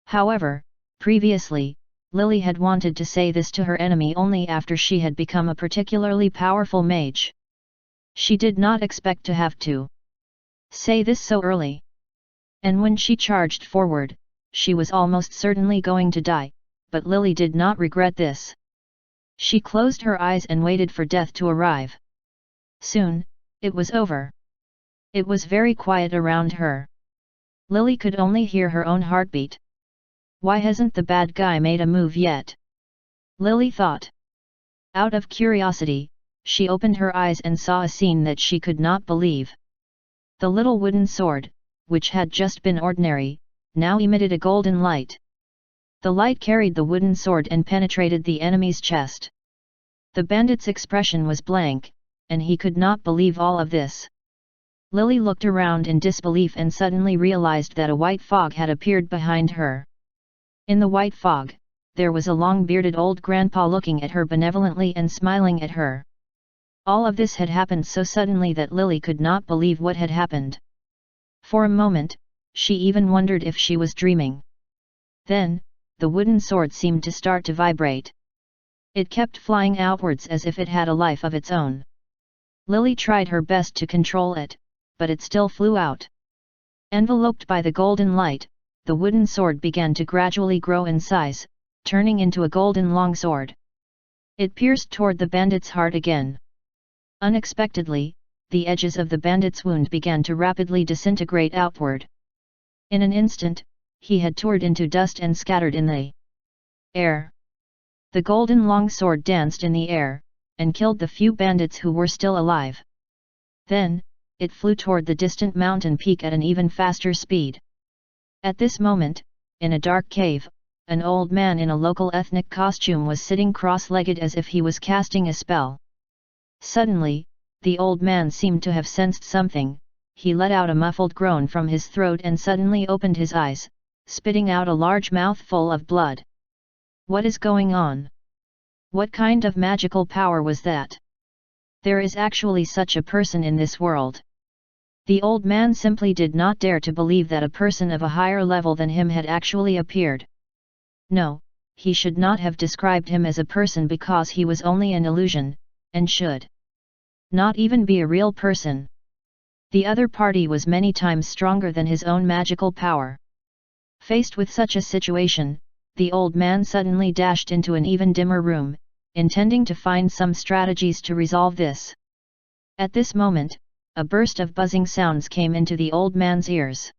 Speaker 1: However, previously, Lily had wanted to say this to her enemy only after she had become a particularly powerful mage. She did not expect to have to say this so early. And when she charged forward, she was almost certainly going to die, but Lily did not regret this. She closed her eyes and waited for death to arrive. Soon, it was over. It was very quiet around her. Lily could only hear her own heartbeat. Why hasn't the bad guy made a move yet? Lily thought. Out of curiosity, she opened her eyes and saw a scene that she could not believe. The little wooden sword, which had just been ordinary, now emitted a golden light. The light carried the wooden sword and penetrated the enemy's chest. The bandit's expression was blank, and he could not believe all of this. Lily looked around in disbelief and suddenly realized that a white fog had appeared behind her. In the white fog, there was a long-bearded old grandpa looking at her benevolently and smiling at her. All of this had happened so suddenly that Lily could not believe what had happened. For a moment, she even wondered if she was dreaming. Then, the wooden sword seemed to start to vibrate. It kept flying outwards as if it had a life of its own. Lily tried her best to control it, but it still flew out. Enveloped by the golden light, the wooden sword began to gradually grow in size, turning into a golden longsword. It pierced toward the bandit's heart again. Unexpectedly, the edges of the bandit's wound began to rapidly disintegrate outward. In an instant, he had turned into dust and scattered in the air. The golden longsword danced in the air, and killed the few bandits who were still alive. Then, it flew toward the distant mountain peak at an even faster speed. At this moment, in a dark cave, an old man in a local ethnic costume was sitting cross-legged as if he was casting a spell. Suddenly, the old man seemed to have sensed something. He let out a muffled groan from his throat and suddenly opened his eyes, spitting out a large mouthful of blood. What is going on? What kind of magical power was that? There is actually such a person in this world. The old man simply did not dare to believe that a person of a higher level than him had actually appeared. No, he should not have described him as a person because he was only an illusion, and should not even be a real person. The other party was many times stronger than his own magical power. Faced with such a situation, the old man suddenly dashed into an even dimmer room, intending to find some strategies to resolve this. At this moment, a burst of buzzing sounds came into the old man's ears.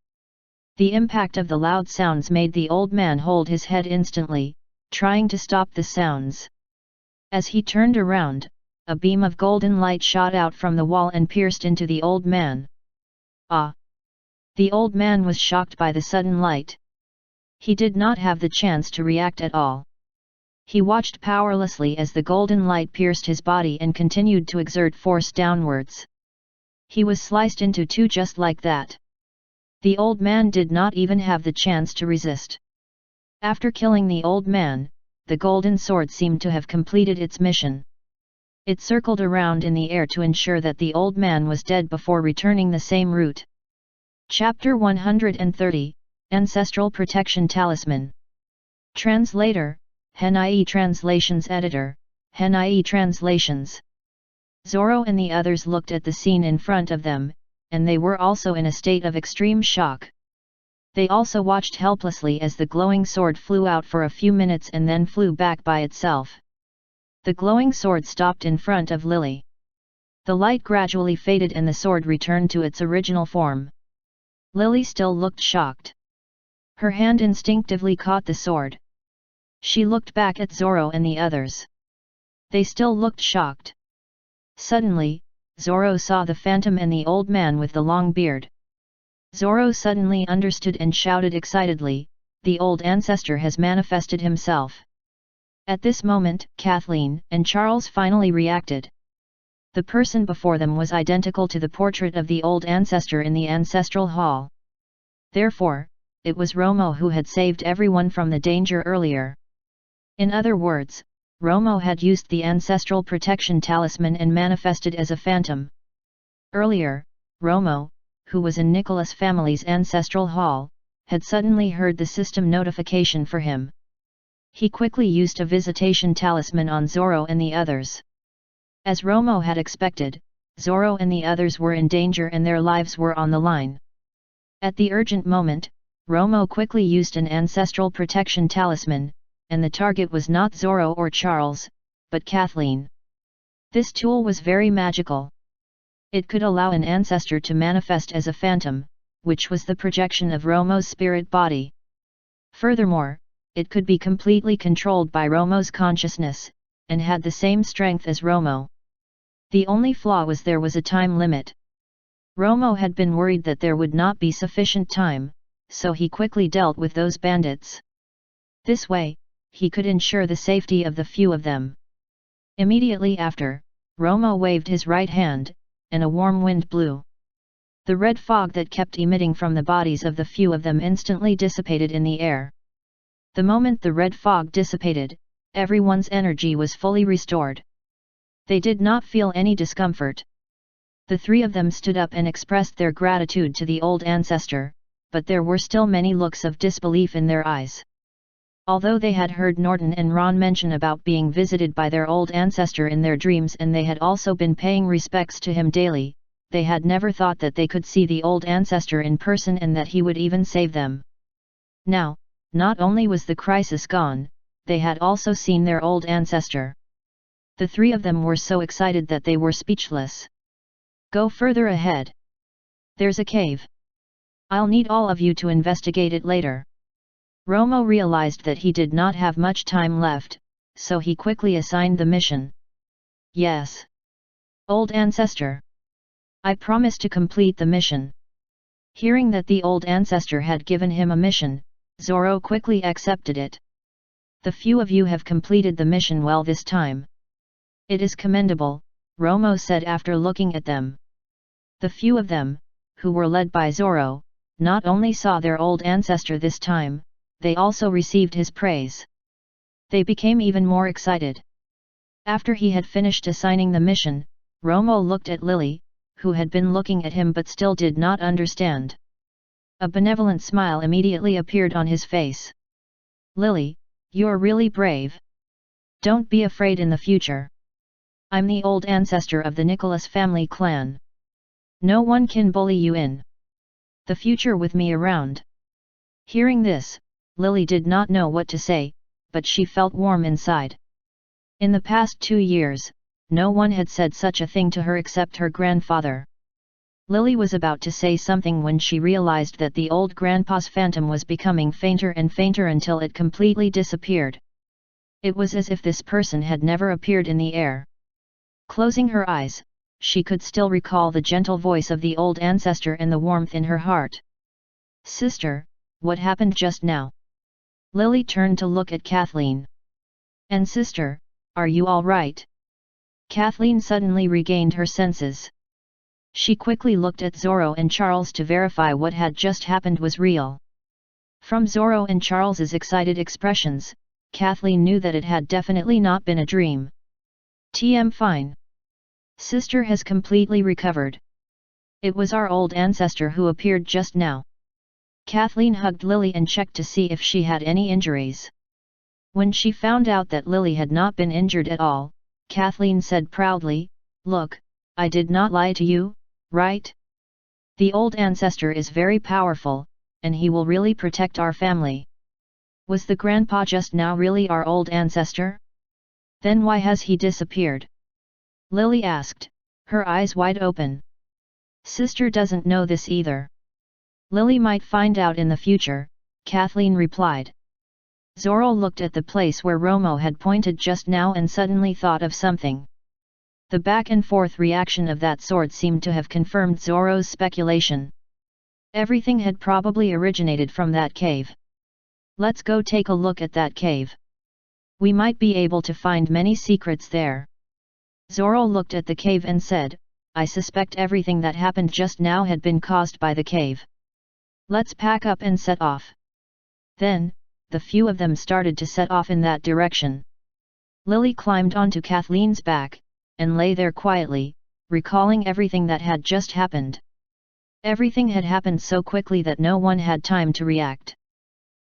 Speaker 1: The impact of the loud sounds made the old man hold his head instantly, trying to stop the sounds. As he turned around, a beam of golden light shot out from the wall and pierced into the old man. Ah! The old man was shocked by the sudden light. He did not have the chance to react at all. He watched powerlessly as the golden light pierced his body and continued to exert force downwards. He was sliced into two just like that. The old man did not even have the chance to resist. After killing the old man, the golden sword seemed to have completed its mission. It circled around in the air to ensure that the old man was dead before returning the same route. Chapter 130, Ancestral Protection Talisman. Translator, Henai Translations Editor, Henai Translations. Zoro and the others looked at the scene in front of them, and they were also in a state of extreme shock. They also watched helplessly as the glowing sword flew out for a few minutes and then flew back by itself. The glowing sword stopped in front of Lily. The light gradually faded and the sword returned to its original form. Lily still looked shocked. Her hand instinctively caught the sword. She looked back at Zoro and the others. They still looked shocked. Suddenly, Zoro saw the phantom and the old man with the long beard. Zoro suddenly understood and shouted excitedly, "The old ancestor has manifested himself." At this moment, Kathleen and Charles finally reacted. The person before them was identical to the portrait of the old ancestor in the ancestral hall. Therefore, it was Romo who had saved everyone from the danger earlier. In other words, Romo had used the ancestral protection talisman and manifested as a phantom. Earlier, Romo, who was in Nicholas' family's ancestral hall, had suddenly heard the system notification for him. He quickly used a visitation talisman on Zoro and the others. As Romo had expected, Zoro and the others were in danger and their lives were on the line. At the urgent moment, Romo quickly used an ancestral protection talisman, and the target was not Zoro or Charles, but Kathleen. This tool was very magical. It could allow an ancestor to manifest as a phantom, which was the projection of Romo's spirit body. Furthermore, it could be completely controlled by Romo's consciousness, and had the same strength as Romo. The only flaw was there was a time limit. Romo had been worried that there would not be sufficient time, so he quickly dealt with those bandits. This way, he could ensure the safety of the few of them. Immediately after, Romo waved his right hand, and a warm wind blew. The red fog that kept emitting from the bodies of the few of them instantly dissipated in the air. The moment the red fog dissipated, everyone's energy was fully restored. They did not feel any discomfort. The three of them stood up and expressed their gratitude to the old ancestor, but there were still many looks of disbelief in their eyes. Although they had heard Norton and Ron mention about being visited by their old ancestor in their dreams and they had also been paying respects to him daily, they had never thought that they could see the old ancestor in person and that he would even save them. Now, not only was the crisis gone, they had also seen their old ancestor. The three of them were so excited that they were speechless. "Go further ahead. There's a cave. I'll need all of you to investigate it later." Romo realized that he did not have much time left, so he quickly assigned the mission. "Yes. Old ancestor. I promise to complete the mission." Hearing that the old ancestor had given him a mission, Zoro quickly accepted it. "The few of you have completed the mission well this time. It is commendable," Romo said after looking at them. The few of them, who were led by Zoro, not only saw their old ancestor this time, they also received his praise. They became even more excited. After he had finished assigning the mission, Romo looked at Lily, who had been looking at him but still did not understand. A benevolent smile immediately appeared on his face. "Lily, You're really brave. Don't be afraid in the future. I'm the old ancestor of the Nicholas family clan. No one can bully you in the future with me around. Hearing this, Lily did not know what to say, but she felt warm inside. In the past 2 years, no one had said such a thing to her except her grandfather. Lily was about to say something when she realized that the old grandpa's phantom was becoming fainter and fainter until it completely disappeared. It was as if this person had never appeared in the air. Closing her eyes, she could still recall the gentle voice of the old ancestor and the warmth in her heart. Sister, what happened just now? Lily turned to look at Kathleen. And sister, are you all right? Kathleen suddenly regained her senses. She quickly looked at Zoro and Charles to verify what had just happened was real. From Zoro and Charles's excited expressions, Kathleen knew that it had definitely not been a dream. TM fine. Sister has completely recovered. It was our old ancestor who appeared just now. Kathleen hugged Lily and checked to see if she had any injuries. When she found out that Lily had not been injured at all, Kathleen said proudly, "Look, I did not lie to you, right? The old ancestor is very powerful, and he will really protect our family." Was the grandpa just now really our old ancestor? Then why has he disappeared? Lily asked, her eyes wide open. Sister doesn't know this either. Lily might find out in the future, Kathleen replied. Zoro looked at the place where Romo had pointed just now and suddenly thought of something. The back and forth reaction of that sword seemed to have confirmed Zoro's speculation. Everything had probably originated from that cave. Let's go take a look at that cave. We might be able to find many secrets there. Zoro looked at the cave and said, I suspect everything that happened just now had been caused by the cave. Let's pack up and set off. Then, the few of them started to set off in that direction. Lily climbed onto Kathleen's back, and lay there quietly, recalling everything that had just happened. Everything had happened so quickly that no one had time to react.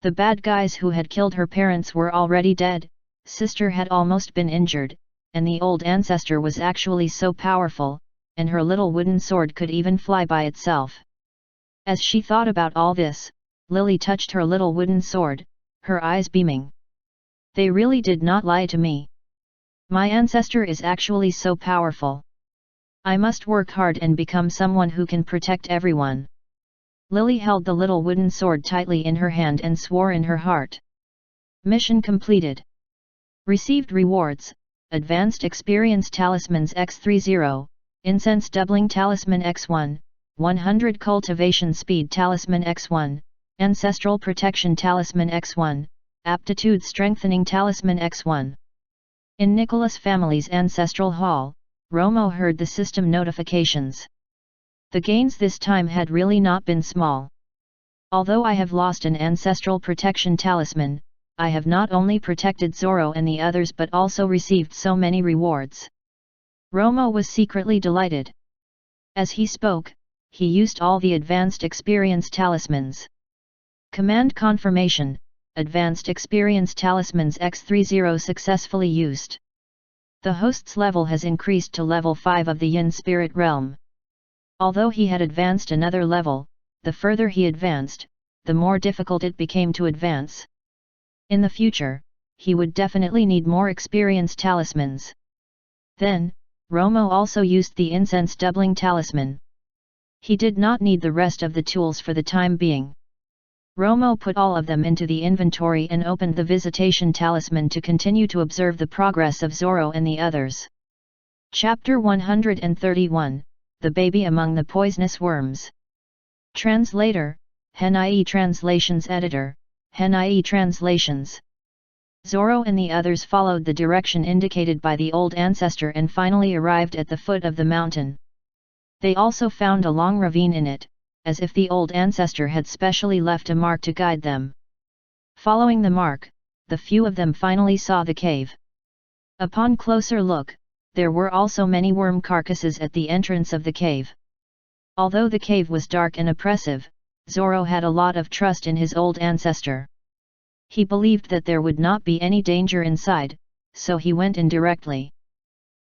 Speaker 1: The bad guys who had killed her parents were already dead, sister had almost been injured, and the old ancestor was actually so powerful, and her little wooden sword could even fly by itself. As she thought about all this, Lily touched her little wooden sword, her eyes beaming. They really did not lie to me. My ancestor is actually so powerful. I must work hard and become someone who can protect everyone. Lily held the little wooden sword tightly in her hand and swore in her heart. Mission completed. Received rewards: Advanced Experience Talismans X30, Incense Doubling Talisman X1, 100 Cultivation Speed Talisman X1, Ancestral Protection Talisman X1, Aptitude Strengthening Talisman X1. In Nicholas family's ancestral hall, Romo heard the system notifications. The gains this time had really not been small. Although I have lost an ancestral protection talisman, I have not only protected Zoro and the others but also received so many rewards. Romo was secretly delighted. As he spoke, he used all the advanced experience talismans. Command confirmation: Advanced Experience Talismans X30 successfully used. The host's level has increased to level 5 of the Yin Spirit Realm. Although he had advanced another level, the further he advanced, the more difficult it became to advance. In the future, he would definitely need more experience talismans. Then, Romo also used the Incense Doubling Talisman. He did not need the rest of the tools for the time being. Romo put all of them into the inventory and opened the Visitation Talisman to continue to observe the progress of Zoro and the others. Chapter 131, The Baby Among the Poisonous Worms. Translator, Henai Translations Editor, Henai Translations. Zoro and the others followed the direction indicated by the old ancestor and finally arrived at the foot of the mountain. They also found a long ravine in it, as if the old ancestor had specially left a mark to guide them. Following the mark, the few of them finally saw the cave. Upon closer look, there were also many worm carcasses at the entrance of the cave. Although the cave was dark and oppressive, Zoro had a lot of trust in his old ancestor. He believed that there would not be any danger inside, so he went in directly.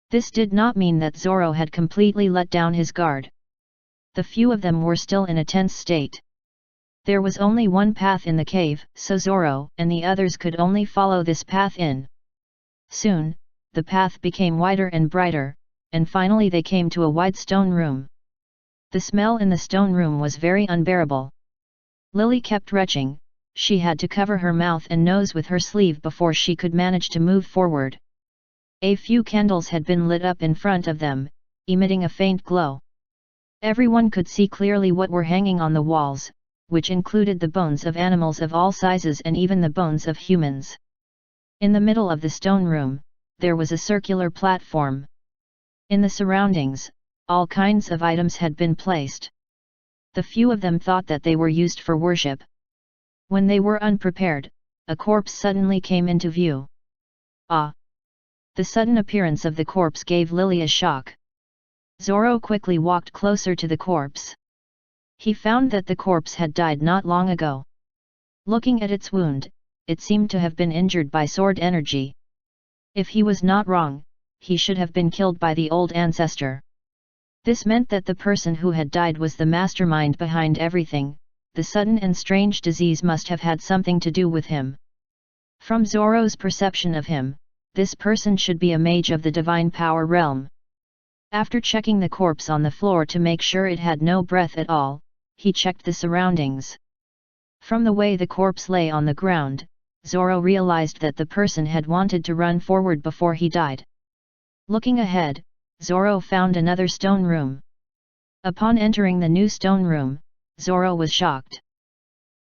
Speaker 1: This did not mean that Zoro had completely let down his guard. The few of them were still in a tense state. There was only one path in the cave, so Zoro and the others could only follow this path in. Soon, the path became wider and brighter, and finally they came to a wide stone room. The smell in the stone room was very unbearable. Lily kept retching. She had to cover her mouth and nose with her sleeve before she could manage to move forward. A few candles had been lit up in front of them, emitting a faint glow. Everyone could see clearly what were hanging on the walls, which included the bones of animals of all sizes and even the bones of humans. In the middle of the stone room, there was a circular platform. In the surroundings, all kinds of items had been placed. The few of them thought that they were used for worship. When they were unprepared, a corpse suddenly came into view. Ah! The sudden appearance of the corpse gave Lily a shock. Zoro quickly walked closer to the corpse. He found that the corpse had died not long ago. Looking at its wound, it seemed to have been injured by sword energy. If he was not wrong, he should have been killed by the old ancestor. This meant that the person who had died was the mastermind behind everything. The sudden and strange disease must have had something to do with him. From Zoro's perception of him, this person should be a mage of the divine power realm. After checking the corpse on the floor to make sure it had no breath at all, he checked the surroundings. From the way the corpse lay on the ground, Zoro realized that the person had wanted to run forward before he died. Looking ahead, Zoro found another stone room. Upon entering the new stone room, Zoro was shocked.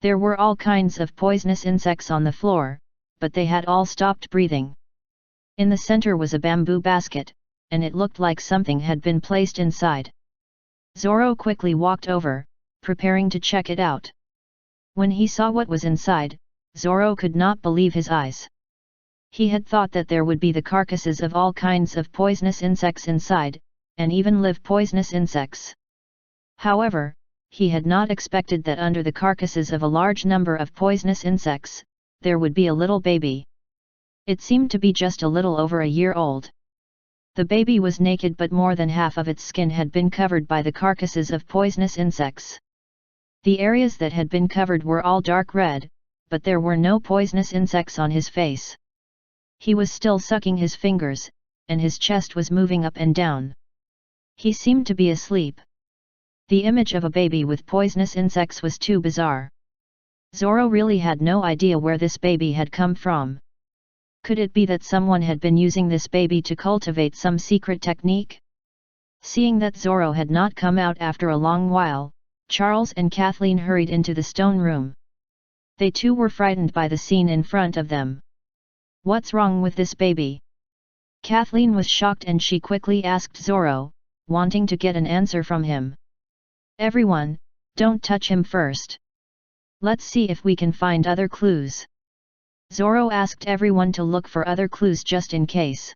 Speaker 1: There were all kinds of poisonous insects on the floor, but they had all stopped breathing. In the center was a bamboo basket, and it looked like something had been placed inside. Zoro quickly walked over, preparing to check it out. When he saw what was inside, Zoro could not believe his eyes. He had thought that there would be the carcasses of all kinds of poisonous insects inside, and even live poisonous insects. However, he had not expected that under the carcasses of a large number of poisonous insects, there would be a little baby. It seemed to be just a little over a year old. The baby was naked, but more than half of its skin had been covered by the carcasses of poisonous insects. The areas that had been covered were all dark red, but there were no poisonous insects on his face. He was still sucking his fingers, and his chest was moving up and down. He seemed to be asleep. The image of a baby with poisonous insects was too bizarre. Zoro really had no idea where this baby had come from. Could it be that someone had been using this baby to cultivate some secret technique? Seeing that Zoro had not come out after a long while, Charles and Kathleen hurried into the stone room. They too were frightened by the scene in front of them. "What's wrong with this baby?" Kathleen was shocked and she quickly asked Zoro, wanting to get an answer from him. "Everyone, don't touch him first. Let's see if we can find other clues." Zoro asked everyone to look for other clues just in case.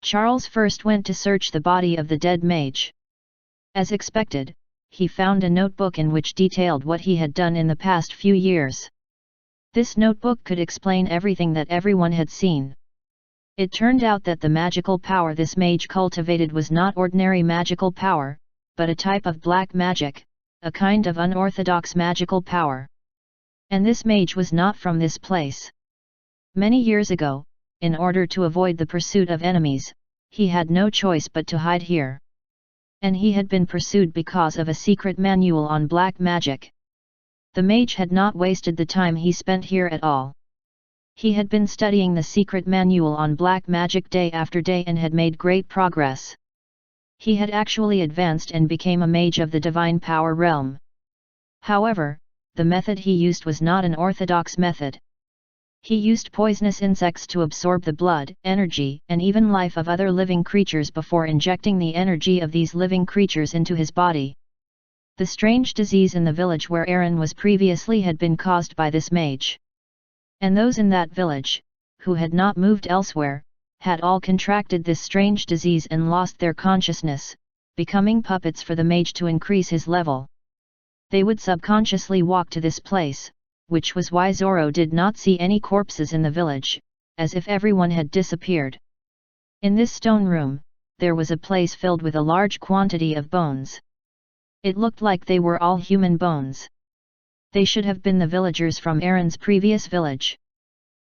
Speaker 1: Charles first went to search the body of the dead mage. As expected, he found a notebook in which detailed what he had done in the past few years. This notebook could explain everything that everyone had seen. It turned out that the magical power this mage cultivated was not ordinary magical power, but a type of black magic, a kind of unorthodox magical power. And this mage was not from this place. Many years ago, in order to avoid the pursuit of enemies, he had no choice but to hide here. And he had been pursued because of a secret manual on black magic. The mage had not wasted the time he spent here at all. He had been studying the secret manual on black magic day after day and had made great progress. He had actually advanced and became a mage of the divine power realm. However, the method he used was not an orthodox method. He used poisonous insects to absorb the blood, energy, and even life of other living creatures before injecting the energy of these living creatures into his body. The strange disease in the village where Aaron was previously had been caused by this mage. And those in that village, who had not moved elsewhere, had all contracted this strange disease and lost their consciousness, becoming puppets for the mage to increase his level. They would subconsciously walk to this place, which was why Zoro did not see any corpses in the village, as if everyone had disappeared. In this stone room, there was a place filled with a large quantity of bones. It looked like they were all human bones. They should have been the villagers from Aaron's previous village.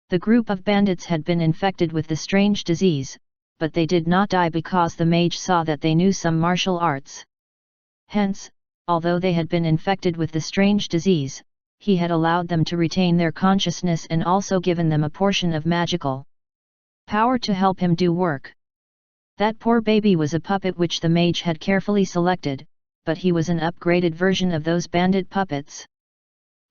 Speaker 1: The group of bandits had been infected with the strange disease, but they did not die because the mage saw that they knew some martial arts. Hence, although they had been infected with the strange disease, he had allowed them to retain their consciousness and also given them a portion of magical power to help him do work. That poor baby was a puppet which the mage had carefully selected, but he was an upgraded version of those bandit puppets.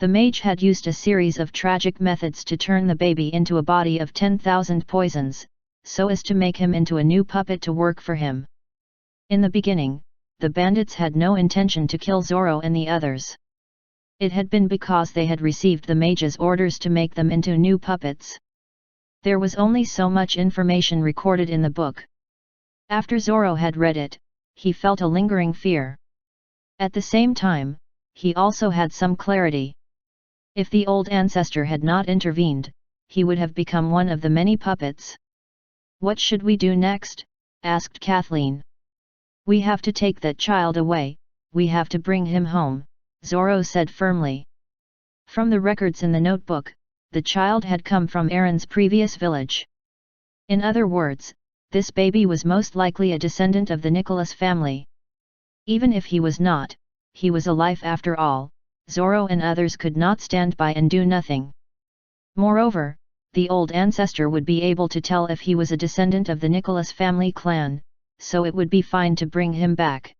Speaker 1: The mage had used a series of tragic methods to turn the baby into a body of 10,000 poisons, so as to make him into a new puppet to work for him. In the beginning, the bandits had no intention to kill Zoro and the others. It had been because they had received the mage's orders to make them into new puppets. There was only so much information recorded in the book. After Zoro had read it, he felt a lingering fear. At the same time, he also had some clarity. If the old ancestor had not intervened, he would have become one of the many puppets. "What should we do next?" asked Kathleen. "We have to take that child away, we have to bring him home," Zoro said firmly. From the records in the notebook, the child had come from Aaron's previous village. In other words, this baby was most likely a descendant of the Nicholas family. Even if he was not, he was alive after all. Zoro and others could not stand by and do nothing. Moreover, the old ancestor would be able to tell if he was a descendant of the Nicholas family clan, so it would be fine to bring him back.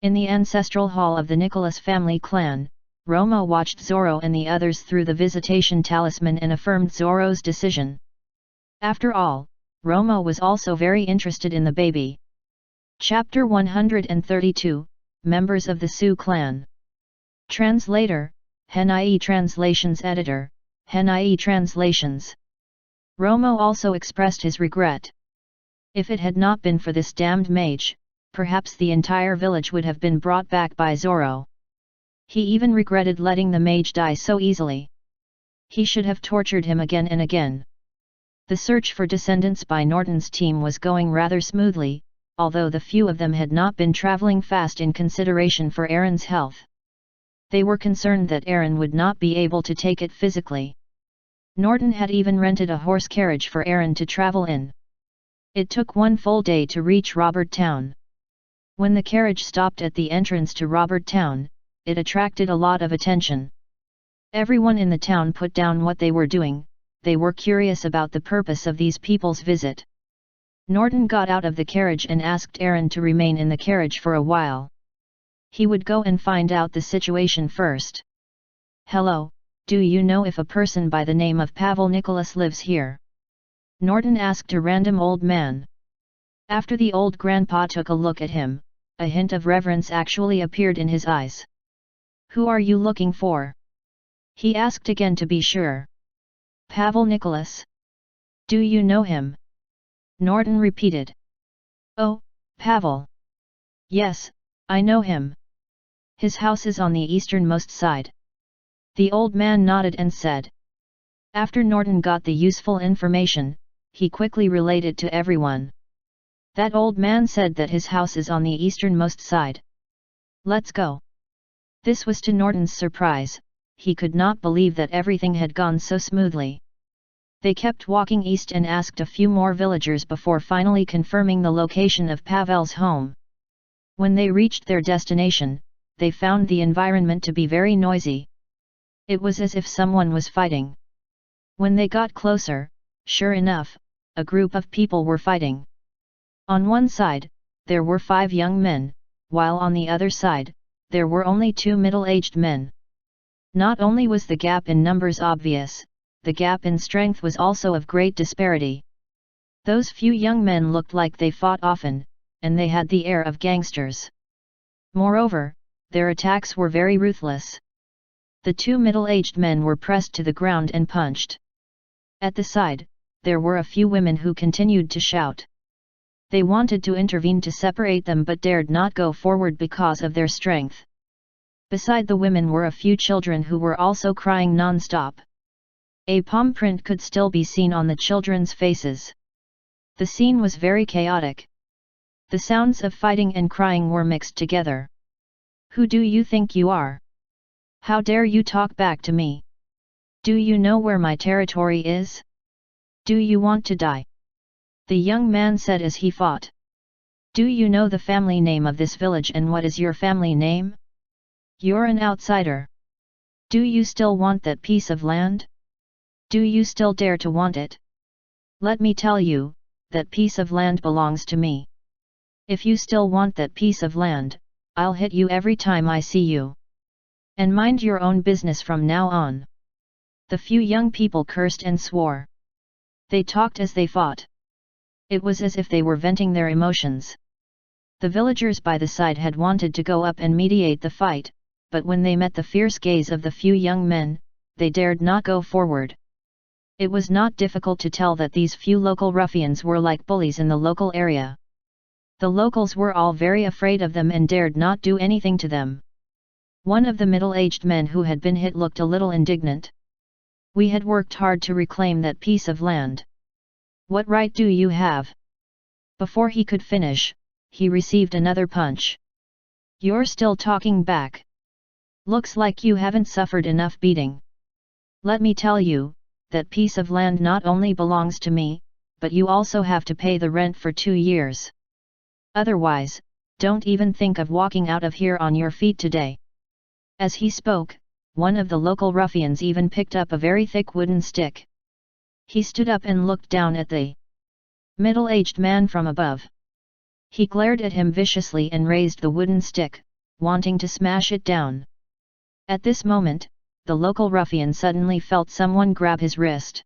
Speaker 1: In the ancestral hall of the Nicholas family clan, Roma watched Zoro and the others through the visitation talisman and affirmed Zoro's decision. After all, Roma was also very interested in the baby. Chapter 132, Members of the Sioux Clan. Translator, Henai Translations Editor, Henai Translations. Romo also expressed his regret. If it had not been for this damned mage, perhaps the entire village would have been brought back by Zoro. He even regretted letting the mage die so easily. He should have tortured him again and again. The search for descendants by Norton's team was going rather smoothly, although the few of them had not been traveling fast in consideration for Aaron's health. They were concerned that Aaron would not be able to take it physically. Norton had even rented a horse carriage for Aaron to travel in. It took one full day to reach Robert Town. When the carriage stopped at the entrance to Robert Town, it attracted a lot of attention. Everyone in the town put down what they were doing. They were curious about the purpose of these people's visit. Norton got out of the carriage and asked Aaron to remain in the carriage for a while. He would go and find out the situation first. "Hello, do you know if a person by the name of Pavel Nicholas lives here?" Norton asked a random old man. After the old grandpa took a look at him, a hint of reverence actually appeared in his eyes. "Who are you looking for?" he asked again to be sure. "Pavel Nicholas. Do you know him?" Norton repeated. "Oh, Pavel. Yes, I know him. His house is on the easternmost side." The old man nodded and said. After Norton got the useful information, he quickly related to everyone. That old man said that his house is on the easternmost side. "Let's go." This was to Norton's surprise. He could not believe that everything had gone so smoothly. They kept walking east and asked a few more villagers before finally confirming the location of Pavel's home. When they reached their destination, they found the environment to be very noisy. It was as if someone was fighting. When they got closer, sure enough, a group of people were fighting. On one side, there were 5 young men, while on the other side, there were only 2 middle-aged men. Not only was the gap in numbers obvious, the gap in strength was also of great disparity. Those few young men looked like they fought often, and they had the air of gangsters. Moreover, their attacks were very ruthless. The 2 middle-aged men were pressed to the ground and punched. At the side, there were a few women who continued to shout. They wanted to intervene to separate them but dared not go forward because of their strength. Beside the women were a few children who were also crying non-stop. A palm print could still be seen on the children's faces. The scene was very chaotic. The sounds of fighting and crying were mixed together. Who do you think you are? How dare you talk back to me? Do you know where my territory is? Do you want to die? The young man said as he fought. Do you know the family name of this village and what is your family name? You're an outsider. Do you still want that piece of land? Do you still dare to want it? Let me tell you, that piece of land belongs to me. If you still want that piece of land, I'll hit you every time I see you. And mind your own business from now on. The few young people cursed and swore. They talked as they fought. It was as if they were venting their emotions. The villagers by the side had wanted to go up and mediate the fight, but when they met the fierce gaze of the few young men, they dared not go forward. It was not difficult to tell that these few local ruffians were like bullies in the local area. The locals were all very afraid of them and dared not do anything to them. One of the middle-aged men who had been hit looked a little indignant. We had worked hard to reclaim that piece of land. What right do you have? Before he could finish, he received another punch. You're still talking back. Looks like you haven't suffered enough beating. Let me tell you, that piece of land not only belongs to me, but you also have to pay the rent for 2 years. Otherwise, don't even think of walking out of here on your feet today. As he spoke, one of the local ruffians even picked up a very thick wooden stick. He stood up and looked down at the middle-aged man from above. He glared at him viciously and raised the wooden stick, wanting to smash it down. At this moment, the local ruffian suddenly felt someone grab his wrist.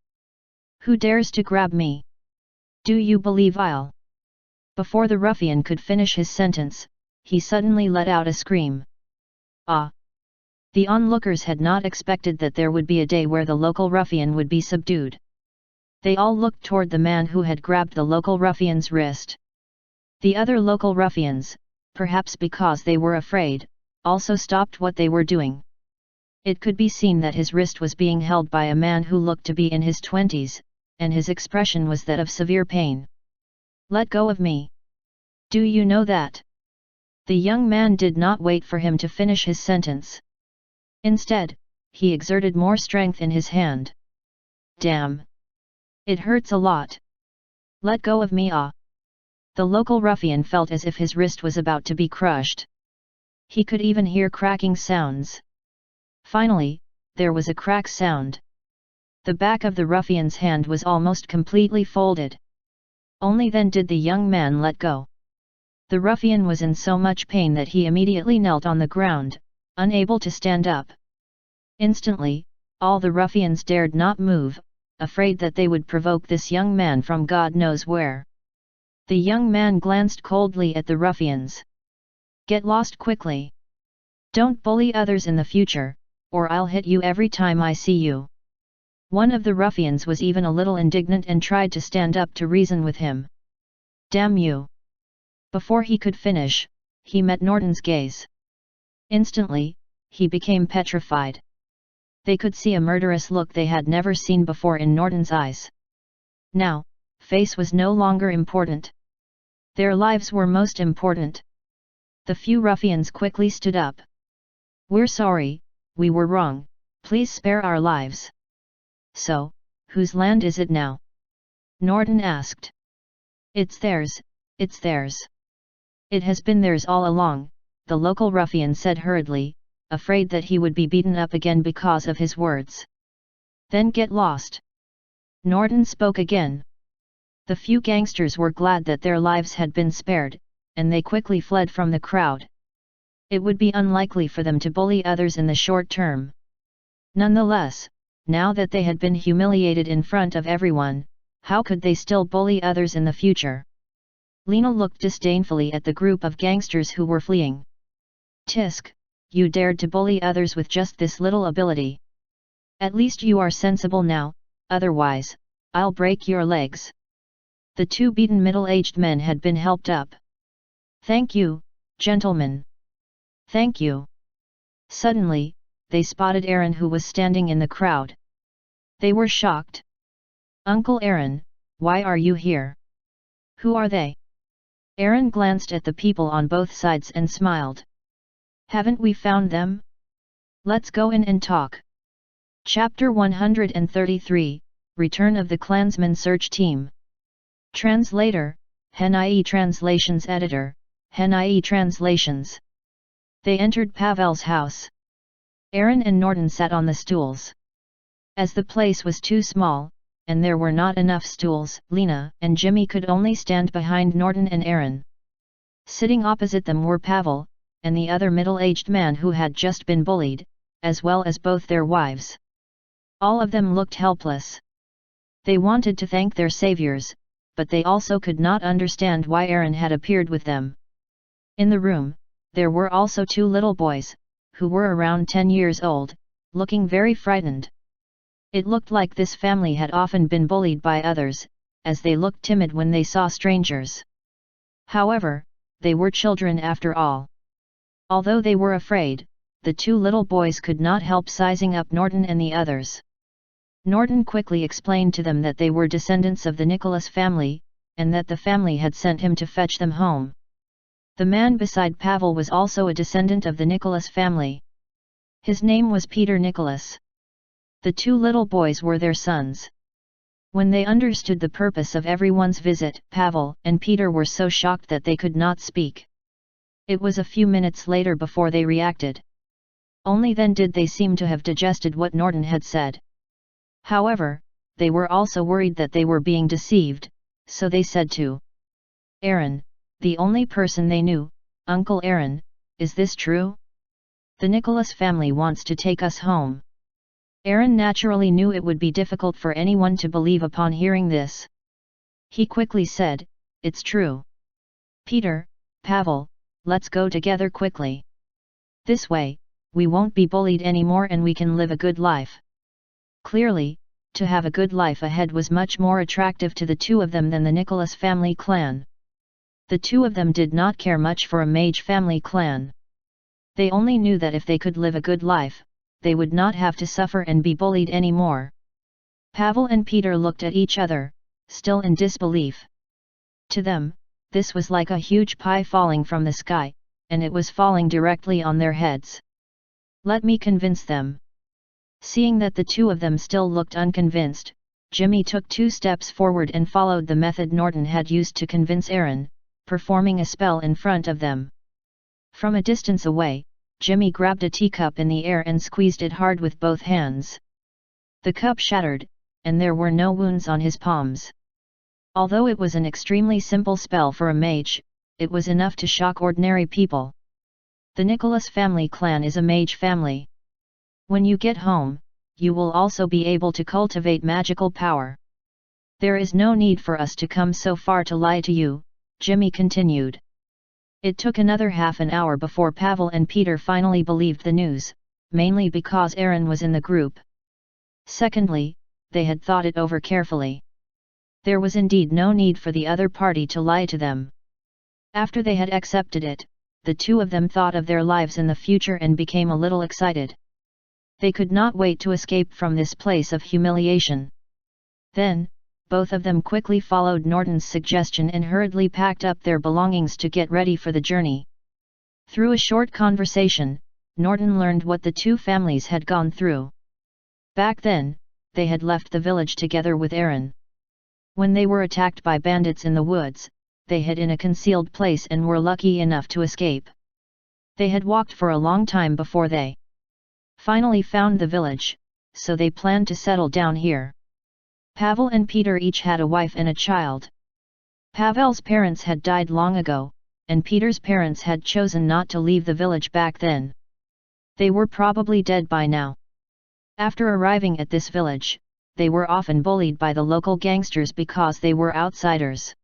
Speaker 1: Who dares to grab me? Do you believe I'll? Before the ruffian could finish his sentence, he suddenly let out a scream. Ah! The onlookers had not expected that there would be a day where the local ruffian would be subdued. They all looked toward the man who had grabbed the local ruffian's wrist. The other local ruffians, perhaps because they were afraid, also stopped what they were doing. It could be seen that his wrist was being held by a man who looked to be in his 20s, and his expression was that of severe pain. Let go of me. Do you know that? The young man did not wait for him to finish his sentence. Instead, he exerted more strength in his hand. Damn! It hurts a lot. Let go of me, ah! The local ruffian felt as if his wrist was about to be crushed. He could even hear cracking sounds. Finally, there was a crack sound. The back of the ruffian's hand was almost completely folded. Only then did the young man let go. The ruffian was in so much pain that he immediately knelt on the ground, unable to stand up. Instantly, all the ruffians dared not move, afraid that they would provoke this young man from God knows where. The young man glanced coldly at the ruffians. Get lost quickly. Don't bully others in the future, or I'll hit you every time I see you. One of the ruffians was even a little indignant and tried to stand up to reason with him. Damn you! Before he could finish, he met Norton's gaze. Instantly, he became petrified. They could see a murderous look they had never seen before in Norton's eyes. Now, face was no longer important. Their lives were most important. The few ruffians quickly stood up. We're sorry, we were wrong, please spare our lives. So, whose land is it now? Norton asked. It's theirs, it's theirs. It has been theirs all along, the local ruffian said hurriedly, afraid that he would be beaten up again because of his words. Then get lost. Norton spoke again. The few gangsters were glad that their lives had been spared, and they quickly fled from the crowd. It would be unlikely for them to bully others in the short term. Nonetheless, now that they had been humiliated in front of everyone, how could they still bully others in the future? Lena looked disdainfully at the group of gangsters who were fleeing. Tisk, you dared to bully others with just this little ability. At least you are sensible now, otherwise, I'll break your legs. The two beaten middle-aged men had been helped up. Thank you, gentlemen. Thank you. Suddenly, they spotted Aaron, who was standing in the crowd. They were shocked. "Uncle Aaron, why are you here? Who are they?" Aaron glanced at the people on both sides and smiled. "Haven't we found them? Let's go in and talk." Chapter 133, Return of the Klansman Search Team. Translator, Hen.ie Translations Editor, Hen.ie Translations. They entered Pavel's house. Aaron and Norton sat on the stools. As the place was too small, and there were not enough stools, Lena and Jimmy could only stand behind Norton and Aaron. Sitting opposite them were Pavel, and the other middle-aged man who had just been bullied, as well as both their wives. All of them looked helpless. They wanted to thank their saviors, but they also could not understand why Aaron had appeared with them. In the room, there were also two little boys, who were around 10 years old, looking very frightened. It looked like this family had often been bullied by others, as they looked timid when they saw strangers. However, they were children after all. Although they were afraid, the two little boys could not help sizing up Norton and the others. Norton quickly explained to them that they were descendants of the Nicholas family, and that the family had sent him to fetch them home. The man beside Pavel was also a descendant of the Nicholas family. His name was Peter Nicholas. The two little boys were their sons. When they understood the purpose of everyone's visit, Pavel and Peter were so shocked that they could not speak. It was a few minutes later before they reacted. Only then did they seem to have digested what Norton had said. However, they were also worried that they were being deceived, so they said to Aaron, the only person they knew, "Uncle Aaron, is this true? The Nicholas family wants to take us home." Aaron naturally knew it would be difficult for anyone to believe upon hearing this. He quickly said, "It's true. Peter, Pavel, let's go together quickly. This way, we won't be bullied anymore and we can live a good life." Clearly, to have a good life ahead was much more attractive to the two of them than the Nicholas family clan. The two of them did not care much for a mage family clan. They only knew that if they could live a good life, they would not have to suffer and be bullied anymore. Pavel and Peter looked at each other, still in disbelief. To them, this was like a huge pie falling from the sky, and it was falling directly on their heads. "Let me convince them." Seeing that the two of them still looked unconvinced, Jimmy took 2 steps forward and followed the method Norton had used to convince Aaron, performing a spell in front of them. From a distance away, Jimmy grabbed a teacup in the air and squeezed it hard with both hands. The cup shattered, and there were no wounds on his palms. Although it was an extremely simple spell for a mage, it was enough to shock ordinary people. The Nicholas family clan is a mage family. When you get home, you will also be able to cultivate magical power. There is no need for us to come so far to lie to you, Jimmy continued. It took another half an hour before Pavel and Peter finally believed the news, mainly because Aaron was in the group. Secondly, they had thought it over carefully. There was indeed no need for the other party to lie to them. After they had accepted it, the two of them thought of their lives in the future and became a little excited. They could not wait to escape from this place of humiliation. Then, both of them quickly followed Norton's suggestion and hurriedly packed up their belongings to get ready for the journey. Through a short conversation, Norton learned what the two families had gone through. Back then, they had left the village together with Aaron. When they were attacked by bandits in the woods, they hid in a concealed place and were lucky enough to escape. They had walked for a long time before they finally found the village, so they planned to settle down here. Pavel and Peter each had a wife and a child. Pavel's parents had died long ago, and Peter's parents had chosen not to leave the village back then. They were probably dead by now. After arriving at this village, they were often bullied by the local gangsters because they were outsiders.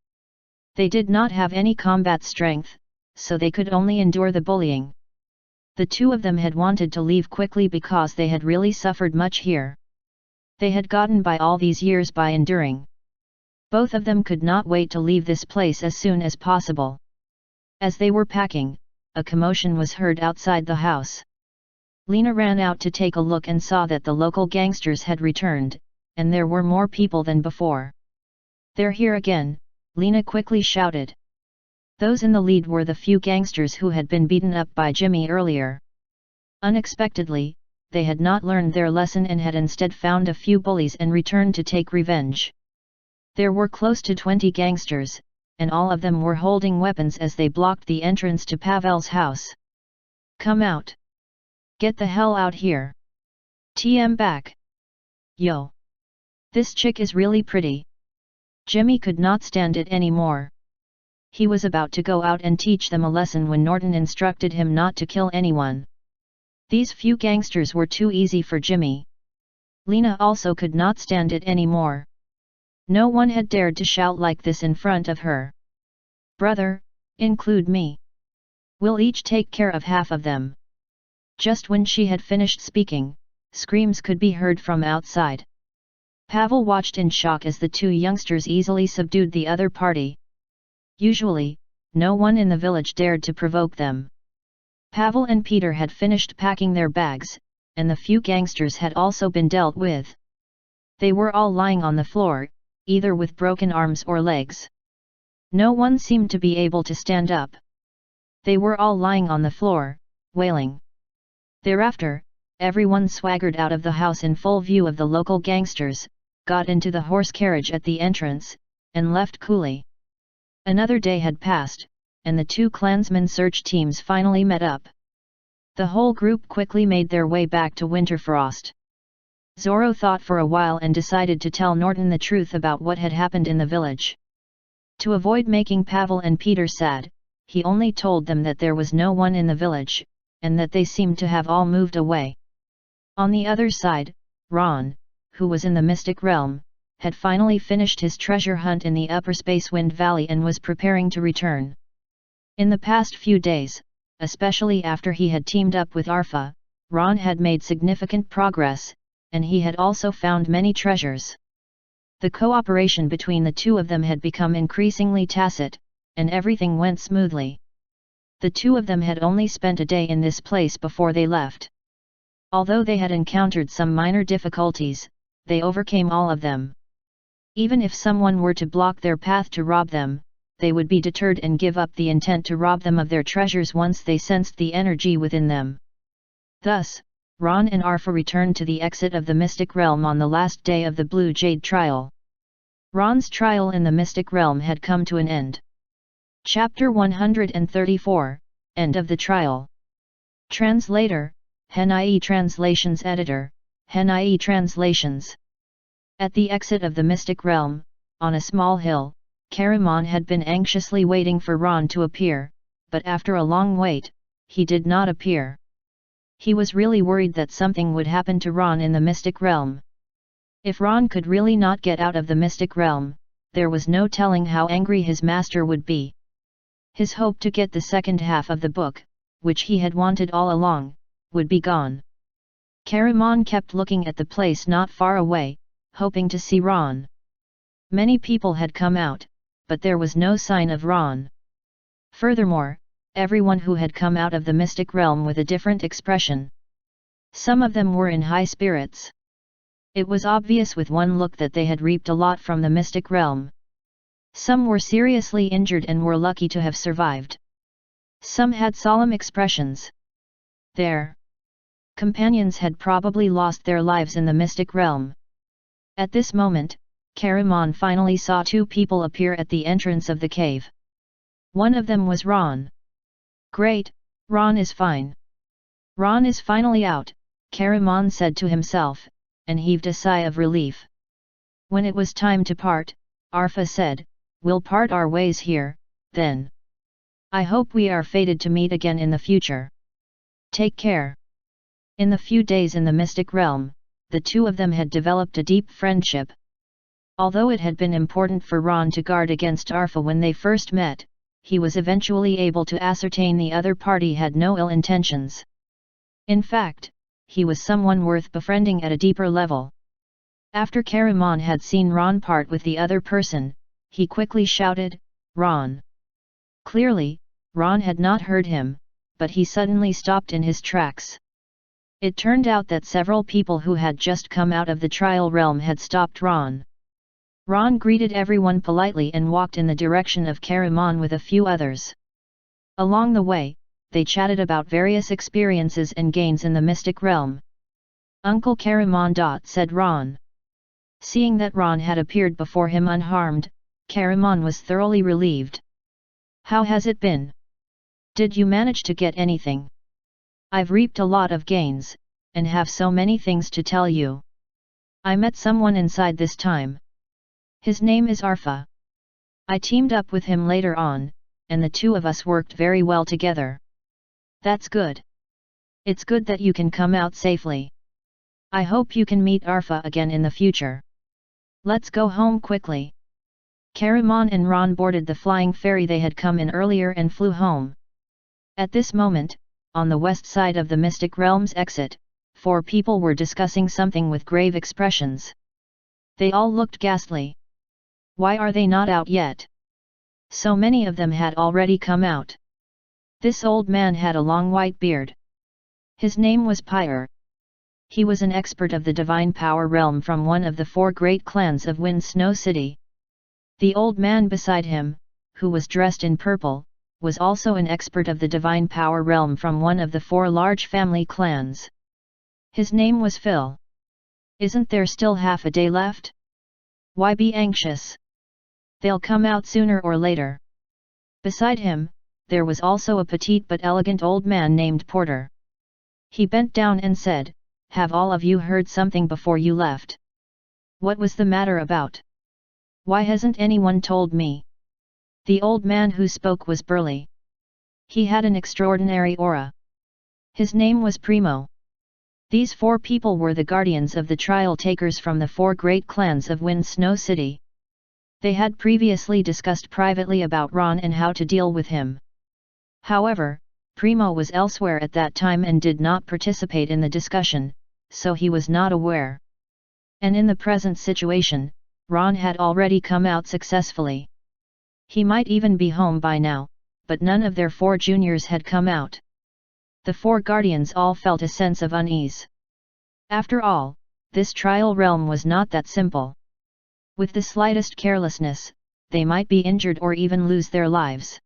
Speaker 1: They did not have any combat strength, so they could only endure the bullying. The two of them had wanted to leave quickly because they had really suffered much here. They had gotten by all these years by enduring. Both of them could not wait to leave this place as soon as possible. As they were packing, a commotion was heard outside the house. Lena ran out to take a look and saw that the local gangsters had returned, and there were more people than before. "They're here again," Lena quickly shouted. Those in the lead were the few gangsters who had been beaten up by Jimmy earlier. Unexpectedly, they had not learned their lesson and had instead found a few bullies and returned to take revenge. There were close to 20 gangsters, and all of them were holding weapons as they blocked the entrance to Pavel's house. "Come out! Get the hell out here! TM back! Yo! This chick is really pretty!" Jimmy could not stand it anymore. He was about to go out and teach them a lesson when Norton instructed him not to kill anyone. These few gangsters were too easy for Jimmy. Lena also could not stand it anymore. No one had dared to shout like this in front of her. "Brother, include me. We'll each take care of half of them." Just when she had finished speaking, screams could be heard from outside. Pavel watched in shock as the two youngsters easily subdued the other party. Usually, no one in the village dared to provoke them. Pavel and Peter had finished packing their bags, and the few gangsters had also been dealt with. They were all lying on the floor, either with broken arms or legs. No one seemed to be able to stand up. They were all lying on the floor, wailing. Thereafter, everyone swaggered out of the house in full view of the local gangsters, got into the horse carriage at the entrance, and left coolly. Another day had passed, and the two clansmen search teams finally met up. The whole group quickly made their way back to Winterfrost. Zorro thought for a while and decided to tell Norton the truth about what had happened in the village. To avoid making Pavel and Peter sad, he only told them that there was no one in the village, and that they seemed to have all moved away. On the other side, Ron, who was in the Mystic Realm, had finally finished his treasure hunt in the Upper Spacewind Valley and was preparing to return. In the past few days, especially after he had teamed up with Arfa, Ron had made significant progress, and he had also found many treasures. The cooperation between the two of them had become increasingly tacit, and everything went smoothly. The two of them had only spent a day in this place before they left. Although they had encountered some minor difficulties, they overcame all of them. Even if someone were to block their path to rob them, they would be deterred and give up the intent to rob them of their treasures once they sensed the energy within them. Thus, Ron and Arfa returned to the exit of the Mystic Realm on the last day of the Blue Jade trial. Ron's trial in the Mystic Realm had come to an end. Chapter 134, End of the Trial. Translator, Henai Translations Editor, Henai Translations. At the exit of the Mystic Realm, on a small hill, Karamon had been anxiously waiting for Ron to appear, but after a long wait, he did not appear. He was really worried that something would happen to Ron in the Mystic Realm. If Ron could really not get out of the Mystic Realm, there was no telling how angry his master would be. His hope to get the second half of the book, which he had wanted all along, would be gone. Karamon kept looking at the place not far away, hoping to see Ron. Many people had come out, but there was no sign of Ron. Furthermore, everyone who had come out of the Mystic Realm with a different expression. Some of them were in high spirits. It was obvious with one look that they had reaped a lot from the Mystic Realm. Some were seriously injured and were lucky to have survived. Some had solemn expressions. Their companions had probably lost their lives in the Mystic Realm. At this moment, Karamon finally saw two people appear at the entrance of the cave. One of them was Ron. Great, Ron is fine. Ron is finally out, Karamon said to himself, and heaved a sigh of relief. When it was time to part, Arfa said, "We'll part our ways here, then. I hope we are fated to meet again in the future. Take care." In the few days in the Mystic Realm, the two of them had developed a deep friendship. Although it had been important for Ron to guard against Arfa when they first met, he was eventually able to ascertain the other party had no ill intentions. In fact, he was someone worth befriending at a deeper level. After Karamon had seen Ron part with the other person, he quickly shouted, "Ron!" Clearly, Ron had not heard him, but he suddenly stopped in his tracks. It turned out that several people who had just come out of the trial realm had stopped Ron. Ron greeted everyone politely and walked in the direction of Caramon with a few others. Along the way, they chatted about various experiences and gains in the mystic realm. "Uncle Caramon," said Ron. Seeing that Ron had appeared before him unharmed, Caramon was thoroughly relieved. "How has it been? Did you manage to get anything? I've reaped a lot of gains, and have so many things to tell you. I met someone inside this time. His name is Arfa. I teamed up with him later on, and the two of us worked very well together." "That's good. It's good that you can come out safely. I hope you can meet Arfa again in the future. Let's go home quickly." Caramon and Ron boarded the flying ferry they had come in earlier and flew home. At this moment, on the west side of the Mystic Realm's exit, 4 people were discussing something with grave expressions. They all looked ghastly. Why are they not out yet? So many of them had already come out. This old man had a long white beard. His name was Pyre. He was an expert of the divine power realm from one of the 4 great clans of Wind Snow City. The old man beside him, who was dressed in purple, was also an expert of the divine power realm from one of the 4 large family clans. His name was Phil. "Isn't there still half a day left? Why be anxious? They'll come out sooner or later." Beside him, there was also a petite but elegant old man named Porter. He bent down and said, "Have all of you heard something before you left? What was the matter about? Why hasn't anyone told me?" The old man who spoke was burly. He had an extraordinary aura. His name was Primo. These 4 people were the guardians of the trial takers from the 4 great clans of Wind Snow City. They had previously discussed privately about Ron and how to deal with him. However, Primo was elsewhere at that time and did not participate in the discussion, so he was not aware. And in the present situation, Ron had already come out successfully. He might even be home by now, but none of their 4 juniors had come out. The 4 guardians all felt a sense of unease. After all, this trial realm was not that simple. With the slightest carelessness, they might be injured or even lose their lives.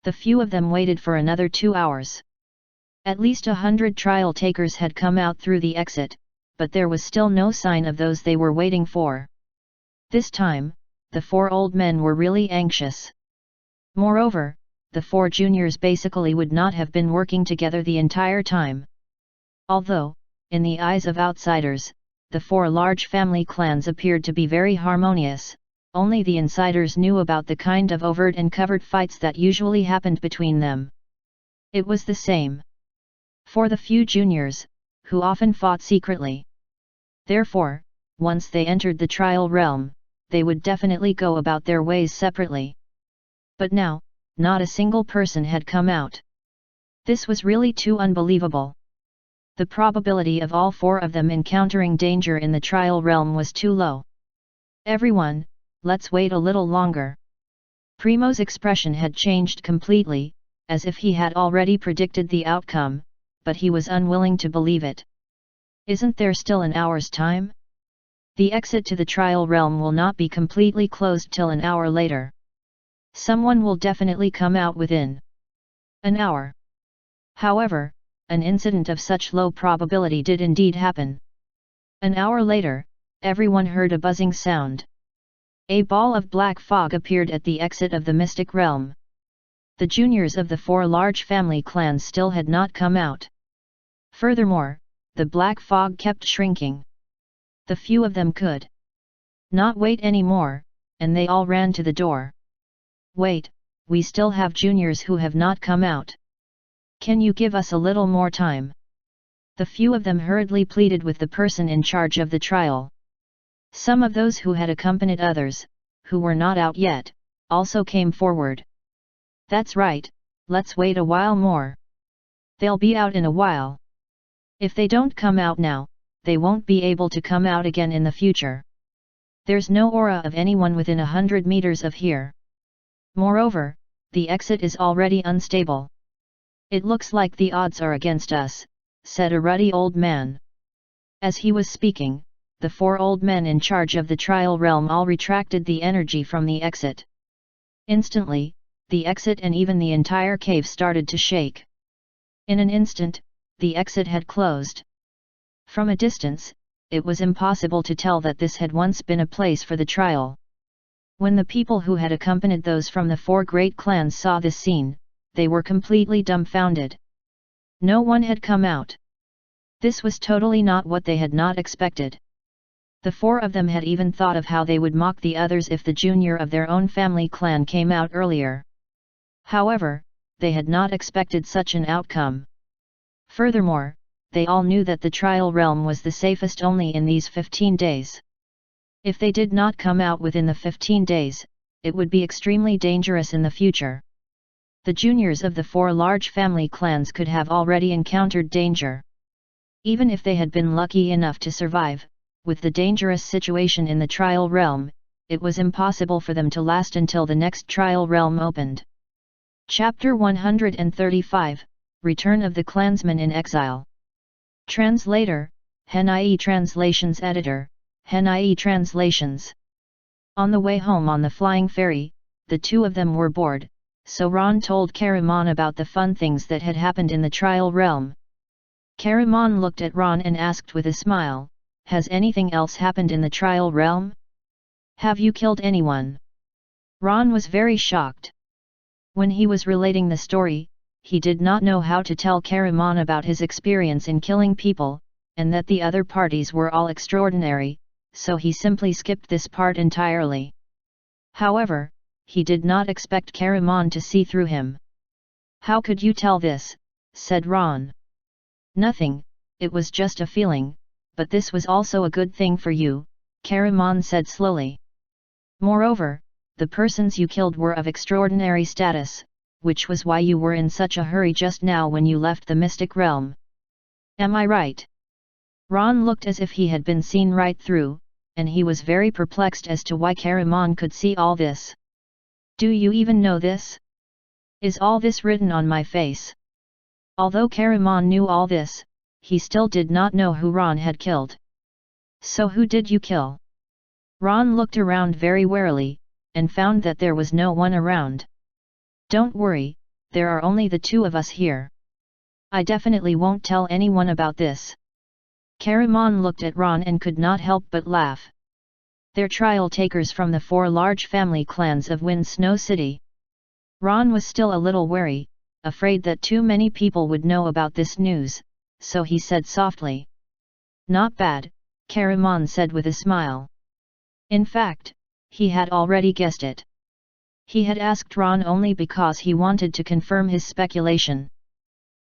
Speaker 1: The few of them waited for another 2 hours. At least 100 trial takers had come out through the exit, but there was still no sign of those they were waiting for. This time, the 4 old men were really anxious. Moreover, the 4 juniors basically would not have been working together the entire time. Although, in the eyes of outsiders, the 4 large family clans appeared to be very harmonious, only the insiders knew about the kind of overt and covered fights that usually happened between them. It was the same for the few juniors, who often fought secretly. Therefore, once they entered the trial realm, they would definitely go about their ways separately. But now, not a single person had come out. This was really too unbelievable. The probability of all 4 of them encountering danger in the trial realm was too low. "Everyone, let's wait a little longer." Primo's expression had changed completely, as if he had already predicted the outcome, but he was unwilling to believe it. "Isn't there still an hour's time? The exit to the trial realm will not be completely closed till an hour later. Someone will definitely come out within an hour." However, an incident of such low probability did indeed happen. An hour later, everyone heard a buzzing sound. A ball of black fog appeared at the exit of the Mystic Realm. The juniors of the 4 large family clans still had not come out. Furthermore, the black fog kept shrinking. The few of them could not wait anymore, and they all ran to the door. "Wait, we still have juniors who have not come out. Can you give us a little more time?" The few of them hurriedly pleaded with the person in charge of the trial. Some of those who had accompanied others, who were not out yet, also came forward. "That's right, let's wait a while more. They'll be out in a while. If they don't come out now, they won't be able to come out again in the future. There's no aura of anyone within 100 meters of here. Moreover, the exit is already unstable. It looks like the odds are against us, said a ruddy old man. As he was speaking, the 4 old men in charge of the trial realm all retracted the energy from the exit. Instantly, the exit and even the entire cave started to shake. In an instant, the exit had closed. From a distance, it was impossible to tell that this had once been a place for the trial. When the people who had accompanied those from the 4 great clans saw this scene, they were completely dumbfounded. No one had come out. This was totally not what they had not expected. The 4 of them had even thought of how they would mock the others if the junior of their own family clan came out earlier. However, they had not expected such an outcome. Furthermore, they all knew that the trial realm was the safest only in these 15 days. If they did not come out within the 15 days, it would be extremely dangerous in the future. The juniors of the 4 large family clans could have already encountered danger. Even if they had been lucky enough to survive, with the dangerous situation in the trial realm, it was impossible for them to last until the next trial realm opened. Chapter 135, Return of the Clansmen in Exile. Translator, Hen-IE Translations Editor, Hen-IE Translations. On the way home on the flying ferry, the 2 of them were bored, so Ron told Caramon about the fun things that had happened in the trial realm. Caramon looked at Ron and asked with a smile, "Has anything else happened in the trial realm? Have you killed anyone?" Ron was very shocked. When he was relating the story, he did not know how to tell Caramon about his experience in killing people, and that the other parties were all extraordinary, so he simply skipped this part entirely. However, he did not expect Caramon to see through him. "How could you tell this?" said Ron. "Nothing, it was just a feeling, but this was also a good thing for you," Caramon said slowly. "Moreover, the persons you killed were of extraordinary status, which was why you were in such a hurry just now when you left the mystic realm. Am I right?" Ron looked as if he had been seen right through, and he was very perplexed as to why Caramon could see all this. "Do you even know this? Is all this written on my face?" Although Caramon knew all this, he still did not know who Ron had killed. "So who did you kill?" Ron looked around very warily, and found that there was no one around. "Don't worry, there are only the 2 of us here. I definitely won't tell anyone about this." Caramon looked at Ron and could not help but laugh. They're trial takers from the 4 large family clans of Wind Snow City. Ron was still a little wary, afraid that too many people would know about this news, so he said softly. "Not bad," Caramon said with a smile. In fact, he had already guessed it. He had asked Ron only because he wanted to confirm his speculation.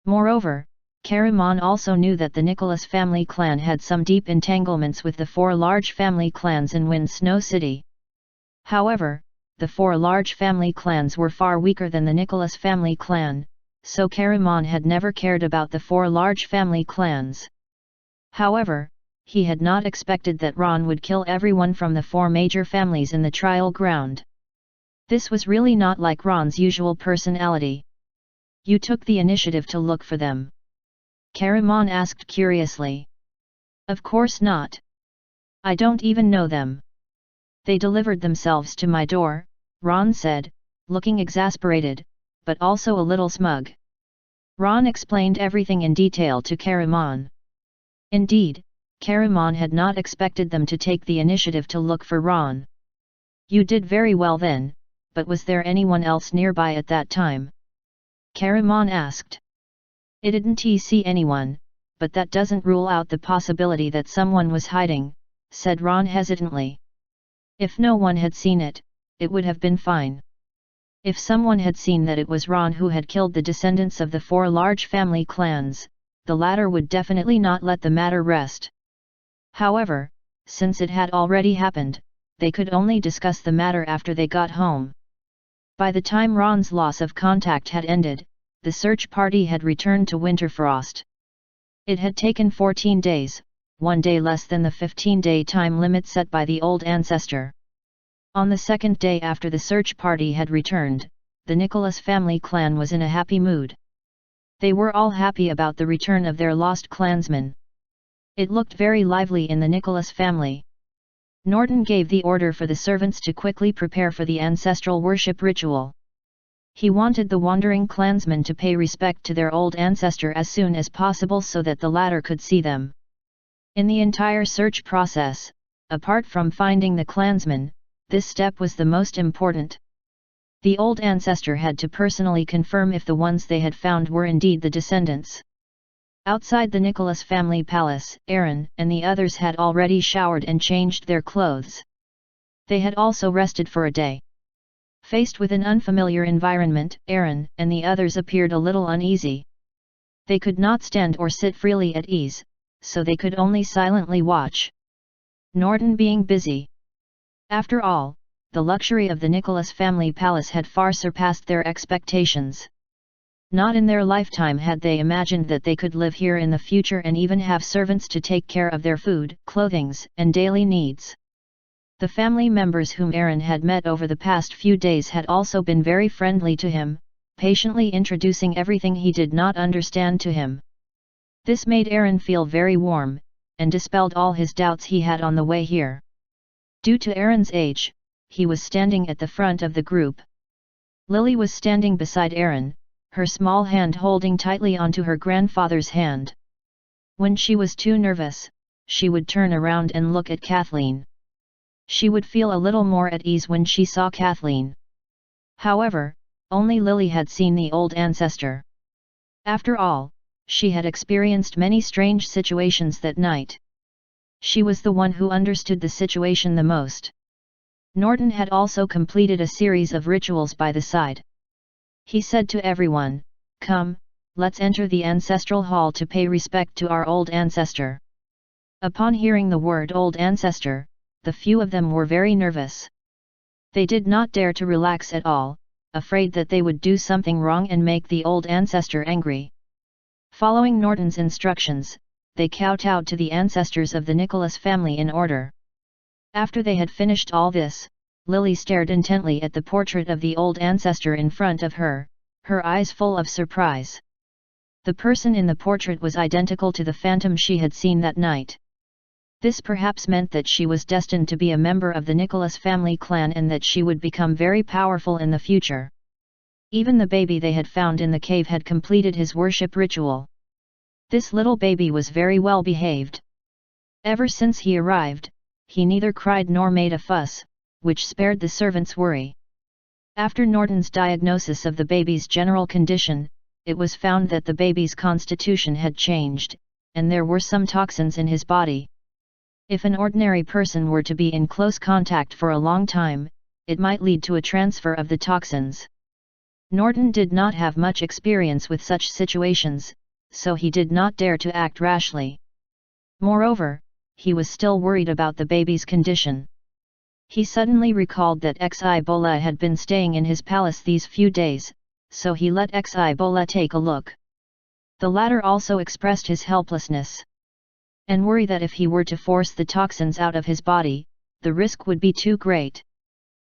Speaker 1: Moreover, Caramon also knew that the Nicholas family clan had some deep entanglements with the 4 large family clans in Wind Snow City. However, the 4 large family clans were far weaker than the Nicholas family clan, so Caramon had never cared about the 4 large family clans. However, he had not expected that Ron would kill everyone from the 4 major families in the trial ground. This was really not like Ron's usual personality. "You took the initiative to look for them?" Caramon asked curiously. "Of course not. I don't even know them. They delivered themselves to my door," Ron said, looking exasperated, but also a little smug. Ron explained everything in detail to Caramon. Indeed, Caramon had not expected them to take the initiative to look for Ron. "You did very well then, but was there anyone else nearby at that time?" Caramon asked. "It didn't see anyone, but that doesn't rule out the possibility that someone was hiding," said Ron hesitantly. "If no one had seen it, it would have been fine. If someone had seen that it was Ron who had killed the descendants of the 4 large family clans, the latter would definitely not let the matter rest. However, since it had already happened, they could only discuss the matter after they got home." By the time Ron's loss of contact had ended, the search party had returned to Winterfrost. It had taken 14 days, 1 day less than the 15-day time limit set by the old Ancestor. On the 2nd day after the search party had returned, the Nicholas family clan was in a happy mood. They were all happy about the return of their lost clansman. It looked very lively in the Nicholas family. Norton gave the order for the servants to quickly prepare for the ancestral worship ritual. He wanted the wandering clansmen to pay respect to their old ancestor as soon as possible so that the latter could see them. In the entire search process, apart from finding the clansmen, this step was the most important. The old ancestor had to personally confirm if the ones they had found were indeed the descendants. Outside the Nicholas family palace, Aaron and the others had already showered and changed their clothes. They had also rested for a day. Faced with an unfamiliar environment, Aaron and the others appeared a little uneasy. They could not stand or sit freely at ease, so they could only silently watch. Norton being busy. After all, the luxury of the Nicholas family palace had far surpassed their expectations. Not in their lifetime had they imagined that they could live here in the future and even have servants to take care of their food, clothings, and daily needs. The family members whom Aaron had met over the past few days had also been very friendly to him, patiently introducing everything he did not understand to him. This made Aaron feel very warm, and dispelled all his doubts he had on the way here. Due to Aaron's age, he was standing at the front of the group. Lily was standing beside Aaron, her small hand holding tightly onto her grandfather's hand. When she was too nervous, she would turn around and look at Kathleen. She would feel a little more at ease when she saw Kathleen. However, only Lily had seen the old ancestor. After all, she had experienced many strange situations that night. She was the one who understood the situation the most. Norton had also completed a series of rituals by the side. He said to everyone, "Come, let's enter the ancestral hall to pay respect to our old ancestor." Upon hearing the word old ancestor, the few of them were very nervous. They did not dare to relax at all, afraid that they would do something wrong and make the old ancestor angry. Following Norton's instructions, they kowtowed to the ancestors of the Nicholas family in order. After they had finished all this, Lily stared intently at the portrait of the old ancestor in front of her, her eyes full of surprise. The person in the portrait was identical to the phantom she had seen that night. This perhaps meant that she was destined to be a member of the Nicholas family clan and that she would become very powerful in the future. Even the baby they had found in the cave had completed his worship ritual. This little baby was very well behaved. Ever since he arrived, he neither cried nor made a fuss, which spared the servants worry. After Norton's diagnosis of the baby's general condition, it was found that the baby's constitution had changed, and there were some toxins in his body. If an ordinary person were to be in close contact for a long time, it might lead to a transfer of the toxins. Norton did not have much experience with such situations, so he did not dare to act rashly. Moreover, he was still worried about the baby's condition. He suddenly recalled that Xibola had been staying in his palace these few days, so he let Xibola take a look. The latter also expressed his helplessness and worry that if he were to force the toxins out of his body, the risk would be too great.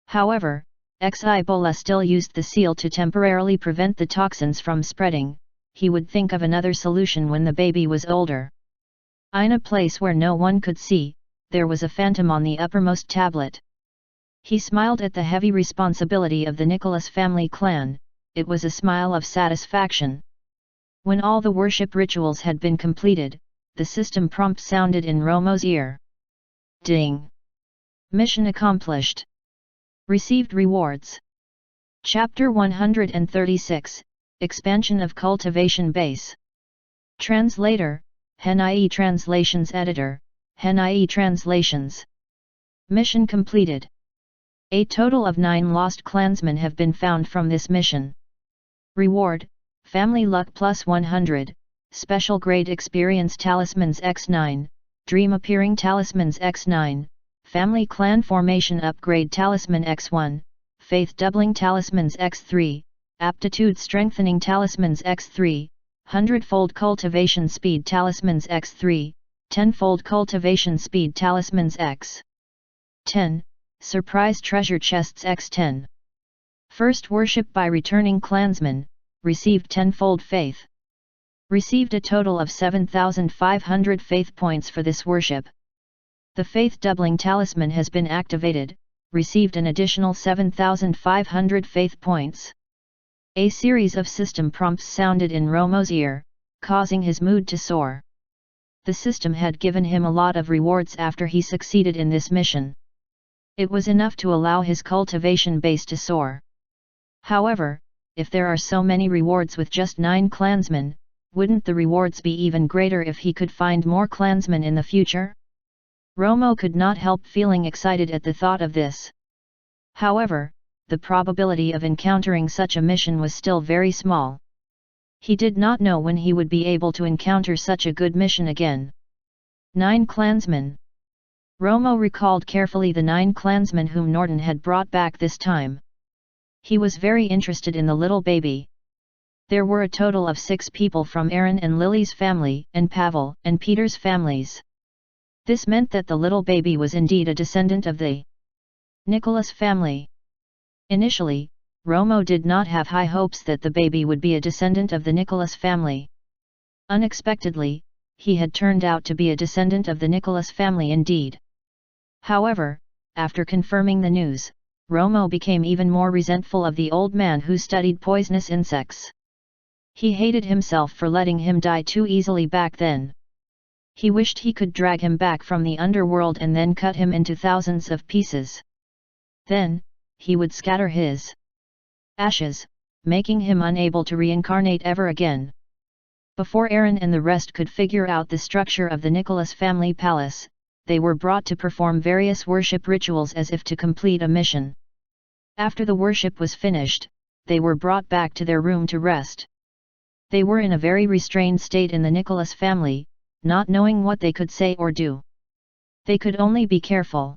Speaker 1: However, Xibola still used the seal to temporarily prevent the toxins from spreading. He would think of another solution when the baby was older. In a place where no one could see, there was a phantom on the uppermost tablet. He smiled at the heavy responsibility of the Nicholas family clan. It was a smile of satisfaction. When all the worship rituals had been completed, the system prompt sounded in Romo's ear. Ding! Mission accomplished. Received rewards. Chapter 136, Expansion of Cultivation Base. Translator, HenIE Translations Editor, HenIE Translations. Mission completed. A total of 9 lost clansmen have been found from this mission. Reward, Family Luck plus 100, Special Grade Experience Talismans X9, Dream Appearing Talismans X9, Family Clan Formation Upgrade Talisman X1, Faith Doubling Talismans X3, Aptitude Strengthening Talismans X3, 100-fold Cultivation Speed Talismans X3, 10-fold Cultivation Speed Talismans X10, Surprise Treasure Chests X10. First Worship by Returning Clansmen, received 10-fold Faith. Received a total of 7,500 faith points for this worship. The faith doubling talisman has been activated, received an additional 7,500 faith points. A series of system prompts sounded in Romo's ear, causing his mood to soar. The system had given him a lot of rewards after he succeeded in this mission. It was enough to allow his cultivation base to soar. However, if there are so many rewards with just 9 clansmen, wouldn't the rewards be even greater if he could find more clansmen in the future? Romo could not help feeling excited at the thought of this. However, the probability of encountering such a mission was still very small. He did not know when he would be able to encounter such a good mission again. 9 clansmen. Romo recalled carefully the 9 clansmen whom Norton had brought back this time. He was very interested in the little baby. There were a total of 6 people from Aaron and Lily's family, and Pavel and Peter's families. This meant that the little baby was indeed a descendant of the Nicholas family. Initially, Romo did not have high hopes that the baby would be a descendant of the Nicholas family. Unexpectedly, he had turned out to be a descendant of the Nicholas family indeed. However, after confirming the news, Romo became even more resentful of the old man who studied poisonous insects. He hated himself for letting him die too easily back then. He wished he could drag him back from the underworld and then cut him into thousands of pieces. Then, he would scatter his ashes, making him unable to reincarnate ever again. Before Aaron and the rest could figure out the structure of the Nicholas family palace, they were brought to perform various worship rituals as if to complete a mission. After the worship was finished, they were brought back to their room to rest. They were in a very restrained state in the Nicholas family, not knowing what they could say or do. They could only be careful.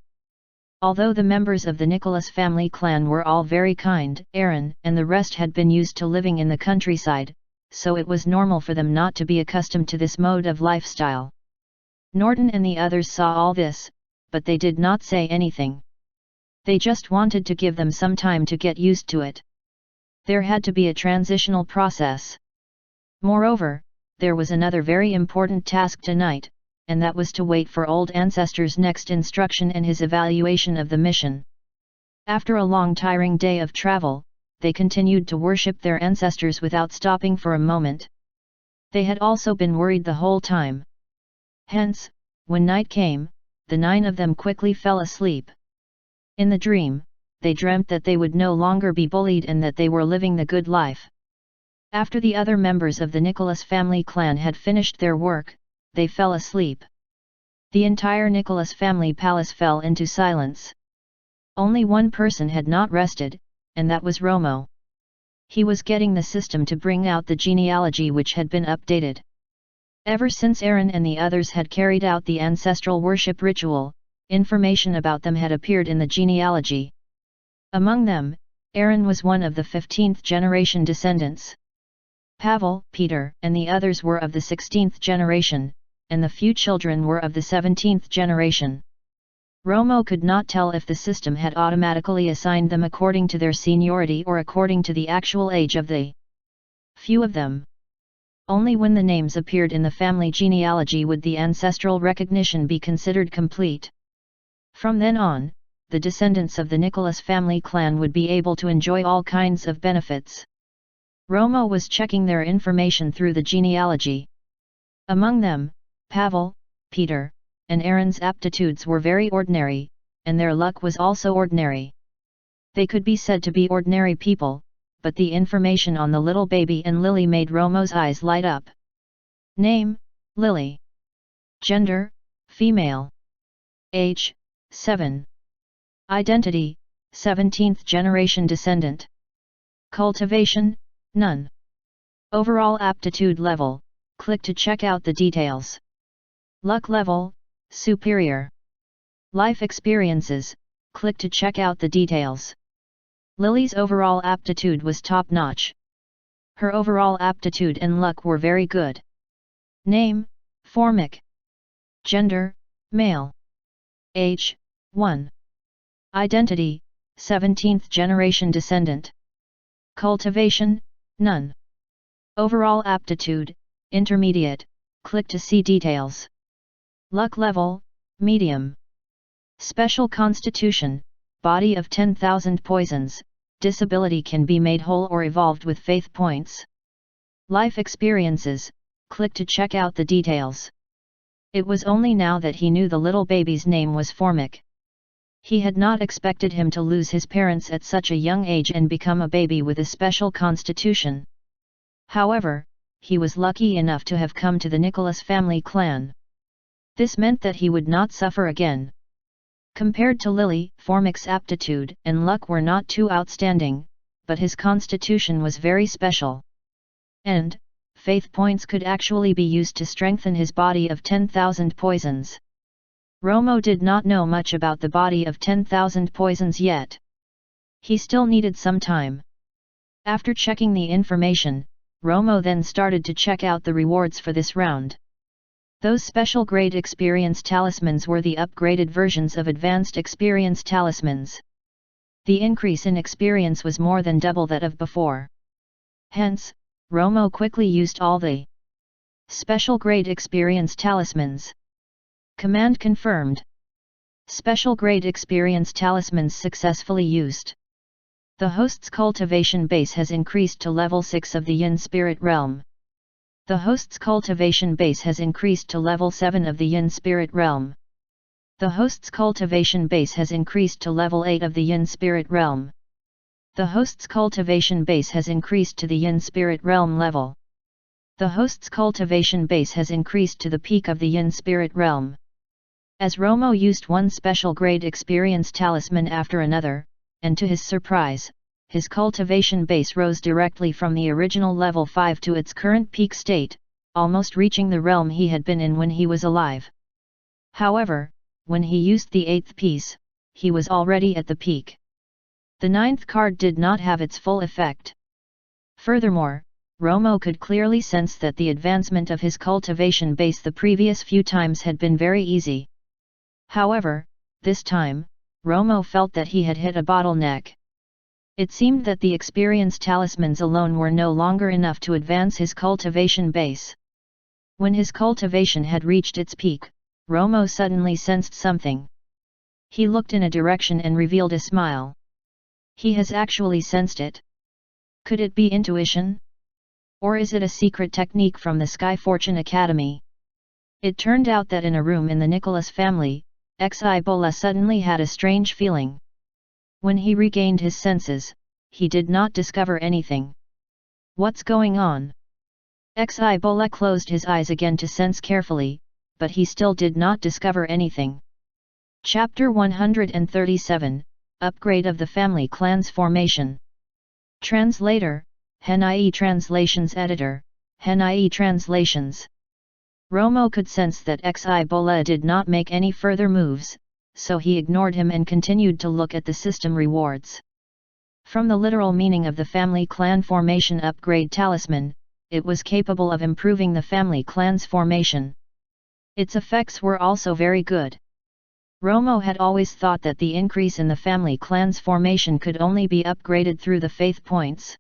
Speaker 1: Although the members of the Nicholas family clan were all very kind, Aaron and the rest had been used to living in the countryside, so it was normal for them not to be accustomed to this mode of lifestyle. Norton and the others saw all this, but they did not say anything. They just wanted to give them some time to get used to it. There had to be a transitional process. Moreover, there was another very important task tonight, and that was to wait for old Ancestor's next instruction and his evaluation of the mission. After a long tiring day of travel, they continued to worship their ancestors without stopping for a moment. They had also been worried the whole time. Hence, when night came, the 9 of them quickly fell asleep. In the dream, they dreamt that they would no longer be bullied and that they were living the good life. After the other members of the Nicholas family clan had finished their work, they fell asleep. The entire Nicholas family palace fell into silence. Only one person had not rested, and that was Romo. He was getting the system to bring out the genealogy which had been updated. Ever since Aaron and the others had carried out the ancestral worship ritual, information about them had appeared in the genealogy. Among them, Aaron was one of the 15th generation descendants. Pavel, Peter, and the others were of the 16th generation, and the few children were of the 17th generation. Romo could not tell if the system had automatically assigned them according to their seniority or according to the actual age of the few of them. Only when the names appeared in the family genealogy would the ancestral recognition be considered complete. From then on, the descendants of the Nicholas family clan would be able to enjoy all kinds of benefits. Romo was checking their information through the genealogy. Among them, Pavel, Peter, and Aaron's aptitudes were very ordinary, and their luck was also ordinary. They could be said to be ordinary people, but the information on the little baby and Lily made Romo's eyes light up. Name, Lily. Gender, female. Age, 7. Identity, 17th generation descendant. Cultivation, none. Overall aptitude level, click to check out the details. Luck level, superior. Life experiences, click to check out the details. Lily's overall aptitude was top-notch. Her overall aptitude and luck were very good. Name, Formic. Gender, male. Age, 1. Identity, 17th generation descendant. Cultivation, none. Overall aptitude, Intermediate, click to see details. Luck level, medium. Special constitution, body of 10,000 poisons, disability can be made whole or evolved with faith points. Life experiences, click to check out the details. It was only now that he knew the little baby's name was Formic. He had not expected him to lose his parents at such a young age and become a baby with a special constitution. However, he was lucky enough to have come to the Nicholas family clan. This meant that he would not suffer again. Compared to Lily, Formic's aptitude and luck were not too outstanding, but his constitution was very special. And, faith points could actually be used to strengthen his body of 10,000 poisons. Romo did not know much about the body of 10,000 poisons yet. He still needed some time. After checking the information, Romo then started to check out the rewards for this round. Those special grade experience talismans were the upgraded versions of advanced experience talismans. The increase in experience was more than double that of before. Hence, Romo quickly used all the special grade experience talismans. Command confirmed. Special grade experience talismans successfully used. The host's cultivation base has increased to level 6 of the Yin Spirit Realm. The host's cultivation base has increased to level 7 of the Yin Spirit Realm. The host's cultivation base has increased to level 8 of the Yin Spirit Realm. The host's cultivation base has increased to the Yin Spirit Realm level. The host's cultivation base has increased to the peak of the Yin Spirit Realm. As Romo used one special grade experience talisman after another, and to his surprise, his cultivation base rose directly from the original level 5 to its current peak state, almost reaching the realm he had been in when he was alive. However, when he used the 8th piece, he was already at the peak. The 9th card did not have its full effect. Furthermore, Romo could clearly sense that the advancement of his cultivation base the previous few times had been very easy. However, this time, Romo felt that he had hit a bottleneck. It seemed that the experience talismans alone were no longer enough to advance his cultivation base. When his cultivation had reached its peak, Romo suddenly sensed something. He looked in a direction and revealed a smile. He has actually sensed it. Could it be intuition? Or is it a secret technique from the Sky Fortune Academy? It turned out that in a room in the Nicholas family, Xibola suddenly had a strange feeling. When he regained his senses, he did not discover anything. What's going on? Xibola closed his eyes again to sense carefully, but he still did not discover anything. Chapter 137, Upgrade of the Family Clan's Formation. Translator, Henai Translations Editor, Henai Translations. Romo could sense that Xibola did not make any further moves, so he ignored him and continued to look at the system rewards. From the literal meaning of the family clan formation upgrade talisman, it was capable of improving the family clan's formation. Its effects were also very good. Romo had always thought that the increase in the family clan's formation could only be upgraded through the faith points.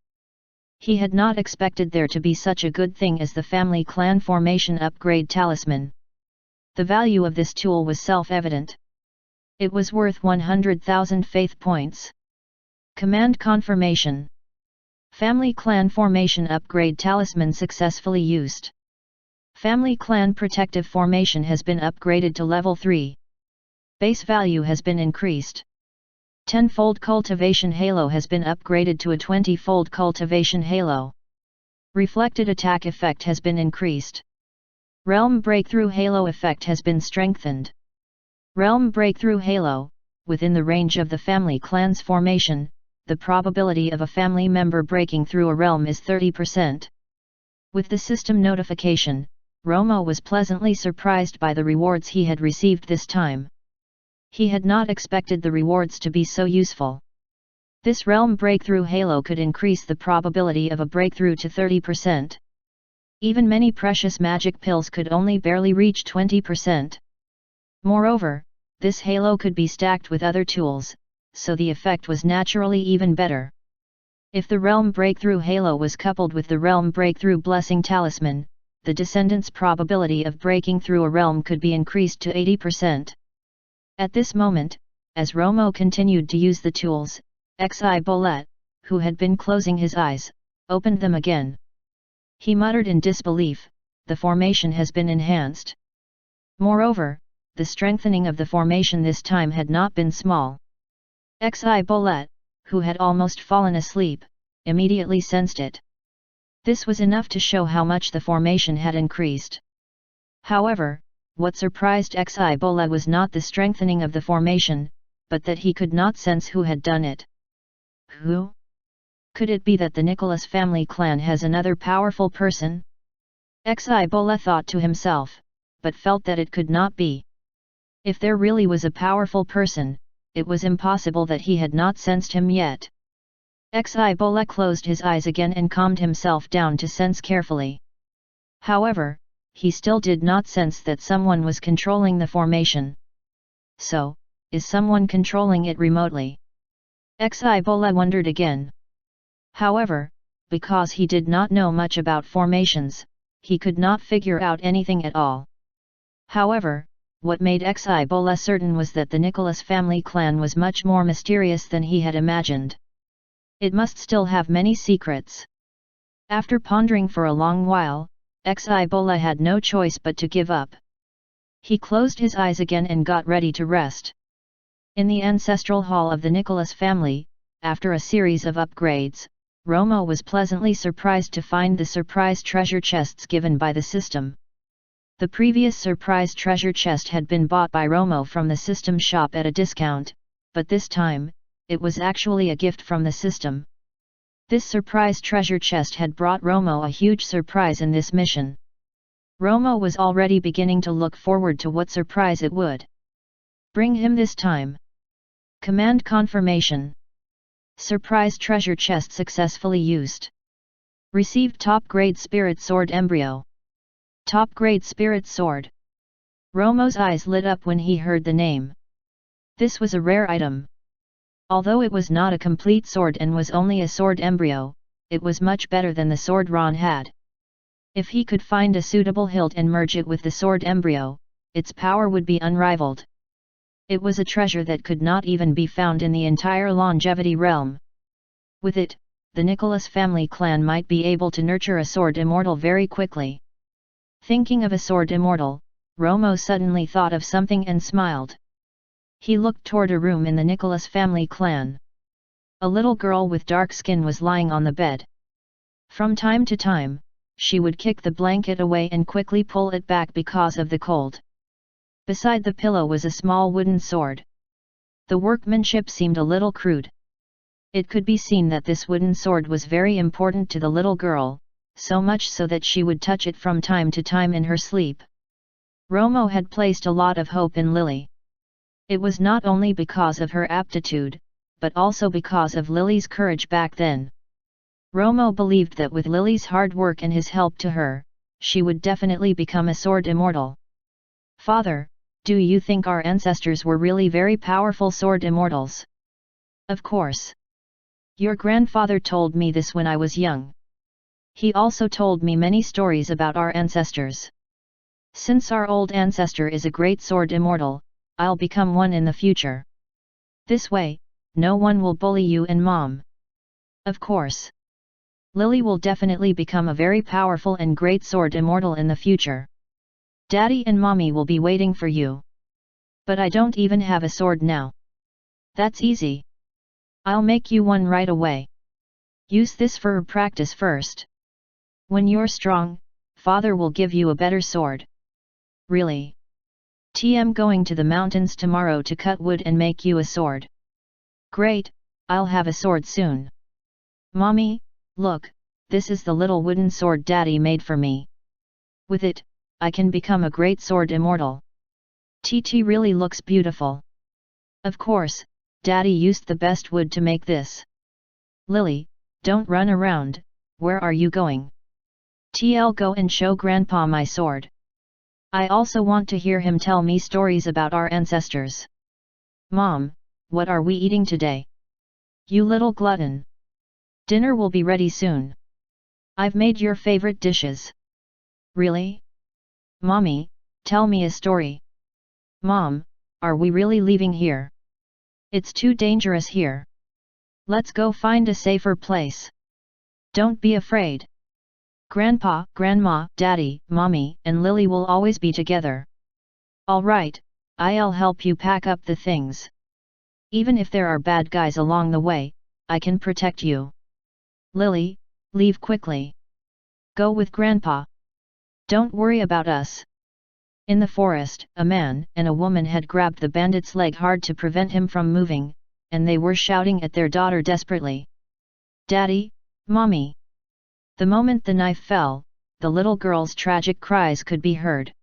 Speaker 1: He had not expected there to be such a good thing as the family clan formation upgrade talisman. The value of this tool was self-evident. It was worth 100,000 faith points. Command confirmation. Family clan formation upgrade talisman successfully used. Family clan protective formation has been upgraded to level 3. Base value has been increased. 10-fold cultivation halo has been upgraded to a 20-fold cultivation halo. Reflected attack effect has been increased. Realm breakthrough halo effect has been strengthened. Realm breakthrough halo, within the range of the family clan's formation, the probability of a family member breaking through a realm is 30%. With the system notification, Romo was pleasantly surprised by the rewards he had received this time. He had not expected the rewards to be so useful. This realm breakthrough halo could increase the probability of a breakthrough to 30%. Even many precious magic pills could only barely reach 20%. Moreover, this halo could be stacked with other tools, so the effect was naturally even better. If the realm breakthrough halo was coupled with the realm breakthrough blessing talisman, the descendant's probability of breaking through a realm could be increased to 80%. At this moment, as Romo continued to use the tools, Xi Bolet, who had been closing his eyes, opened them again. He muttered in disbelief, "The formation has been enhanced." Moreover, the strengthening of the formation this time had not been small. Xi Bolet, who had almost fallen asleep, immediately sensed it. This was enough to show how much the formation had increased. However, what surprised Xi Bolet was not the strengthening of the formation, but that he could not sense who had done it. Who? Could it be that the Nicholas family clan has another powerful person? Xi Bolet thought to himself, but felt that it could not be. If there really was a powerful person, it was impossible that he had not sensed him yet. Xi Bolet closed his eyes again and calmed himself down to sense carefully. However, he still did not sense that someone was controlling the formation. So, is someone controlling it remotely? Xi Bolet wondered again. However, because he did not know much about formations, he could not figure out anything at all. However, what made Xi Bolet certain was that the Nicholas family clan was much more mysterious than he had imagined. It must still have many secrets. After pondering for a long while, Xi Bolet had no choice but to give up. He closed his eyes again and got ready to rest. In the ancestral hall of the Nicholas family, after a series of upgrades, Romo was pleasantly surprised to find the surprise treasure chests given by the system. The previous surprise treasure chest had been bought by Romo from the system shop at a discount, but this time, it was actually a gift from the system. This surprise treasure chest had brought Romo a huge surprise in this mission. Romo was already beginning to look forward to what surprise it would bring him this time. Command confirmation. Surprise treasure chest successfully used. Received top grade spirit sword embryo. Top grade spirit sword. Romo's eyes lit up when he heard the name. This was a rare item. Although it was not a complete sword and was only a sword embryo, it was much better than the sword Ron had. If he could find a suitable hilt and merge it with the sword embryo, its power would be unrivaled. It was a treasure that could not even be found in the entire longevity realm. With it, the Nicholas family clan might be able to nurture a sword immortal very quickly. Thinking of a sword immortal, Romo suddenly thought of something and smiled. He looked toward a room in the Nicholas family clan. A little girl with dark skin was lying on the bed. From time to time, she would kick the blanket away and quickly pull it back because of the cold. Beside the pillow was a small wooden sword. The workmanship seemed a little crude. It could be seen that this wooden sword was very important to the little girl, so much so that she would touch it from time to time in her sleep. Romo had placed a lot of hope in Lily. It was not only because of her aptitude, but also because of Lily's courage back then. Romo believed that with Lily's hard work and his help to her, she would definitely become a sword immortal. Father, do you think our ancestors were really very powerful sword immortals? Of course. Your grandfather told me this when I was young. He also told me many stories about our ancestors. Since our old ancestor is a great sword immortal, I'll become one in the future. This way, no one will bully you and Mom. Of course. Lily will definitely become a very powerful and great sword immortal in the future. Daddy and Mommy will be waiting for you. But I don't even have a sword now. That's easy. I'll make you one right away. Use this for practice first. When you're strong, Father will give you a better sword. Really? TM going to the mountains tomorrow to cut wood and make you a sword. Great, I'll have a sword soon. Mommy, look, this is the little wooden sword Daddy made for me. With it, I can become a great sword immortal. TT really looks beautiful. Of course, Daddy used the best wood to make this. Lily, don't run around, where are you going? TL go and show Grandpa my sword. I also want to hear him tell me stories about our ancestors. Mom, what are we eating today? You little glutton. Dinner will be ready soon. I've made your favorite dishes. Really? Mommy, tell me a story. Mom, are we really leaving here? It's too dangerous here. Let's go find a safer place. Don't be afraid. Grandpa, Grandma, Daddy, Mommy, and Lily will always be together. Alright, I'll help you pack up the things. Even if there are bad guys along the way, I can protect you. Lily, leave quickly. Go with Grandpa. Don't worry about us. In the forest, a man and a woman had grabbed the bandit's leg hard to prevent him from moving, and they were shouting at their daughter desperately. Daddy, Mommy! The moment the knife fell, the little girl's tragic cries could be heard.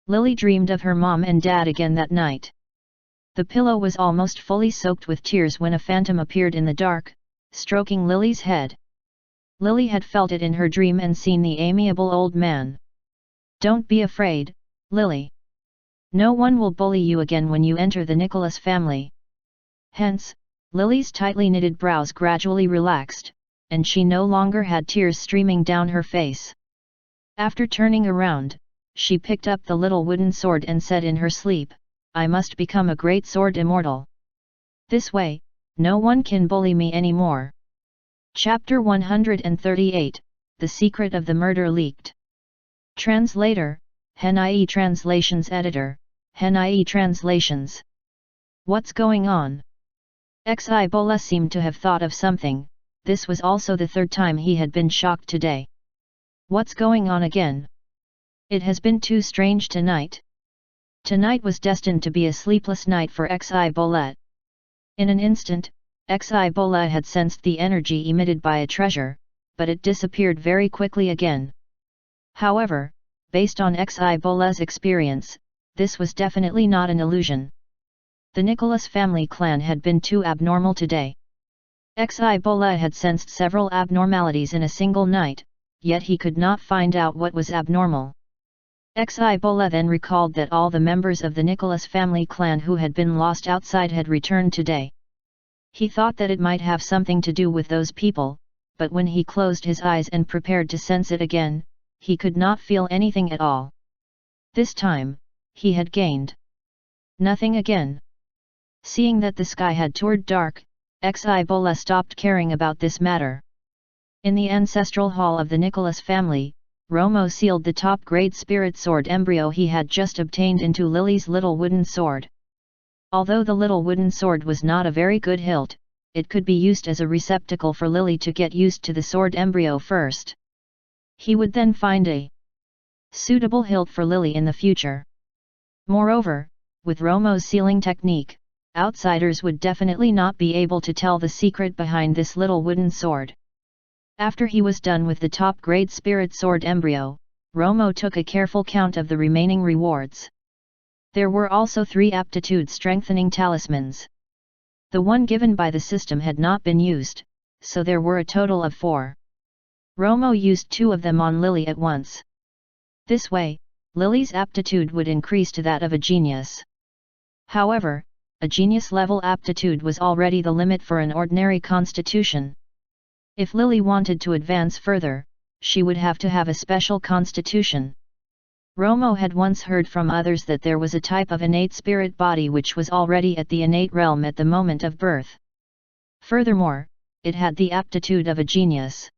Speaker 1: Lily dreamed of her mom and dad again that night. The pillow was almost fully soaked with tears when a phantom appeared in the dark, stroking Lily's head. Lily had felt it in her dream and seen the amiable old man. Don't be afraid, Lily. No one will bully you again when you enter the Nicholas family. Hence, Lily's tightly knitted brows gradually relaxed, and she no longer had tears streaming down her face. After turning around, she picked up the little wooden sword and said in her sleep, I must become a great sword immortal. This way, no one can bully me anymore. Chapter 138, The Secret of the Murder Leaked. Translator, Henai Translations Editor, Henai Translations. What's going on? Xibola seemed to have thought of something. This was also the third time he had been shocked today. What's going on again? It has been too strange tonight. Tonight was destined to be a sleepless night for Xibola. In an instant, Xibola had sensed the energy emitted by a treasure, but it disappeared very quickly again. However, based on Xibola's experience, this was definitely not an illusion. The Nicholas family clan had been too abnormal today. Xibola had sensed several abnormalities in a single night, yet he could not find out what was abnormal. Xibola then recalled that all the members of the Nicholas family clan who had been lost outside had returned today. He thought that it might have something to do with those people, but when he closed his eyes and prepared to sense it again, he could not feel anything at all. This time, he had gained nothing again. Seeing that the sky had turned dark, Xibola stopped caring about this matter. In the ancestral hall of the Nicholas family, Romo sealed the top-grade spirit sword embryo he had just obtained into Lily's little wooden sword. Although the little wooden sword was not a very good hilt, it could be used as a receptacle for Lily to get used to the sword embryo first. He would then find a suitable hilt for Lily in the future. Moreover, with Romo's sealing technique, outsiders would definitely not be able to tell the secret behind this little wooden sword. After he was done with the top-grade spirit sword embryo, Romo took a careful count of the remaining rewards. There were also 3 aptitude-strengthening talismans. The one given by the system had not been used, so there were a total of 4. Romo used 2 of them on Lily at once. This way, Lily's aptitude would increase to that of a genius. However, a genius-level aptitude was already the limit for an ordinary constitution. If Lily wanted to advance further, she would have to have a special constitution. Romo had once heard from others that there was a type of innate spirit body which was already at the innate realm at the moment of birth. Furthermore, it had the aptitude of a genius.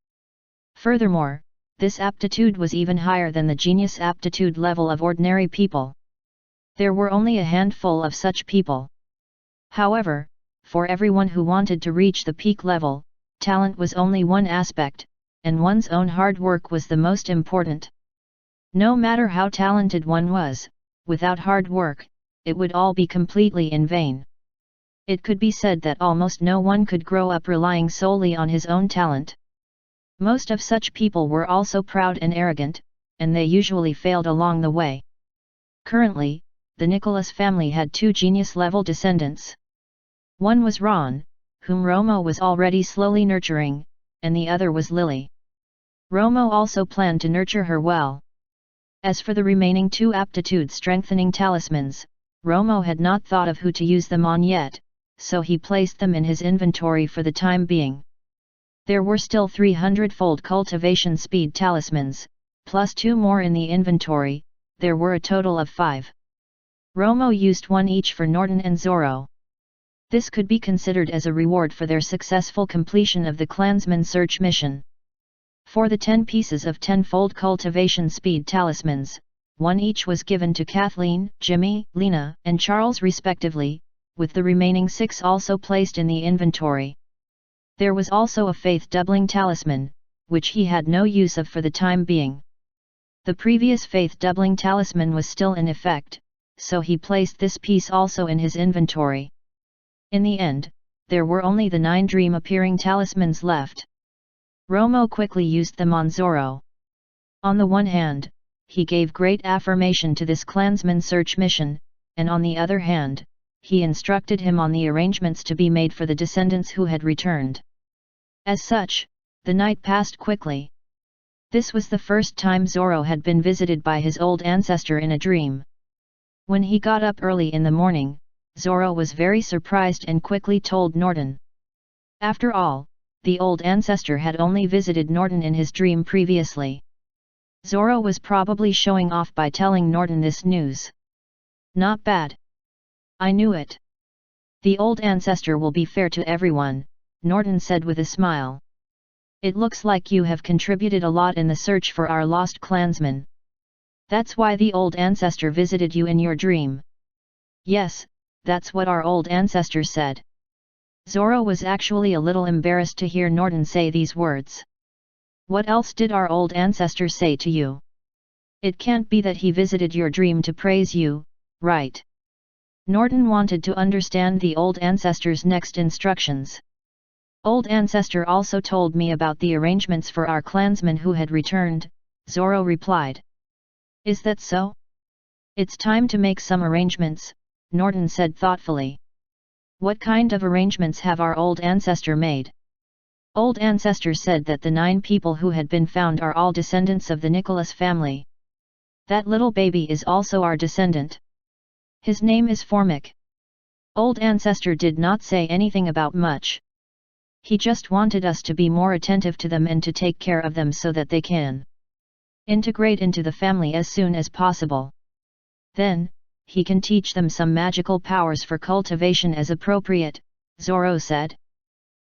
Speaker 1: Furthermore, this aptitude was even higher than the genius aptitude level of ordinary people. There were only a handful of such people. However, for everyone who wanted to reach the peak level, talent was only one aspect, and one's own hard work was the most important. No matter how talented one was, without hard work, it would all be completely in vain. It could be said that almost no one could grow up relying solely on his own talent. Most of such people were also proud and arrogant, and they usually failed along the way. Currently, the Nicholas family had 2 genius-level descendants. One was Ron, whom Romo was already slowly nurturing, and the other was Lily. Romo also planned to nurture her well. As for the remaining 2 aptitude-strengthening talismans, Romo had not thought of who to use them on yet, so he placed them in his inventory for the time being. There were still 300-fold cultivation speed talismans, plus 2 more in the inventory, there were a total of 5. Romo used 1 each for Norton and Zoro. This could be considered as a reward for their successful completion of the clansman search mission. For the 10 pieces of 10-fold cultivation speed talismans, 1 each was given to Kathleen, Jimmy, Lena, and Charles respectively, with the remaining 6 also placed in the inventory. There was also a faith-doubling talisman, which he had no use of for the time being. The previous faith-doubling talisman was still in effect, so he placed this piece also in his inventory. In the end, there were only the 9 dream-appearing talismans left. Romo quickly used them on Zoro. On the one hand, he gave great affirmation to this clansman search mission, and on the other hand, he instructed him on the arrangements to be made for the descendants who had returned. As such, the night passed quickly. This was the first time Zoro had been visited by his old ancestor in a dream. When he got up early in the morning, Zoro was very surprised and quickly told Norton. After all, the old ancestor had only visited Norton in his dream previously. Zoro was probably showing off by telling Norton this news. Not bad. I knew it. The old ancestor will be fair to everyone, Norton said with a smile. It looks like you have contributed a lot in the search for our lost clansmen. That's why the old ancestor visited you in your dream. Yes, that's what our old ancestor said. Zoro was actually a little embarrassed to hear Norton say these words. What else did our old ancestor say to you? It can't be that he visited your dream to praise you, right? Norton wanted to understand the old ancestor's next instructions. Old ancestor also told me about the arrangements for our clansmen who had returned, Zoro replied. Is that so? It's time to make some arrangements, Norton said thoughtfully. What kind of arrangements have our old ancestor made? Old ancestor said that the 9 people who had been found are all descendants of the Nicholas family. That little baby is also our descendant. His name is Formic. Old ancestor did not say anything about much. He just wanted us to be more attentive to them and to take care of them so that they can integrate into the family as soon as possible. Then, he can teach them some magical powers for cultivation as appropriate, Zoro said.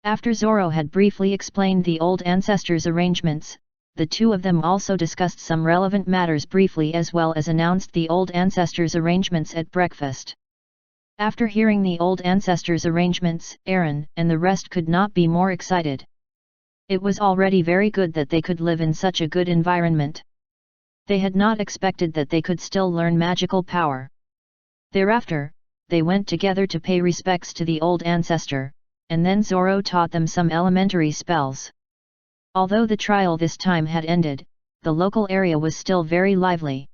Speaker 1: After Zoro had briefly explained the old ancestor's arrangements, the two of them also discussed some relevant matters briefly as well as announced the old ancestor's arrangements at breakfast. After hearing the old ancestor's arrangements, Aaron and the rest could not be more excited. It was already very good that they could live in such a good environment. They had not expected that they could still learn magical power. Thereafter, they went together to pay respects to the old ancestor, and then Zoro taught them some elementary spells. Although the trial this time had ended, the local area was still very lively.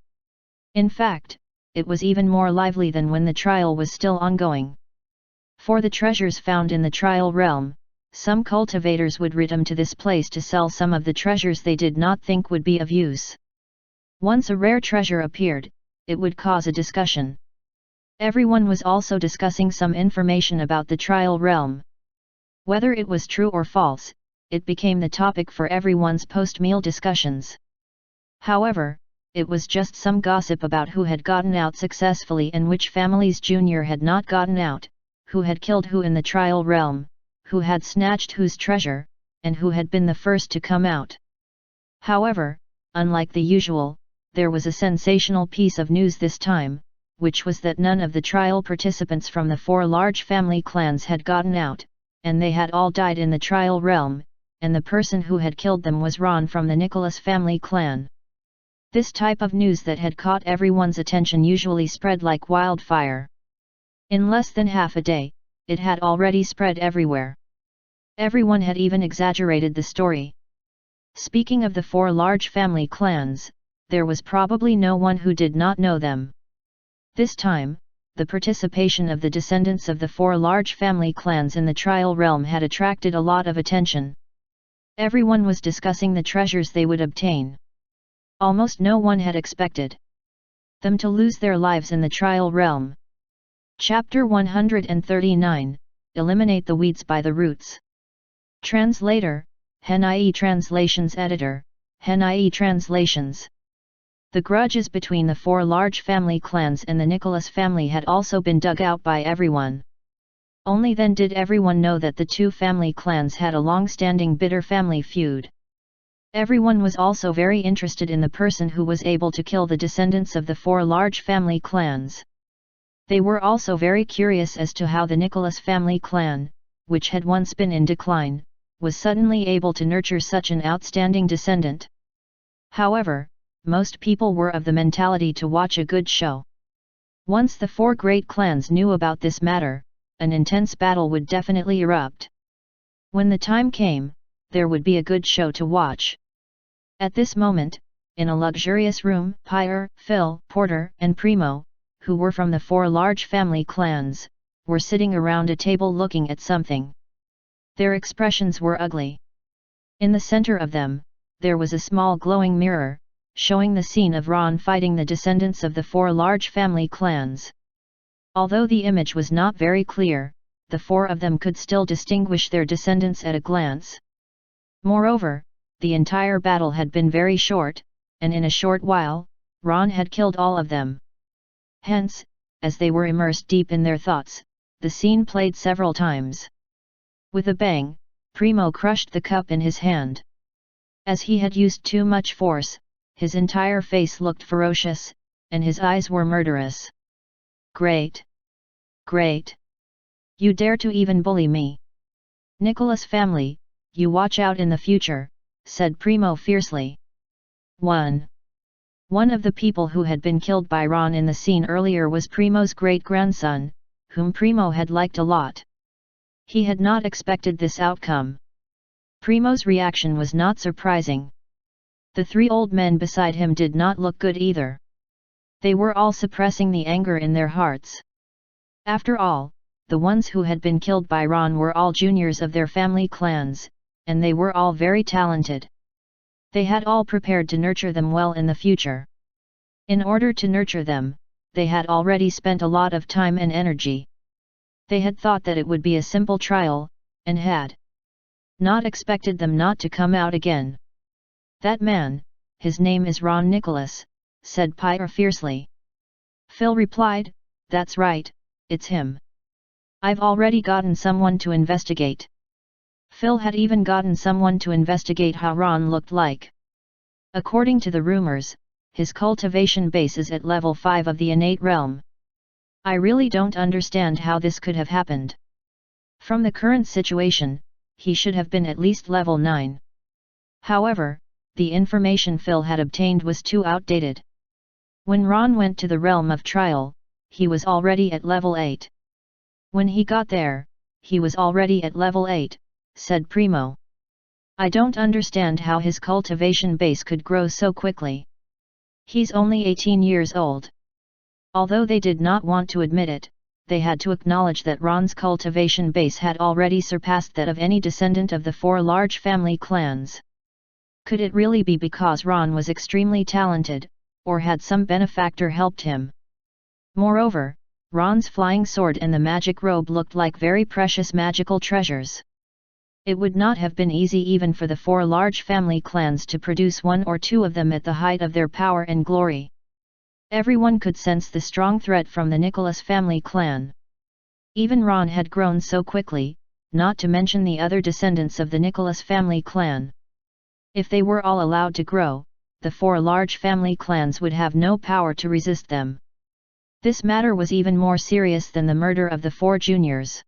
Speaker 1: In fact, it was even more lively than when the trial was still ongoing. For the treasures found in the trial realm, some cultivators would return to this place to sell some of the treasures they did not think would be of use. Once a rare treasure appeared, it would cause a discussion. Everyone was also discussing some information about the trial realm. Whether it was true or false, it became the topic for everyone's post-meal discussions. However, it was just some gossip about who had gotten out successfully and which families Junior had not gotten out, who had killed who in the trial realm, who had snatched whose treasure, and who had been the first to come out. However, unlike the usual, there was a sensational piece of news this time, which was that none of the trial participants from the 4 large family clans had gotten out, and they had all died in the trial realm, and the person who had killed them was Ron from the Nicholas family clan. This type of news that had caught everyone's attention usually spread like wildfire. In less than half a day, it had already spread everywhere. Everyone had even exaggerated the story. Speaking of the 4 large family clans, there was probably no one who did not know them. This time, the participation of the descendants of the 4 large family clans in the trial realm had attracted a lot of attention. Everyone was discussing the treasures they would obtain. Almost no one had expected them to lose their lives in the trial realm. Chapter 139, Eliminate the Weeds by the Roots. Translator, HenIE Translations Editor, Henai translations. The grudges between the four large family clans and the Nicholas family had also been dug out by everyone. Only then did everyone know that the two family clans had a long-standing bitter family feud. Everyone was also very interested in the person who was able to kill the descendants of the four large family clans. They were also very curious as to how the Nicholas family clan, which had once been in decline, was suddenly able to nurture such an outstanding descendant. However, most people were of the mentality to watch a good show. Once the four great clans knew about this matter, an intense battle would definitely erupt. When the time came, there would be a good show to watch. At this moment, in a luxurious room, Pyre, Phil, Porter, and Primo, who were from the four large family clans, were sitting around a table looking at something. Their expressions were ugly. In the center of them, there was a small glowing mirror, showing the scene of Ron fighting the descendants of the four large family clans. Although the image was not very clear, the four of them could still distinguish their descendants at a glance. Moreover, the entire battle had been very short, and in a short while, Ron had killed all of them. Hence, as they were immersed deep in their thoughts, the scene played several times. With a bang, Primo crushed the cup in his hand. As he had used too much force, his entire face looked ferocious, and his eyes were murderous. "Great! Great! You dare to even bully me! Nicholas family, you watch out in the future," said Primo fiercely. One of the people who had been killed by Ron in the scene earlier was Primo's great-grandson, whom Primo had liked a lot. He had not expected this outcome. Primo's reaction was not surprising. The three old men beside him did not look good either. They were all suppressing the anger in their hearts. After all, the ones who had been killed by Ron were all juniors of their family clans, and they were all very talented. They had all prepared to nurture them well in the future. In order to nurture them, they had already spent a lot of time and energy. They had thought that it would be a simple trial, and had not expected them not to come out again. "That man, his name is Ron Nicholas," said Pyre fiercely. Phil replied, "That's right, it's him. I've already gotten someone to investigate." Phil had even gotten someone to investigate how Ron looked like. According to the rumors, his cultivation base is at level 5 of the innate realm. I really don't understand how this could have happened. From the current situation, he should have been at least level 9. However, the information Phil had obtained was too outdated. When Ron went to the realm of trial, he was already at level 8. When he got there, he was already at level 8, said Primo. I don't understand how his cultivation base could grow so quickly. He's only 18 years old. Although they did not want to admit it, they had to acknowledge that Ron's cultivation base had already surpassed that of any descendant of the four large family clans. Could it really be because Ron was extremely talented, or had some benefactor helped him? Moreover, Ron's flying sword and the magic robe looked like very precious magical treasures. It would not have been easy even for the four large family clans to produce one or two of them at the height of their power and glory. Everyone could sense the strong threat from the Nicholas family clan. Even Ron had grown so quickly, not to mention the other descendants of the Nicholas family clan. If they were all allowed to grow, the four large family clans would have no power to resist them. This matter was even more serious than the murder of the four juniors.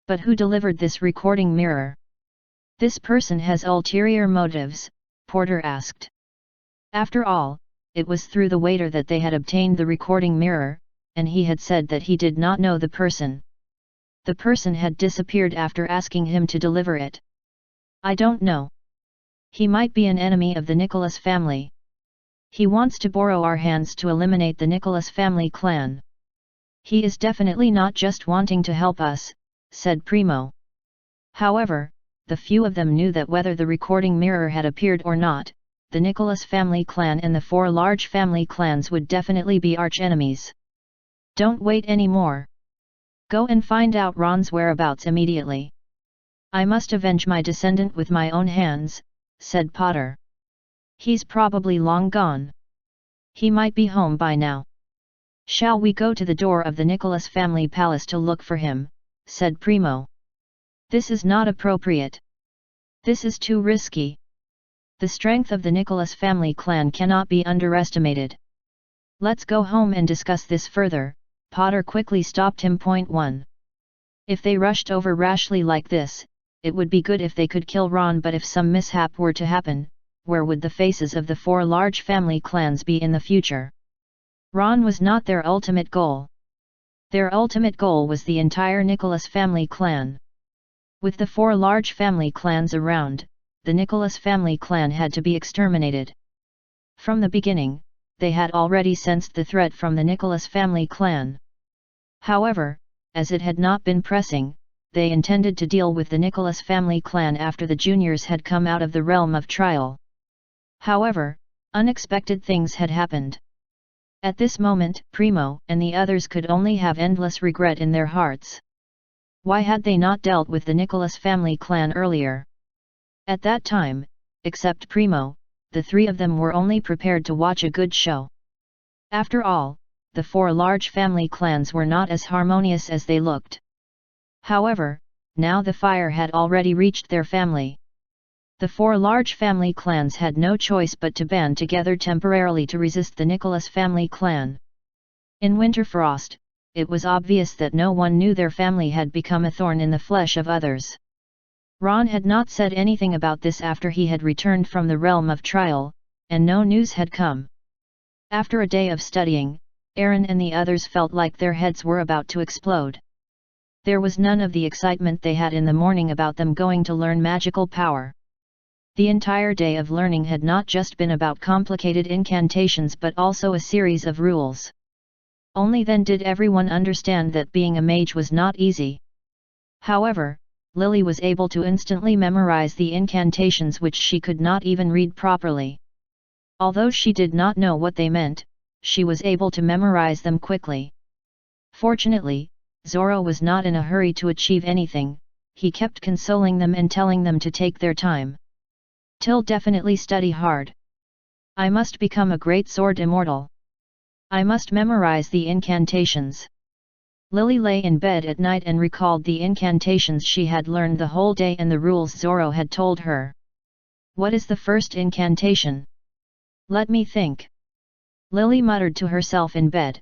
Speaker 1: But who delivered this recording mirror? This person has ulterior motives, Porter asked. After all, it was through the waiter that they had obtained the recording mirror, and he had said that he did not know the person. The person had disappeared after asking him to deliver it. I don't know. He might be an enemy of the Nicholas family. He wants to borrow our hands to eliminate the Nicholas family clan. He is definitely not just wanting to help us, said Primo. However, the few of them knew that whether the recording mirror had appeared or not, the Nicholas family clan and the four large family clans would definitely be arch-enemies. Don't wait anymore. Go and find out Ron's whereabouts immediately. I must avenge my descendant with my own hands, said Potter. He's probably long gone. He might be home by now. Shall we go to the door of the Nicholas family palace to look for him, said Primo. This is not appropriate. This is too risky. The strength of the Nicholas family clan cannot be underestimated. Let's go home and discuss this further, Potter quickly stopped him. Point 1. If they rushed over rashly like this, it would be good if they could kill Ron, but if some mishap were to happen, where would the faces of the 4 large family clans be in the future? Ron was not their ultimate goal. Their ultimate goal was the entire Nicholas family clan. With the 4 large family clans around, the Nicholas family clan had to be exterminated. From the beginning, they had already sensed the threat from the Nicholas family clan. However, as it had not been pressing, they intended to deal with the Nicholas family clan after the juniors had come out of the realm of trial. However, unexpected things had happened. At this moment, Primo and the others could only have endless regret in their hearts. Why had they not dealt with the Nicholas family clan earlier? At that time, except Primo, the 3 of them were only prepared to watch a good show. After all, the 4 large family clans were not as harmonious as they looked. However, now the fire had already reached their family. The 4 large family clans had no choice but to band together temporarily to resist the Nicholas family clan. In Winterfrost, it was obvious that no one knew their family had become a thorn in the flesh of others. Ron had not said anything about this after he had returned from the realm of trial, and no news had come. After a day of studying, Aaron and the others felt like their heads were about to explode. There was none of the excitement they had in the morning about them going to learn magical power. The entire day of learning had not just been about complicated incantations but also a series of rules. Only then did everyone understand that being a mage was not easy. However, Lily was able to instantly memorize the incantations which she could not even read properly. Although she did not know what they meant, she was able to memorize them quickly. Fortunately, Zoro was not in a hurry to achieve anything. He kept consoling them and telling them to take their time. Till definitely study hard. I must become a great sword immortal. I must memorize the incantations. Lily lay in bed at night and recalled the incantations she had learned the whole day and the rules Zoro had told her. What is the first incantation? Let me think. Lily muttered to herself in bed.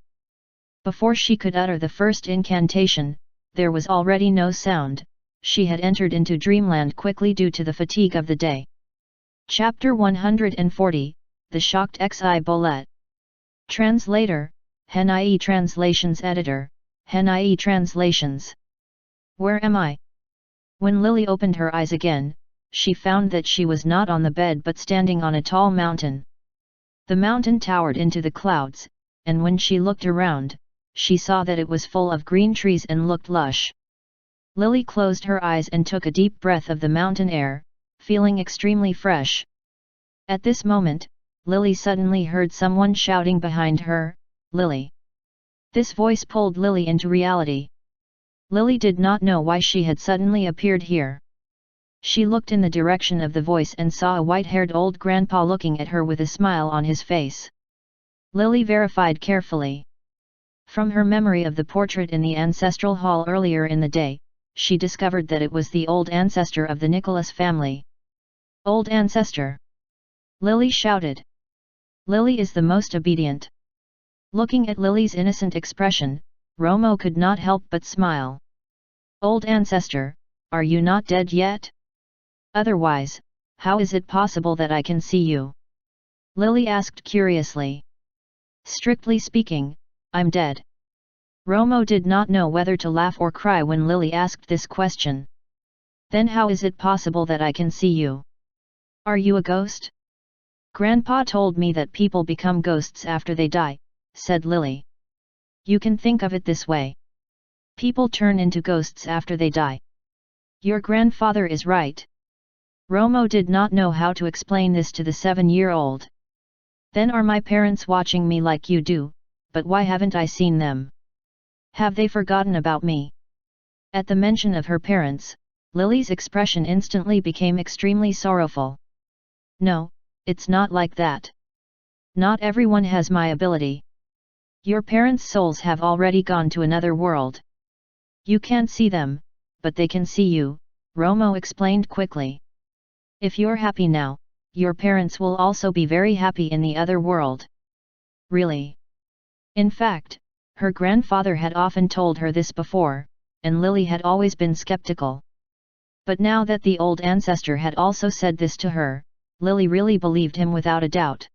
Speaker 1: Before she could utter the first incantation, there was already no sound. She had entered into dreamland quickly due to the fatigue of the day. Chapter 140, The Shocked Xi Bolette. Translator, Henai Translations Editor, Henai Translations. Where am I? When Lily opened her eyes again, she found that she was not on the bed but standing on a tall mountain. The mountain towered into the clouds, and when she looked around, she saw that it was full of green trees and looked lush. Lily closed her eyes and took a deep breath of the mountain air, feeling extremely fresh. At this moment, Lily suddenly heard someone shouting behind her, "Lily!" This voice pulled Lily into reality. Lily did not know why she had suddenly appeared here. She looked in the direction of the voice and saw a white-haired old grandpa looking at her with a smile on his face. Lily verified carefully. From her memory of the portrait in the ancestral hall earlier in the day, she discovered that it was the old ancestor of the Nicholas family. Old ancestor! Lily shouted. Lily is the most obedient. Looking at Lily's innocent expression, Romo could not help but smile. Old ancestor, are you not dead yet? Otherwise, how is it possible that I can see you? Lily asked curiously. Strictly speaking, I'm dead. Romo did not know whether to laugh or cry when Lily asked this question. Then how is it possible that I can see you? Are you a ghost? Grandpa told me that people become ghosts after they die, said Lily. You can think of it this way. People turn into ghosts after they die. Your grandfather is right. Romo did not know how to explain this to the 7-year-old. Then are my parents watching me like you do, but why haven't I seen them? Have they forgotten about me? At the mention of her parents, Lily's expression instantly became extremely sorrowful. No, It's not like that. Not everyone has my ability. Your parents' souls have already gone to another world. You can't see them, but they can see you, Romo explained quickly. If you're happy now, your parents will also be very happy in the other world. Really? In fact, her grandfather had often told her this before, and Lily had always been skeptical. But now that the old ancestor had also said this to her, Lily really believed him without a doubt.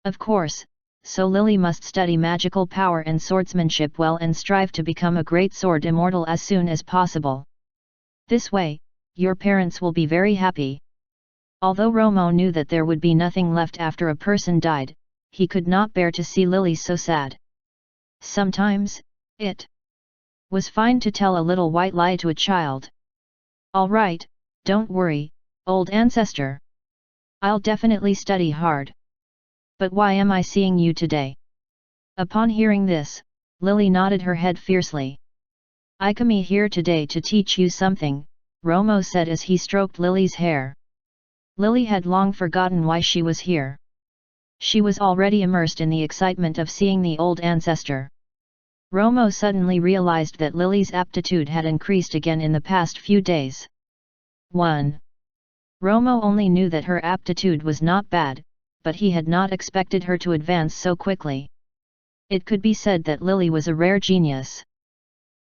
Speaker 1: Of course, so Lily must study magical power and swordsmanship well and strive to become a great sword immortal as soon as possible. This way, your parents will be very happy. Although Romo knew that there would be nothing left after a person died, he could not bear to see Lily so sad. Sometimes, it was fine to tell a little white lie to a child. All right, don't worry, old ancestor. I'll definitely study hard. But why am I seeing you today? Upon hearing this, Lily nodded her head fiercely. I come here today to teach you something, Romo said as he stroked Lily's hair. Lily had long forgotten why she was here. She was already immersed in the excitement of seeing the old ancestor. Romo suddenly realized that Lily's aptitude had increased again in the past few days. 1. Romo only knew that her aptitude was not bad, but he had not expected her to advance so quickly. It could be said that Lily was a rare genius.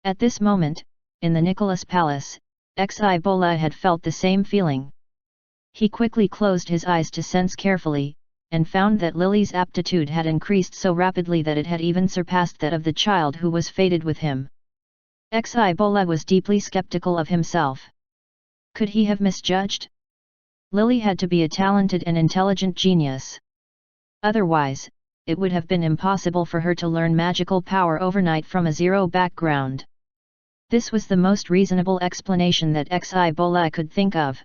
Speaker 1: At this moment, in the Nicholas Palace, Xibola had felt the same feeling. He quickly closed his eyes to sense carefully, and found that Lily's aptitude had increased so rapidly that it had even surpassed that of the child who was fated with him. Xibola was deeply skeptical of himself. Could he have misjudged? Lily had to be a talented and intelligent genius. Otherwise, it would have been impossible for her to learn magical power overnight from a zero background. This was the most reasonable explanation that Xibola could think of.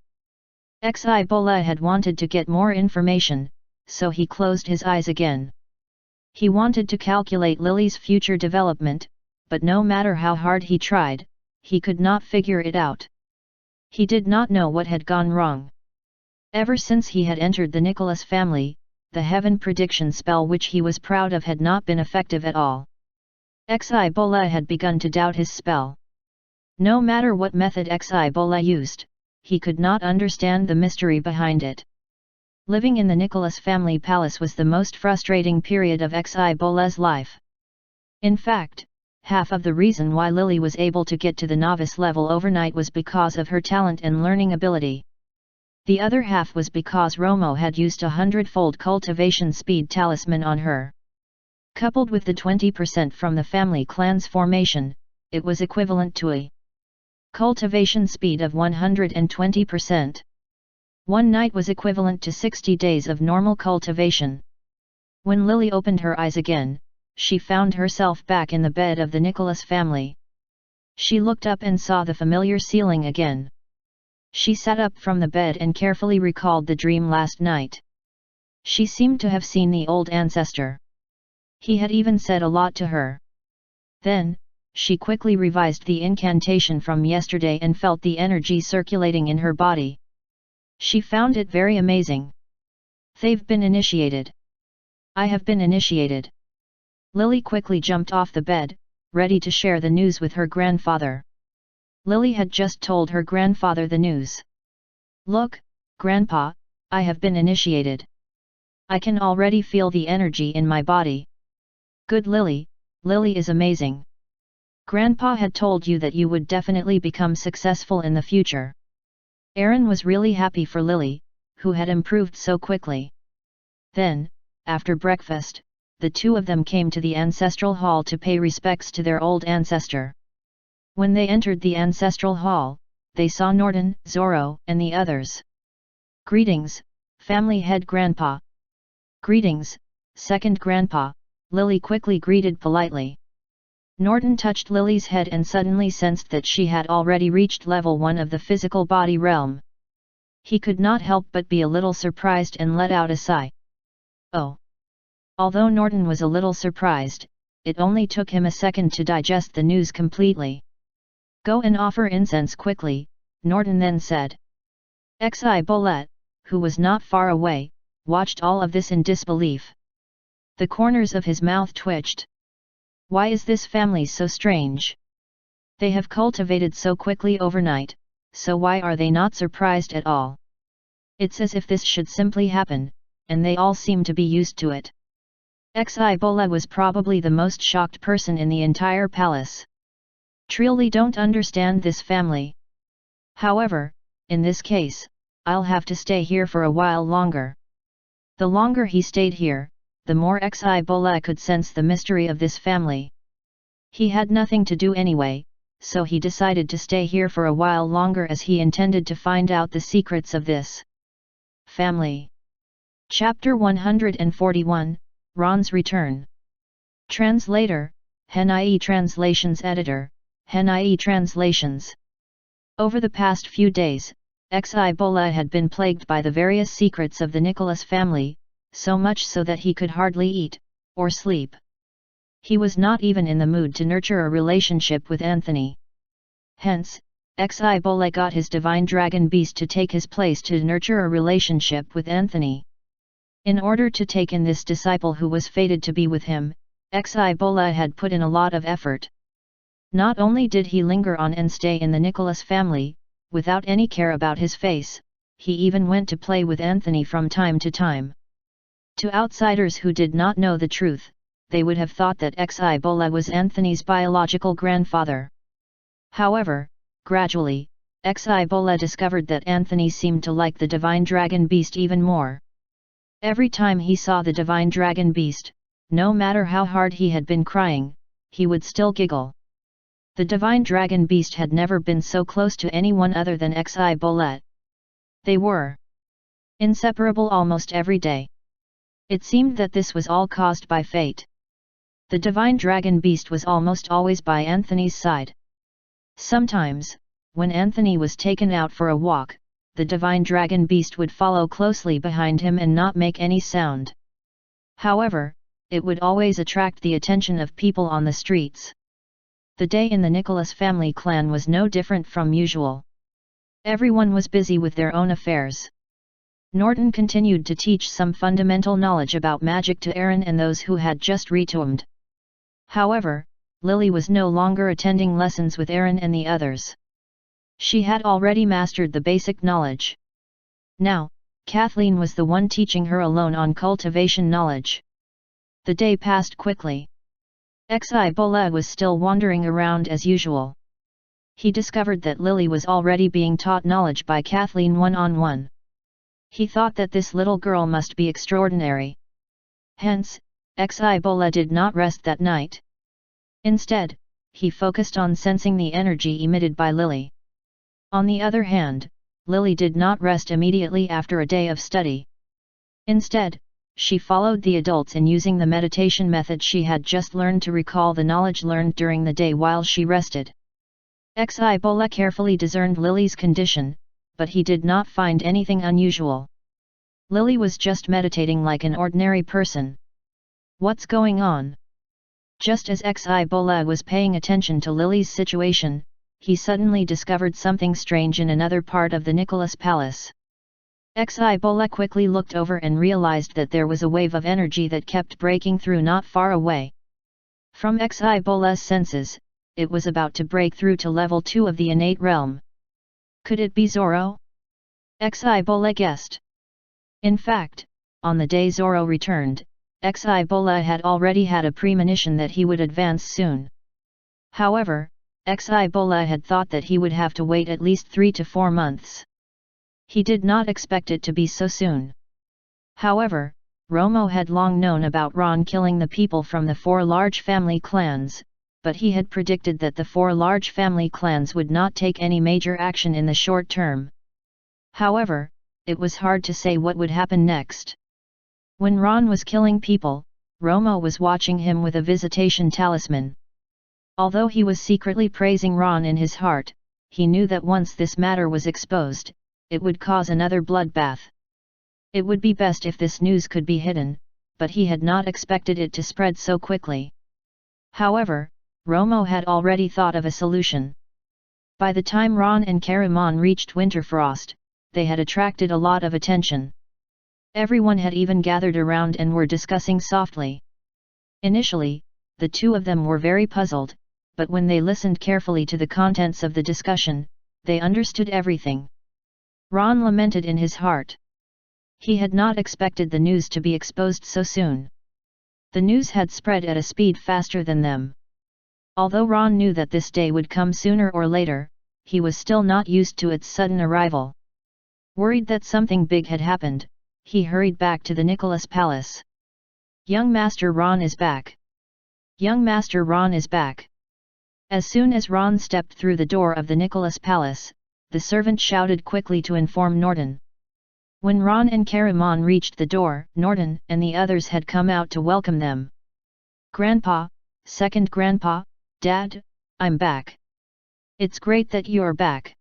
Speaker 1: Xibola had wanted to get more information, so he closed his eyes again. He wanted to calculate Lily's future development, but no matter how hard he tried, he could not figure it out. He did not know what had gone wrong. Ever since he had entered the Nicholas family, the heaven prediction spell which he was proud of had not been effective at all. Xibola had begun to doubt his spell. No matter what method Xibola used, he could not understand the mystery behind it. Living in the Nicholas family palace was the most frustrating period of Xibola's life. In fact, half of the reason why Lily was able to get to the novice level overnight was because of her talent and learning ability. The other half was because Romo had used a 100-fold cultivation speed talisman on her. Coupled with the 20% from the family clan's formation, it was equivalent to a cultivation speed of 120%. One night was equivalent to 60 days of normal cultivation. When Lily opened her eyes again, she found herself back in the bed of the Nicholas family. She looked up and saw the familiar ceiling again. She sat up from the bed and carefully recalled the dream last night. She seemed to have seen the old ancestor. He had even said a lot to her. Then, she quickly revised the incantation from yesterday and felt the energy circulating in her body. She found it very amazing. They've been initiated. I have been initiated. Lily quickly jumped off the bed, ready to share the news with her grandfather. Lily had just told her grandfather the news. Look, Grandpa, I have been initiated. I can already feel the energy in my body. Good Lily, Lily is amazing. Grandpa had told you that you would definitely become successful in the future. Aaron was really happy for Lily, who had improved so quickly. Then, after breakfast, the two of them came to the ancestral hall to pay respects to their old ancestor. When they entered the ancestral hall, they saw Norton, Zorro, and the others. Greetings, family head grandpa. Greetings, second grandpa, Lily quickly greeted politely. Norton touched Lily's head and suddenly sensed that she had already reached level 1 of the physical body realm. He could not help but be a little surprised and let out a sigh. Oh! Although Norton was a little surprised, it only took him a second to digest the news completely. Go and offer incense quickly, Norton then said. Xibola, who was not far away, watched all of this in disbelief. The corners of his mouth twitched. Why is this family so strange? They have cultivated so quickly overnight, so why are they not surprised at all? It's as if this should simply happen, and they all seem to be used to it. Xibola was probably the most shocked person in the entire palace. Truly don't understand this family. However, in this case, I'll have to stay here for a while longer. The longer he stayed here, the more Xibola could sense the mystery of this family. He had nothing to do anyway, so he decided to stay here for a while longer as he intended to find out the secrets of this family. Chapter 141, Ron's Return. Translator, Henai Translations Editor, Henai Translations. Over the past few days, Xibola had been plagued by the various secrets of the Nicholas family, so much so that he could hardly eat, or sleep. He was not even in the mood to nurture a relationship with Anthony. Hence, Xibola got his divine dragon beast to take his place to nurture a relationship with Anthony. In order to take in this disciple who was fated to be with him, Xibola had put in a lot of effort. Not only did he linger on and stay in the Nicholas family, without any care about his face, he even went to play with Anthony from time to time. To outsiders who did not know the truth, they would have thought that Xibola was Anthony's biological grandfather. However, gradually, Xibola discovered that Anthony seemed to like the divine dragon beast even more. Every time he saw the divine dragon beast, no matter how hard he had been crying, he would still giggle. The divine dragon beast had never been so close to anyone other than Xibola. They were inseparable almost every day. It seemed that this was all caused by fate. The divine dragon beast was almost always by Anthony's side. Sometimes, when Anthony was taken out for a walk, the divine dragon beast would follow closely behind him and not make any sound. However, it would always attract the attention of people on the streets. The day in the Nicholas family clan was no different from usual. Everyone was busy with their own affairs. Norton continued to teach some fundamental knowledge about magic to Aaron and those who had just retombed. However, Lily was no longer attending lessons with Aaron and the others. She had already mastered the basic knowledge. Now, Kathleen was the one teaching her alone on cultivation knowledge. The day passed quickly. Xibola was still wandering around as usual. He discovered that Lily was already being taught knowledge by Kathleen one-on-one. He thought that this little girl must be extraordinary. Hence, Xibola did not rest that night. Instead, he focused on sensing the energy emitted by Lily. On the other hand, Lily did not rest immediately after a day of study. Instead, she followed the adults in using the meditation method she had just learned to recall the knowledge learned during the day while she rested. Xibola carefully discerned Lily's condition, but he did not find anything unusual. Lily was just meditating like an ordinary person. What's going on? Just as Xibola was paying attention to Lily's situation, he suddenly discovered something strange in another part of the Nicholas Palace. Xibola quickly looked over and realized that there was a wave of energy that kept breaking through not far away. From Xibola's senses, it was about to break through to level 2 of the innate realm. Could it be Zoro? Xibola guessed. In fact, on the day Zoro returned, Xibola had already had a premonition that he would advance soon. However, Xibola had thought that he would have to wait at least 3 to 4 months. He did not expect it to be so soon. However, Romo had long known about Ron killing the people from the 4 large family clans, but he had predicted that the 4 large family clans would not take any major action in the short term. However, it was hard to say what would happen next. When Ron was killing people, Romo was watching him with a visitation talisman. Although he was secretly praising Ron in his heart, he knew that once this matter was exposed, it would cause another bloodbath. It would be best if this news could be hidden, but he had not expected it to spread so quickly. However, Romo had already thought of a solution. By the time Ron and Caramon reached Winterfrost, they had attracted a lot of attention. Everyone had even gathered around and were discussing softly. Initially, the two of them were very puzzled, but when they listened carefully to the contents of the discussion, they understood everything. Ron lamented in his heart. He had not expected the news to be exposed so soon. The news had spread at a speed faster than them. Although Ron knew that this day would come sooner or later, he was still not used to its sudden arrival. Worried that something big had happened, he hurried back to the Nicholas Palace. Young Master Ron is back. Young Master Ron is back. As soon as Ron stepped through the door of the Nicholas Palace, the servant shouted quickly to inform Norton. When Ron and Caramon reached the door, Norton and the others had come out to welcome them. Grandpa, second Grandpa, Dad, I'm back. It's great that you're back.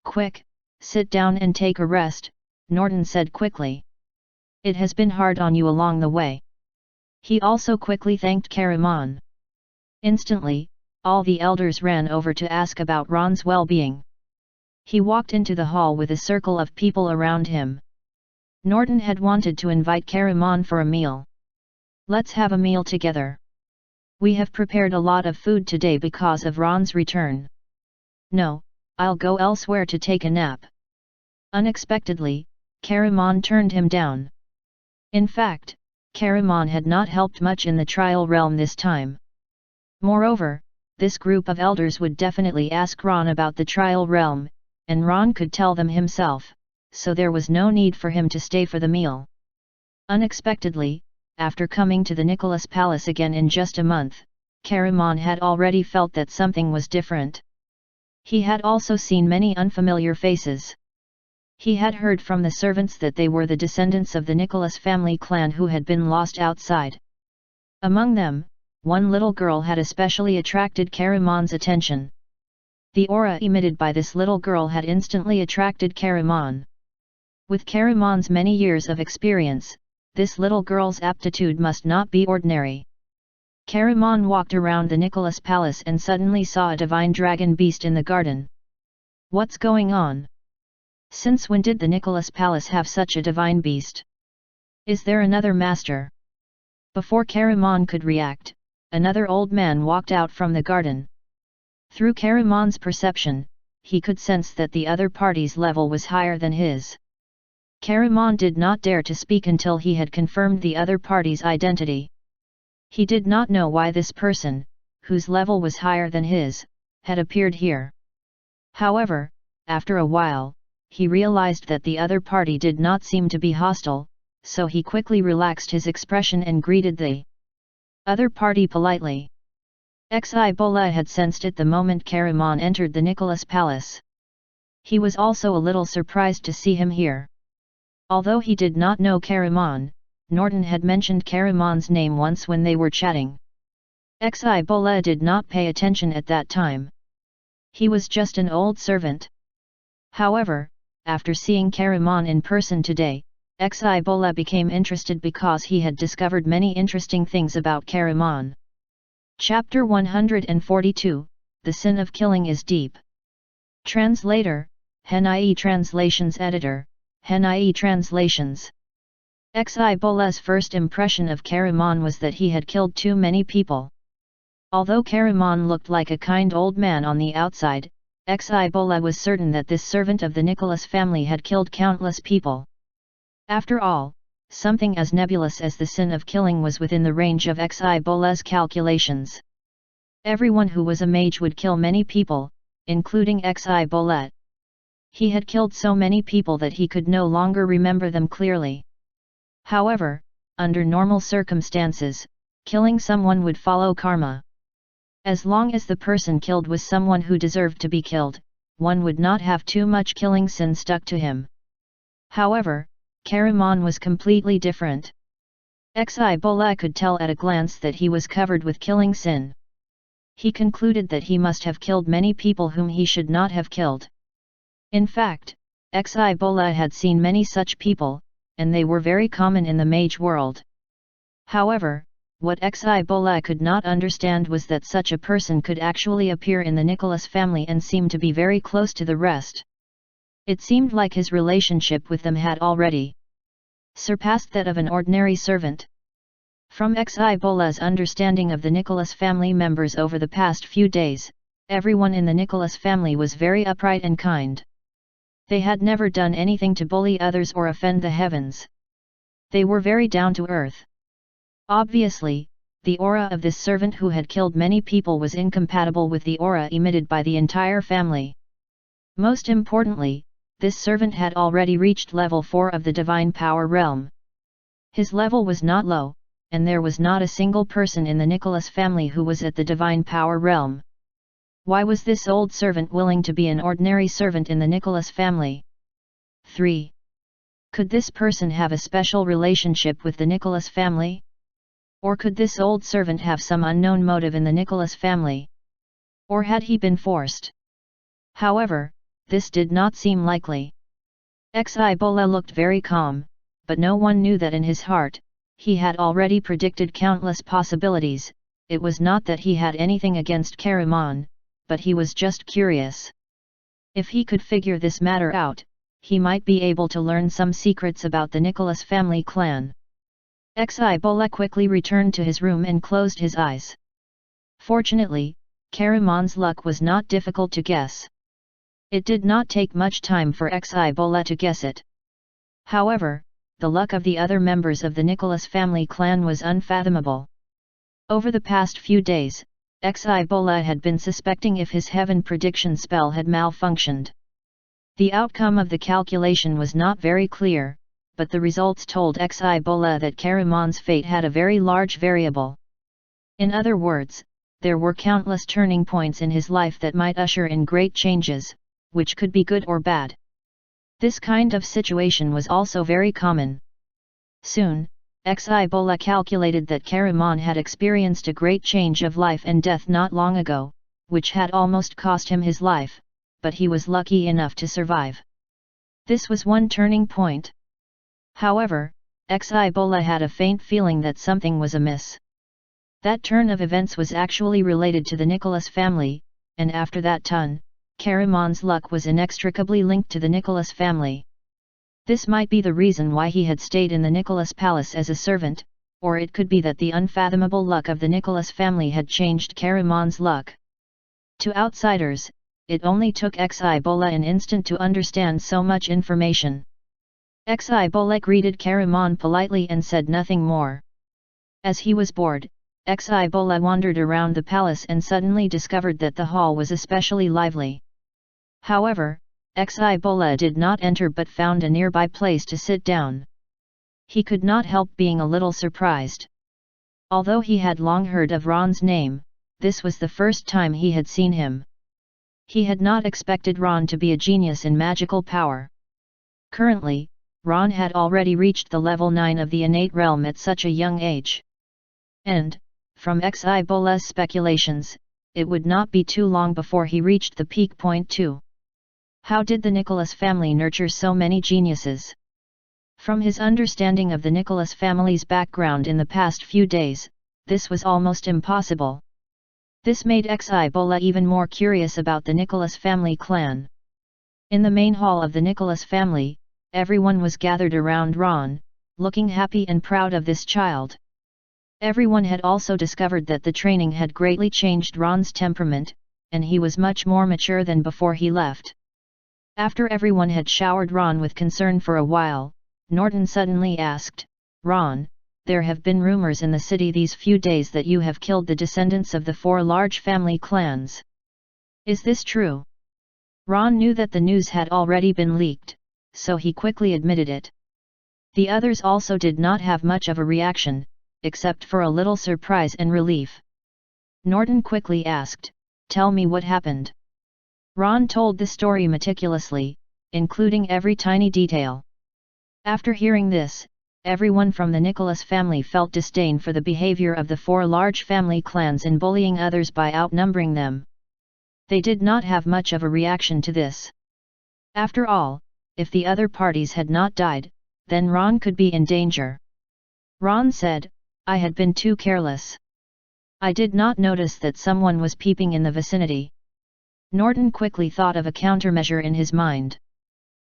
Speaker 1: Quick, sit down and take a rest, Norton said quickly. It has been hard on you along the way. He also quickly thanked Caramon. Instantly, all the elders ran over to ask about Ron's well-being. He walked into the hall with a circle of people around him. Norton had wanted to invite Caramon for a meal. Let's have a meal together. We have prepared a lot of food today because of Ron's return. No, I'll go elsewhere to take a nap. Unexpectedly, Caramon turned him down. In fact, Caramon had not helped much in the trial realm this time. Moreover, this group of elders would definitely ask Ron about the trial realm, and Ron could tell them himself, so there was no need for him to stay for the meal. Unexpectedly, after coming to the Nicholas Palace again in just a month, Caramon had already felt that something was different. He had also seen many unfamiliar faces. He had heard from the servants that they were the descendants of the Nicholas family clan who had been lost outside. Among them, one little girl had especially attracted Caramon's attention. The aura emitted by this little girl had instantly attracted Caramon. With Caramon's many years of experience, this little girl's aptitude must not be ordinary. Caramon walked around the Nicholas Palace and suddenly saw a divine dragon beast in the garden. What's going on? Since when did the Nicholas Palace have such a divine beast? Is there another master? Before Caramon could react, another old man walked out from the garden. Through Caramon's perception, he could sense that the other party's level was higher than his. Caramon did not dare to speak until he had confirmed the other party's identity. He did not know why this person, whose level was higher than his, had appeared here. However, after a while, he realized that the other party did not seem to be hostile, so he quickly relaxed his expression and greeted the other party politely. Xibola had sensed it the moment Caramon entered the Nicholas Palace. He was also a little surprised to see him here. Although he did not know Caramon, Norton had mentioned Caramon's name once when they were chatting. Xibola did not pay attention at that time. He was just an old servant. However, after seeing Caramon in person today, Xibola became interested because he had discovered many interesting things about Caramon. Chapter 142, The Sin of Killing is Deep. Translator, Henai Translations Editor, Henai Translations. Xibola's first impression of Caramon was that he had killed too many people. Although Caramon looked like a kind old man on the outside, Xibola was certain that this servant of the Nicholas family had killed countless people. After all, something as nebulous as the sin of killing was within the range of Xibola's calculations. Everyone who was a mage would kill many people, including Xibola. He had killed so many people that he could no longer remember them clearly. However, under normal circumstances, killing someone would follow karma. As long as the person killed was someone who deserved to be killed, one would not have too much killing sin stuck to him. However, Caramon was completely different. Xibola could tell at a glance that he was covered with killing sin. He concluded that he must have killed many people whom he should not have killed. In fact, Xibola had seen many such people, and they were very common in the mage world. However, what Xibola could not understand was that such a person could actually appear in the Nicholas family and seem to be very close to the rest. It seemed like his relationship with them had already surpassed that of an ordinary servant. From Xibola's understanding of the Nicholas family members over the past few days, everyone in the Nicholas family was very upright and kind. They had never done anything to bully others or offend the heavens. They were very down to earth. Obviously, the aura of this servant who had killed many people was incompatible with the aura emitted by the entire family. Most importantly, this servant had already reached level 4 of the divine power realm. His level was not low, and there was not a single person in the Nicholas family who was at the divine power realm. Why was this old servant willing to be an ordinary servant in the Nicholas family? 3. Could this person have a special relationship with the Nicholas family? Or could this old servant have some unknown motive in the Nicholas family? Or had he been forced? However, this did not seem likely. Xibola looked very calm, but no one knew that in his heart, he had already predicted countless possibilities. It was not that he had anything against Kariman, but he was just curious. If he could figure this matter out, he might be able to learn some secrets about the Nicholas family clan. Xibola quickly returned to his room and closed his eyes. Fortunately, Kariman's luck was not difficult to guess. It did not take much time for Xibola to guess it. However, the luck of the other members of the Nicholas family clan was unfathomable. Over the past few days, Xibola had been suspecting if his heaven prediction spell had malfunctioned. The outcome of the calculation was not very clear, but the results told Xibola that Kariman's fate had a very large variable. In other words, there were countless turning points in his life that might usher in great changes, which could be good or bad. This kind of situation was also very common. Soon, Xibola calculated that Kariman had experienced a great change of life and death not long ago, which had almost cost him his life, but he was lucky enough to survive. This was one turning point. However, Xibola had a faint feeling that something was amiss. That turn of events was actually related to the Nicholas family, and after that turn, Kariman's luck was inextricably linked to the Nicholas family. This might be the reason why he had stayed in the Nicholas palace as a servant, or it could be that the unfathomable luck of the Nicholas family had changed Kariman's luck. To outsiders, it only took Xibola an instant to understand so much information. Xibola greeted Kariman politely and said nothing more. As he was bored, Xibola wandered around the palace and suddenly discovered that the hall was especially lively. However, Xibola did not enter but found a nearby place to sit down. He could not help being a little surprised. Although he had long heard of Ron's name, this was the first time he had seen him. He had not expected Ron to be a genius in magical power. Currently, Ron had already reached the level 9 of the innate realm at such a young age. And, from Xibola's speculations, it would not be too long before he reached the peak point too. How did the Nicholas family nurture so many geniuses? From his understanding of the Nicholas family's background in the past few days, this was almost impossible. This made Xibola even more curious about the Nicholas family clan. In the main hall of the Nicholas family, everyone was gathered around Ron, looking happy and proud of this child. Everyone had also discovered that the training had greatly changed Ron's temperament, and he was much more mature than before he left. After everyone had showered Ron with concern for a while, Norton suddenly asked, "Ron, there have been rumors in the city these few days that you have killed the descendants of the 4 large family clans. Is this true?" Ron knew that the news had already been leaked, so he quickly admitted it. The others also did not have much of a reaction, except for a little surprise and relief. Norton quickly asked, "Tell me what happened." Ron told the story meticulously, including every tiny detail. After hearing this, everyone from the Nicholas family felt disdain for the behavior of the 4 large family clans in bullying others by outnumbering them. They did not have much of a reaction to this. After all, if the other parties had not died, then Ron could be in danger. Ron said, "I had been too careless. I did not notice that someone was peeping in the vicinity." Norton quickly thought of a countermeasure in his mind.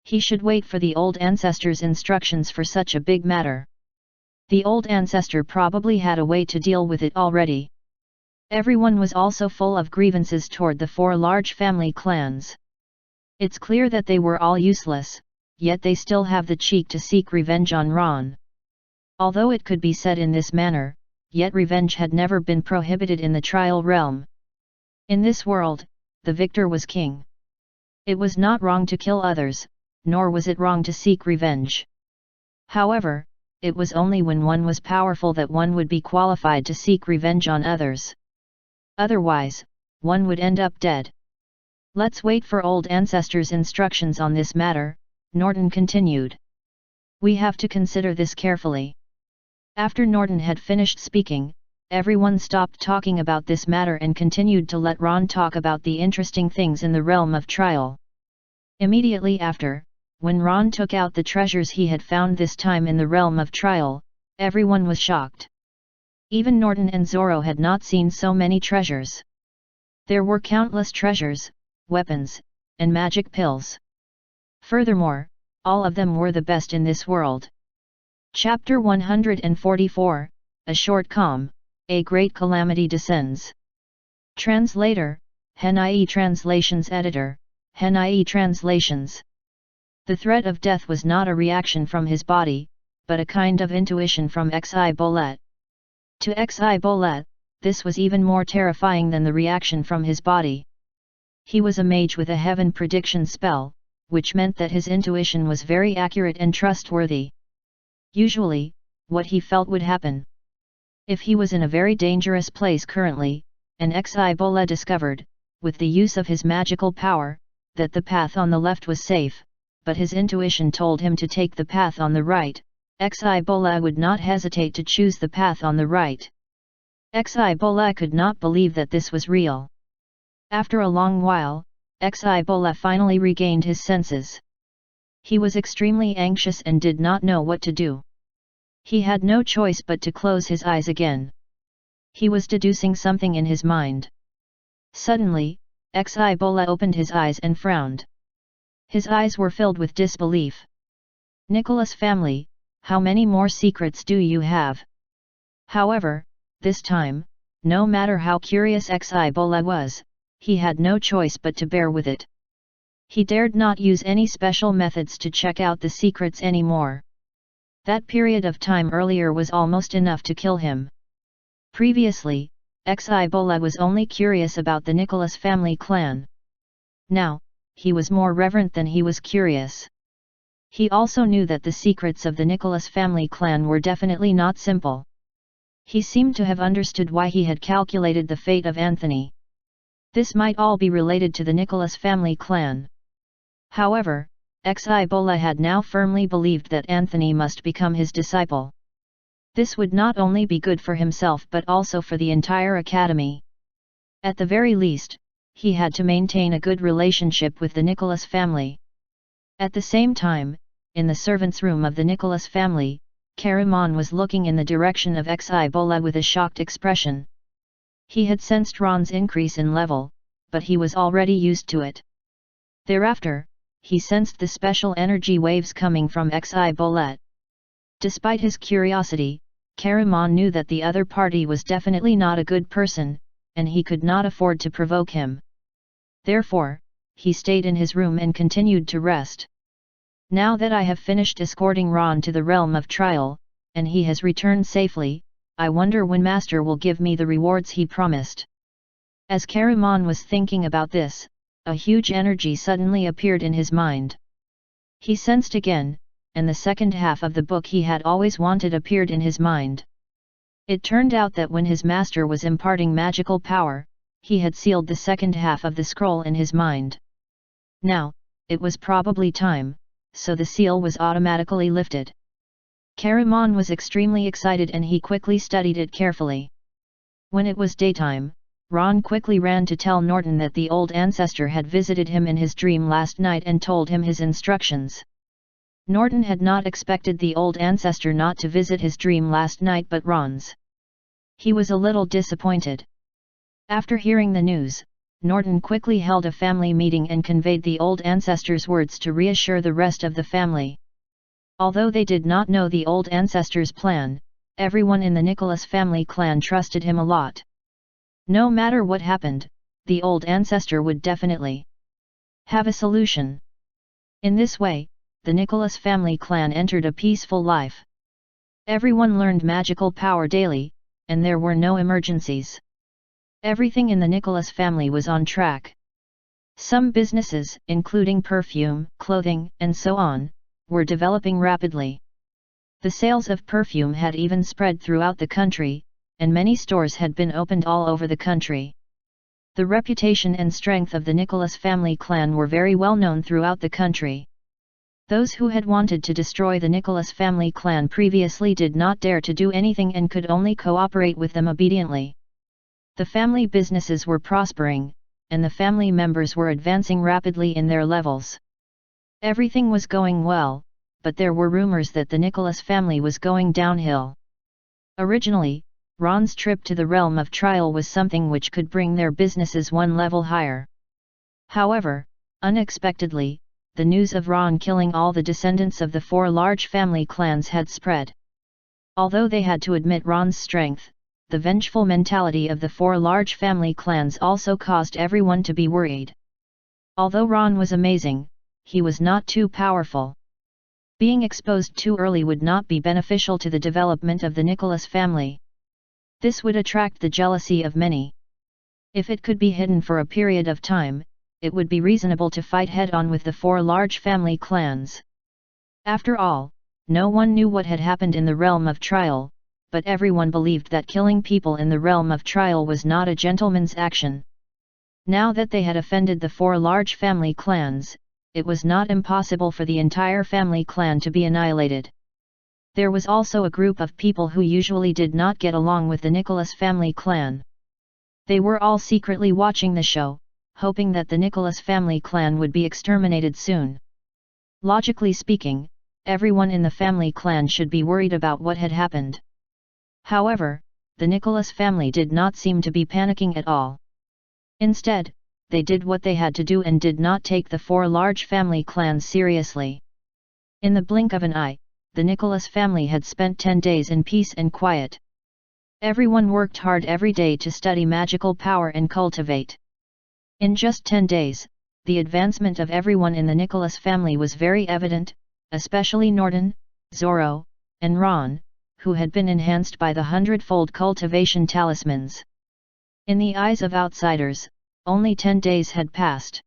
Speaker 1: He should wait for the old ancestor's instructions for such a big matter. The old ancestor probably had a way to deal with it already. Everyone was also full of grievances toward the 4 large family clans. It's clear that they were all useless, yet they still have the cheek to seek revenge on Ron. Although it could be said in this manner, yet revenge had never been prohibited in the trial realm. In this world, the victor was king. It was not wrong to kill others, nor was it wrong to seek revenge. However, it was only when one was powerful that one would be qualified to seek revenge on others. Otherwise, one would end up dead. Let's wait for old ancestors' instructions on this matter, Norton continued. We have to consider this carefully. After Norton had finished speaking, everyone stopped talking about this matter and continued to let Ron talk about the interesting things in the realm of trial. Immediately after, when Ron took out the treasures he had found this time in the realm of trial, everyone was shocked. Even Norton and Zoro had not seen so many treasures. There were countless treasures, weapons, and magic pills. Furthermore, all of them were the best in this world. Chapter 144, A Short Calm, A Great Calamity Descends. Translator, Hen-IE Translations Editor, Hen-IE Translations. The threat of death was not a reaction from his body, but a kind of intuition from Xi Bolet. To Xi Bolet, this was even more terrifying than the reaction from his body. He was a mage with a heaven prediction spell, which meant that his intuition was very accurate and trustworthy. Usually, what he felt would happen. If he was in a very dangerous place currently, and Xi Bolet discovered, with the use of his magical power, that the path on the left was safe, but his intuition told him to take the path on the right, Xi Bolet would not hesitate to choose the path on the right. Xi Bolet could not believe that this was real. After a long while, Xi Bolet finally regained his senses. He was extremely anxious and did not know what to do. He had no choice but to close his eyes again. He was deducing something in his mind. Suddenly, Xi Bolet opened his eyes and frowned. His eyes were filled with disbelief. Nicholas family, how many more secrets do you have? However, this time, no matter how curious Xi Bolet was, he had no choice but to bear with it. He dared not use any special methods to check out the secrets anymore. That period of time earlier was almost enough to kill him. Previously, Xi Bolet was only curious about the Nicholas family clan. Now, he was more reverent than he was curious. He also knew that the secrets of the Nicholas family clan were definitely not simple. He seemed to have understood why he had calculated the fate of Anthony. This might all be related to the Nicholas family clan. However, Xi Bolet had now firmly believed that Anthony must become his disciple. This would not only be good for himself but also for the entire academy. At the very least, he had to maintain a good relationship with the Nicholas family. At the same time, in the servants' room of the Nicholas family, Karaman was looking in the direction of Xi Bolet with a shocked expression. He had sensed Ron's increase in level, but he was already used to it. Thereafter, he sensed the special energy waves coming from Xi Bolet. Despite his curiosity, Karaman knew that the other party was definitely not a good person, and he could not afford to provoke him. Therefore, he stayed in his room and continued to rest. Now that I have finished escorting Ron to the realm of trial, and he has returned safely, I wonder when Master will give me the rewards he promised. As Karaman was thinking about this, a huge energy suddenly appeared in his mind. He sensed again, and the second half of the book he had always wanted appeared in his mind. It turned out that when his master was imparting magical power, he had sealed the second half of the scroll in his mind. Now, it was probably time, so the seal was automatically lifted. Karaman was extremely excited and he quickly studied it carefully. When it was daytime, Ron quickly ran to tell Norton that the old ancestor had visited him in his dream last night and told him his instructions. Norton had not expected the old ancestor not to visit his dream last night but Ron's. He was a little disappointed. After hearing the news, Norton quickly held a family meeting and conveyed the old ancestor's words to reassure the rest of the family. Although they did not know the old ancestor's plan, everyone in the Nicholas family clan trusted him a lot. No matter what happened, the old ancestor would definitely have a solution. In this way, the Nicholas family clan entered a peaceful life. Everyone learned magical power daily, and there were no emergencies. Everything in the Nicholas family was on track. Some businesses, including perfume, clothing, and so on, were developing rapidly. The sales of perfume had even spread throughout the country, and many stores had been opened all over the country. The reputation and strength of the Nicholas family clan were very well known throughout the country. Those who had wanted to destroy the Nicholas family clan previously did not dare to do anything and could only cooperate with them obediently. The family businesses were prospering, and the family members were advancing rapidly in their levels. Everything was going well, but there were rumors that the Nicholas family was going downhill. Originally, Ron's trip to the realm of trial was something which could bring their businesses one level higher. However, unexpectedly, the news of Ron killing all the descendants of the 4 large family clans had spread. Although they had to admit Ron's strength, the vengeful mentality of the 4 large family clans also caused everyone to be worried. Although Ron was amazing, he was not too powerful. Being exposed too early would not be beneficial to the development of the Nicholas family. This would attract the jealousy of many. If it could be hidden for a period of time, it would be reasonable to fight head-on with the 4 large family clans. After all, no one knew what had happened in the realm of trial, but everyone believed that killing people in the realm of trial was not a gentleman's action. Now that they had offended the 4 large family clans, it was not impossible for the entire family clan to be annihilated. There was also a group of people who usually did not get along with the Nicholas family clan. They were all secretly watching the show, hoping that the Nicholas family clan would be exterminated soon. Logically speaking, everyone in the family clan should be worried about what had happened. However, the Nicholas family did not seem to be panicking at all. Instead, they did what they had to do and did not take the 4 large family clans seriously. In the blink of an eye, the Nicholas family had spent 10 days in peace and quiet. Everyone worked hard every day to study magical power and cultivate. In just 10 days, the advancement of everyone in the Nicholas family was very evident, especially Norton, Zoro, and Ron, who had been enhanced by the 100-fold cultivation talismans. In the eyes of outsiders, only 10 days had passed.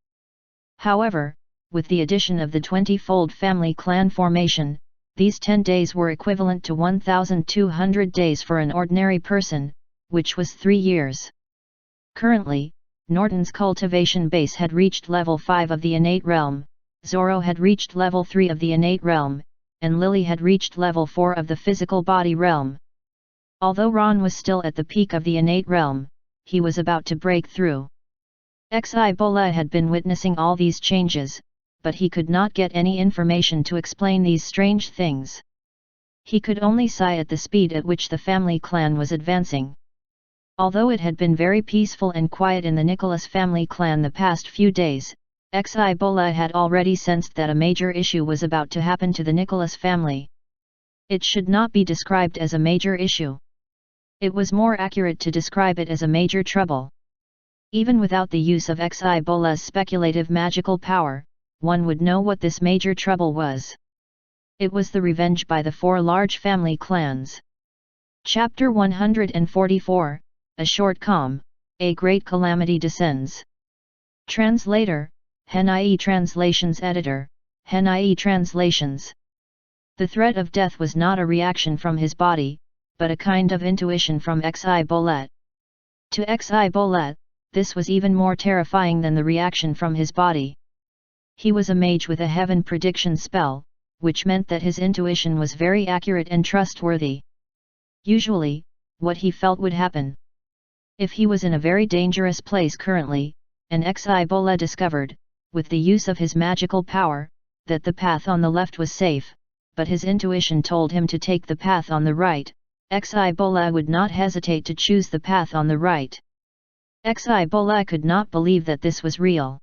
Speaker 1: However, with the addition of the 20-fold family clan formation, these 10 days were equivalent to 1,200 days for an ordinary person, which was 3 years. Currently, Norton's cultivation base had reached level 5 of the innate realm, Zoro had reached level 3 of the innate realm, and Lily had reached level 4 of the physical body realm. Although Ron was still at the peak of the innate realm, he was about to break through. Xibola had been witnessing all these changes, but he could not get any information to explain these strange things. He could only sigh at the speed at which the family clan was advancing. Although it had been very peaceful and quiet in the Nicholas family clan the past few days, Xibola had already sensed that a major issue was about to happen to the Nicholas family. It should not be described as a major issue. It was more accurate to describe it as a major trouble. Even without the use of Xibola's speculative magical power, one would know what this major trouble was. It was the revenge by the 4 large family clans. Chapter 144, A Short Calm, A Great Calamity Descends. Translator, Henai Translations Editor, Henai Translations. The threat of death was not a reaction from his body, but a kind of intuition from Xibolet. To Xibolet, this was even more terrifying than the reaction from his body. He was a mage with a heaven prediction spell, which meant that his intuition was very accurate and trustworthy. Usually, what he felt would happen. If he was in a very dangerous place currently, and Xibola discovered, with the use of his magical power, that the path on the left was safe, but his intuition told him to take the path on the right, Xibola would not hesitate to choose the path on the right. Xibola could not believe that this was real.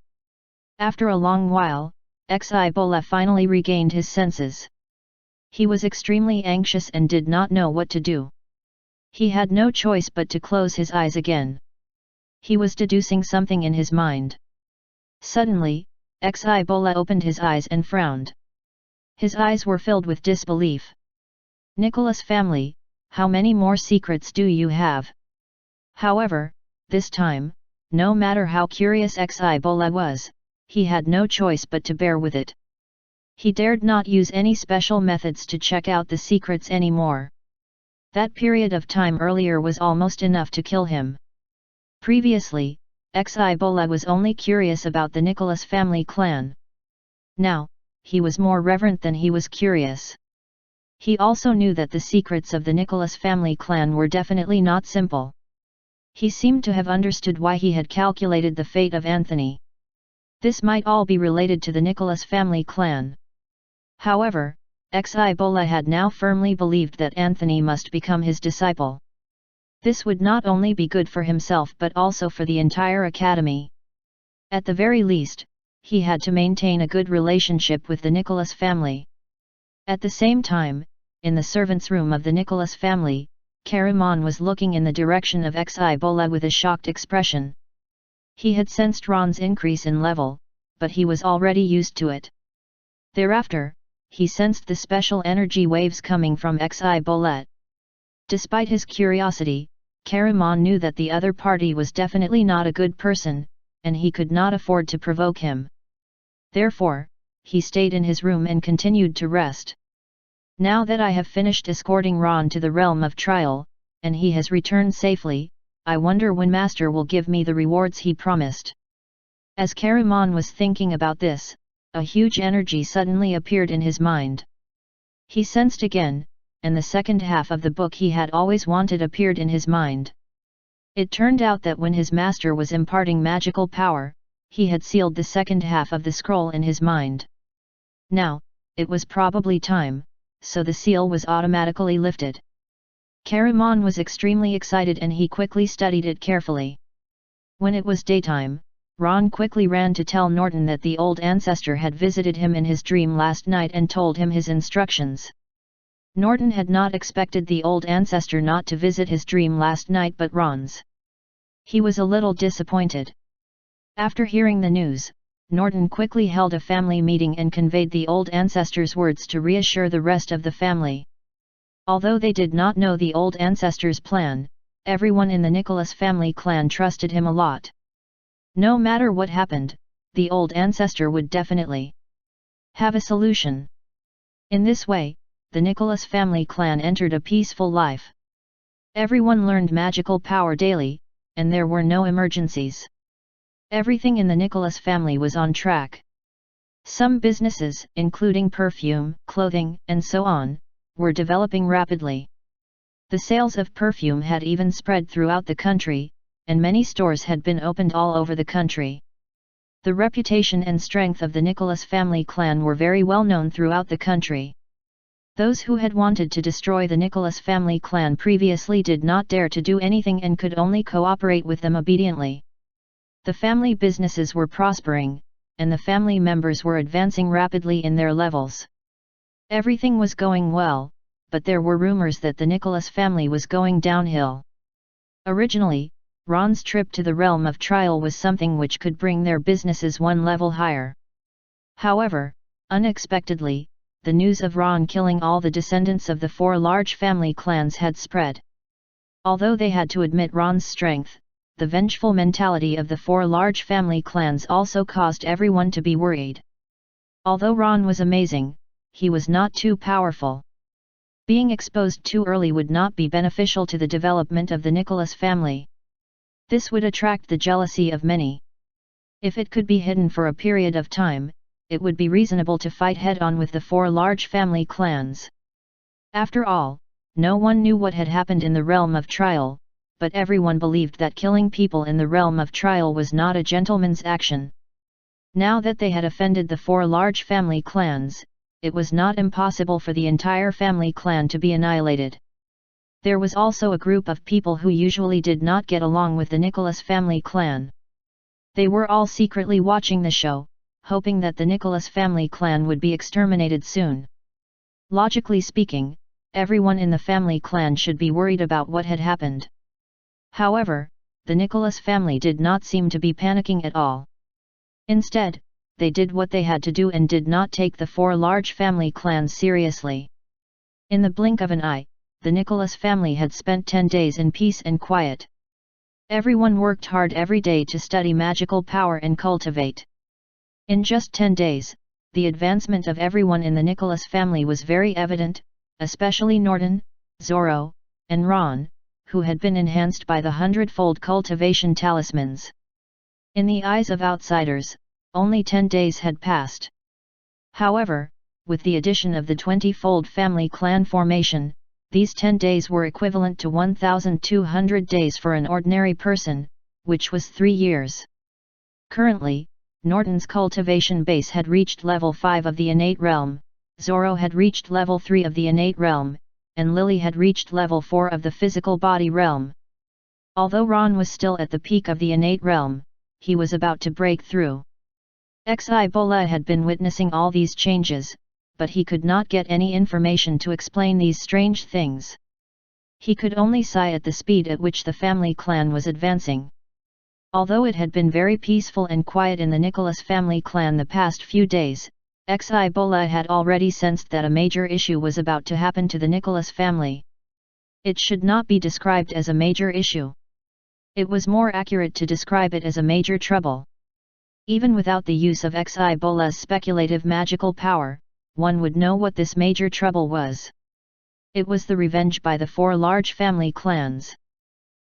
Speaker 1: After a long while, Xibola finally regained his senses. He was extremely anxious and did not know what to do. He had no choice but to close his eyes again. He was deducing something in his mind. Suddenly, Xibola opened his eyes and frowned. His eyes were filled with disbelief. "Nicholas family, how many more secrets do you have?" However, this time, no matter how curious Xibola was, he had no choice but to bear with it. He dared not use any special methods to check out the secrets anymore. That period of time earlier was almost enough to kill him. Previously, Xibola was only curious about the Nicholas family clan. Now, he was more reverent than he was curious. He also knew that the secrets of the Nicholas family clan were definitely not simple. He seemed to have understood why he had calculated the fate of Anthony. This might all be related to the Nicholas family clan. However, Xibola had now firmly believed that Anthony must become his disciple. This would not only be good for himself but also for the entire academy. At the very least, he had to maintain a good relationship with the Nicholas family. At the same time, in the servants' room of the Nicholas family, Karaman was looking in the direction of Xibola with a shocked expression. He had sensed Ron's increase in level, but he was already used to it. Thereafter, he sensed the special energy waves coming from Xibola. Despite his curiosity, Karaman knew that the other party was definitely not a good person, and he could not afford to provoke him. Therefore, he stayed in his room and continued to rest. Now that I have finished escorting Ron to the realm of trial, and he has returned safely, I wonder when Master will give me the rewards he promised. As Karaman was thinking about this, a huge energy suddenly appeared in his mind. He sensed again, and the second half of the book he had always wanted appeared in his mind. It turned out that when his master was imparting magical power, he had sealed the second half of the scroll in his mind. Now, it was probably time, so the seal was automatically lifted. Karaman was extremely excited and he quickly studied it carefully. When it was daytime, Ron quickly ran to tell Norton that the old ancestor had visited him in his dream last night and told him his instructions. Norton had not expected the old ancestor not to visit his dream last night but Ron's. He was a little disappointed. After hearing the news, Norton quickly held a family meeting and conveyed the old ancestor's words to reassure the rest of the family. Although they did not know the old ancestor's plan, everyone in the Nicholas family clan trusted him a lot. No matter what happened, the old ancestor would definitely have a solution. In this way, the Nicholas family clan entered a peaceful life. Everyone learned magical power daily, and there were no emergencies. Everything in the Nicholas family was on track. Some businesses, including perfume, clothing, and so on, were developing rapidly. The sales of perfume had even spread throughout the country, and many stores had been opened all over the country. The reputation and strength of the Nicholas family clan were very well known throughout the country. Those who had wanted to destroy the Nicholas family clan previously did not dare to do anything and could only cooperate with them obediently. The family businesses were prospering, and the family members were advancing rapidly in their levels. Everything was going well, but there were rumors that the Nicholas family was going downhill. Originally, Ron's trip to the realm of trial was something which could bring their businesses one level higher. However, unexpectedly, the news of Ron killing all the descendants of the 4 large family clans had spread. Although they had to admit Ron's strength, the vengeful mentality of the 4 large family clans also caused everyone to be worried. Although Ron was amazing, he was not too powerful. Being exposed too early would not be beneficial to the development of the Nicholas family. This would attract the jealousy of many. If it could be hidden for a period of time, it would be reasonable to fight head-on with the 4 large family clans. After all, no one knew what had happened in the realm of trial, but everyone believed that killing people in the realm of trial was not a gentleman's action. Now that they had offended the 4 large family clans, it was not impossible for the entire family clan to be annihilated. There was also a group of people who usually did not get along with the Nicholas family clan. They were all secretly watching the show, hoping that the Nicholas family clan would be exterminated soon. Logically speaking, everyone in the family clan should be worried about what had happened. However, the Nicholas family did not seem to be panicking at all. Instead, they did what they had to do and did not take the 4 large family clans seriously. In the blink of an eye, the Nicholas family had spent 10 days in peace and quiet. Everyone worked hard every day to study magical power and cultivate. In just 10 days, the advancement of everyone in the Nicholas family was very evident, especially Norton, Zoro, and Ron, who had been enhanced by the 100-fold cultivation talismans. In the eyes of outsiders, only 10 days had passed. However, with the addition of the 20-fold family clan formation, these 10 days were equivalent to 1,200 days for an ordinary person, which was 3 years. Currently, Norton's cultivation base had reached level 5 of the innate realm, Zoro had reached level 3 of the innate realm, and Lily had reached level 4 of the physical body realm. Although Ron was still at the peak of the innate realm, he was about to break through. Xibola had been witnessing all these changes, but he could not get any information to explain these strange things. He could only sigh at the speed at which the family clan was advancing. Although it had been very peaceful and quiet in the Nicholas family clan the past few days, Xibola had already sensed that a major issue was about to happen to the Nicholas family. It should not be described as a major issue. It was more accurate to describe it as a major trouble. Even without the use of Xibola's speculative magical power, one would know what this major trouble was. It was the revenge by the 4 large family clans.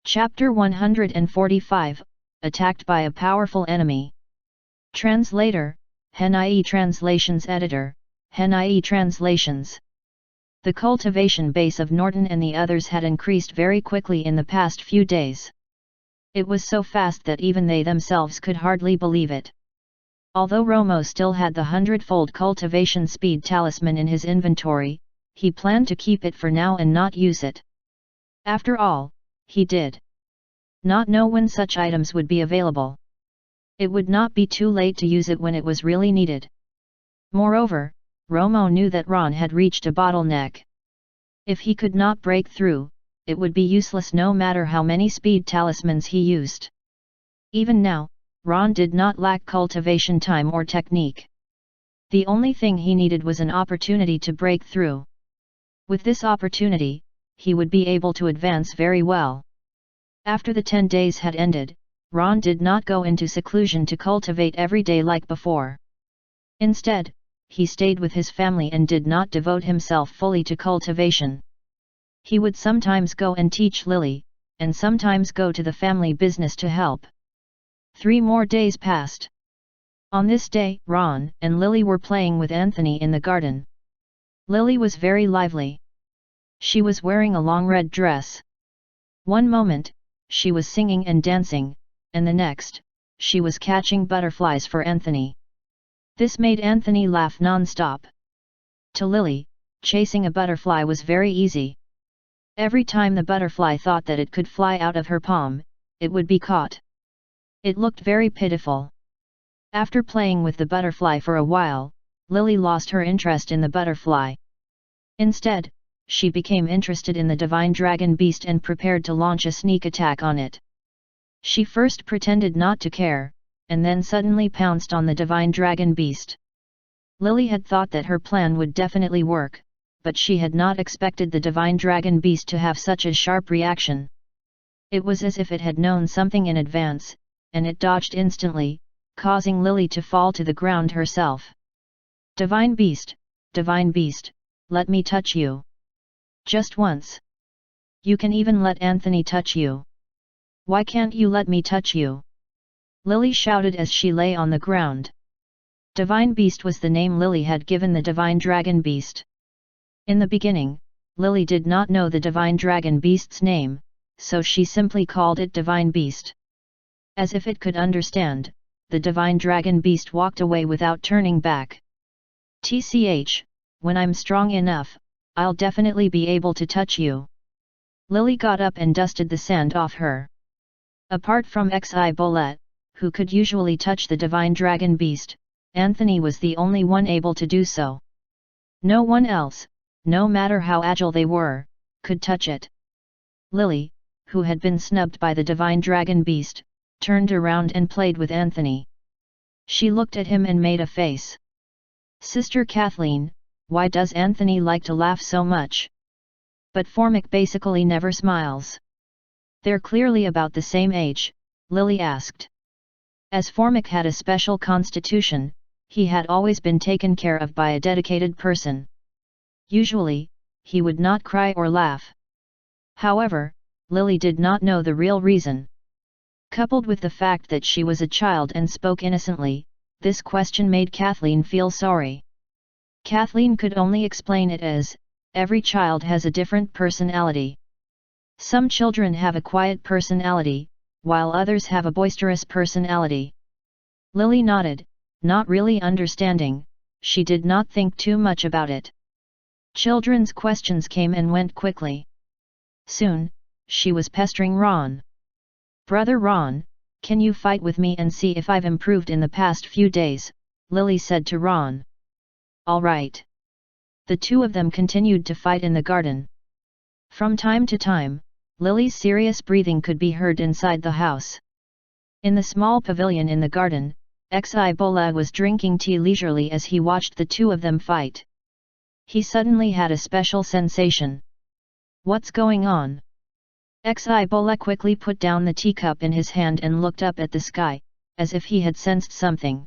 Speaker 1: Chapter 145, Attacked by a Powerful Enemy. Translator, Henai Translations Editor, Henai Translations. The cultivation base of Norton and the others had increased very quickly in the past few days. It was so fast that even they themselves could hardly believe it. Although Romo still had the 100-fold cultivation speed talisman in his inventory, he planned to keep it for now and not use it. After all, he did not know when such items would be available. It would not be too late to use it when it was really needed. Moreover, Romo knew that Ron had reached a bottleneck. If he could not break through, it would be useless no matter how many speed talismans he used. Even now, Ron did not lack cultivation time or technique. The only thing he needed was an opportunity to break through. With this opportunity, he would be able to advance very well. After the 10 days had ended, Ron did not go into seclusion to cultivate every day like before. Instead, he stayed with his family and did not devote himself fully to cultivation. He would sometimes go and teach Lily, and sometimes go to the family business to help. 3 more days passed. On this day, Ron and Lily were playing with Anthony in the garden. Lily was very lively. She was wearing a long red dress. One moment, she was singing and dancing, and the next, she was catching butterflies for Anthony. This made Anthony laugh non-stop. To Lily, chasing a butterfly was very easy. Every time the butterfly thought that it could fly out of her palm, it would be caught. It looked very pitiful. After playing with the butterfly for a while, Lily lost her interest in the butterfly. Instead, she became interested in the divine dragon beast and prepared to launch a sneak attack on it. She first pretended not to care, and then suddenly pounced on the divine dragon beast. Lily had thought that her plan would definitely work, but she had not expected the divine dragon beast to have such a sharp reaction. It was as if it had known something in advance, and it dodged instantly, causing Lily to fall to the ground herself. Divine beast, let me touch you. Just once. You can even let Anthony touch you. Why can't you let me touch you? Lily shouted as she lay on the ground. Divine Beast was the name Lily had given the divine dragon beast. In the beginning, Lily did not know the divine dragon beast's name, so she simply called it Divine Beast. As if it could understand, the divine dragon beast walked away without turning back. "Tch, when I'm strong enough, I'll definitely be able to touch you." Lily got up and dusted the sand off her. Apart from Xi Bolet, who could usually touch the divine dragon beast, Anthony was the only one able to do so. No one else, no matter how agile they were, could touch it. Lily, who had been snubbed by the divine dragon beast, turned around and played with Anthony. She looked at him and made a face. "Sister Kathleen, why does Anthony like to laugh so much?" But Formic basically never smiles. "They're clearly about the same age," Lily asked. As Formic had a special constitution, he had always been taken care of by a dedicated person. Usually, he would not cry or laugh. However, Lily did not know the real reason. Coupled with the fact that she was a child and spoke innocently, this question made Kathleen feel sorry. Kathleen could only explain it as, every child has a different personality. Some children have a quiet personality, while others have a boisterous personality. Lily nodded, not really understanding. She did not think too much about it. Children's questions came and went quickly. Soon, she was pestering Ron. "Brother Ron, can you fight with me and see if I've improved in the past few days?" Lily said to Ron. "All right." The two of them continued to fight in the garden. From time to time, Lily's serious breathing could be heard inside the house. In the small pavilion in the garden, Xi Bola was drinking tea leisurely as he watched the two of them fight. He suddenly had a special sensation. "What's going on?" Xi Bola quickly put down the teacup in his hand and looked up at the sky, as if he had sensed something.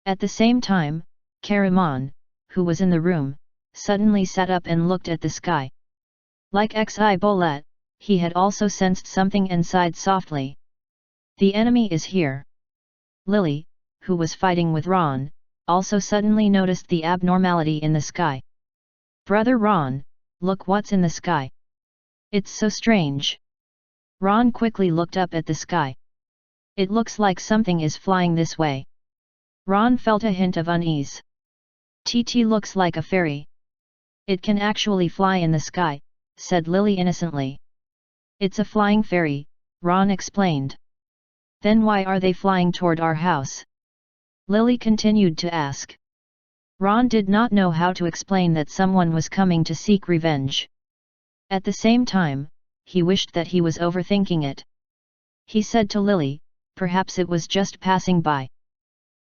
Speaker 1: At the same time, Karaman, who was in the room, suddenly sat up and looked at the sky. Like Xi Bola, he had also sensed something and sighed softly. "The enemy is here." Lily, who was fighting with Ron, also suddenly noticed the abnormality in the sky. "Brother Ron, look what's in the sky. It's so strange." Ron quickly looked up at the sky. "It looks like something is flying this way." Ron felt a hint of unease. "TT looks like a fairy." "It can actually fly in the sky," said Lily innocently. "It's a flying fairy," Ron explained. "Then why are they flying toward our house?" Lily continued to ask. Ron did not know how to explain that someone was coming to seek revenge. At the same time, he wished that he was overthinking it. He said to Lily, perhaps it was just passing by.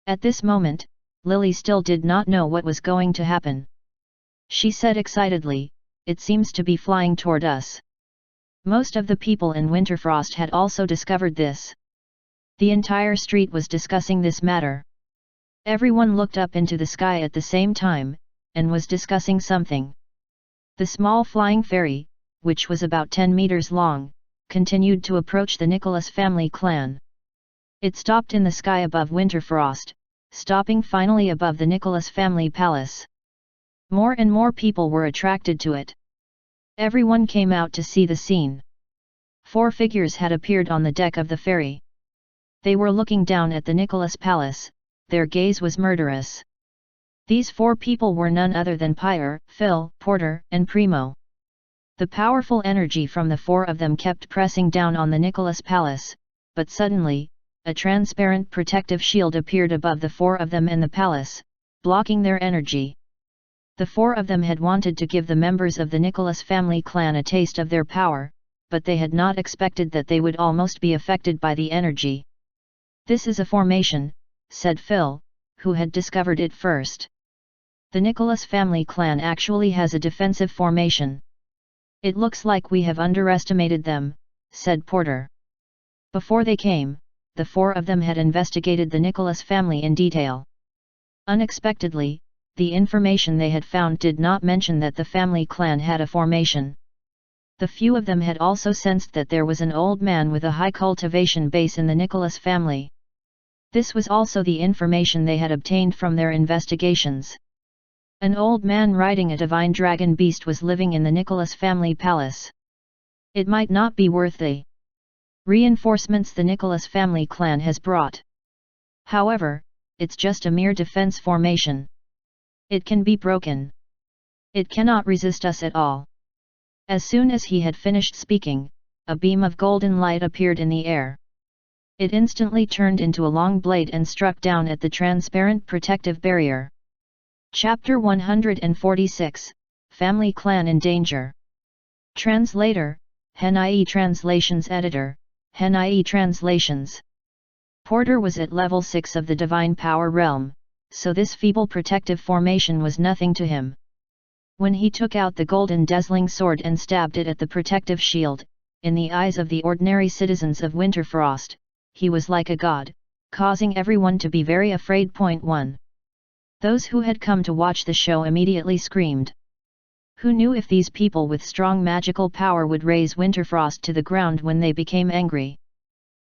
Speaker 1: At this moment, Lily still did not know what was going to happen. She said excitedly, "It seems to be flying toward us." Most of the people in Winterfrost had also discovered this. The entire street was discussing this matter. Everyone looked up into the sky at the same time, and was discussing something. The small flying fairy, which was about 10 meters long, continued to approach the Nicholas family clan. It stopped in the sky above Winterfrost, stopping finally above the Nicholas family palace. More and more people were attracted to it. Everyone came out to see the scene. 4 figures had appeared on the deck of the ferry. They were looking down at the Nicholas palace, their gaze was murderous. These 4 people were none other than Pyre, Phil, Porter, and Primo. The powerful energy from the 4 of them kept pressing down on the Nicholas palace, but suddenly, a transparent protective shield appeared above the 4 of them and the palace, blocking their energy. The 4 of them had wanted to give the members of the Nicholas family clan a taste of their power, but they had not expected that they would almost be affected by the energy. "This is a formation," said Phil, who had discovered it first. "The Nicholas family clan actually has a defensive formation." "It looks like we have underestimated them," said Porter. Before they came, the 4 of them had investigated the Nicholas family in detail. Unexpectedly, the information they had found did not mention that the family clan had a formation. The few of them had also sensed that there was an old man with a high cultivation base in the Nicholas family. This was also the information they had obtained from their investigations. An old man riding a divine dragon beast was living in the Nicholas family palace. It might not be worth the reinforcements the Nicholas family clan has brought. However, it's just a mere defense formation. It can be broken. It cannot resist us at all. As soon as he had finished speaking, a beam of golden light appeared in the air. It instantly turned into a long blade and struck down at the transparent protective barrier. Chapter 146, Family Clan in Danger. Translator, Hen-IE Translations Editor, Hen-IE Translations. Porter was at level 6 of the Divine Power Realm, so this feeble protective formation was nothing to him. When he took out the golden dazzling sword and stabbed it at the protective shield, in the eyes of the ordinary citizens of Winterfrost, he was like a god, causing everyone to be very afraid. 1. Those who had come to watch the show immediately screamed. Who knew if these people with strong magical power would raise Winterfrost to the ground when they became angry?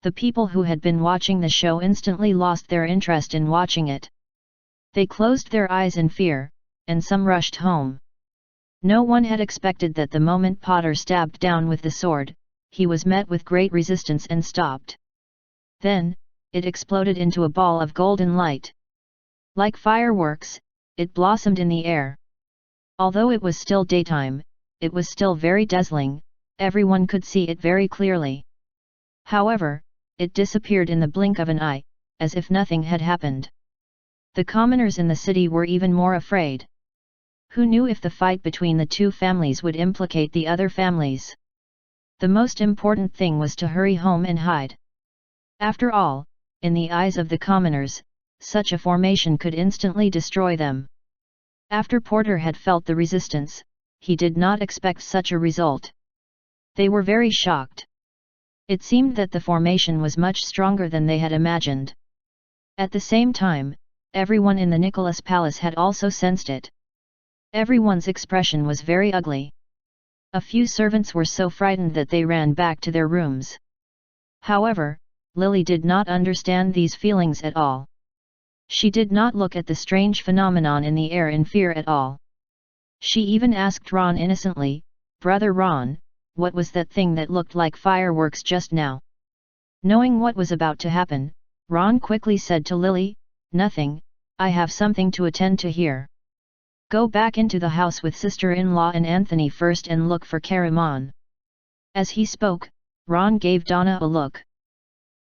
Speaker 1: The people who had been watching the show instantly lost their interest in watching it. They closed their eyes in fear, and some rushed home. No one had expected that the moment Potter stabbed down with the sword, he was met with great resistance and stopped. Then, it exploded into a ball of golden light. Like fireworks, it blossomed in the air. Although it was still daytime, it was still very dazzling, everyone could see it very clearly. However, it disappeared in the blink of an eye, as if nothing had happened. The commoners in the city were even more afraid. Who knew if the fight between the two families would implicate the other families? The most important thing was to hurry home and hide. After all, in the eyes of the commoners, such a formation could instantly destroy them. After Porter had felt the resistance, he did not expect such a result. They were very shocked. It seemed that the formation was much stronger than they had imagined. At the same time, everyone in the Nicholas Palace had also sensed it. Everyone's expression was very ugly. A few servants were so frightened that they ran back to their rooms. However, Lily did not understand these feelings at all. She did not look at the strange phenomenon in the air in fear at all. She even asked Ron innocently, "Brother Ron, what was that thing that looked like fireworks just now?" Knowing what was about to happen, Ron quickly said to Lily, "Nothing, I have something to attend to here. Go back into the house with sister-in-law and Anthony first and look for Caramon." As he spoke, Ron gave Donna a look.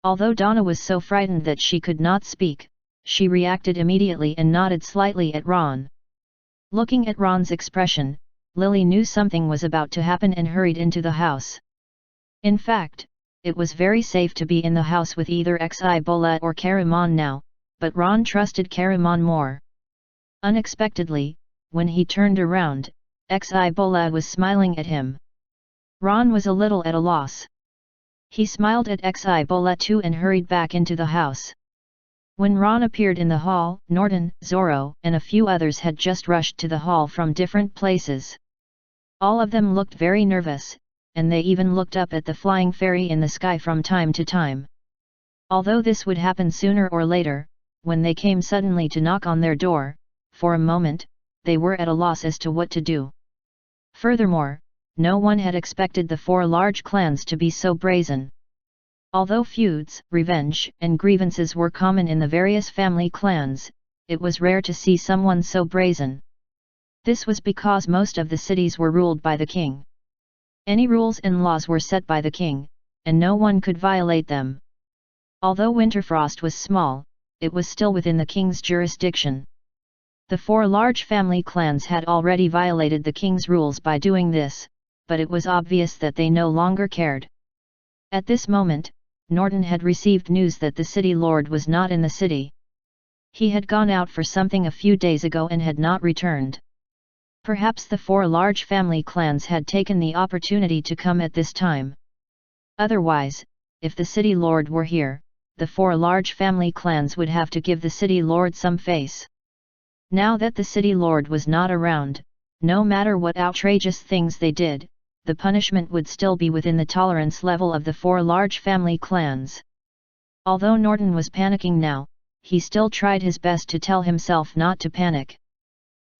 Speaker 1: Although Donna was so frightened that she could not speak, she reacted immediately and nodded slightly at Ron. Looking at Ron's expression, Lily knew something was about to happen and hurried into the house. In fact, it was very safe to be in the house with either Xibola or Caramon now, but Ron trusted Caramon more. Unexpectedly, when he turned around, Xibola was smiling at him. Ron was a little at a loss. He smiled at Xibola too and hurried back into the house. When Ron appeared in the hall, Norton, Zoro, and a few others had just rushed to the hall from different places. All of them looked very nervous, and they even looked up at the flying fairy in the sky from time to time. Although this would happen sooner or later, when they came suddenly to knock on their door, for a moment, they were at a loss as to what to do. Furthermore, no one had expected the four large clans to be so brazen. Although feuds, revenge, and grievances were common in the various family clans, it was rare to see someone so brazen. This was because most of the cities were ruled by the king. Any rules and laws were set by the king, and no one could violate them. Although Winterfrost was small, it was still within the king's jurisdiction. The four large family clans had already violated the king's rules by doing this, but it was obvious that they no longer cared. At this moment, Norton had received news that the city lord was not in the city. He had gone out for something a few days ago and had not returned. Perhaps the four large family clans had taken the opportunity to come at this time. Otherwise, if the city lord were here, the four large family clans would have to give the city lord some face. Now that the city lord was not around, no matter what outrageous things they did, the punishment would still be within the tolerance level of the four large family clans. Although Norton was panicking now, he still tried his best to tell himself not to panic.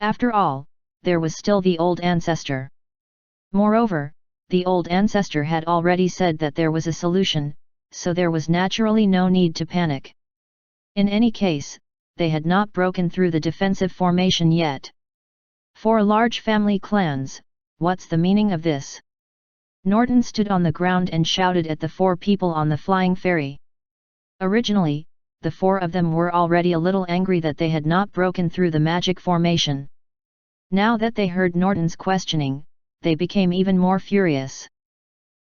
Speaker 1: After all, there was still the old ancestor. Moreover, the old ancestor had already said that there was a solution, so there was naturally no need to panic. In any case, they had not broken through the defensive formation yet. Four large family clans, What's the meaning of this? Norton stood on the ground and shouted at the 4 people on the flying ferry. Originally, the 4 of them were already a little angry that they had not broken through the magic formation. Now that they heard Norton's questioning, they became even more furious.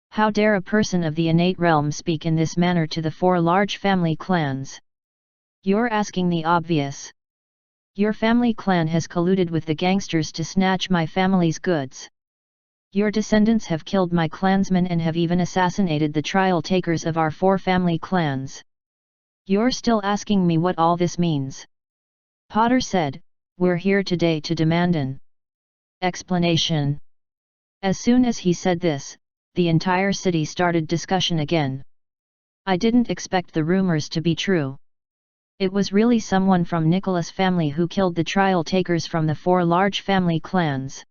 Speaker 1: How dare a person of the innate realm speak in this manner to the 4 large family clans? You're asking the obvious. Your family clan has colluded with the gangsters to snatch my family's goods. Your descendants have killed my clansmen and have even assassinated the trial takers of our 4 family clans. You're still asking me what all this means? Potter said, "We're here today to demand an explanation." As soon as he said this, the entire city started discussion again. I didn't expect the rumors to be true. It was really someone from Nicholas' family who killed the trial takers from the 4 large family clans.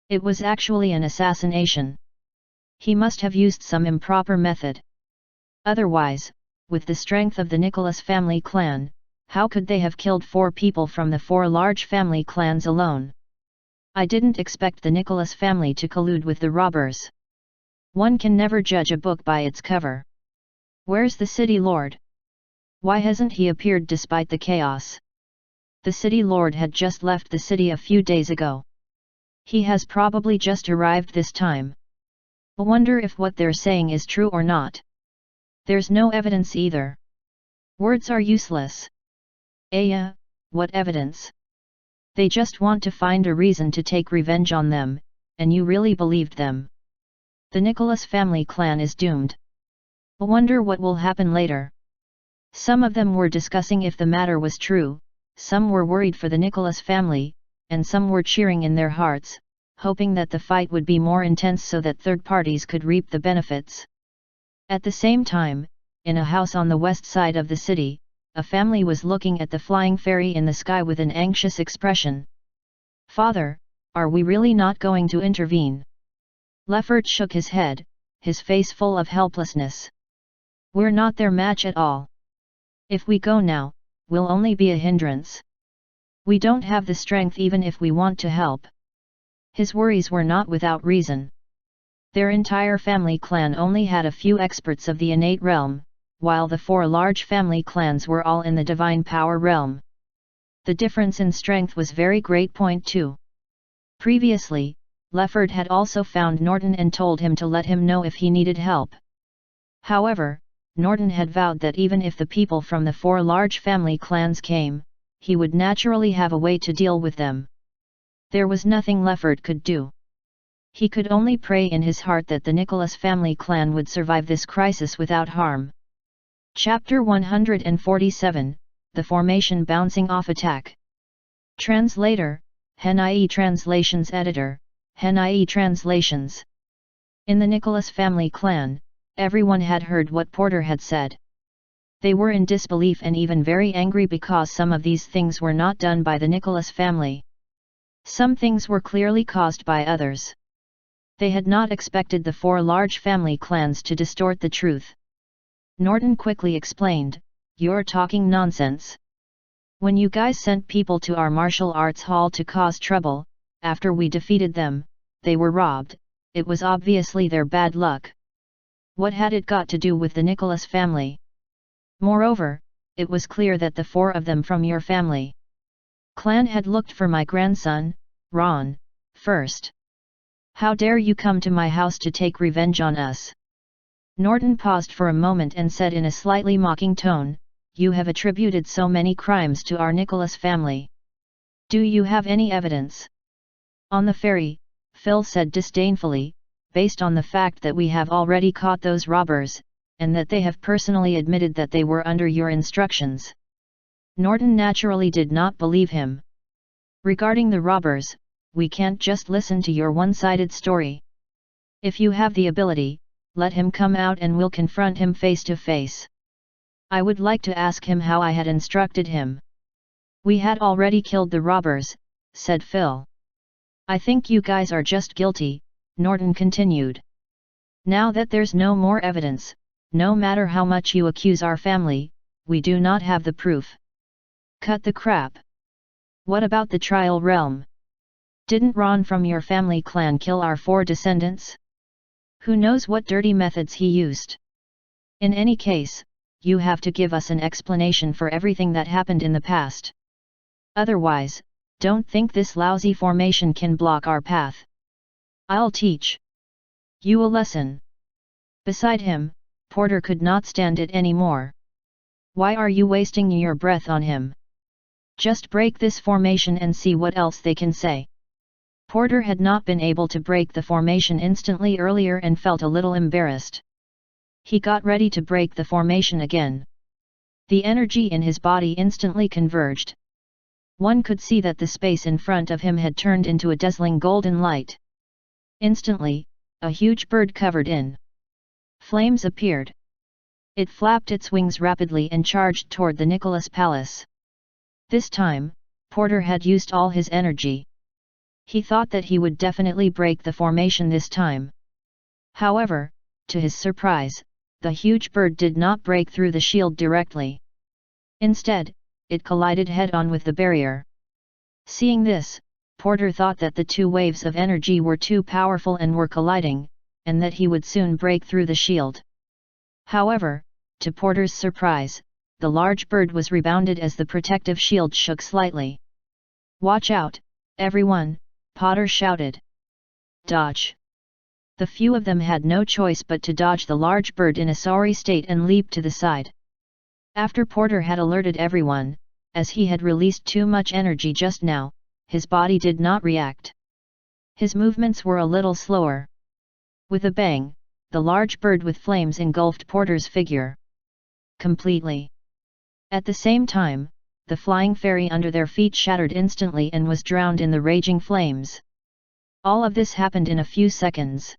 Speaker 1: It was actually an assassination. He must have used some improper method. Otherwise, with the strength of the Nicholas family clan, how could they have killed 4 people from the 4 large family clans alone? I didn't expect the Nicholas family to collude with the robbers. One can never judge a book by its cover. Where's the city lord? Why hasn't he appeared despite the chaos? The city lord had just left the city a few days ago. He has probably just arrived this time. I wonder if what they're saying is true or not. There's no evidence either. Words are useless. Yeah, what evidence? They just want to find a reason to take revenge on them, and you really believed them. The Nicholas family clan is doomed. I wonder what will happen later. Some of them were discussing if the matter was true, some were worried for the Nicholas family, and some were cheering in their hearts, hoping that the fight would be more intense so that third parties could reap the benefits. At the same time, in a house on the west side of the city, a family was looking at the flying ferry in the sky with an anxious expression. "Father, are we really not going to intervene?" Leffert shook his head, his face full of helplessness. "We're not their match at all. If we go now, we'll only be a hindrance. We don't have the strength even if we want to help." His worries were not without reason. Their entire family clan only had a few experts of the innate realm, while the 4 large family clans were all in the divine power realm. The difference in strength was very great. Point 2. Previously, Leffert had also found Norton and told him to let him know if he needed help. However, Norton had vowed that even if the people from the 4 large family clans came, he would naturally have a way to deal with them. There was nothing Leffert could do. He could only pray in his heart that the Nicholas family clan would survive this crisis without harm. Chapter 147, The Formation Bouncing Off Attack. Translator, Henai Translations Editor, Henai Translations. In the Nicholas family clan, everyone had heard what Porter had said. They were in disbelief and even very angry because some of these things were not done by the Nicholas family. Some things were clearly caused by others. They had not expected the 4 large family clans to distort the truth. Norton quickly explained, "You're talking nonsense. When you guys sent people to our martial arts hall to cause trouble, after we defeated them, they were robbed. It was obviously their bad luck. What had it got to do with the Nicholas family? Moreover, it was clear that the 4 of them from your family clan had looked for my grandson, Ron, first. How dare you come to my house to take revenge on us?" Norton paused for a moment and said in a slightly mocking tone, "You have attributed so many crimes to our Nicholas family. Do you have any evidence?" "On the ferry," Phil said disdainfully, "based on the fact that we have already caught those robbers, and that they have personally admitted that they were under your instructions." Norton naturally did not believe him. "Regarding the robbers, we can't just listen to your one-sided story. If you have the ability, let him come out and we'll confront him face to face. I would like to ask him how I had instructed him." "We had already killed the robbers," said Phil. "I think you guys are just guilty," Norton continued. "Now that there's no more evidence, no matter how much you accuse our family, we do not have the proof." "Cut the crap. What about the trial realm? Didn't Ron from your family clan kill our 4 descendants? Who knows what dirty methods he used? In any case, you have to give us an explanation for everything that happened in the past. Otherwise, don't think this lousy formation can block our path. I'll teach you a lesson. Beside him, Porter could not stand it anymore. Why are you wasting your breath on him? Just break this formation and see what else they can say. Porter had not been able to break the formation instantly earlier and felt a little embarrassed. He got ready to break the formation again. The energy in his body instantly converged. One could see that the space in front of him had turned into a dazzling golden light. Instantly, a huge bird covered in flames appeared. It flapped its wings rapidly and charged toward the Nicholas Palace. This time, Porter had used all his energy. He thought that he would definitely break the formation this time. However, to his surprise, the huge bird did not break through the shield directly. Instead, it collided head-on with the barrier. Seeing this, Porter thought that the 2 waves of energy were too powerful and were colliding, and that he would soon break through the shield. However, to Porter's surprise, the large bird was rebounded as the protective shield shook slightly. "Watch out, everyone," Potter shouted. "Dodge!" The few of them had no choice but to dodge the large bird in a sorry state and leap to the side. After Porter had alerted everyone, as he had released too much energy just now, his body did not react. His movements were a little slower. With a bang, the large bird with flames engulfed Porter's figure completely. At the same time, the flying fairy under their feet shattered instantly and was drowned in the raging flames. All of this happened in a few seconds.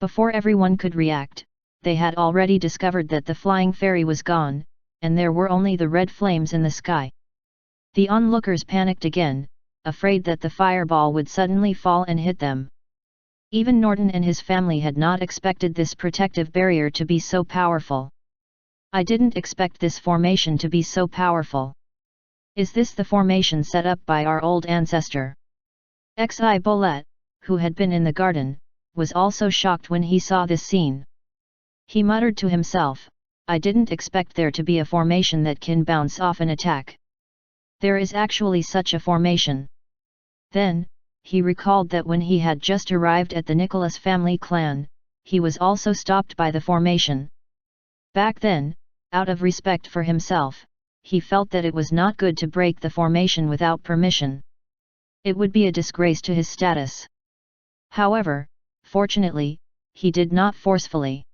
Speaker 1: Before everyone could react, they had already discovered that the flying fairy was gone, and there were only the red flames in the sky. The onlookers panicked again, afraid that the fireball would suddenly fall and hit them. Even Norton and his family had not expected this protective barrier to be so powerful. "I didn't expect this formation to be so powerful. Is this the formation set up by our old ancestor?" Xi Bolet, who had been in the garden, was also shocked when he saw this scene. He muttered to himself, "I didn't expect there to be a formation that can bounce off an attack. There is actually such a formation." Then, he recalled that when he had just arrived at the Nicholas family clan, he was also stopped by the formation. Back then, out of respect for himself, he felt that it was not good to break the formation without permission. It would be a disgrace to his status. However, fortunately, he did not forcefully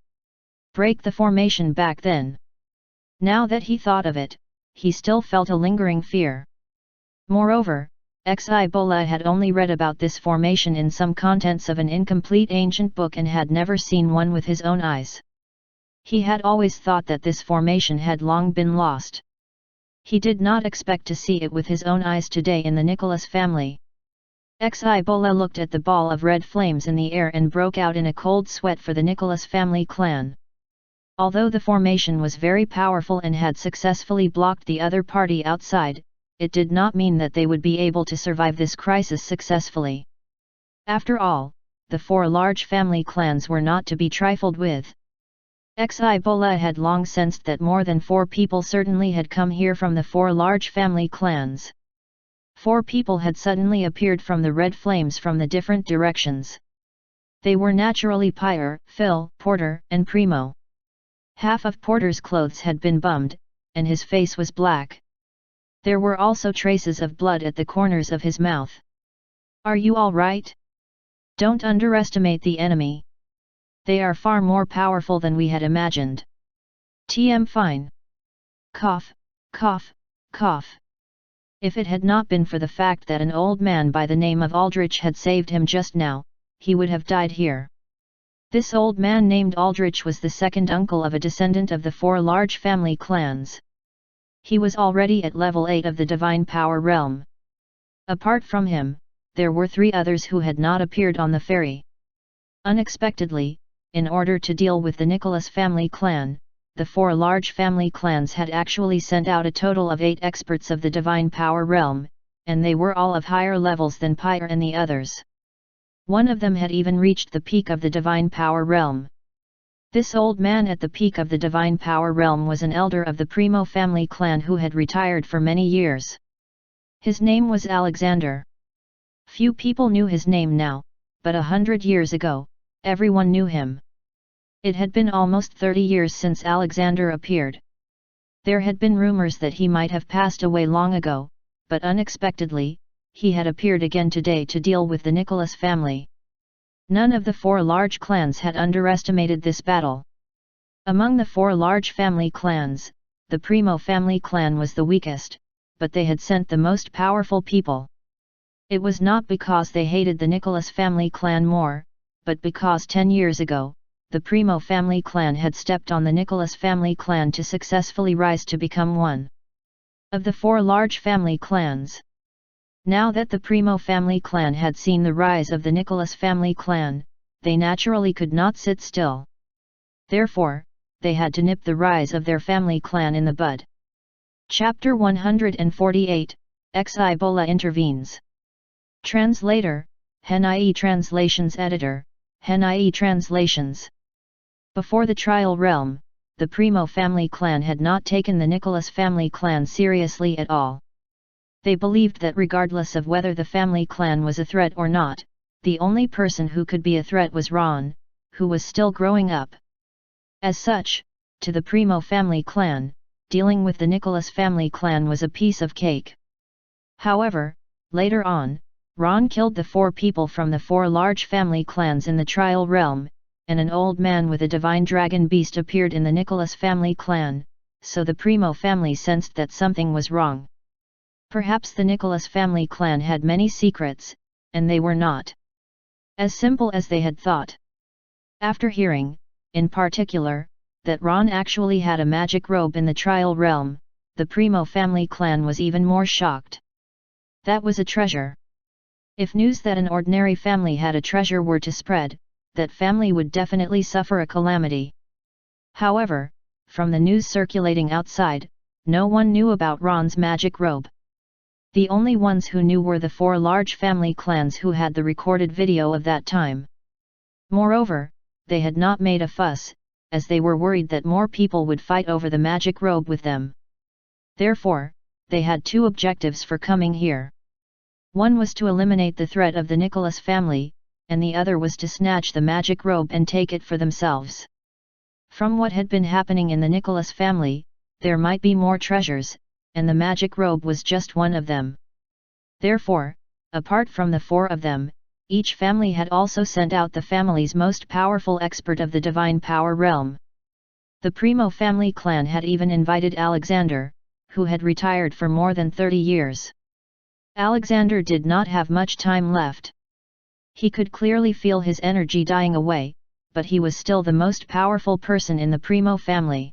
Speaker 1: break the formation back then. Now that he thought of it, he still felt a lingering fear. Moreover, Xi Bola had only read about this formation in some contents of an incomplete ancient book and had never seen one with his own eyes. He had always thought that this formation had long been lost. He did not expect to see it with his own eyes today in the Nicholas family. Xi Bola looked at the ball of red flames in the air and broke out in a cold sweat for the Nicholas family clan. Although the formation was very powerful and had successfully blocked the other party outside, it did not mean that they would be able to survive this crisis successfully. After all, the 4 large family clans were not to be trifled with. Xi Bola had long sensed that more than 4 people certainly had come here from the 4 large family clans. 4 people had suddenly appeared from the red flames from the different directions. They were naturally Pierre, Phil, Porter, and Primo. Half of Porter's clothes had been bummed, and his face was black. There were also traces of blood at the corners of his mouth. "Are you all right? Don't underestimate the enemy. They are far more powerful than we had imagined. TM fine." Cough, cough, cough. If it had not been for the fact that an old man by the name of Aldrich had saved him just now, he would have died here. This old man named Aldrich was the second uncle of a descendant of the 4 large family clans. He was already at level 8 of the Divine Power Realm. Apart from him, there were 3 others who had not appeared on the ferry. Unexpectedly, in order to deal with the Nicholas family clan, the 4 large family clans had actually sent out a total of 8 experts of the Divine Power Realm, and they were all of higher levels than Pyre and the others. One of them had even reached the peak of the divine power realm. This old man at the peak of the divine power realm was an elder of the Primo family clan who had retired for many years. His name was Alexander. Few people knew his name now, but 100 years ago, everyone knew him. It had been almost 30 years since Alexander appeared. There had been rumors that he might have passed away long ago, but unexpectedly, he had appeared again today to deal with the Nicholas family. None of the 4 large clans had underestimated this battle. Among the 4 large family clans, the Primo family clan was the weakest, but they had sent the most powerful people. It was not because they hated the Nicholas family clan more, but because 10 years ago, the Primo family clan had stepped on the Nicholas family clan to successfully rise to become one of the 4 large family clans. Now that the Primo family clan had seen the rise of the Nicholas family clan, they naturally could not sit still. Therefore, they had to nip the rise of their family clan in the bud. Chapter 148, Ebola intervenes. Translator, Hen Translations Editor, Hen Translations. Before the trial realm, the Primo family clan had not taken the Nicholas family clan seriously at all. They believed that regardless of whether the family clan was a threat or not, the only person who could be a threat was Ron, who was still growing up. As such, to the Primo family clan, dealing with the Nicholas family clan was a piece of cake. However, later on, Ron killed the 4 people from the 4 large family clans in the trial realm, and an old man with a divine dragon beast appeared in the Nicholas family clan, so the Primo family sensed that something was wrong. Perhaps the Nicholas family clan had many secrets, and they were not as simple as they had thought. After hearing, in particular, that Ron actually had a magic robe in the trial realm, the Primo family clan was even more shocked. That was a treasure. If news that an ordinary family had a treasure were to spread, that family would definitely suffer a calamity. However, from the news circulating outside, no one knew about Ron's magic robe. The only ones who knew were the 4 large family clans who had the recorded video of that time. Moreover, they had not made a fuss, as they were worried that more people would fight over the magic robe with them. Therefore, they had 2 objectives for coming here. One was to eliminate the threat of the Nicholas family, and the other was to snatch the magic robe and take it for themselves. From what had been happening in the Nicholas family, there might be more treasures, and the magic robe was just one of them. Therefore, apart from the 4 of them, each family had also sent out the family's most powerful expert of the divine power realm. The Primo family clan had even invited Alexander, who had retired for more than 30 years. Alexander did not have much time left. He could clearly feel his energy dying away, but he was still the most powerful person in the Primo family.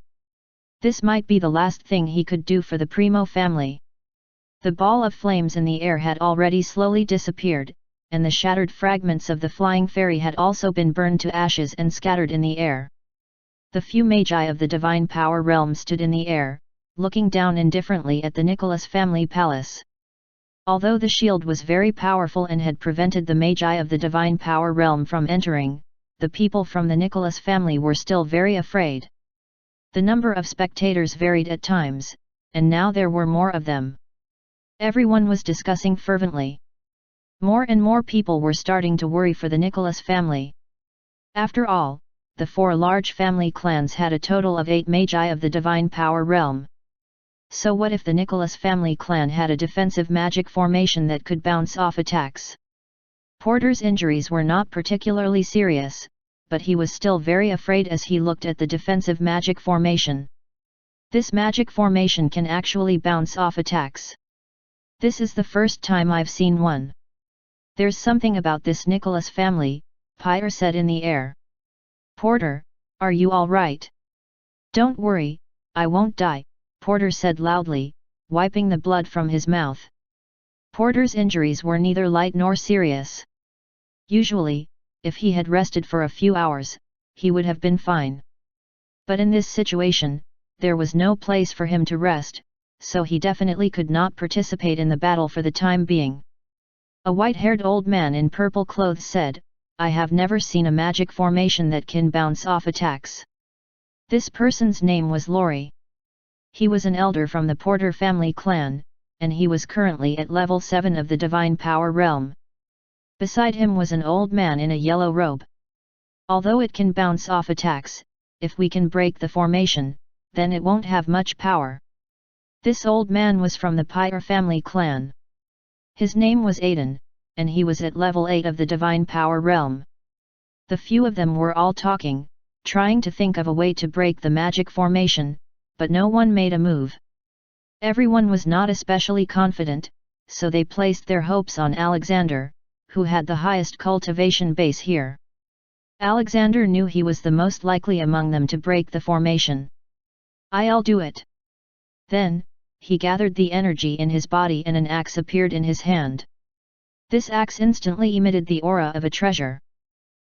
Speaker 1: This might be the last thing he could do for the Primo family. The ball of flames in the air had already slowly disappeared, and the shattered fragments of the flying fairy had also been burned to ashes and scattered in the air. The few magi of the divine power realm stood in the air, looking down indifferently at the Nicholas family palace. Although the shield was very powerful and had prevented the magi of the divine power realm from entering, the people from the Nicholas family were still very afraid. The number of spectators varied at times, and now there were more of them. Everyone was discussing fervently. More and more people were starting to worry for the Nicholas family. After all, the 4 large family clans had a total of 8 magi of the divine power realm. So what if the Nicholas family clan had a defensive magic formation that could bounce off attacks? Porter's injuries were not particularly serious, but he was still very afraid as he looked at the defensive magic formation. This magic formation can actually bounce off attacks. This is the first time I've seen one. There's something about this Nicholas family, Pyre said in the air. Porter, are you all right? Don't worry, I won't die, Porter said loudly, wiping the blood from his mouth. Porter's injuries were neither light nor serious. Usually, if he had rested for a few hours, he would have been fine. But in this situation, there was no place for him to rest, so he definitely could not participate in the battle for the time being. A white-haired old man in purple clothes said, "I have never seen a magic formation that can bounce off attacks." This person's name was Lori. He was an elder from the Porter family clan, and he was currently at level 7 of the Divine Power Realm. Beside him was an old man in a yellow robe. "Although it can bounce off attacks, if we can break the formation, then it won't have much power." This old man was from the Pyre family clan. His name was Aiden, and he was at level 8 of the Divine Power Realm. The few of them were all talking, trying to think of a way to break the magic formation, but no one made a move. Everyone was not especially confident, so they placed their hopes on Alexander, who had the highest cultivation base here. Alexander knew he was the most likely among them to break the formation. "I'll do it." Then, he gathered the energy in his body and an axe appeared in his hand. This axe instantly emitted the aura of a treasure.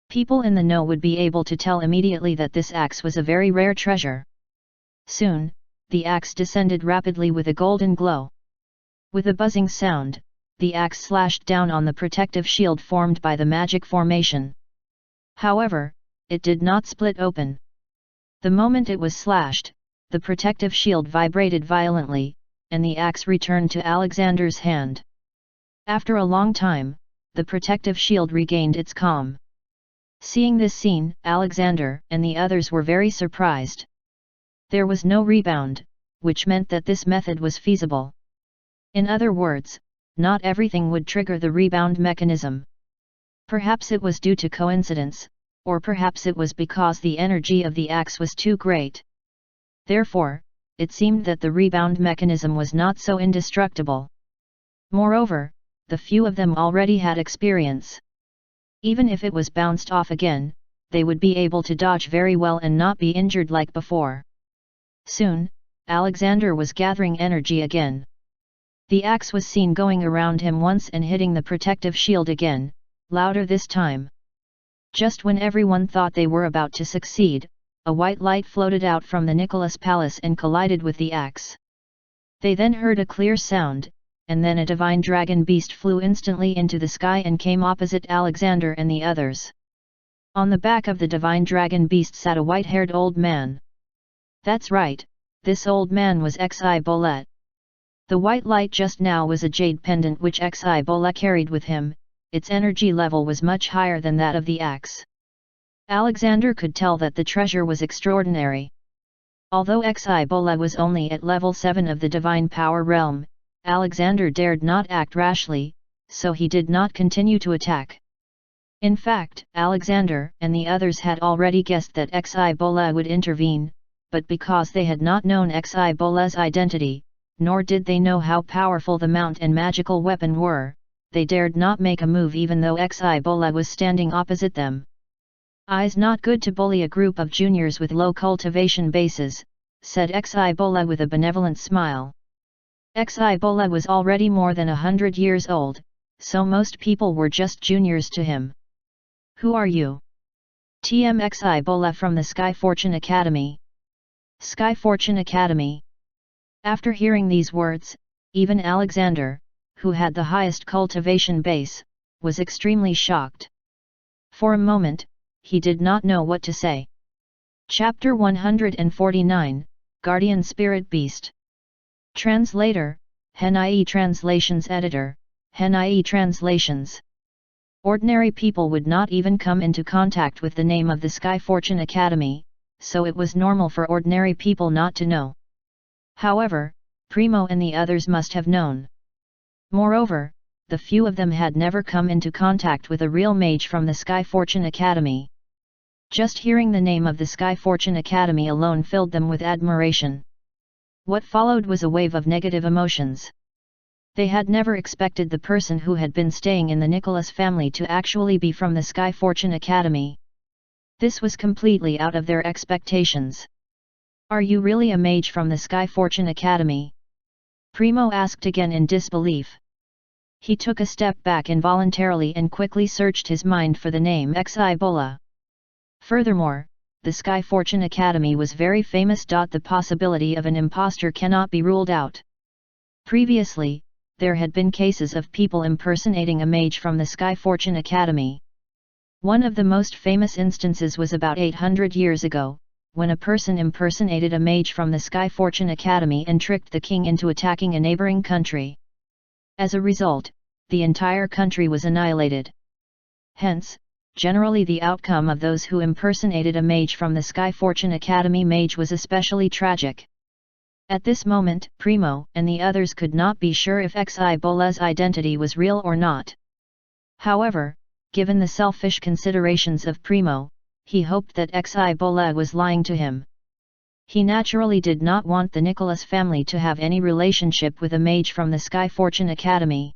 Speaker 1: People in the know would be able to tell immediately that this axe was a very rare treasure. Soon, the axe descended rapidly with a golden glow. With a buzzing sound, the axe slashed down on the protective shield formed by the magic formation. However, it did not split open. The moment it was slashed, the protective shield vibrated violently, and the axe returned to Alexander's hand. After a long time, the protective shield regained its calm. Seeing this scene, Alexander and the others were very surprised. There was no rebound, which meant that this method was feasible. In other words, not everything would trigger the rebound mechanism. Perhaps it was due to coincidence, or perhaps it was because the energy of the axe was too great. Therefore, it seemed that the rebound mechanism was not so indestructible. Moreover, the few of them already had experience. Even if it was bounced off again, they would be able to dodge very well and not be injured like before. Soon, Alexander was gathering energy again. The axe was seen going around him once and hitting the protective shield again, louder this time. Just when everyone thought they were about to succeed, a white light floated out from the Nicholas Palace and collided with the axe. They then heard a clear sound, and then a divine dragon beast flew instantly into the sky and came opposite Alexander and the others. On the back of the divine dragon beast sat a white-haired old man. That's right, this old man was Xi Bolet. The white light just now was a jade pendant which Xi Bolet carried with him. Its energy level was much higher than that of the axe. Alexander could tell that the treasure was extraordinary. Although Xi Bolet was only at level 7 of the Divine Power Realm, Alexander dared not act rashly, so he did not continue to attack. In fact, Alexander and the others had already guessed that Xi Bolet would intervene, but because they had not known Xi Bolet's identity, nor did they know how powerful the mount and magical weapon were, they dared not make a move even though Xi Bolet was standing opposite them. "It's not good to bully a group of juniors with low cultivation bases," said Xi Bolet with a benevolent smile. Xi Bolet was already more than 100 years old, so most people were just juniors to him. "Who are you?" "TM Xi Bolet from the Sky Fortune Academy." Sky Fortune Academy. After hearing these words, even Alexander, who had the highest cultivation base, was extremely shocked. For a moment, he did not know what to say. Chapter 149, Guardian Spirit Beast. Translator, Henai Translations Editor, Henai Translations. Ordinary people would not even come into contact with the name of the Sky Fortune Academy, so it was normal for ordinary people not to know. However, Primo and the others must have known. Moreover, the few of them had never come into contact with a real mage from the Sky Fortune Academy. Just hearing the name of the Sky Fortune Academy alone filled them with admiration. What followed was a wave of negative emotions. They had never expected the person who had been staying in the Nicholas family to actually be from the Sky Fortune Academy. This was completely out of their expectations. "Are you really a mage from the Sky Fortune Academy?" Primo asked again in disbelief. He took a step back involuntarily and quickly searched his mind for the name Xi Bolet. Furthermore, the Sky Fortune Academy was very famous. The possibility of an impostor cannot be ruled out. Previously, there had been cases of people impersonating a mage from the Sky Fortune Academy. One of the most famous instances was about 800 years ago, when a person impersonated a mage from the Sky Fortune Academy and tricked the king into attacking a neighboring country. As a result, the entire country was annihilated. Hence, generally the outcome of those who impersonated a mage from the Sky Fortune Academy mage was especially tragic. At this moment, Primo and the others could not be sure if Xibola's identity was real or not. However, given the selfish considerations of Primo, he hoped that Xibola was lying to him. He naturally did not want the Nicholas family to have any relationship with a mage from the Sky Fortune Academy.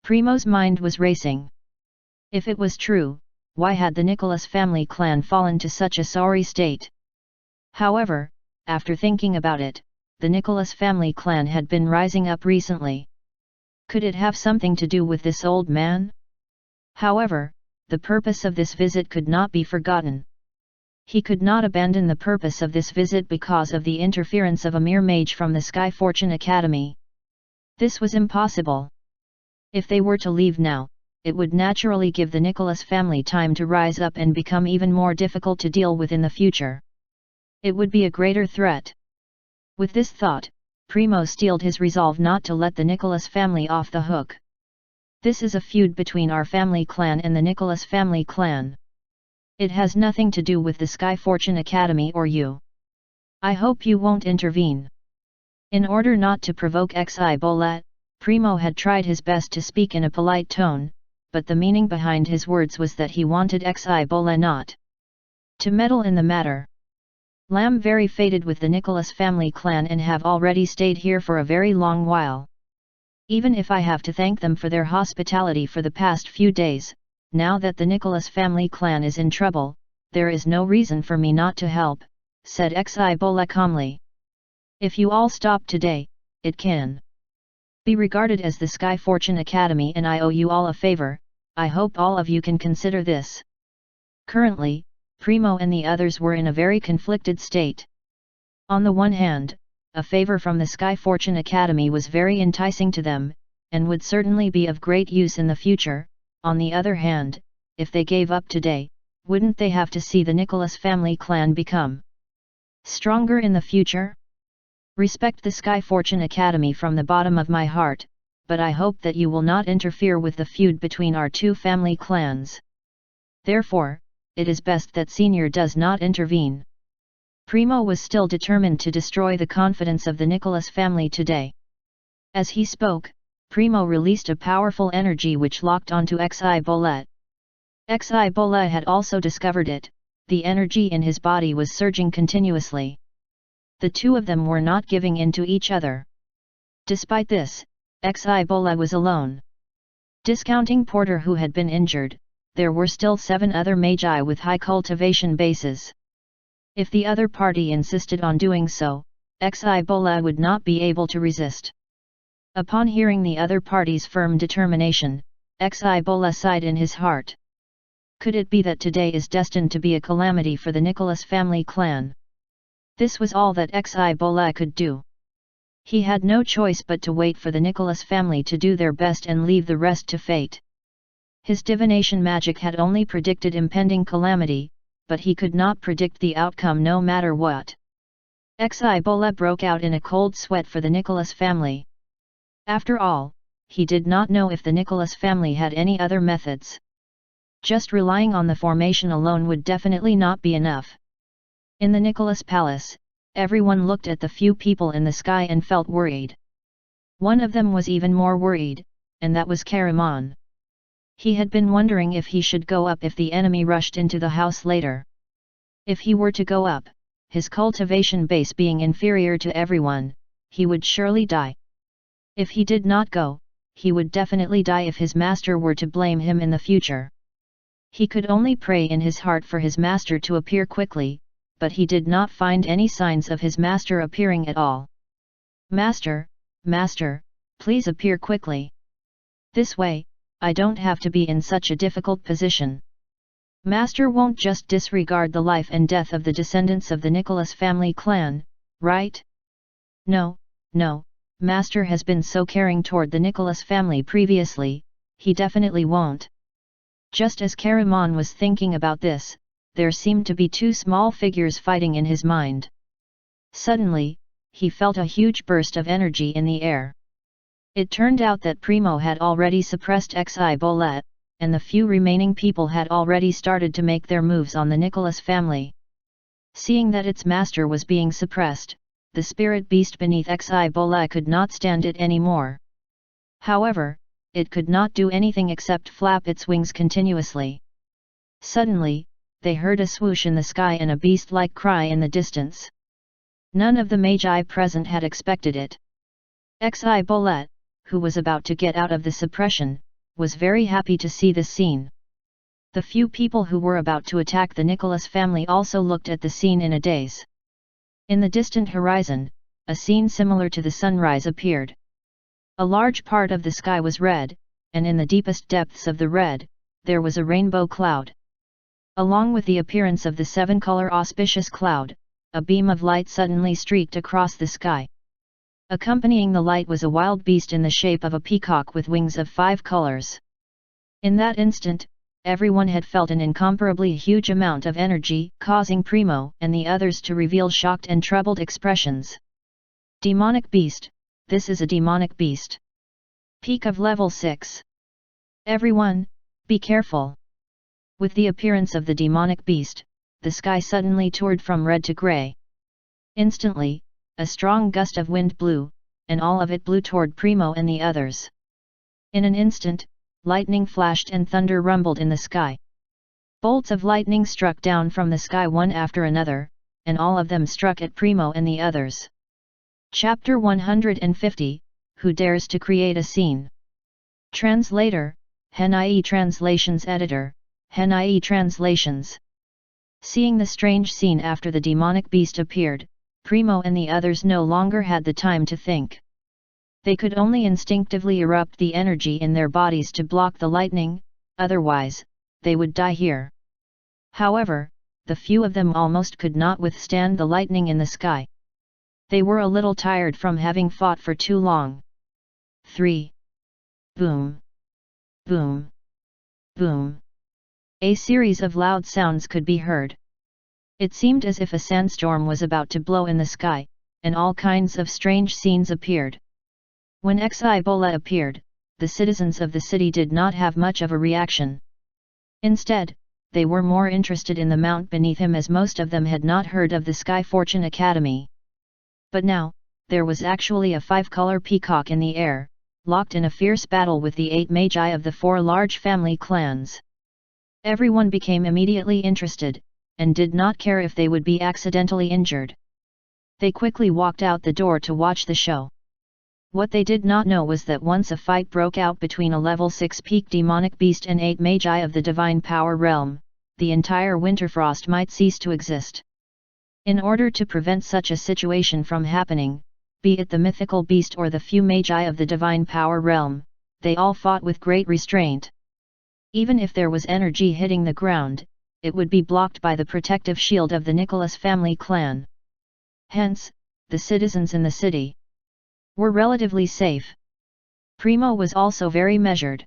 Speaker 1: Primo's mind was racing. If it was true, why had the Nicholas family clan fallen to such a sorry state? However, after thinking about it, the Nicholas family clan had been rising up recently. Could it have something to do with this old man? However, the purpose of this visit could not be forgotten. He could not abandon the purpose of this visit because of the interference of a mere mage from the Sky Fortune Academy. This was impossible. If they were to leave now, it would naturally give the Nicholas family time to rise up and become even more difficult to deal with in the future. It would be a greater threat. With this thought, Primo steeled his resolve not to let the Nicholas family off the hook. This is a feud between our family clan and the Nicholas family clan. It has nothing to do with the Sky Fortune Academy or you. I hope you won't intervene. In order not to provoke Xibola, Primo had tried his best to speak in a polite tone, but the meaning behind his words was that he wanted Xibola not to meddle in the matter. Lam very fated with the Nicholas family clan and have already stayed here for a very long while. Even if I have to thank them for their hospitality for the past few days, now that the Nicholas family clan is in trouble, there is no reason for me not to help, said Xibola calmly. If you all stop today, it can be regarded as the Sky Fortune Academy and I owe you all a favor. I hope all of you can consider this. Currently, Primo and the others were in a very conflicted state. On the one hand, a favor from the Sky Fortune Academy was very enticing to them, and would certainly be of great use in the future. On the other hand, if they gave up today, wouldn't they have to see the Nicholas family clan become stronger in the future? Respect the Sky Fortune Academy from the bottom of my heart, but I hope that you will not interfere with the feud between our two family clans. Therefore, it is best that Senior does not intervene. Primo was still determined to destroy the confidence of the Nicholas family today. As he spoke, Primo released a powerful energy which locked onto Xibola. Xibola had also discovered it. The energy in his body was surging continuously. The two of them were not giving in to each other. Despite this, Xibola was alone. Discounting Porter who had been injured, there were still 7 other magi with high cultivation bases. If the other party insisted on doing so, Xibola would not be able to resist. Upon hearing the other party's firm determination, Xibola sighed in his heart. Could it be that today is destined to be a calamity for the Nicholas family clan? This was all that Xibola could do. He had no choice but to wait for the Nicholas family to do their best and leave the rest to fate. His divination magic had only predicted impending calamity, but he could not predict the outcome no matter what. Xibola broke out in a cold sweat for the Nicholas family. After all, he did not know if the Nicholas family had any other methods. Just relying on the formation alone would definitely not be enough. In the Nicholas Palace, everyone looked at the few people in the sky and felt worried. One of them was even more worried, and that was Karaman. He had been wondering if he should go up if the enemy rushed into the house later. If he were to go up, his cultivation base being inferior to everyone, he would surely die. If he did not go, he would definitely die if his master were to blame him in the future. He could only pray in his heart for his master to appear quickly, but he did not find any signs of his master appearing at all. Master, Master, please appear quickly. This way, I don't have to be in such a difficult position. Master won't just disregard the life and death of the descendants of the Nicholas family clan, right? No, Master has been so caring toward the Nicholas family previously, he definitely won't. Just as Karaman was thinking about this, there seemed to be two small figures fighting in his mind. Suddenly, he felt a huge burst of energy in the air. It turned out that Primo had already suppressed Xi Bolet, and the few remaining people had already started to make their moves on the Nicholas family. Seeing that its master was being suppressed, the spirit beast beneath Xi Bolet could not stand it anymore. However, it could not do anything except flap its wings continuously. Suddenly, they heard a swoosh in the sky and a beast-like cry in the distance. None of the magi present had expected it. Xi Bolet, who was about to get out of the suppression, was very happy to see this scene. The few people who were about to attack the Nicholas family also looked at the scene in a daze. In the distant horizon, a scene similar to the sunrise appeared. A large part of the sky was red, and in the deepest depths of the red, there was a rainbow cloud. Along with the appearance of the seven-color auspicious cloud, a beam of light suddenly streaked across the sky. Accompanying the light was a wild beast in the shape of a peacock with wings of 5 colors. In that instant, everyone had felt an incomparably huge amount of energy, causing Primo and the others to reveal shocked and troubled expressions. Demonic beast, this is a demonic beast. Peak of level 6. Everyone, be careful. With the appearance of the demonic beast, the sky suddenly turned from red to grey. Instantly, a strong gust of wind blew, and all of it blew toward Primo and the others. In an instant, lightning flashed and thunder rumbled in the sky. Bolts of lightning struck down from the sky one after another, and all of them struck at Primo and the others. Chapter 150, Who Dares to Create a Scene? Translator, Henai Translations Editor, Henai Translations. Seeing the strange scene after the demonic beast appeared, Primo and the others no longer had the time to think. They could only instinctively erupt the energy in their bodies to block the lightning, otherwise, they would die here. However, the few of them almost could not withstand the lightning in the sky. They were a little tired from having fought for too long. 3. Boom! Boom! Boom! A series of loud sounds could be heard. It seemed as if a sandstorm was about to blow in the sky, and all kinds of strange scenes appeared. When Xi Bolet appeared, the citizens of the city did not have much of a reaction. Instead, they were more interested in the mount beneath him, as most of them had not heard of the Sky Fortune Academy. But now, there was actually a 5-color peacock in the air, locked in a fierce battle with the 8 magi of the 4 large family clans. Everyone became immediately interested, and did not care if they would be accidentally injured. They quickly walked out the door to watch the show. What they did not know was that once a fight broke out between a level 6 peak demonic beast and 8 magi of the divine power realm, the entire Winterfrost might cease to exist. In order to prevent such a situation from happening, be it the mythical beast or the few magi of the divine power realm, they all fought with great restraint. Even if there was energy hitting the ground, it would be blocked by the protective shield of the Nicholas family clan. Hence, the citizens in the city were relatively safe. Primo was also very measured.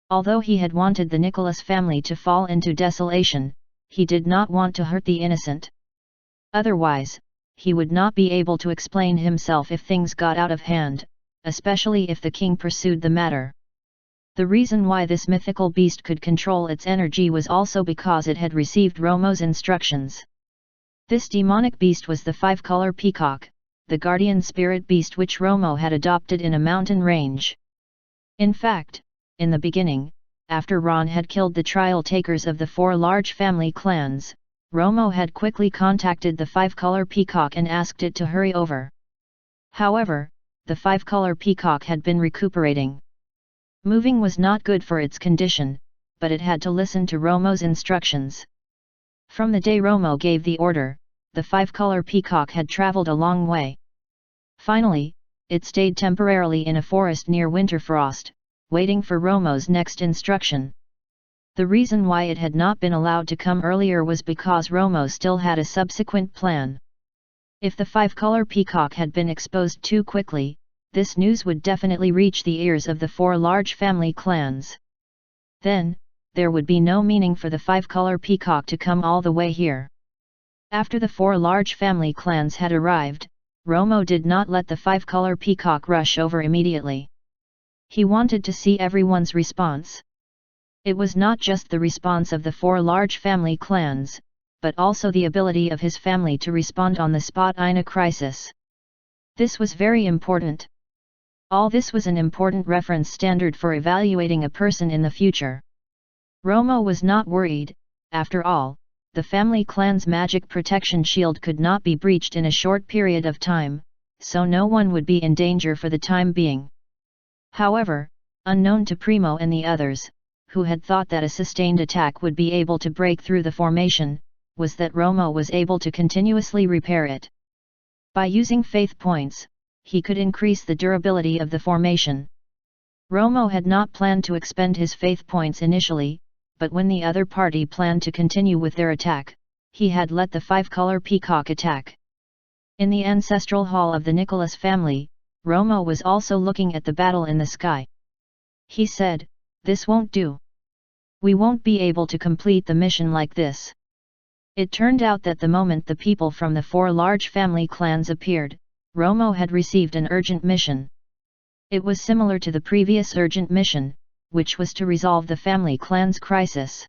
Speaker 1: Although he had wanted the Nicholas family to fall into desolation, he did not want to hurt the innocent. Otherwise, he would not be able to explain himself if things got out of hand, especially if the king pursued the matter. The reason why this mythical beast could control its energy was also because it had received Romo's instructions. This demonic beast was the 5-color peacock, the guardian spirit beast which Romo had adopted in a mountain range. In fact, in the beginning, after Ron had killed the trial takers of the 4 large family clans, Romo had quickly contacted the 5-color peacock and asked it to hurry over. However, the 5-color peacock had been recuperating. Moving was not good for its condition, but it had to listen to Romo's instructions. From the day Romo gave the order, the 5-color peacock had traveled a long way. Finally, it stayed temporarily in a forest near Winterfrost, waiting for Romo's next instruction. The reason why it had not been allowed to come earlier was because Romo still had a subsequent plan. If the 5-color peacock had been exposed too quickly, this news would definitely reach the ears of the 4 large family clans. Then, there would be no meaning for the 5-color peacock to come all the way here. After the 4 large family clans had arrived, Romo did not let the 5-color peacock rush over immediately. He wanted to see everyone's response. It was not just the response of the 4 large family clans, but also the ability of his family to respond on the spot in a crisis. This was very important. All this was an important reference standard for evaluating a person in the future. Romo was not worried. After all, the family clan's magic protection shield could not be breached in a short period of time, so no one would be in danger for the time being. However, unknown to Primo and the others, who had thought that a sustained attack would be able to break through the formation, was that Romo was able to continuously repair it. By using faith points, he could increase the durability of the formation. Romo had not planned to expend his faith points initially, but when the other party planned to continue with their attack, he had let the 5-color peacock attack. In the ancestral hall of the Nicholas family, Romo was also looking at the battle in the sky. He said, "This won't do. We won't be able to complete the mission like this." It turned out that the moment the people from the 4 large family clans appeared, Romo had received an urgent mission. It was similar to the previous urgent mission, which was to resolve the family clan's crisis.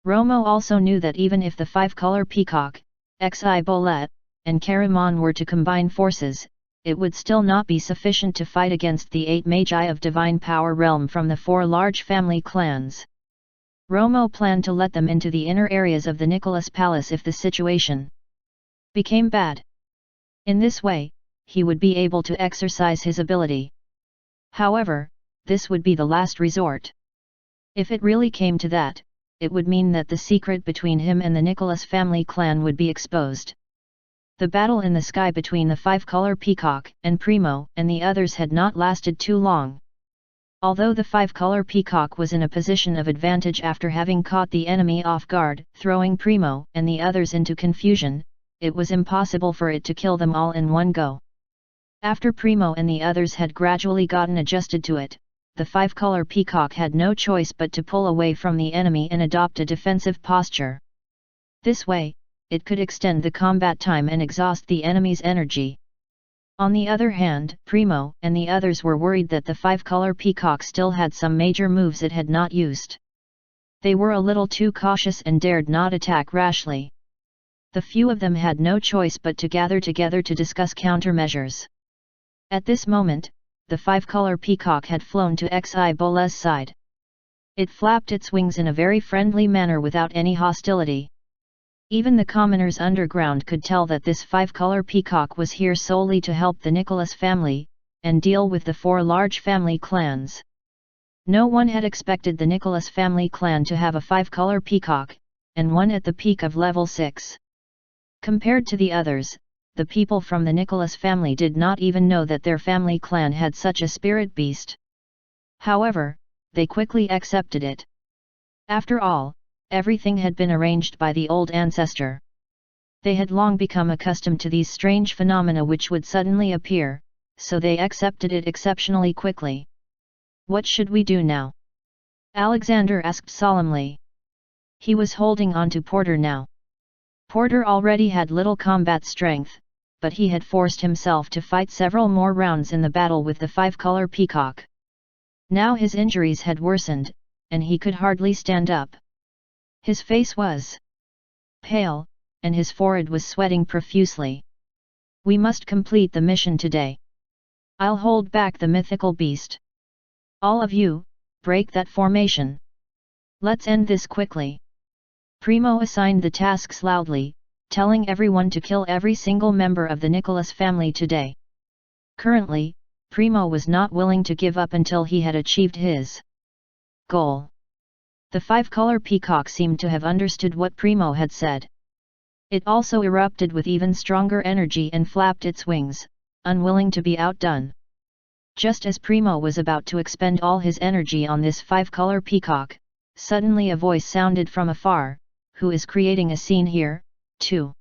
Speaker 1: Romo also knew that even if the 5-color peacock, Xi Bolet, and Karamon were to combine forces, it would still not be sufficient to fight against the 8 magi of divine power realm from the 4 large family clans. Romo planned to let them into the inner areas of the Nicholas Palace if the situation became bad. In this way, he would be able to exercise his ability. However, this would be the last resort. If it really came to that, it would mean that the secret between him and the Nicholas family clan would be exposed. The battle in the sky between the 5-color peacock and Primo and the others had not lasted too long. Although the 5-color peacock was in a position of advantage after having caught the enemy off guard, throwing Primo and the others into confusion, it was impossible for it to kill them all in one go. After Primo and the others had gradually gotten adjusted to it, the 5-color peacock had no choice but to pull away from the enemy and adopt a defensive posture. This way, it could extend the combat time and exhaust the enemy's energy. On the other hand, Primo and the others were worried that the 5-color peacock still had some major moves it had not used. They were a little too cautious and dared not attack rashly. The few of them had no choice but to gather together to discuss countermeasures. At this moment, the 5-color peacock had flown to Xi Bole's side. It flapped its wings in a very friendly manner without any hostility. Even the commoners underground could tell that this 5-color peacock was here solely to help the Nicholas family, and deal with the 4 large family clans. No one had expected the Nicholas family clan to have a 5-color peacock, and one at the peak of level 6. Compared to the others, the people from the Nicholas family did not even know that their family clan had such a spirit beast. However, they quickly accepted it. After all, everything had been arranged by the old ancestor. They had long become accustomed to these strange phenomena which would suddenly appear, so they accepted it exceptionally quickly. "What should we do now?" Alexander asked solemnly. He was holding on to Porter now. Porter already had little combat strength, but he had forced himself to fight several more rounds in the battle with the 5-color peacock. Now his injuries had worsened, and he could hardly stand up. His face was pale, and his forehead was sweating profusely. "We must complete the mission today. I'll hold back the mythical beast. All of you, break that formation. Let's end this quickly." Primo assigned the tasks loudly, telling everyone to kill every single member of the Nicholas family today. Currently, Primo was not willing to give up until he had achieved his goal. The 5-color peacock seemed to have understood what Primo had said. It also erupted with even stronger energy and flapped its wings, unwilling to be outdone. Just as Primo was about to expend all his energy on this 5-color peacock, suddenly a voice sounded from afar, "Who is creating a scene here, too?"